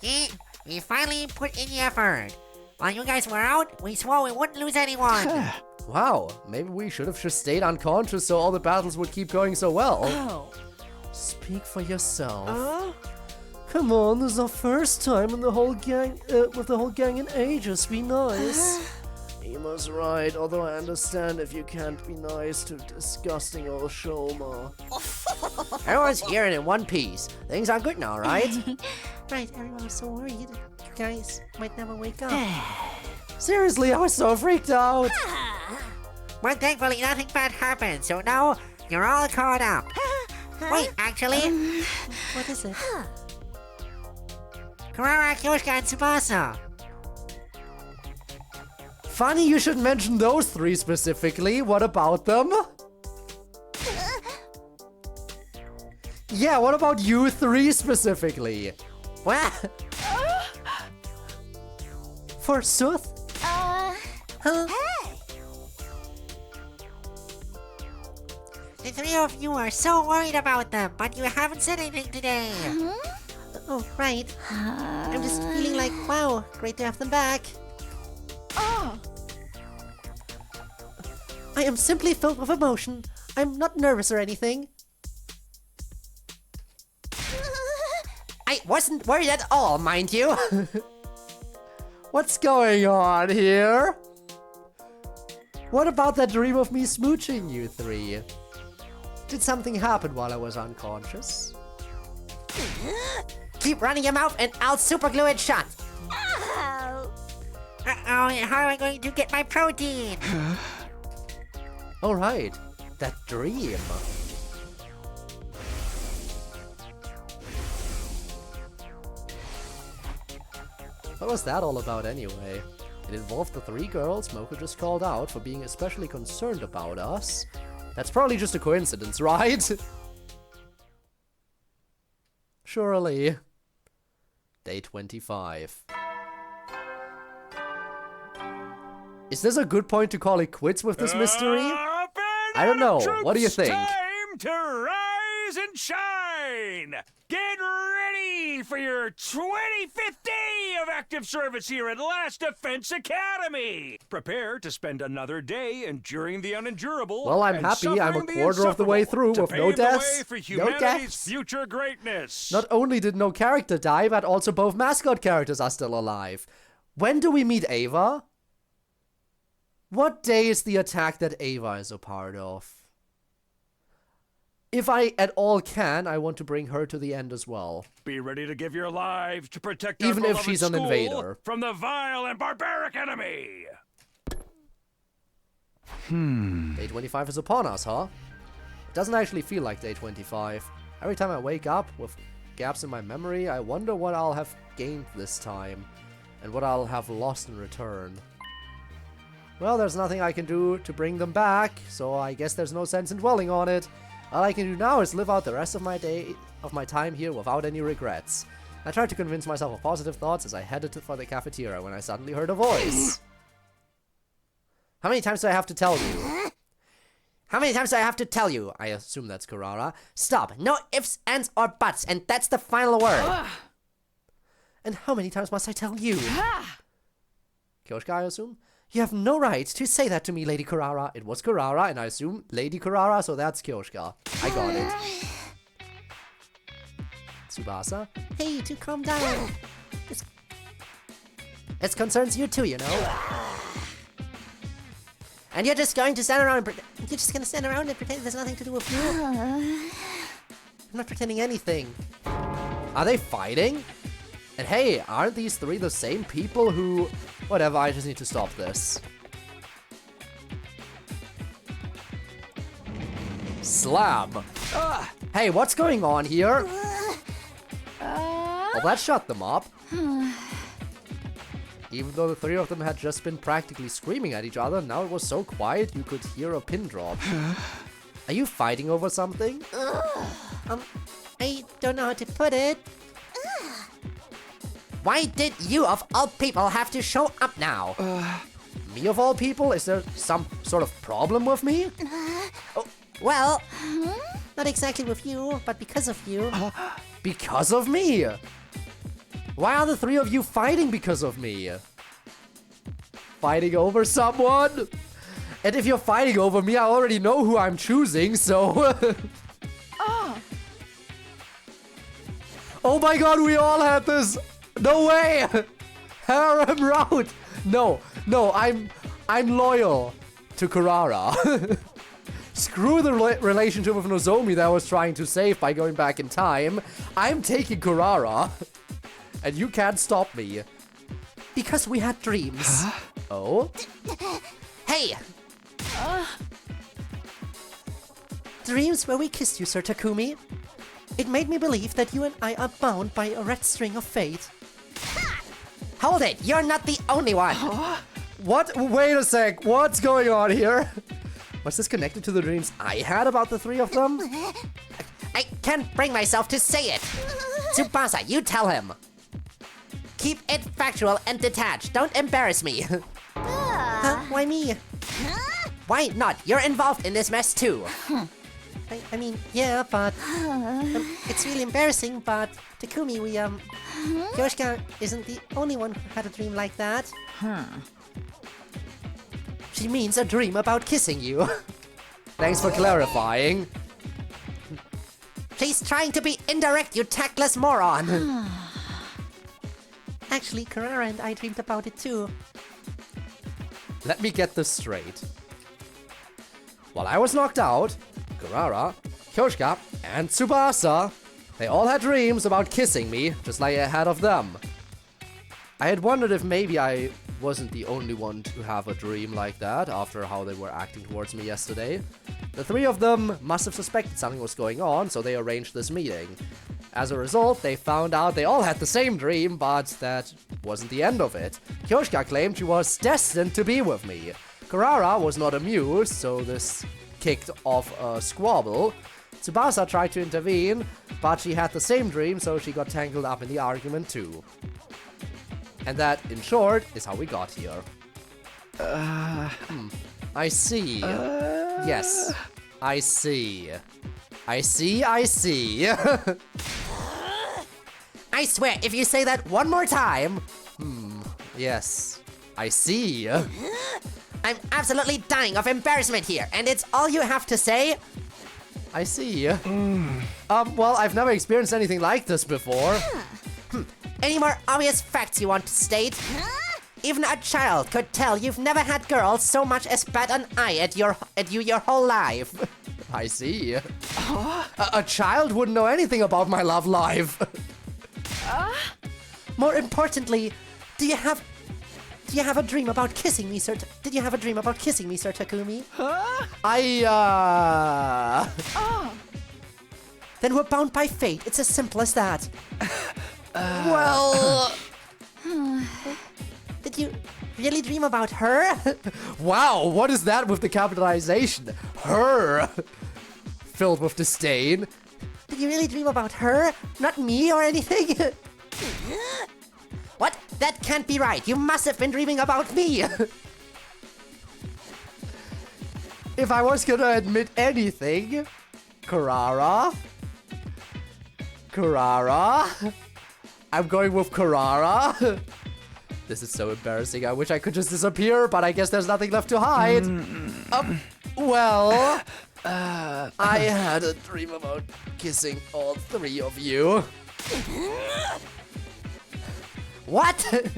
Yeah, we finally put in the effort. While you guys were out, we swore we wouldn't lose anyone. Wow, maybe we should have just stayed unconscious so all the battles would keep going so well. Oh. Speak for yourself. Come on, this is our first time in the whole gang, with the whole gang in ages. Be nice. Ima's right, although I understand if you can't be nice to disgusting old Shoma. Everyone's here and in one piece. Things are good now, right? Right, everyone was so worried. You guys might never wake up. Seriously, I was so freaked out. But thankfully nothing bad happened, so now you're all caught up. Wait, actually... What is it? Kurara, Kyoshka, and Tsubasa. Funny you should mention those 3 specifically. What about them? Yeah, what about you 3 specifically? What? Forsooth? Hey! The 3 of you are so worried about them, but you haven't said anything today. Oh, right. I'm just feeling like, wow, great to have them back. I am simply filled with emotion. I'm not nervous or anything. I wasn't worried at all, mind you. What's going on here? What about that dream of me smooching you 3? Did something happen while I was unconscious? Keep running your mouth and I'll super glue it shut. Uh-oh, how am I going to get my protein? Alright, that dream. What was that all about anyway? It involved the 3 girls Moko just called out for being especially concerned about us. That's probably just a coincidence, right? Surely. Day 25. Is this a good point to call it quits with this mystery? I don't know. What do you think? Time to rise and shine! Get ready for your 25th day of active service here at Last Defense Academy! Prepare to spend another day enduring the unendurable. Well, I'm and happy I'm a suffering the quarter of the way through to with no pave the deaths. way for No humanity's deaths. future greatness. Not only did no character die, but also both mascot characters are still alive. When do we meet Ava? What day is the attack that Ava is a part of? If I at all can, I want to bring her to the end as well. Be ready to give your lives to protect Even our if beloved she's an school invader. from the vile and barbaric enemy. Day 25 is upon us, huh? It doesn't actually feel like day 25. Every time I wake up with gaps in my memory. I wonder what I'll have gained this time, and what I'll have lost in return. Well, there's nothing I can do to bring them back, so I guess there's no sense in dwelling on it. All I can do now is live out the rest of my time here without any regrets. I tried to convince myself of positive thoughts as I headed for the cafeteria when I suddenly heard a voice. How many times do I have to tell you? How many times do I have to tell you? I assume that's Kurara. Stop. No ifs, ands, or buts, and that's the final word. And how many times must I tell you? Kyoshka, I assume? You have no right to say that to me, Lady Kurara. It was Kurara, and I assume Lady Kurara, so that's Kyoshka. I got it. Tsubasa? Hey, to calm down. It concerns you too, you know. And you're just going to stand around and you're just gonna stand around and pretend there's nothing to do with you? I'm not pretending anything. Are they fighting? And hey, aren't these three the same people who... Whatever, I just need to stop this. Slam! Hey, what's going on here? Well, that shut them up. Even though the three of them had just been practically screaming at each other, now it was so quiet you could hear a pin drop. Are you fighting over something? I don't know how to put it. Why did you of all people have to show up now? Me of all people? Is there some sort of problem with me? Well, not exactly with you, but because of you. Because of me? Why are the three of you fighting because of me? Fighting over someone? And if you're fighting over me, I already know who I'm choosing, so... Oh my god, we all had this! No way! Harem route! No, I'm loyal to Kurara. Screw the relationship with Nozomi that I was trying to save by going back in time. I'm taking Kurara. And you can't stop me. Because we had dreams. Oh? Hey! Dreams where we kissed you, Sir Takumi. It made me believe that you and I are bound by a red string of fate. Hold it! You're not the only one! What? Wait a sec. What's going on here? Was this connected to the dreams I had about the three of them? I can't bring myself to say it! Tsubasa, you tell him! Keep it factual and detached. Don't embarrass me. Why me? Why not? You're involved in this mess too. I mean, yeah, but... it's really embarrassing, but Takumi, Kyoshka isn't the only one who had a dream like that. She means a dream about kissing you. Thanks for clarifying. She's trying to be indirect, you tactless moron. Actually, Kurara and I dreamed about it too. Let me get this straight. While I was knocked out, Kurara, Kyoshka, and Tsubasa, they all had dreams about kissing me, just like I had of them. I had wondered if maybe I wasn't the only one to have a dream like that after how they were acting towards me yesterday. The three of them must have suspected something was going on, so they arranged this meeting. As a result, they found out they all had the same dream, but that wasn't the end of it. Kyoshka claimed she was destined to be with me. Kurara was not amused, so this kicked off a squabble. Tsubasa tried to intervene, but she had the same dream, so she got tangled up in the argument too. And that, in short, is how we got here. I see. Yes, I see. I see. I swear, if you say that one more time... Yes, I see. I'm absolutely dying of embarrassment here, and it's all you have to say? I see. Well, I've never experienced anything like this before. Any more obvious facts you want to state? Even a child could tell you've never had girls so much as bat an eye at you your whole life. I see. A child wouldn't know anything about my love life. More importantly, do you have a dream about kissing me, Sir? Did you have a dream about kissing me, Sir Takumi? then we're bound by fate. It's as simple as that. Well... Did you really dream about her? Wow, what is that with the capitalization? Her! Filled with disdain. Did you really dream about her? Not me or anything? What? That can't be right. You must have been dreaming about me. If I was gonna admit anything... Carrara? I'm going with Carrara. This is so embarrassing. I wish I could just disappear, but I guess there's nothing left to hide. Well... I had a dream about kissing all three of you. What?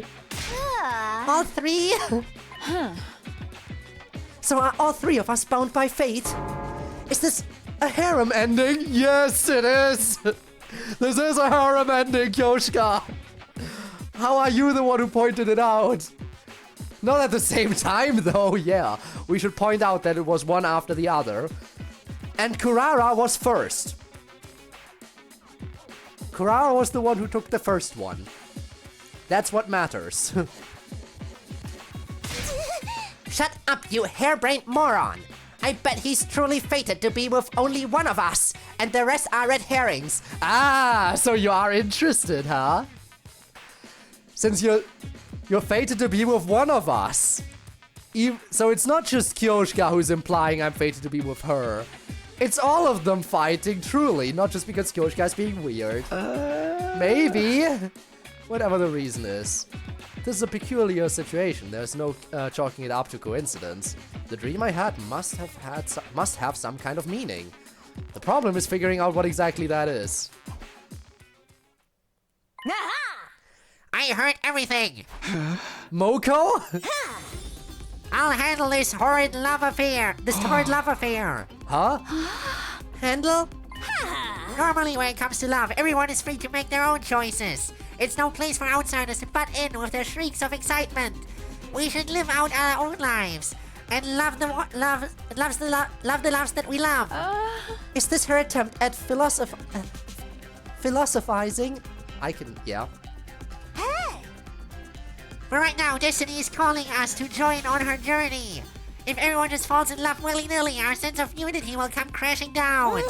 All three? So are all three of us bound by fate? Is this a harem ending? Yes, it is. This is a harem ending, Kyoshka. How are you the one who pointed it out? Not at the same time, though, yeah. We should point out that it was one after the other. And Kurara was first. Kurara was the one who took the first one. That's what matters. Shut up, you harebrained moron! I bet he's truly fated to be with only one of us, and the rest are red herrings. Ah, so you are interested, huh? Since you're fated to be with one of us. So it's not just Kyoshka who's implying I'm fated to be with her. It's all of them fighting, truly, not just because Kyoshka is being weird. Maybe. Whatever the reason is. This is a peculiar situation. There's no chalking it up to coincidence. The dream I had must have some kind of meaning. The problem is figuring out what exactly that is. I heard everything. Moko? I'll handle this horrid love affair. Huh? Handle? Normally when it comes to love, everyone is free to make their own choices. It's no place for outsiders to butt in with their shrieks of excitement. We should live out our own lives and love the loves that we love. Is this her attempt at philosophizing? Yeah. But right now, Destiny is calling us to join on her journey. If everyone just falls in love willy-nilly, our sense of unity will come crashing down.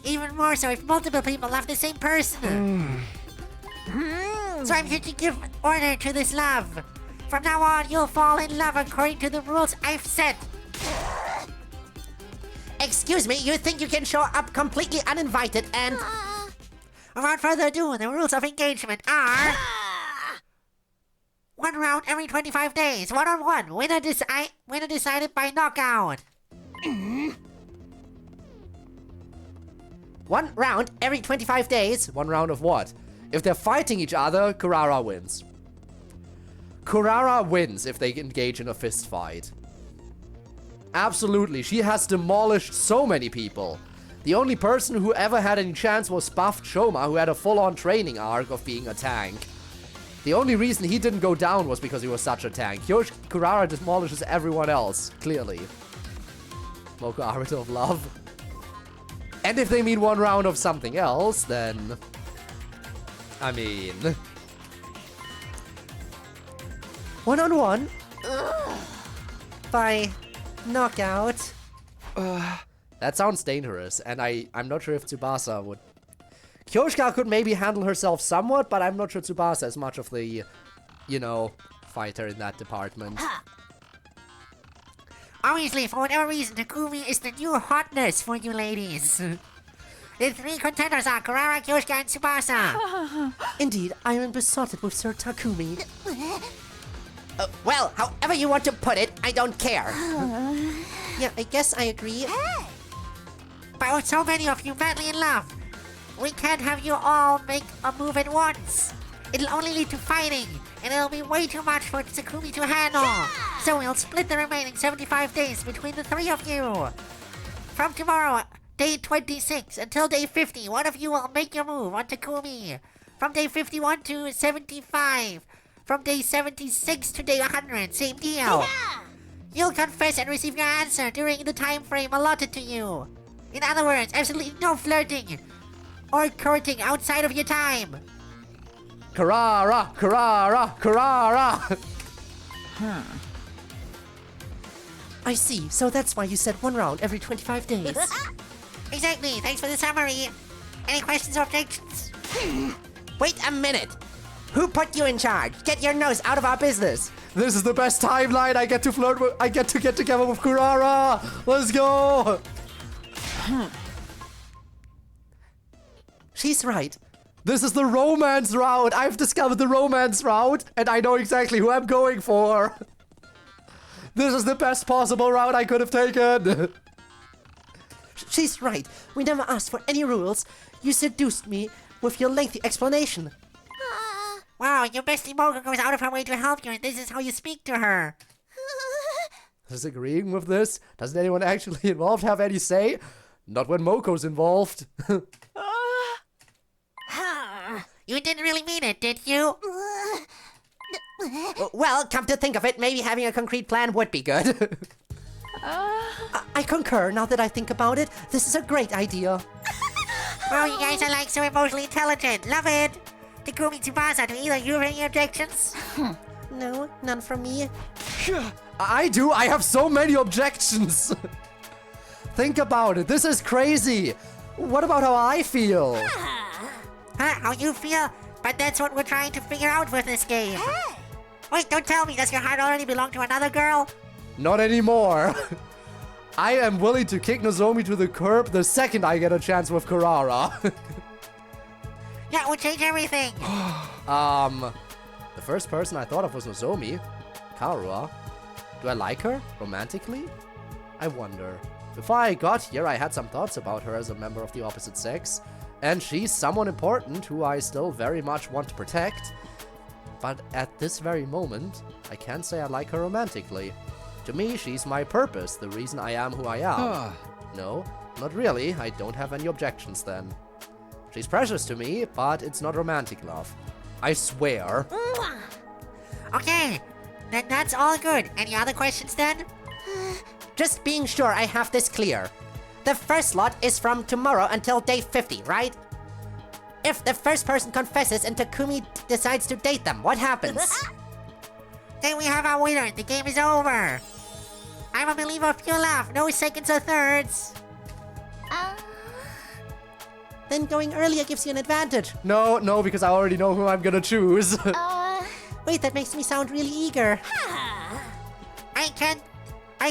Even more so if multiple people love the same person. So I'm here to give order to this love. From now on, you'll fall in love according to the rules I've set. Excuse me, you think you can show up completely uninvited and... Without further ado, the rules of engagement are... 1 round every 25 days, 1-on-1. Winner decided by knockout. 1 round every 25 days. 1 round of what? If they're fighting each other, Kurara wins. Kurara wins if they engage in a fist fight. Absolutely, she has demolished so many people. The only person who ever had any chance was Buffed Shoma, who had a full-on training arc of being a tank. The only reason he didn't go down was because he was such a tank. Kurara demolishes everyone else, clearly. Moko Arbiter of Love. And if they mean 1 round of something else, then... I mean... 1-on-1? By knockout? That sounds dangerous, and I'm not sure if Tsubasa would... Kyoshka could maybe handle herself somewhat, but I'm not sure Tsubasa is much of the, you know, fighter in that department. Obviously, for whatever reason, Takumi is the new hotness for you ladies. The 3 contenders are Kurara, Kyoshka, and Tsubasa. Indeed, I am besotted with Sir Takumi. Well, however you want to put it, I don't care. Yeah, I guess I agree. But with so many of you madly in love, we can't have you all make a move at once. It'll only lead to fighting, and it'll be way too much for Takumi to handle. So we'll split the remaining 75 days between the 3 of you. From tomorrow, day 26, until day 50, one of you will make your move on Takumi. From day 51 to 75. From day 76 to day 100, same deal. You'll confess and receive your answer during the time frame allotted to you. In other words, absolutely no flirting. or courting outside of your time. Carrara, Carrara, Carrara! I see, so that's why you said 1 round every 25 days. Exactly, thanks for the summary. Any questions or objections? Wait a minute! Who put you in charge? Get your nose out of our business! This is the best timeline. I get to get together with Carrara. Let's go. She's right. This is the romance route. I've discovered the romance route, and I know exactly who I'm going for. This is the best possible route I could have taken. She's right. We never asked for any rules. You seduced me with your lengthy explanation. Wow, your bestie Mocha goes out of her way to help you, and this is how you speak to her. Disagreeing with this? Doesn't anyone actually involved have any say? Not when Moko's involved. You didn't really mean it, did you? Well, come to think of it, maybe having a concrete plan would be good. I concur, now that I think about it. This is a great idea. Wow, you guys are like so emotionally intelligent. Love it. Takumi Tsubasa, do either of you have any objections? No, none from me. I do. I have so many objections. Think about it. This is crazy. What about how I feel? How you feel? But that's what we're trying to figure out with this game. Wait, don't tell me. Does your heart already belong to another girl? Not anymore. I am willing to kick Nozomi to the curb the second I get a chance with Carrara. Yeah, it would change everything. The first person I thought of was Nozomi. Karua. Do I like her? Romantically? I wonder. Before I got here, I had some thoughts about her as a member of the opposite sex. And she's someone important who I still very much want to protect. But at this very moment, I can't say I like her romantically. To me, she's my purpose, the reason I am who I am. No, not really. I don't have any objections then. She's precious to me, but it's not romantic love. I swear. Okay, then that's all good. Any other questions then? Just being sure I have this clear. The first lot is from tomorrow until day 50, right? If the first person confesses and Takumi decides to date them, what happens? Then we have our winner. The game is over. I'm a believer of pure love. No seconds or thirds. Then going earlier gives you an advantage. No, because I already know who I'm gonna choose. Wait, that makes me sound really eager. I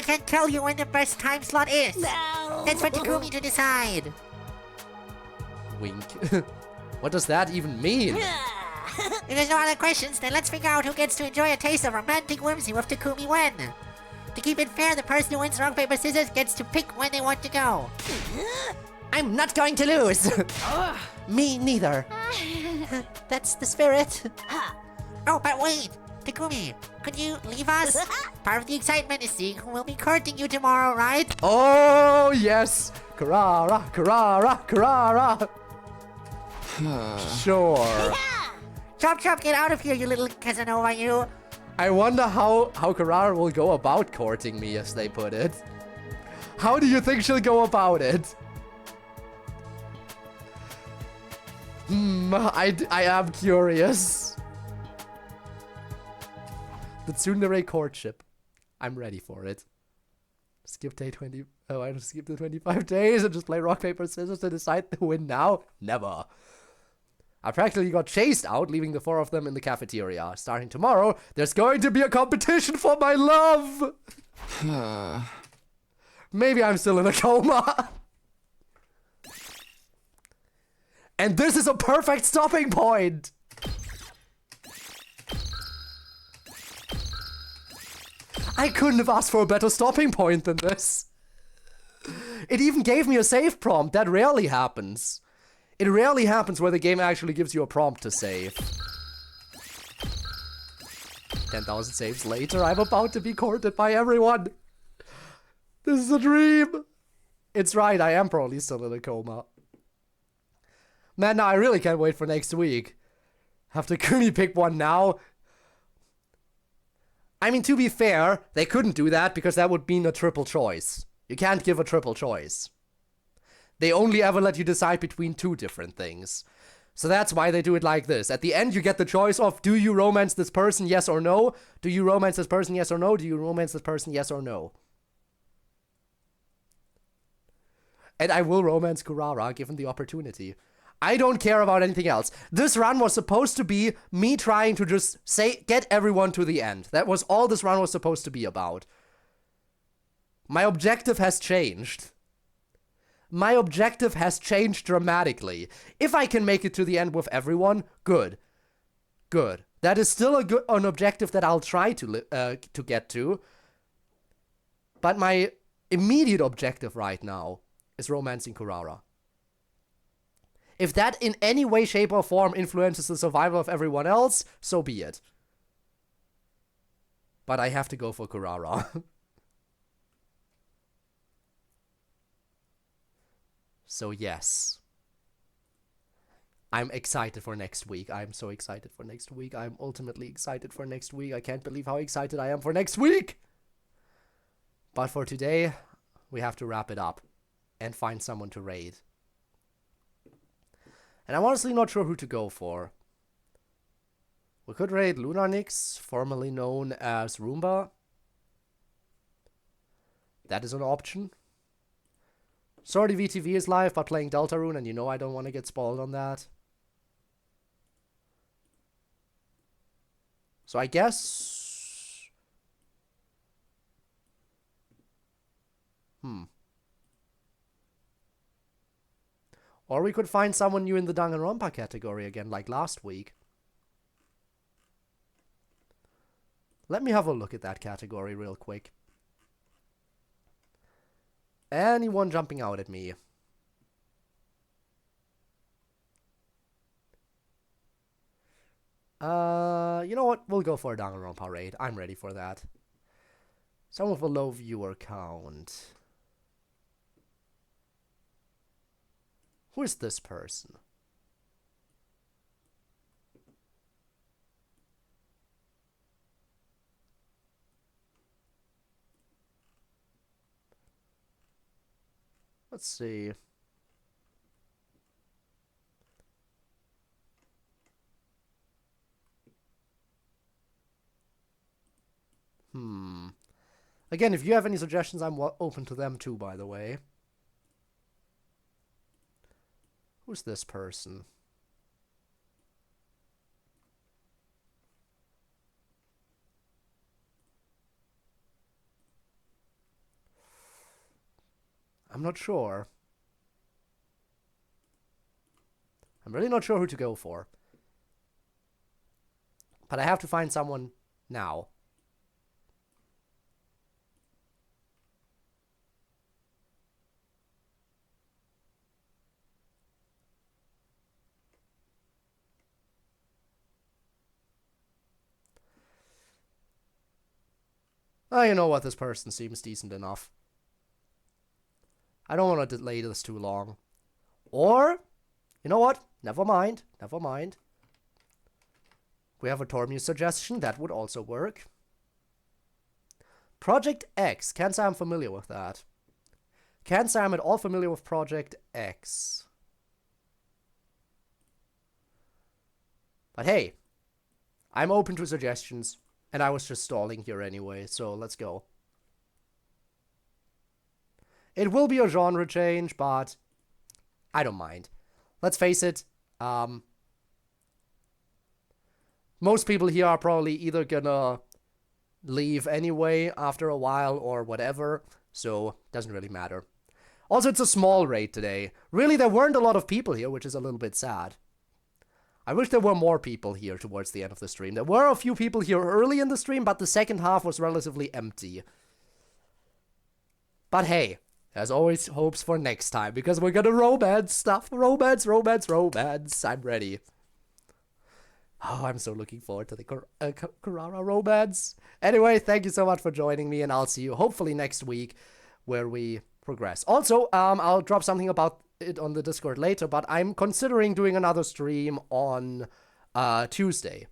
can't tell you when the best time slot is. No. That's for Takumi to decide. Wink. What does that even mean? If there's no other questions, then let's figure out who gets to enjoy a taste of romantic whimsy with Takumi when. To keep it fair, the person who wins rock, paper, scissors gets to pick when they want to go. I'm not going to lose. Me neither. That's the spirit. Oh, but wait. Takumi, could you leave us? Part of the excitement is seeing who will be courting you tomorrow, right? Oh, yes. Carrara, Carrara, Carrara. Sure. Chop Chop, get out of here, you little Casanova, you. I wonder how Carrara will go about courting me, as they put it. How do you think she'll go about it? I am curious. The tsundere courtship. I'm ready for it. Skip day 20. Oh, I just skip the 25 days and just play rock, paper, scissors to decide the win now? Never. I practically got chased out, leaving the 4 of them in the cafeteria. Starting tomorrow, there's going to be a competition for my love! Maybe I'm still in a coma. And this is a perfect stopping point! I couldn't have asked for a better stopping point than this. It even gave me a save prompt. That rarely happens. It rarely happens where the game actually gives you a prompt to save. 10,000 saves later, I'm about to be courted by everyone. This is a dream. It's right, I am probably still in a coma. Man, now I really can't wait for next week. Have Takumi pick one now? I mean, to be fair, they couldn't do that because that would mean a triple choice. You can't give a triple choice. They only ever let you decide between two different things. So that's why they do it like this. At the end, you get the choice of, do you romance this person, yes or no? Do you romance this person, yes or no? Do you romance this person, yes or no? And I will romance Kurara, given the opportunity. I don't care about anything else. This run was supposed to be me trying to just get everyone to the end. That was all this run was supposed to be about. My objective has changed. My objective has changed dramatically. If I can make it to the end with everyone, good. Good. That is still an objective that I'll try to get to. But my immediate objective right now is romancing Kurara. If that in any way, shape, or form influences the survival of everyone else, so be it. But I have to go for Kurara. So yes. I'm excited for next week. I'm so excited for next week. I'm ultimately excited for next week. I can't believe how excited I am for next week! But for today, we have to wrap it up and find someone to raid. And I'm honestly not sure who to go for. We could raid Lunarnix, formerly known as Roomba. That is an option. Sorry, VTV is live, but playing Deltarune, and you know I don't want to get spoiled on that. So I guess... Or we could find someone new in the Danganronpa category again, like last week. Let me have a look at that category real quick. Anyone jumping out at me? You know what? We'll go for a Danganronpa raid. I'm ready for that. Some with a low viewer count. Who is this person? Let's see. Again, if you have any suggestions, I'm open to them too, by the way. Who's this person? I'm not sure. I'm really not sure who to go for. But I have to find someone now. Oh, you know what? This person seems decent enough. I don't want to delay this too long. Or, you know what? Never mind. Never mind. We have a Tormuse suggestion. That would also work. Project X. Can't say I'm familiar with that. Can't say I'm at all familiar with Project X. But hey, I'm open to suggestions. And I was just stalling here anyway, so let's go. It will be a genre change, but I don't mind. Let's face it, most people here are probably either gonna leave anyway after a while or whatever, so doesn't really matter. Also, it's a small raid today. Really, there weren't a lot of people here, which is a little bit sad. I wish there were more people here towards the end of the stream. There were a few people here early in the stream, but the second half was relatively empty. But hey, there's always hopes for next time, because we're gonna romance stuff. Romance, romance, romance. I'm ready. Oh, I'm so looking forward to the Kurara romance. Anyway, thank you so much for joining me, and I'll see you hopefully next week, where we progress. Also, I'll drop something about it on the Discord later, but I'm considering doing another stream on Tuesday.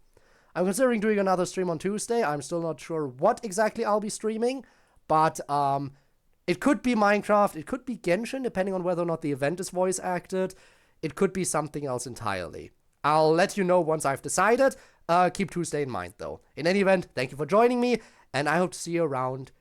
I'm still not sure what exactly I'll be streaming, but It could be Minecraft, it could be Genshin, depending on whether or not the event is voice acted. It could be something else entirely. I'll let you know once I've decided. Keep Tuesday in mind, though. In any event, thank you for joining me, and I hope to see you around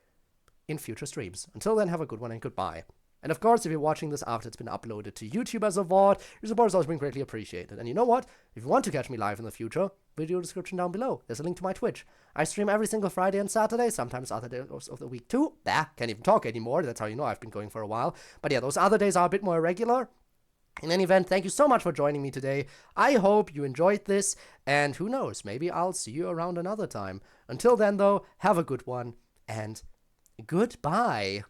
in future streams. Until then, have a good one and goodbye. And of course, if you're watching this after it's been uploaded to YouTube as a VOD, your support has always been greatly appreciated. And you know what? If you want to catch me live in the future, video description down below. There's a link to my Twitch. I stream every single Friday and Saturday, sometimes other days of the week too. Can't even talk anymore. That's how you know I've been going for a while. But yeah, those other days are a bit more irregular. In any event, thank you so much for joining me today. I hope you enjoyed this, and who knows, maybe I'll see you around another time. Until then, though, have a good one, and goodbye.